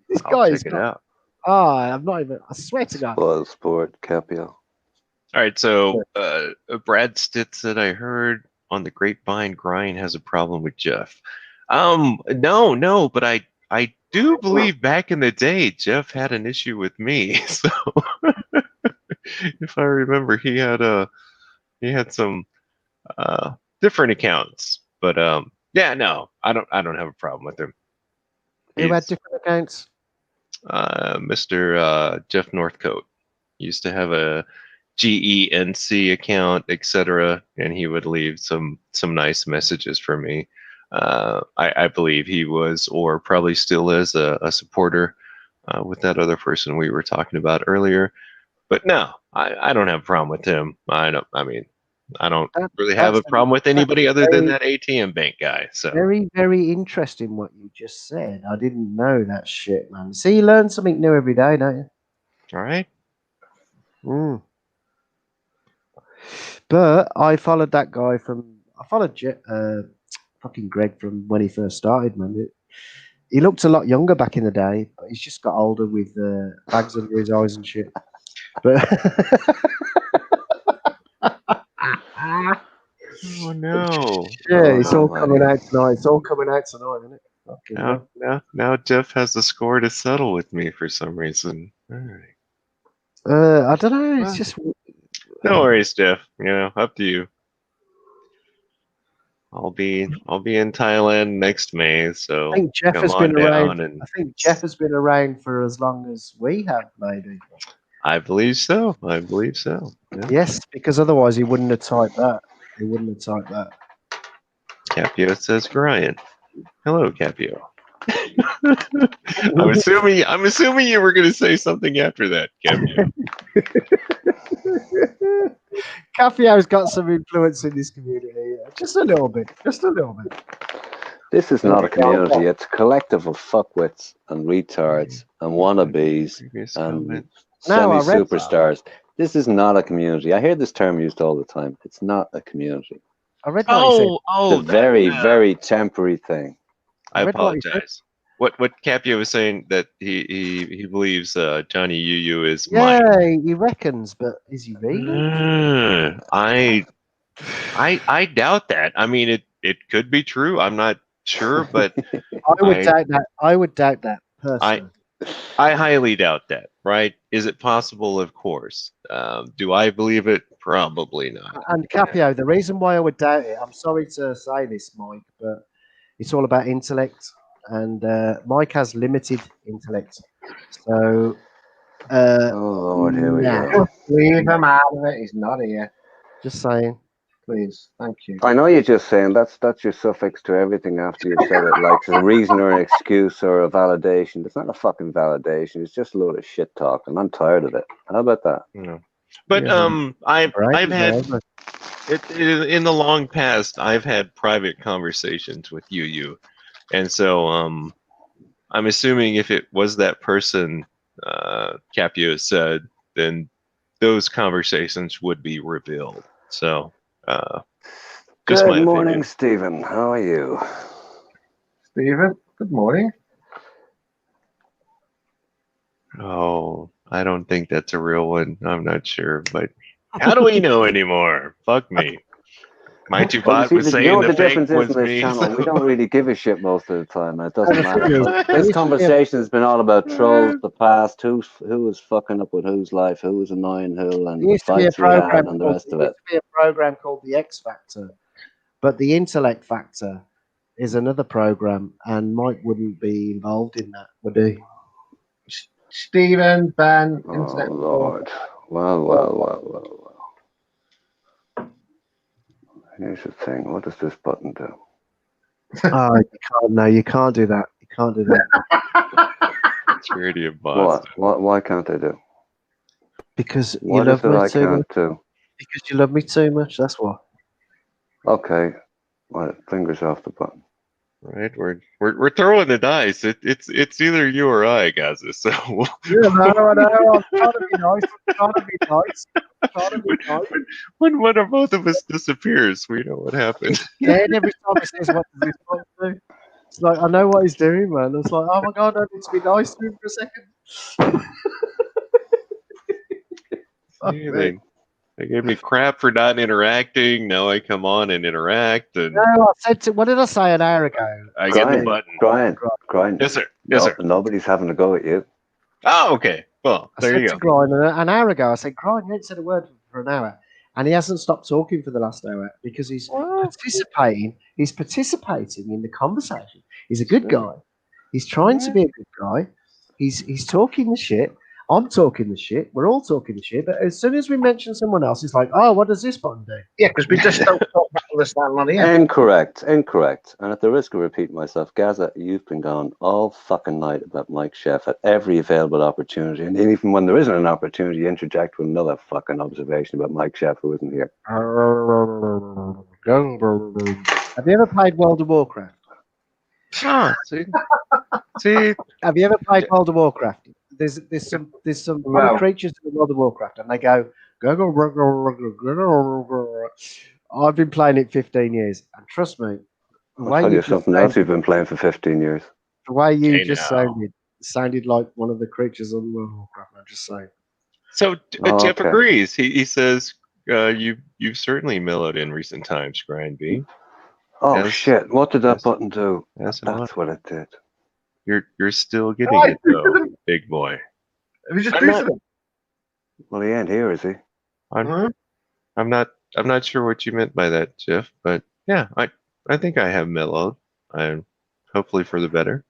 S3: This guy is...
S4: Check it out.
S3: I'm not even... I swear to God.
S2: Spoil sport, Capio.
S4: All right, so Brad Stitt said, I heard on the grapevine Grind has a problem with Jeff. No, but I do believe back in the day Jeff had an issue with me. So if I remember, he had some different accounts. But yeah, no, I don't have a problem with him.
S3: Who had different accounts?
S4: Mr. Jeff Northcote used to have a GENC account, etc., and he would leave some nice messages for me. I believe he was, or probably still is, a supporter with that other person we were talking about earlier. But no, I don't have a problem with him. I don't really have a problem with anybody other than that ATM bank guy. So
S3: very, very interesting what you just said. I didn't know that shit, man. See, you learn something new every day, don't you?
S4: All right.
S3: But I followed that guy I followed fucking Greg from when he first started, man. He looked a lot younger back in the day, but he's just got older with bags under his eyes and shit. But
S4: oh no!
S3: Yeah, it's all coming out tonight. It's all coming out tonight, isn't it?
S4: Now Jeff has the score to settle with me for some reason. All right.
S3: I don't know. It's just
S4: no worries, Jeff. Up to you. I'll be in Thailand next May, so
S3: I think Jeff has been around. I think Jeff has been around for as long as we have, maybe.
S4: I believe so. Yeah.
S3: Yes, because otherwise he wouldn't have typed that.
S4: Capio says Brian. Hello, Capio. I'm assuming you were going to say something after that, Capio.
S3: Capio's got some influence in this community. Just a little bit.
S2: This is not a community. It's a collective of fuckwits and retards and wannabes and semi-superstars. This is not a community. I hear this term used all the time. It's not a community.
S3: I read
S2: it's a very, very temporary thing.
S4: I apologize. What Capio was saying, that he believes Johnny Yu is mine.
S3: Yeah, he reckons, but is he vegan?
S4: I doubt that. I mean, it could be true. I'm not sure, but
S3: I would doubt that personally.
S4: I highly doubt that. Right? Is it possible? Of course. Do I believe it? Probably not.
S3: And Capio, the reason why I would doubt it, I'm sorry to say this, Mike, but it's all about intellect. And Mike has limited intellect. So,
S2: oh Lord, here we go.
S1: Leave him out of it. He's not here.
S3: Just saying.
S1: Please, thank you.
S2: I know you're just saying that's your suffix to everything after you've said it, like a reason or an excuse or a validation. It's not a fucking validation. It's just a load of shit talk, and I'm tired of it. How about that?
S4: Yeah. But I've had in the long past, I've had private conversations with you. And so I'm assuming if it was that person Capio said, then those conversations would be revealed. So
S2: good morning, Stephen. How are you?
S1: Stephen, good morning.
S4: Oh, I don't think that's a real one. I'm not sure, but how do we know anymore? Fuck me. My two
S2: Well,
S4: bot was
S2: you know
S4: saying
S2: what
S4: the
S2: the
S4: fake
S2: difference is
S4: was
S2: in this
S4: me.
S2: channel? We
S4: so-
S2: don't really give a shit most of the time, and it doesn't
S3: And the thing
S2: matter.
S3: is,
S2: This
S3: yeah,
S2: conversation has been all about trolls, the past, who was fucking up with whose life, who was annoying who, and
S3: there
S2: the
S3: used to be a
S2: fights we had,
S3: program
S2: and the
S3: called
S2: rest of
S3: there
S2: it.
S3: used to be a program called the X Factor, but the Intellect Factor is another program, and Mike wouldn't be involved in that, would he?
S1: Stephen, Ben,
S2: Oh
S1: internet.
S2: Lord! Well. Here's the thing. What does this button do?
S3: Oh, you can't. No, you can't do that. You can't do that
S4: Charity of bots.
S2: What? Why can't I do?
S3: because you
S2: What is
S3: love
S2: it
S3: me
S2: I
S3: too much.
S2: can't do?
S3: Because you love me too much. That's why.
S2: Okay. Well, fingers off the button.
S4: Right, we're throwing the dice. It's either you or I, guys. So
S3: Yeah, no, I know. I'm trying to be nice. I'm trying to be nice. I'm trying to be nice.
S4: when one or both of us disappears, we know what happened.
S3: Scared every time he says, "What does this bot do?" It's like I know what he's doing, man. It's like, oh my god, I need to be nice to him for a second. Fuck
S4: Yeah,
S3: me.
S4: they gave me crap for not interacting. Now I come on and interact, and
S3: No, I said to. What did I say an hour ago?
S4: I get the
S2: Brian,
S4: button.
S2: Brian.
S4: Yes, sir. Yes, sir.
S2: Nobody's having a go at you.
S4: Oh, okay. Well,
S3: I
S4: there
S3: said
S4: you
S3: to
S4: go.
S3: Grind an hour ago. I said, Grind, you ain't said a word for an hour, and he hasn't stopped talking for the last hour because he's participating. He's participating in the conversation. He's a good guy. He's trying to be a good guy. He's talking the shit. I'm talking the shit. We're all talking the shit. But as soon as we mention someone else, it's like, oh, what does this button do?
S1: Yeah, because we just don't talk about this that on here.
S2: Incorrect. And at the risk of repeating myself, Gaza, you've been gone all fucking night about Mike Sheff at every available opportunity. And even when there isn't an opportunity, you interject with another fucking observation about Mike Sheff who isn't here.
S3: Have you ever played World of Warcraft?
S4: Ah, see,
S3: Have you ever played World of Warcraft? There's some funny creatures in World of Warcraft, and they go. I've been playing it 15 years, and trust me,
S2: I'll tell you something else you've been playing for 15 years.
S3: The way you
S4: Hey,
S3: just
S4: now.
S3: sounded like one of the creatures on World of Warcraft. I'm just saying.
S4: So
S2: Oh,
S4: Jeff
S2: okay.
S4: agrees. He says you've certainly mellowed in recent times, Grind B.
S2: Oh
S4: Yes.
S2: shit! What did that
S4: Yes.
S2: button do?
S4: Yes, it
S2: That's
S4: was.
S2: what it did.
S4: You're still getting it though, big boy.
S1: Have you just
S4: I'm not-
S1: boosted him?
S2: Well, he ain't here, is he?
S4: I'm not sure what you meant by that, Jeff, but yeah, I think I have mellowed. I'm hopefully for the better.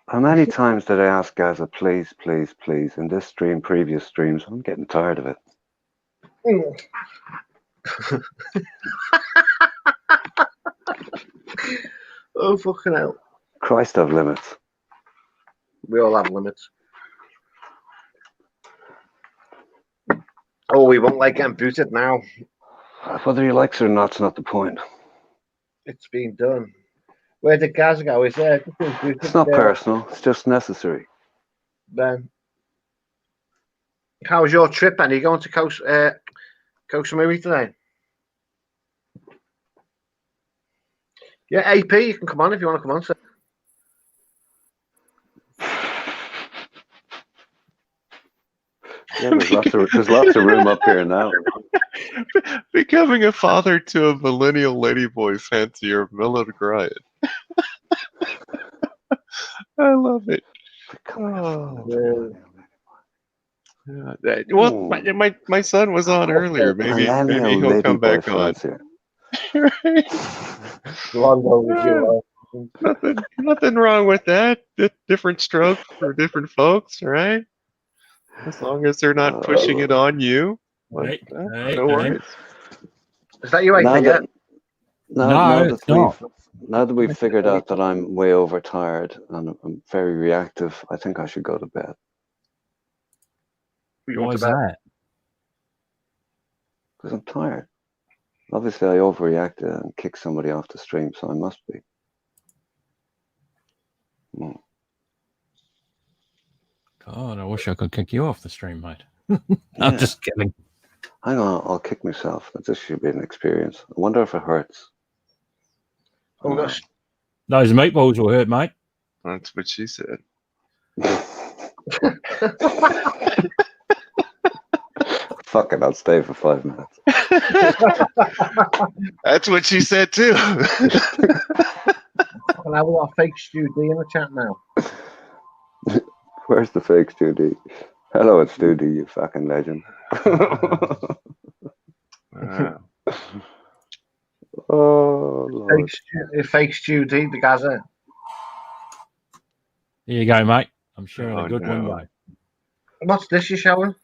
S2: How many times did I ask Gaza, please, please, please, in this stream, previous streams? I'm getting tired of it.
S1: Oh, fucking hell.
S2: Christ have limits.
S1: We all have limits. Oh, we won't like getting booted now.
S2: Whether he likes it or not's not the point.
S1: It's been done. Where did Gaz go? Is there?
S2: It's not personal. It's just necessary.
S1: Ben. How was your trip, Ben? Are you going to Koh Samui today? Yeah, AP, you can come on if you want to come on, sir.
S2: Yeah, there's lots of room up here now.
S4: Becoming a father to a millennial ladyboy fancier, mellowed grind. I love it. Oh. Yeah. Well, my son was on earlier. Maybe he'll come back on. Right? Nothing wrong with that. Different strokes for different folks, right? As long as they're not pushing it on you.
S8: Right,
S4: No worries.
S1: Is that you, AP?
S2: Now that we've figured out that I'm way overtired and I'm very reactive, I think I should go to bed.
S8: Why is that?
S2: Because I'm tired. Obviously, I overreacted and kicked somebody off the stream, so I must be.
S8: God, I wish I could kick you off the stream, mate. I'm just kidding.
S2: Hang on, I'll kick myself. This should be an experience. I wonder if it hurts.
S1: Oh, gosh.
S8: Those meatballs will hurt, mate.
S4: That's what she said.
S2: Fuck it, I'll stay for 5 minutes.
S4: That's what she said too.
S1: Well, have we got fake Stu D in the chat now?
S2: Where's the fake Stu D? Hello, it's Stu D, you fucking legend. Oh, Lord.
S1: Fake Stu D, the Gaza.
S8: Here you go, mate. I'm sharing
S4: Oh,
S8: a good
S4: no.
S8: window.
S1: What's this you're showing?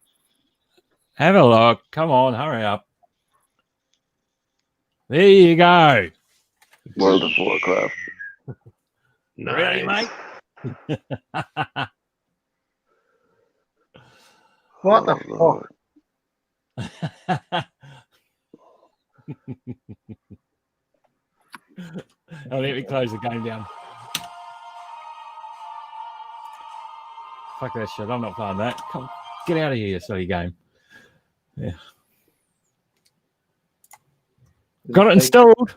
S8: Have a look. Come on, hurry up. There you go.
S2: World of Warcraft.
S8: Ready, mate?
S1: What the
S2: Oh,
S1: fuck?
S8: Oh, let me close the game down. Fuck that shit. I'm not playing that. Come, get out of here, you silly game. Yeah. Got it installed.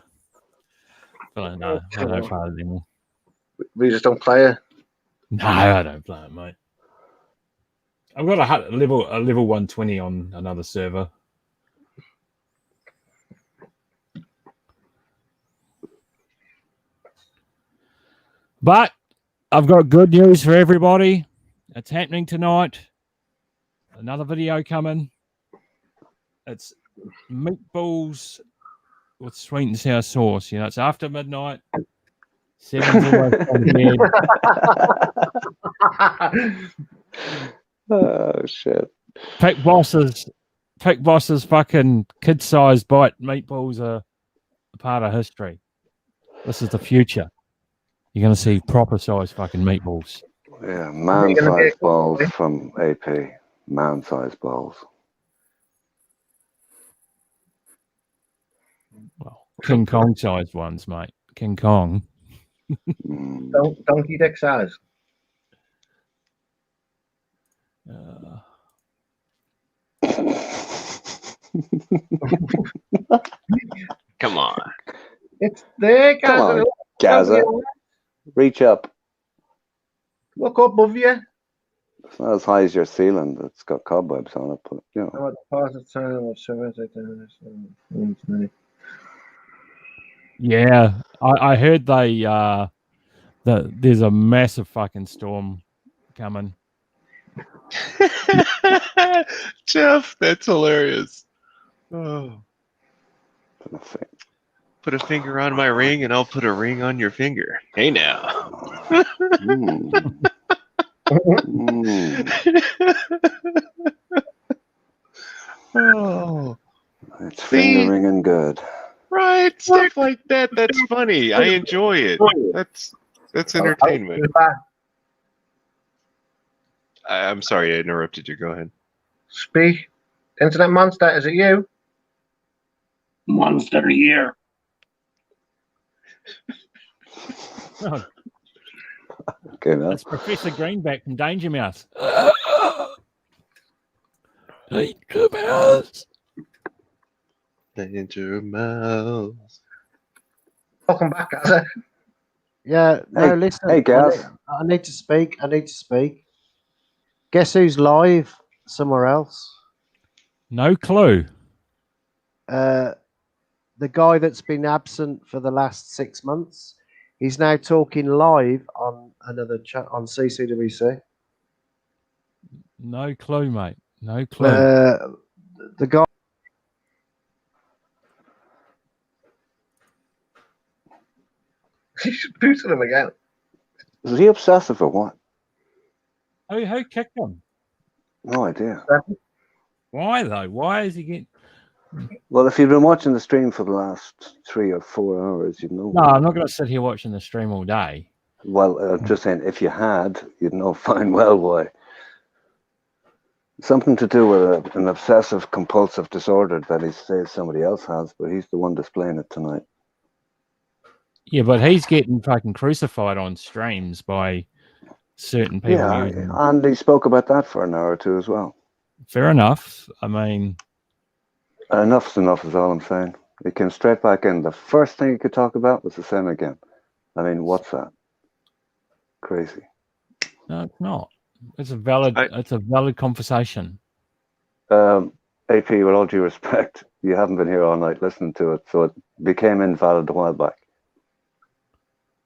S8: But no, I don't play it anymore.
S1: We just don't play it.
S8: No, I don't play it, mate. I've got a level 120 on another server. But I've got good news for everybody. It's happening tonight. Another video coming. It's meatballs with sweet and sour sauce. You know, it's after midnight. 7's almost on bed.
S2: Oh, shit.
S8: Pick Boss's fucking kid-sized bite meatballs are a part of history. This is the future. You're going to see proper-sized fucking meatballs.
S2: Yeah, man-sized balls from AP. Man-sized balls.
S8: Well, King Kong-sized ones, mate. King Kong.
S1: Donkey dick size.
S4: Come on.
S1: It's there,
S2: Come
S1: Gaza.
S2: on, Gaza. Reach up.
S1: Look up above you.
S2: It's not as high as your ceiling. It's got cobwebs on it, but, you know.
S8: Yeah, I heard there's a massive fucking storm coming.
S4: Jeff, that's hilarious. Oh. Put a finger on my ring and I'll put a ring on your finger. Hey now. Oh.
S2: It's finger ringing good.
S4: Right, stuff like that. That's funny. I enjoy it. That's entertainment. I'm sorry I interrupted you. Go ahead.
S1: Speak. Internet monster, is it you?
S9: Monster here.
S8: Oh,
S2: Okay, now.
S8: that's Professor Greenback from Danger Mouse. Danger Mouse.
S4: Danger Mouse.
S1: Welcome back, Gaza.
S3: Yeah, no,
S2: Hey,
S3: listen.
S2: hey, Gaz.
S3: I need to speak. I need to speak. Guess who's live somewhere else?
S8: No clue.
S3: The guy that's been absent for the last 6 months. He's now talking live on another chat on CCWC.
S8: No clue, mate. No clue.
S3: The guy.
S1: He's booting him again.
S2: Is he obsessive or what?
S8: Who kicked him?
S2: No idea.
S8: Why though? Why is he getting?
S2: Well, if you've been watching the stream for the last 3 or 4 hours, you'd know.
S8: No, I'm not going to sit here watching the stream all day.
S2: Well, I'm just saying, if you had, you'd know fine well why. Something to do with an obsessive compulsive disorder that he says somebody else has, but he's the one displaying it tonight.
S8: Yeah, but he's getting fucking crucified on streams by certain people.
S2: Yeah,
S8: using...
S2: and he spoke about that for an hour or two as well.
S8: Fair enough. I mean,
S2: enough's enough is all I'm saying. He came straight back in. The first thing he could talk about was the same again. I mean, what's that? Crazy.
S8: no, it's not. It's a valid conversation.
S2: AP, AP, with all due respect, you haven't been here all night listening to it, so it became invalid a while back.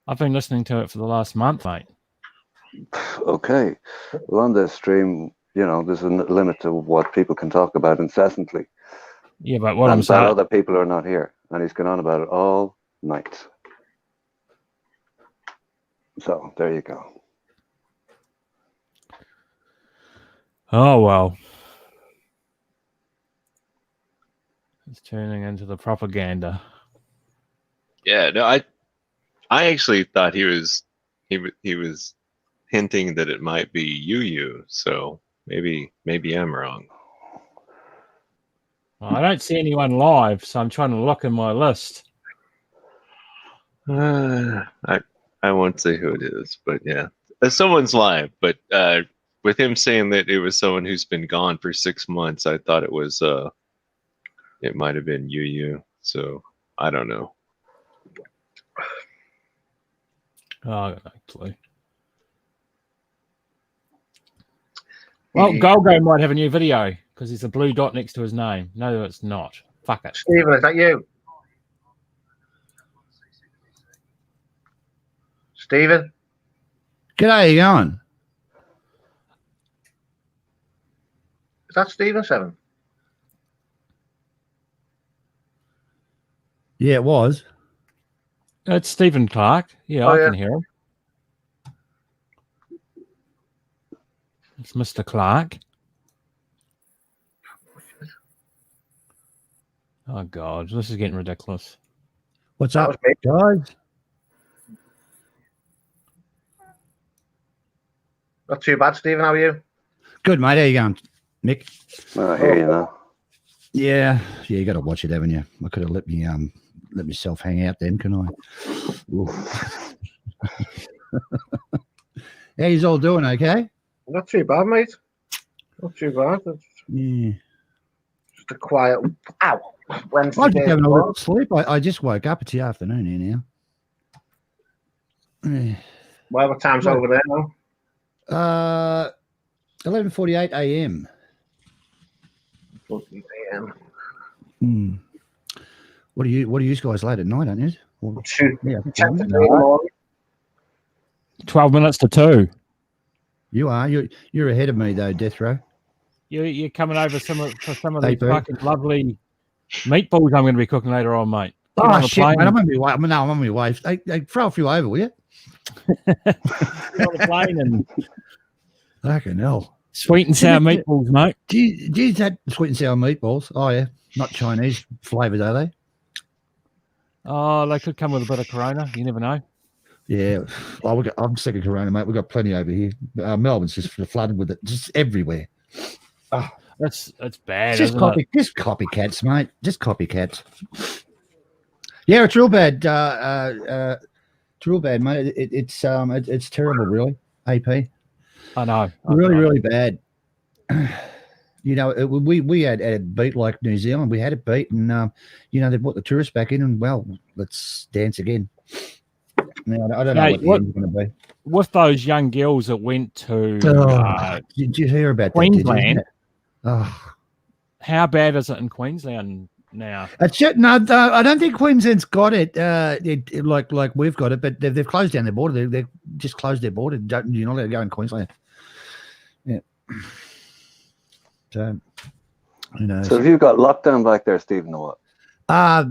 S8: I've been listening to it for the last month, mate.
S2: Okay. Well, on this stream, there's a limit to what people can talk about incessantly.
S8: Yeah, but what
S2: and
S8: I'm saying,
S2: other people are not here, and he's gone on about it all night. So there you go.
S8: Oh well, it's turning into the propaganda.
S4: Yeah, no, I actually thought he was hinting that it might be Yu. So maybe I'm wrong.
S8: Well, I don't see anyone live, so I'm trying to look in my list.
S4: I won't say who it is, but yeah, someone's live. But with him saying that it was someone who's been gone for 6 months, I thought it was it might have been Yu. So I don't know.
S8: Oh, I got no clue. Well, Golgo might have a new video because there's a blue dot next to his name. No, it's not. Fuck it.
S1: Stephen, is that you? Stephen?
S9: G'day, how you going?
S1: Is that Stephen 7?
S9: Yeah, it was.
S8: It's Stephen Clark. Yeah,
S1: Oh,
S8: I
S1: yeah.
S8: can hear him. It's Mr. Clark. Oh, God. This is getting ridiculous.
S9: What's
S1: That
S9: up,
S1: was
S9: guys?
S1: Not too bad, Stephen. How are you?
S9: Good, mate. How you going, Mick?
S2: I hear you now.
S9: Yeah, you got to watch it, haven't you? I could have let myself hang out then, can I? How you all doing? Okay.
S1: Not too bad, mate. Not too bad. It's
S9: Yeah.
S1: just a quiet. Ow! Wednesday.
S9: I just
S1: day
S9: having a
S1: before.
S9: little sleep. I just woke up. It's the afternoon here now. Yeah.
S1: Well, what time's over there now?
S9: 11:48 a.m.
S1: 14 a.m.
S9: Hmm. What are you guys late at night, aren't you? Or, yeah,
S1: 10 to 3 in the morning.
S8: 12 minutes to 2.
S9: you are. You're ahead of me though, Death Row.
S8: You're coming over for some of
S9: Hey,
S8: these
S9: Boo.
S8: fucking lovely meatballs I'm going to be cooking later on, mate. Get on
S9: Oh
S8: the
S9: shit,
S8: plane.
S9: man! I'm on my way. I'm on my way. Hey, throw a few over, will you?
S8: Get on the plane and
S9: Fucking hell.
S8: sweet and sour meatballs, mate.
S9: Do you had sweet and sour meatballs? Oh yeah, not Chinese flavoured, are they?
S8: Oh, they could come with a bit of Corona. You never know.
S9: Yeah. Oh, I'm sick of Corona, mate. We've got plenty over here. Melbourne's just flooded with it, just everywhere. Oh,
S8: That's bad,
S9: it's just
S8: isn't it?
S9: just copycats, mate. Just copycats. Yeah, it's real bad. It's real bad, mate. It's terrible, really. AP.
S8: I know.
S9: Really bad. We had it beat like New Zealand. We had it beat, and they brought the tourists back in, and well, let's dance again. Now, I don't know what the end's going to be.
S8: With those young girls that went to
S9: Did you hear about
S8: Queensland?
S9: that? Oh,
S8: How bad is it in Queensland now?
S9: no, I don't think Queensland's got it. Like we've got it, but they've closed down their border. They've just closed their border. You're not allowed to go in Queensland. Yeah. So, who knows?
S2: So have you got lockdown back there, Stephen, or what?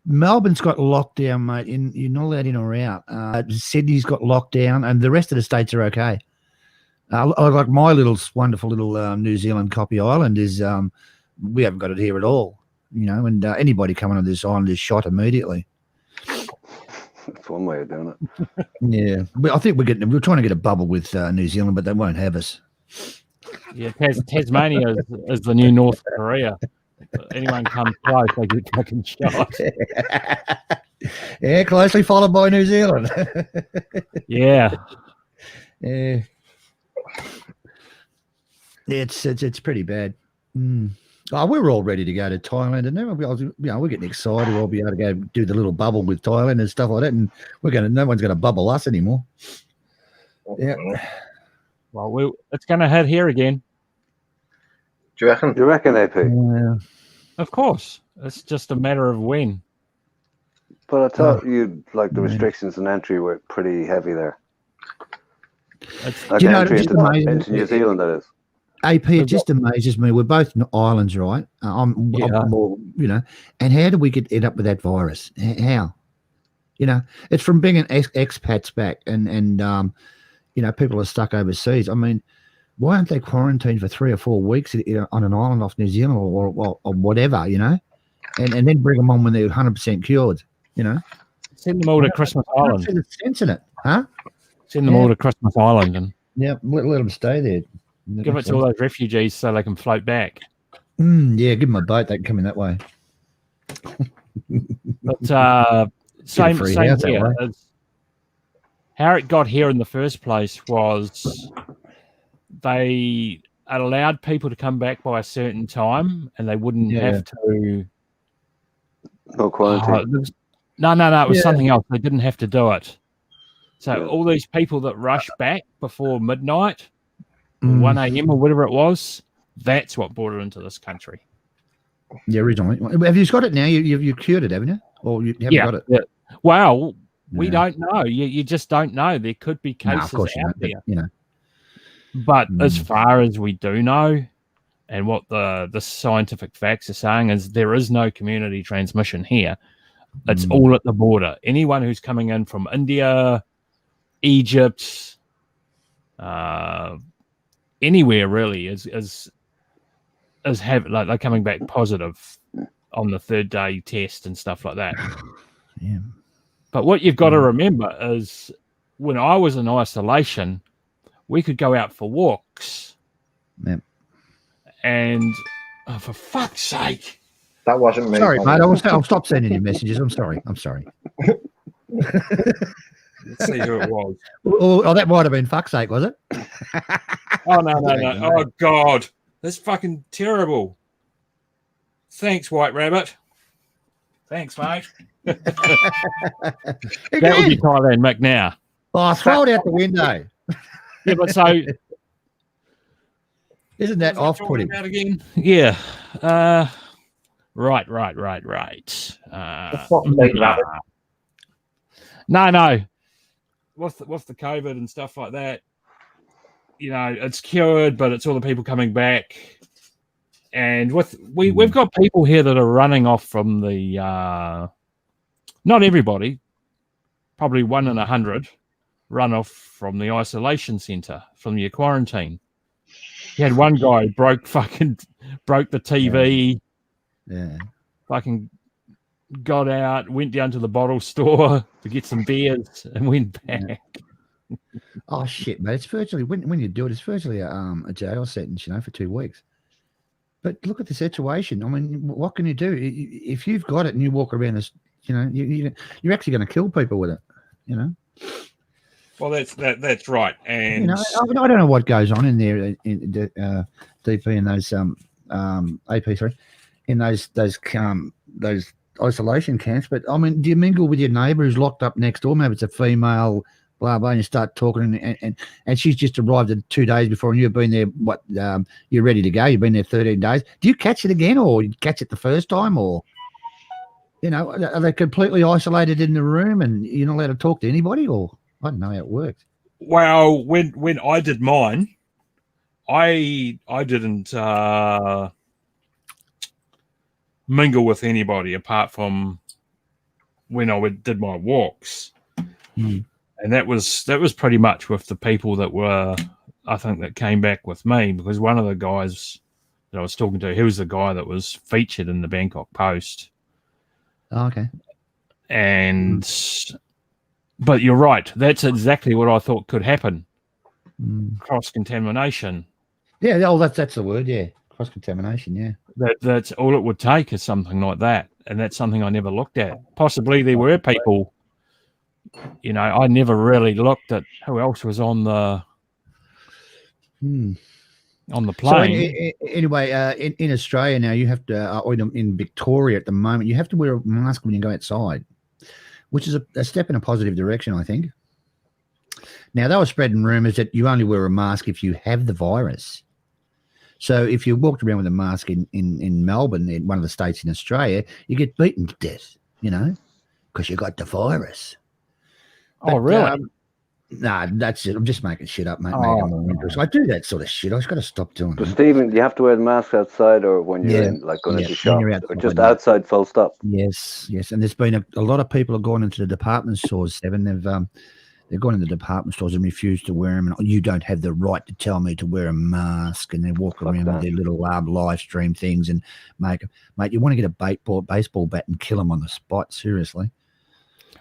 S9: Melbourne's got lockdown, mate. You're not allowed in or out. Sydney's got lockdown, and the rest of the states are okay. Like my wonderful little New Zealand Copy Island is, we haven't got it here at all. And anybody coming on this island is shot immediately.
S2: That's one way of doing it.
S9: Yeah, but I think we're trying to get a bubble with New Zealand, but they won't have us.
S8: Yeah, Tasmania is the new North Korea. Anyone comes close, they get fucking shot.
S9: Yeah, closely followed by New Zealand.
S8: Yeah.
S9: Yeah. It's pretty bad. Oh, we're all ready to go to Thailand, and now we're getting excited. We'll be able to go do the little bubble with Thailand and stuff like that, and no one's going to bubble us anymore. Yeah.
S8: Well, it's going to hit here again.
S1: Do you reckon?
S2: You reckon, AP?
S9: Yeah.
S8: Of course, it's just a matter of when.
S2: But I thought you like the
S9: Yeah.
S2: restrictions on entry were pretty heavy there.
S8: It's,
S2: Like
S9: Do you know,
S2: entry
S9: it's just amazing.
S2: into New Zealand, that is.
S9: AP, it just amazes me. We're both islands, right? I'm more, and how do we end up with that virus? How? It's from being expats back and people are stuck overseas. I mean, why aren't they quarantined for 3 or 4 weeks on an island off New Zealand or whatever, and then bring them on when they're 100% cured,
S8: Send them all to Christmas Island.
S9: There's sense in it, huh?
S8: Send them all to Christmas Island and
S9: let them stay there.
S8: give it to all those refugees so they can float back.
S9: Yeah, give them a boat. They can come in that way.
S8: But same
S9: free
S8: here.
S9: house that way.
S8: How it got here in the first place was they allowed people to come back by a certain time, and they wouldn't have to.
S2: No quarantine.
S8: No. It was something else. They didn't have to do it. So all these people that rushed back before midnight, 1 a.m. or whatever it was, that's what brought it into this country.
S9: Yeah, originally. Have you got it now? You've cured it, haven't you? Or you haven't got it?
S8: Yeah. Well, we don't know. You just don't know. There could be cases out there. But as far as we do know, and what the scientific facts are saying is there is no community transmission here. It's all at the border. Anyone who's coming in from India, Egypt, anywhere really is they're coming back positive on the 3rd day test and stuff like that.
S9: Yeah.
S8: But what you've got to remember is when I was in isolation, we could go out for walks.
S9: Yep.
S8: And for fuck's sake.
S1: That wasn't me.
S9: Sorry, mate. I'll stop sending you messages. I'm sorry.
S8: Let's see who it was.
S9: Oh, that might have been fuck's sake, was it?
S8: Oh, no. Oh, God. That's fucking terrible. Thanks, White Rabbit. Thanks, mate. That would be Thailand Mick now.
S9: Oh, throw it out the window.
S8: Yeah, but so...
S9: Isn't that off-putting?
S8: Again? Yeah. Right. No. With the COVID and stuff like that, it's cured, but it's all the people coming back. And we've got people here that are running off from the not everybody, probably 1 in 100 run off from the isolation center, from your quarantine. You had one guy broke the TV.
S9: Yeah.
S8: Fucking got out, went down to the bottle store to get some beers and went back.
S9: Oh shit, mate! It's virtually when you do it, it's virtually a jail sentence, for 2 weeks. But look at the situation. I mean, what can you do if you've got it and you walk around as you're actually going to kill people with it,
S8: Well, that's right, and
S9: I don't know what goes on in there in DP and those AP, sorry, in those isolation camps. But I mean, do you mingle with your neighbour who's locked up next door? Maybe it's a female, blah blah, and you start talking, and she's just arrived 2 days before, and you've been there. You're ready to go. You've been there 13 days. Do you catch it again, or you catch it the first time, or are they completely isolated in the room and you're not allowed to talk to anybody, or? I don't know how it works.
S8: Well, when I did mine, I didn't mingle with anybody apart from when I did my walks, and that was pretty much with the people that were, I think, that came back with me, because one of the guys that I was talking to, he was the guy that was featured in the Bangkok Post.
S9: Oh, okay.
S8: And. But you're right. That's exactly what I thought could happen. Cross-contamination.
S9: Yeah, that's the word, yeah. Cross-contamination, yeah.
S8: That's all it would take, is something like that. And that's something I never looked at. Possibly there were people, I never really looked at who else was on the plane.
S9: So anyway, in Australia now, you have to, or in Victoria at the moment, you have to wear a mask when you go outside, which is a step in a positive direction, I think. Now, they were spreading rumours that you only wear a mask if you have the virus. So if you walked around with a mask in Melbourne, in one of the states in Australia, you get beaten to death, you know, because you got the virus.
S8: Oh, really?
S9: Nah, that's it. I'm just making shit up, mate.
S8: Oh,
S9: Making more interest. I do that sort of shit. I just got to stop doing
S2: But
S9: that.
S2: Stephen, you have to wear the mask outside or when you're
S9: Yeah,
S2: in, like going into
S9: when
S2: shops,
S9: you're
S2: or
S9: outside,
S2: just
S9: yeah.
S2: outside, full stop.
S9: Yes. And there's been a lot of people have gone into the department stores, Seven. They've gone into the department stores and refused to wear them. And you don't have the right to tell me to wear a mask. And they walk around with their little live stream things and mate, you want to get a baseball bat and kill them on the spot. Seriously.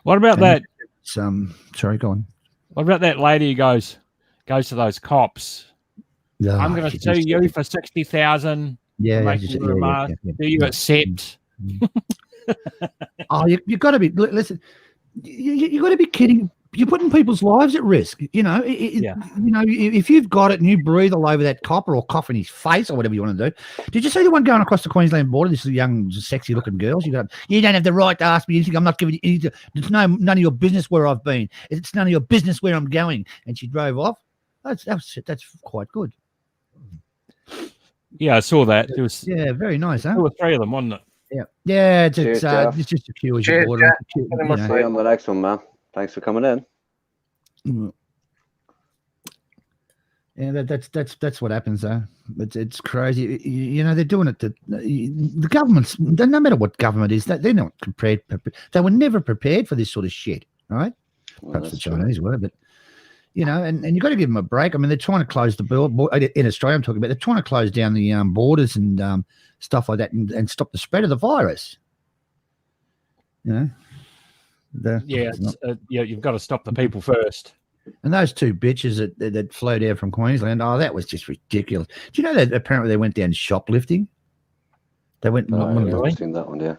S8: What about that?
S9: Sorry, go on.
S8: What about that lady who goes to those cops?
S9: Oh,
S8: I'm going to sue you for 60,000.
S9: Yeah,
S8: making you a mask. Do you accept?
S9: Oh, you got to be. Listen, you got to be kidding. You're putting people's lives at risk. You know, you know, if you've got it and you breathe all over that copper or cough in his face or whatever you want to do. Did you see the one going across the Queensland border? This young, sexy-looking girl. You don't have the right to ask me anything. I'm not giving you anything. It's none of your business where I've been. It's none of your business where I'm going. And she drove off. That's quite good.
S8: Yeah, I saw that. It was
S9: very nice, huh?
S8: 2 or 3 of them, wasn't it?
S9: Yeah. It's
S2: Cheers, Jeff.
S9: just a few as
S1: Cheers,
S9: you order.
S1: Jeff.
S2: See you on the next one, man. Thanks for coming in.
S9: Yeah, that's what happens, though. It's crazy. You know, they're doing it to the governments. No matter what government is, they're not prepared. They were never prepared for this sort of shit, right? Perhaps the Chinese were, but you know, and you got to give them a break. I mean, they're trying to close the in Australia. I'm talking about. They're trying to close down the borders and stuff like that, and stop the spread of the virus. You know,
S8: you've got to stop the people first.
S9: And those 2 bitches that flew down from Queensland, that was just ridiculous. Do you know that apparently they went down shoplifting? They went.
S2: I've seen that one, yeah.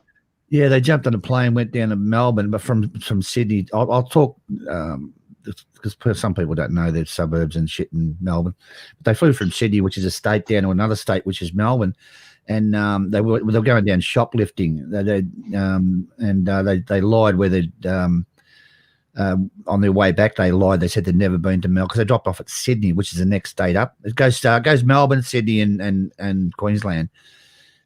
S9: Yeah, they jumped on a plane, went down to Melbourne, but from Sydney. I'll talk because some people don't know there's suburbs and shit in Melbourne. But they flew from Sydney, which is a state, down to another state, which is Melbourne, and they were going down shoplifting. They lied where they on their way back. They lied. They said they'd never been to Melbourne because they dropped off at Sydney, which is the next state up. It goes Melbourne, Sydney, and Queensland.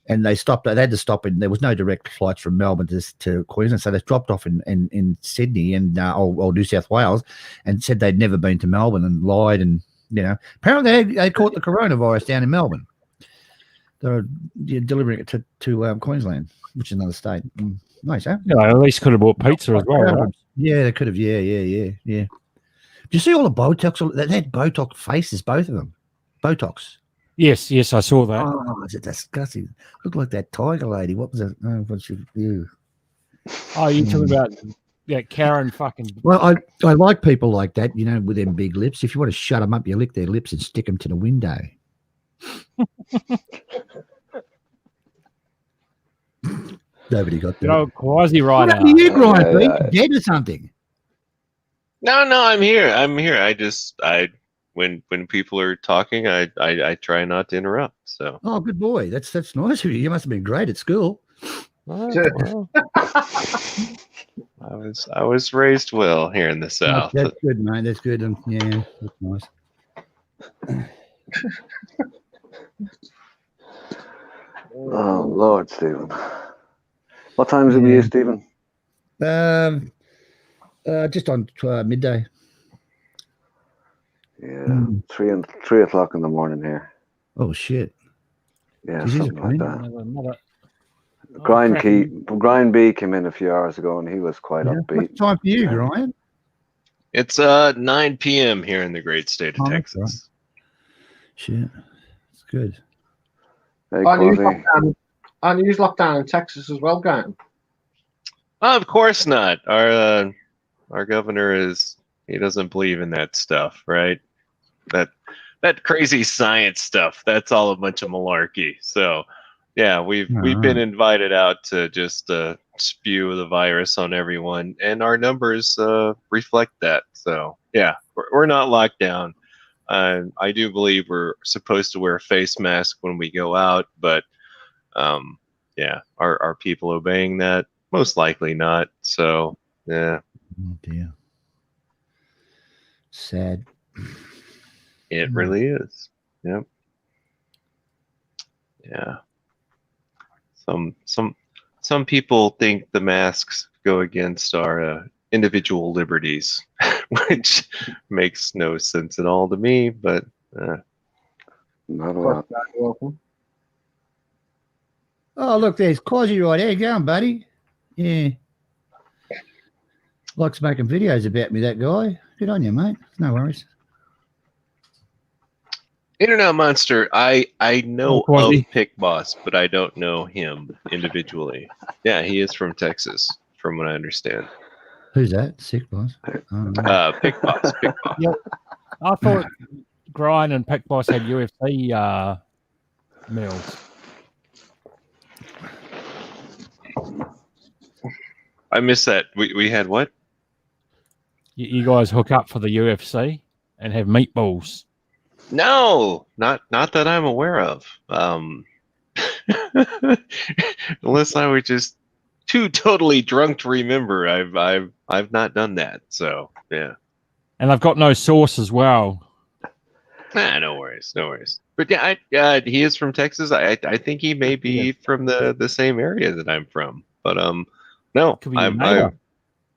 S9: And they stopped. They had to stop, and there was no direct flights from Melbourne to Queensland, so they dropped off in Sydney and or New South Wales, and said they'd never been to Melbourne and lied. And you know, apparently they caught the coronavirus down in Melbourne. They were delivering it to Queensland, which is another state. Nice, huh?
S8: Yeah, at least could have bought pizza as well. Right?
S9: Yeah, they could have. Yeah. Do you see all the Botox? They had Botox faces, both of them. Botox.
S8: Yes, I saw that.
S9: Oh, is it disgusting? Looked like that tiger lady. What was it? Oh, what's your view?
S8: Oh, you talking about Karen fucking.
S9: Well, I like people like that, you know, with them big lips. If you want to shut them up, you lick their lips and stick them to the window. Nobody got that.
S8: No, quasi right.
S9: What happened to you, Brian? You dead or something?
S4: No, I'm here. When people are talking, I try not to interrupt. So.
S9: Oh, good boy. That's nice of you. You must have been great at school.
S4: Well, I was raised well here in the South.
S9: That's good, mate. That's good. Yeah, that's nice.
S2: Oh Lord, Stephen. What time is it with you, Stephen?
S9: Just on midday.
S2: Yeah, 3 o'clock in the morning here.
S9: Oh shit!
S2: Yeah, something like that. Brian B came in a few hours ago, and he was quite upbeat.
S9: What time for you, Brian?
S4: It's 9 p.m. here in the great state of Texas.
S9: Right. Shit, it's good.
S2: Hey,
S1: Aren't you locked down in Texas as well, Graham?
S4: Of course not. Our governor he doesn't believe in that stuff, right? That crazy science stuff. That's all a bunch of malarkey. So, yeah, we've been invited out to just spew the virus on everyone, and our numbers reflect that. So, yeah, we're not locked down. I do believe we're supposed to wear a face mask when we go out, but yeah, are people obeying that? Most likely not. So, yeah.
S9: Oh dear. Sad.
S4: It really is. Yep. Yeah. Some people think the masks go against our individual liberties, which makes no sense at all to me. But
S2: Not a lot.
S9: Oh, look, there's Quasi right there. Going, buddy. Yeah. Likes making videos about me, that guy. Good on you, mate. No worries.
S4: Internet Monster, I know of
S8: Quasi.
S4: Pick Boss, but I don't know him individually. Yeah, he is from Texas, from what I understand.
S9: Who's that? Sick boss. Oh,
S4: Pick Boss. Pick Boss.
S8: Yep. I thought Grind and Pick Boss had UFC meals.
S4: I missed that. We had what?
S8: You guys hook up for the UFC and have meatballs.
S4: No, not that I'm aware of. Unless I was just too totally drunk to remember. I've not done that. So yeah.
S8: And I've got no sauce as well.
S4: Nah, no worries. But yeah, he is from Texas. I think he may be from the same area that I'm from. But no,
S8: Could be your neighbor.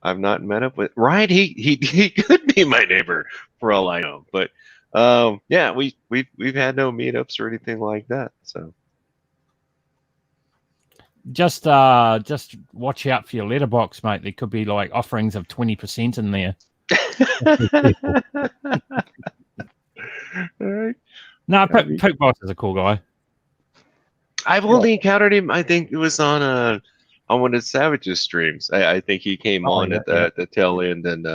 S4: I've not met up with. Right, he could be my neighbor for all I know. But yeah, we've had no meetups or anything like that. So
S8: Just watch out for your letterbox, mate. There could be like offerings of 20% in there.
S4: all right.
S8: No, Pick Boss is a cool guy.
S4: I've only encountered him. I think it was on one of Savage's streams. I think he came on
S8: yeah,
S4: at the tail end and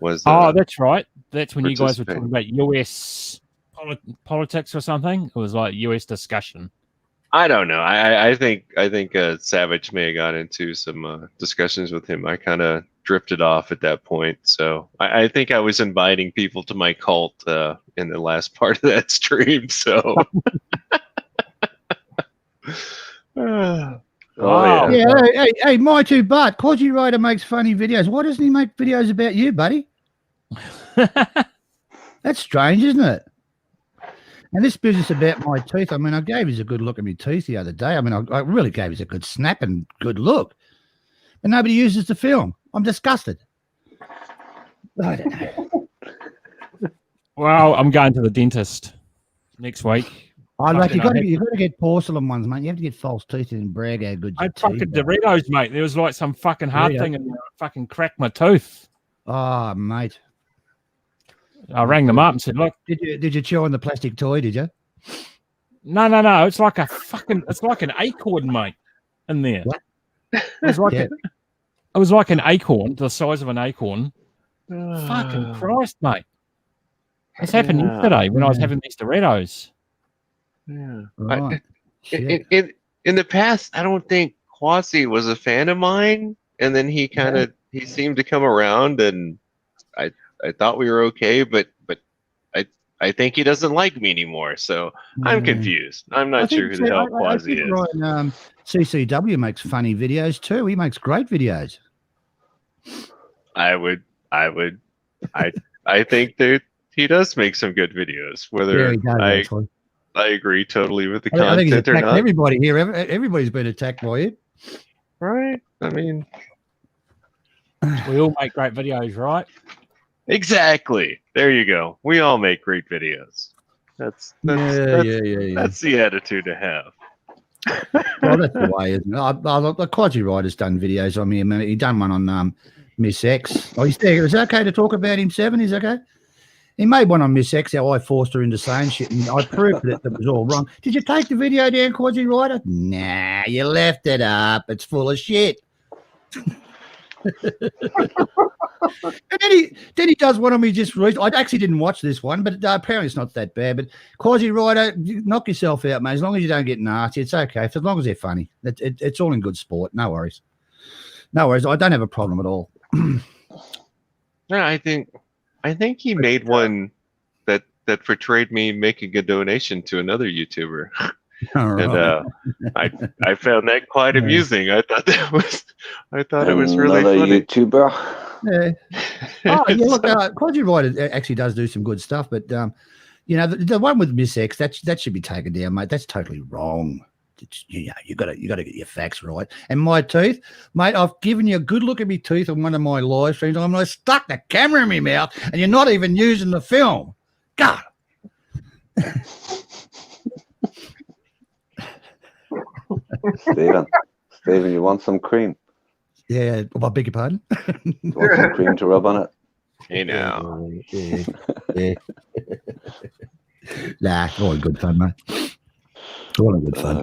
S4: was.
S8: Oh, that's right. That's when you guys were
S4: participating.
S8: talking about US politics or something. It was like US discussion.
S4: I don't know. I think Savage may have got into some discussions with him. I kind of drifted off at that point. So I think I was inviting people to my cult in the last part of that stream. So.
S8: Wow.
S9: Yeah, hey, my two butt. Quasi Rider makes funny videos. Why doesn't he make videos about you, buddy? That's strange, isn't it? And this business about my teeth, I mean, I gave you a good look at my teeth the other day. I mean, I really gave you a good snap and good look. But nobody uses the film. I'm disgusted. I don't know.
S8: Well, I'm going to the dentist next week.
S9: I like you got
S8: Fucking
S9: to get porcelain ones, mate. You have to get false teeth and brag how good
S8: I
S9: your
S8: fucking
S9: teeth are.
S8: Doritos, mate. There was like some fucking hard
S9: Dorito.
S8: thing and I fucking cracked my tooth.
S9: Oh, mate.
S8: I rang them up and said, look,
S9: Did you chew on the plastic toy, did you?
S8: no. It's like an acorn, mate, in there.
S9: What?
S8: It was like
S9: Yeah.
S8: it was like an acorn, the size of an acorn. Fucking Christ, mate. This happened yesterday when I was having these Doritos.
S4: Yeah.
S9: Right. Shit.
S4: In the past, I don't think Quasi was a fan of mine, and then he seemed to come around, and I thought we were okay, but I think he doesn't like me anymore, so I'm confused. I'm not sure who the hell Quasi is.
S9: Ryan, CCW makes funny videos too. He makes great videos.
S4: I think that he does make some good videos. Whether
S9: Yeah, he does, actually.
S4: I agree totally with the
S9: I think he's
S4: content or
S9: attacked
S4: not.
S9: everybody here. Everybody's been attacked by it.
S4: Right? I mean,
S8: We all make great videos, right?
S4: exactly. There you go. We all make great videos. That's the attitude to have.
S9: Well, that's the way, isn't it? The Quasi Rider's done videos on me. I mean, he done one on Miss X. Oh, he's there. Is it okay to talk about him, Seven? Is it okay? He made one on Miss X, how I forced her into saying shit, and I proved that it was all wrong. Did you take the video down, Quasi Rider? Nah, you left it up. It's full of shit. And then he does one on me just recently. I actually didn't watch this one, but apparently it's not that bad. But Quasi Rider, knock yourself out, mate. As long as you don't get nasty, it's okay. As long as they're funny, it's all in good sport. No worries. No worries. I don't have a problem at all.
S4: Yeah, I think he made one that portrayed me making a donation to another YouTuber.
S9: All right.
S4: And I found that quite amusing. I thought it was really
S2: Another
S4: funny.
S2: YouTuber.
S9: Yeah. Oh, yeah. Look, Quasi Rider actually does do some good stuff, but You know, the one with Miss X, that should be taken down, mate. That's totally wrong. You got to get your facts right. And my teeth, mate, I've given you a good look at my teeth on one of my live streams. I'm like, stuck the camera in my mouth, and you're not even using the film. God.
S2: Stephen, you want some cream?
S9: Yeah, I beg your pardon.
S2: You want some cream to rub on it?
S4: Hey now.
S9: Yeah. Nah, all in good fun, mate. All in good fun.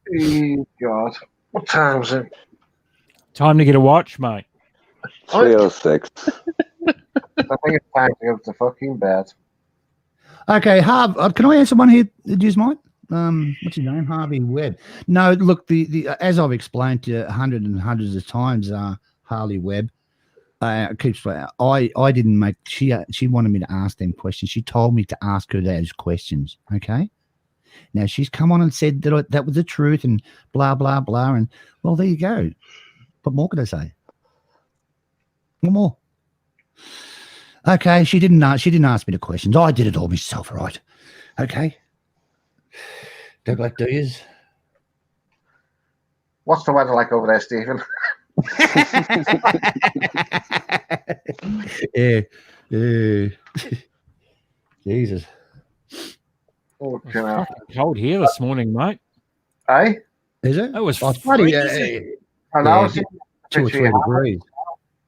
S1: Oh, God. What time is it?
S8: Time to get a watch, mate.
S2: 3:06.
S1: I think it's time to go to fucking bed.
S9: Okay, can I answer one here? Did you mind? What's his name? Harvey Webb. No, look, the as I've explained to you hundreds of times, Harley Webb keeps. I didn't make. She wanted me to ask them questions. She told me to ask her those questions. Okay. Now she's come on and said that was the truth and blah blah blah. And well, there you go. What more could I say? What more? Okay, she didn't ask me the questions. I did it all myself, right? Okay. Don't like do yous?
S1: What's the weather like over there, Stephen?
S9: Yeah. Jesus.
S1: Oh,
S8: It was fucking cold here this morning, mate.
S1: Hey?
S9: Is it?
S8: It was
S9: funny.
S8: freezing.
S1: I know.
S9: Yeah, 2 or 3 degrees.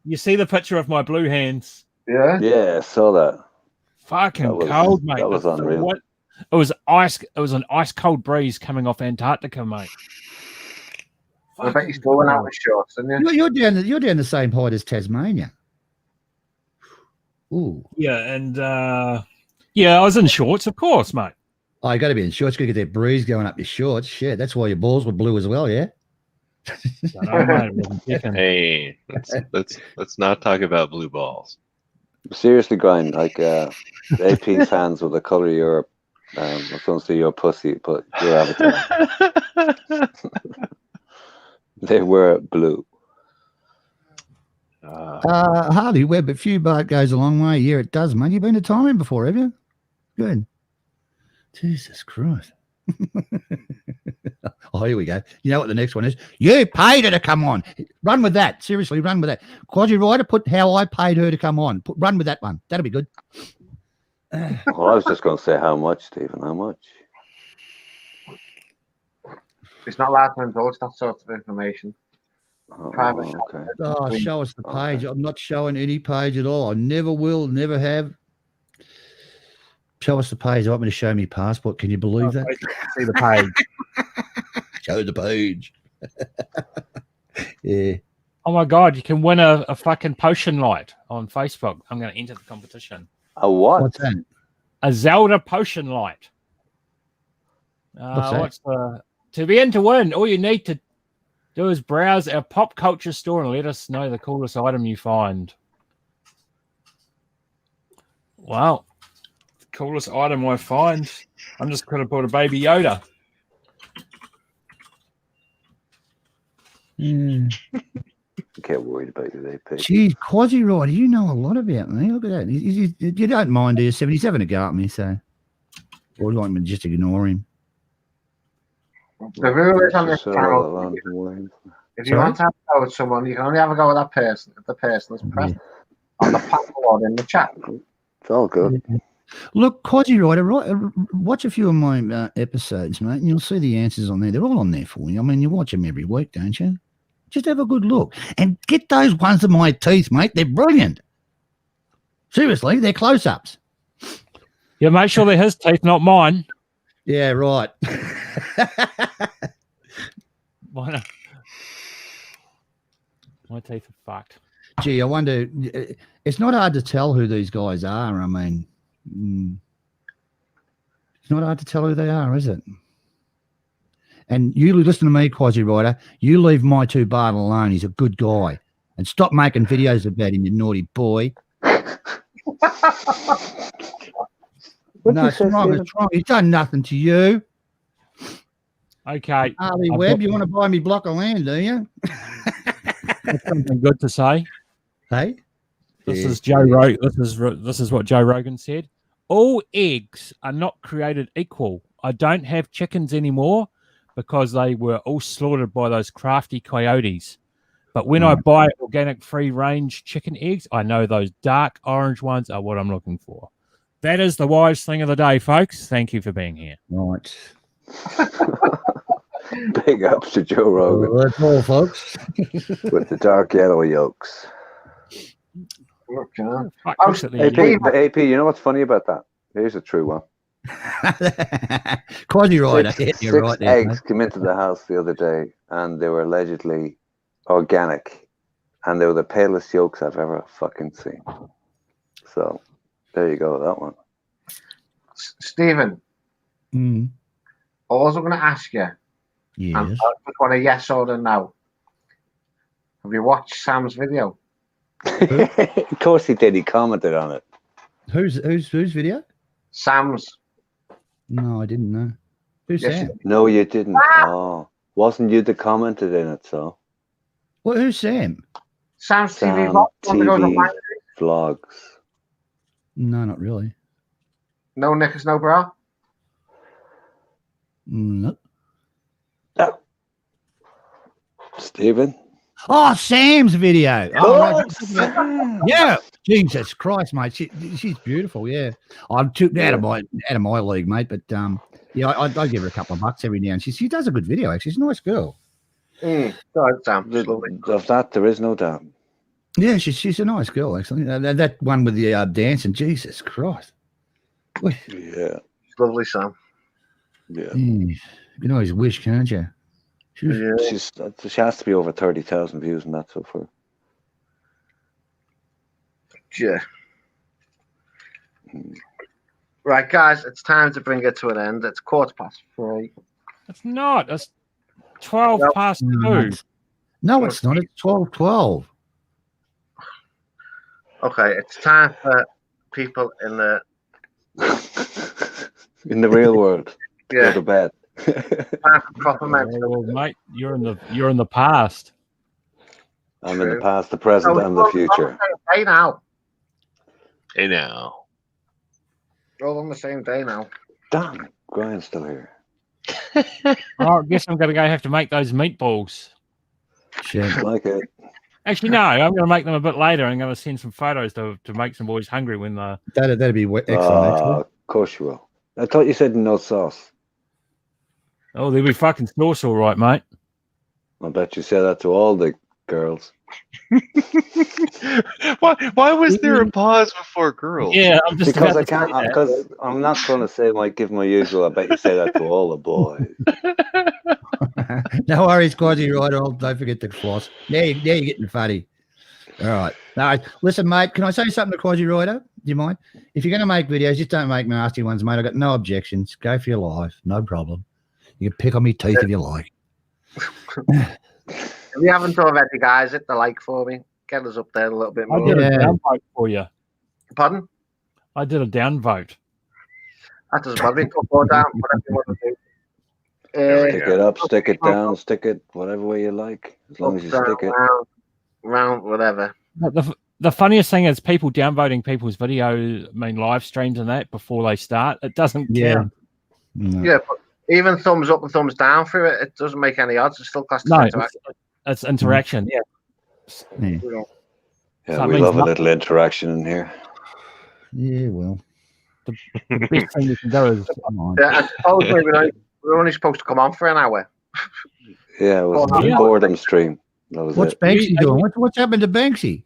S8: You see the picture of my blue hands?
S1: Yeah.
S2: Yeah, I saw that.
S8: Fucking
S2: That was-
S8: cold, mate.
S2: that was unreal.
S8: What? It was ice. It was an ice cold breeze coming off Antarctica, mate.
S1: I bet you're still going out with shorts, didn't you?
S9: You're down the same height as Tasmania. Ooh.
S8: Yeah, and I was in shorts, of course, mate.
S9: Oh, you got to be in shorts. Got to get that breeze going up your shorts. Shit, that's why your balls were blue as well, yeah.
S8: I know, mate, it wasn't kicking.
S4: Hey, let's not talk about blue balls.
S2: Seriously, Grind, like AP's hands with the color of your I was going to say your pussy, but your avatar. They were blue.
S9: Harley Webb, a few baht goes a long way. Yeah, it does, mate. You've been to Thailand before, have you? Good. Jesus Christ. Oh, here we go. You know what the next one is? You paid her to come on. Run with that. Seriously, run with that. Quadri Rider, put how I paid her to come on. Run with that one. That'll be good.
S2: Well, I was just going to say how much, Stephen. How much?
S1: It's not allowed to indulge that sort of information. Private.
S2: Okay.
S9: Oh, show us the page. I'm not showing any page at all. I never will, never have. Show us the page. I want me to show me passport. Can you believe that?
S8: See the page.
S9: Show the page. Yeah.
S8: Oh my God, you can win a fucking potion light on Facebook. I'm going to enter the competition.
S2: A what?
S9: What's that?
S8: A Zelda potion light.
S9: What's that?
S8: To be in to win, all you need to do is browse our pop culture store and let us know the coolest item you find. Wow. The coolest item I find. I'm just going to put a baby Yoda.
S2: Get worried about your AP.
S9: Geez, Quasi Rider, you know a lot about me. Look at that. You don't mind, do you? 77 to go at me, so. Or do you want me to just ignore him?
S1: The rule is on this channel, if you want to have a go with someone, you can only have a go with that person if the person is present on the password in the chat.
S2: It's all good.
S9: Look, Quasi Rider, watch a few of my episodes, mate, and you'll see the answers on there. They're all on there for you. I mean, you watch them every week, don't you? Just have a good look. And get those ones of my teeth, mate. They're brilliant. Seriously, they're close-ups.
S8: Yeah, make sure they're his teeth, not mine.
S9: Yeah, right.
S8: My teeth are fucked.
S9: Gee, I wonder. It's not hard to tell who these guys are. I mean, it's not hard to tell who they are, is it? And you listen to me, Quasi Rider. You leave my 2 Bart alone. He's a good guy. And stop making videos about him, you naughty boy. No, it's wrong. It's wrong. He's done nothing to you.
S8: Okay.
S9: Harley Webb, you want to buy me block of land, do you?
S8: That's something good to say.
S9: Hey?
S8: This
S9: Yeah.
S8: is Joe Rogan. This is what Joe Rogan said. All eggs are not created equal. I don't have chickens anymore because they were all slaughtered by those crafty coyotes. But when I buy organic free-range chicken eggs, I know those dark orange ones are what I'm looking for. That is the wise thing of the day, folks. Thank you for being here.
S9: Right.
S2: Big ups to Joe Rogan
S9: Well, that's all, folks.
S2: with the dark yellow yolks.
S1: Okay.
S2: AP, you know what's funny about that? Here's a true one.
S9: Quasi Rider.
S2: Six
S9: You're right there,
S2: eggs came into the house the other day, and they were allegedly organic, and they were the palest yolks I've ever fucking seen. So there you go, that one.
S1: Stephen, all I'm going to ask you,
S9: yes.
S1: and I just want a yes or a no. Have you watched Sam's video?
S2: Of course he did. He commented on it.
S9: Whose video?
S1: Sam's.
S9: No, I didn't know. Who's
S1: Yes,
S9: Sam?
S2: No, you didn't. Oh, wasn't you that commented in it? So
S9: Well, who's Sam?
S1: Sam's TV
S2: Sam
S1: vlog. One that goes on
S2: TV
S1: my-
S2: vlogs.
S9: No, not really.
S1: No knickers, no bra.
S9: No.
S2: Stephen.
S9: Oh, Sam's video.
S2: Oh,
S9: right. Yeah. Jesus Christ, mate. She's beautiful. Yeah. I took out of my league, mate. But yeah, I give her a couple of bucks every now and then. She does a good video. Actually, she's a nice girl.
S1: Go ahead, Sam.
S2: Of that, there is no doubt.
S9: Yeah, she's a nice girl. Actually, that one with the dancing. Jesus Christ.
S2: Yeah.
S1: Lovely, Sam.
S2: Yeah.
S9: You can always wish, can't you?
S2: She has to be over 30,000 views and that so far.
S1: Yeah. Right, guys, it's time to bring it to an end. It's 3:15.
S8: It's not. It's 12 past 2.
S9: No, it's not. It's 12:12.
S1: Okay, it's time for people in the
S2: real world.
S1: Yeah.
S2: Go to bed.
S1: Proper
S8: well, mate, you're in the past.
S2: I'm in the past, the present, and the future.
S1: Hey now.
S4: Hey now.
S1: We're all on the same day now.
S2: Damn, Brian's still here.
S8: I guess I'm going to have to make those meatballs.
S9: Shit.
S2: Like it.
S8: Actually, no, I'm going to make them a bit later. I'm going to send some photos to make some boys hungry when the.
S9: That'd be excellent.
S2: Of course you will. I thought you said no sauce.
S8: Oh, they'll be fucking sauce, all right, mate.
S2: I bet you say that to all the girls.
S4: Why was there a pause before girls?
S8: Yeah, I'm just
S2: because
S8: about
S2: I can't. Because I'm not going to say give my usual. I bet you say that to all the boys.
S9: No worries, Quasi Rider. Don't forget the floss. Now you're getting fatty. All right. No, listen, mate, can I say something to Quasi Rider? Do you mind? If you're going to make videos, just don't make nasty ones, mate. I've got no objections. Go for your life. No problem. You can pick on me teeth if you like.
S1: If you haven't already, guys, hit the like for me. Get us up there a little bit more.
S8: I did a downvote for you.
S1: Pardon?
S8: I did a downvote.
S1: That doesn't bother me. Up or down, whatever you want to do.
S2: Stick it up, stick it down, stick it whatever way you like. As long as you stick it.
S1: Round, whatever.
S8: The funniest thing is people downvoting people's live streams and that before they start. It doesn't count.
S9: No.
S1: Yeah, but even thumbs up and thumbs down for it, it doesn't make any odds. It's still classed as interaction.
S8: It's interaction. Yeah.
S2: Yeah,
S8: So
S2: we love a little interaction in here.
S9: Yeah, well.
S8: The best thing you can do is
S1: Yeah, and supposedly we're only supposed to come on for an hour.
S2: Yeah, it was a boredom stream. That was
S9: What's
S2: it.
S9: Banksy doing? What's happened to Banksy?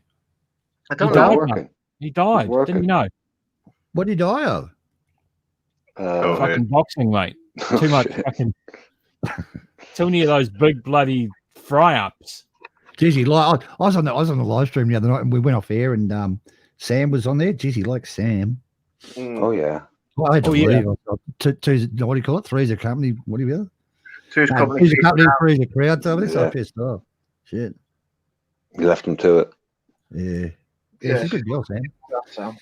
S1: I don't
S8: He died,
S1: know.
S8: mate. He died. Didn't you know?
S9: What did he die of?
S8: Fucking boxing, mate. Too much fucking. Too many of those big bloody fry-ups.
S9: Jeez, I was on the live stream the other night and we went off air and Sam was on there. Jeez, he likes Sam.
S2: Oh yeah.
S9: Well, I had to leave.
S8: yeah.
S9: Two's, what do you call it? Three's a company. What do you call it?
S1: Two's company.
S9: Three's a company, three's a crowd. So this
S2: Yeah.
S9: I'm pissed off. Shit.
S2: You left him to it.
S9: Yeah. Yeah, she's a good girl, Sam.
S1: So.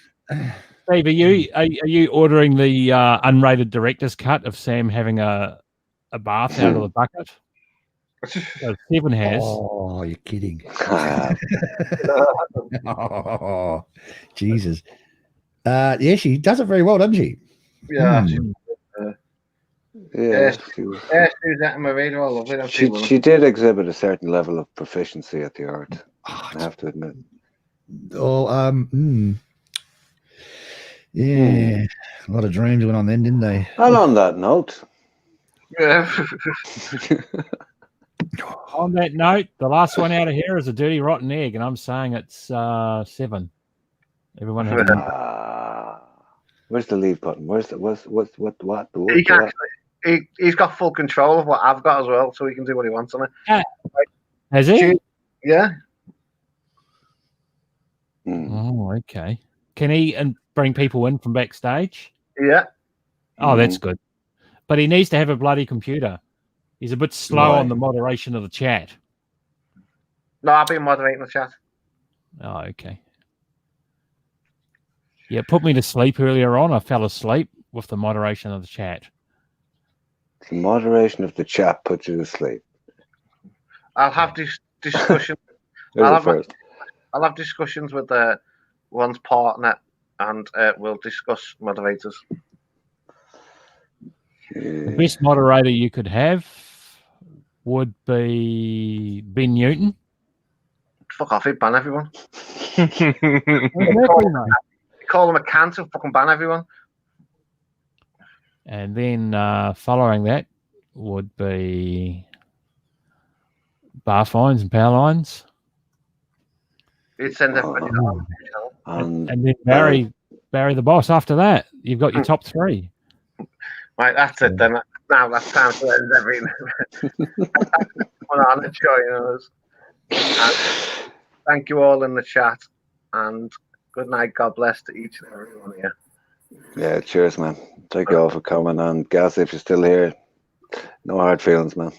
S8: Steve, are you ordering the unrated director's cut of Sam having a bath out of the bucket? Seven has.
S9: Oh, you're kidding. Oh, Jesus. Yeah, she does it very well, doesn't she?
S1: Yeah.
S2: Yeah,
S1: Sue's at my radar. I love it.
S2: she did exhibit a certain level of proficiency at the art. I have to admit.
S9: Oh, yeah, a lot of dreams went on then, didn't they?
S2: And on that note,
S1: Yeah.
S8: On that note, the last one out of here is a dirty rotten egg, and I'm saying it's 7. Everyone have
S2: where's the leave button? Where's the what?
S1: He can actually, he's got full control of what I've got as well, so he can do what he wants on it.
S8: Has he?
S1: Yeah.
S8: Oh, okay. Can he bring people in from backstage?
S1: Yeah.
S8: Oh, that's good. But he needs to have a bloody computer. He's a bit slow
S2: Right.
S8: on the moderation of the chat.
S1: No, I'll be moderating the chat.
S8: Oh, okay. Yeah, put me to sleep earlier on. I fell asleep with the moderation of the chat.
S2: The moderation of the chat put you to sleep.
S1: I'll have this discussion. I'll have discussions with one's partner, and we'll discuss moderators.
S8: The best moderator you could have would be Ben Newton.
S1: Fuck off, he'd ban everyone.
S8: Exactly, mate.
S1: Call him a cunt and fucking ban everyone.
S8: And then following that would be Bar Fines and Power Lines.
S1: He'd send everybody home.
S8: And then Barry the boss after that. You've got your top 3.
S1: Right, that's it then. Now that's time to end everything. On the join us. And thank you all in the chat, and good night. God bless to each and every one of you.
S2: Yeah, cheers, man. Thank you all for coming. And Gaz, if you're still here, no hard feelings, man.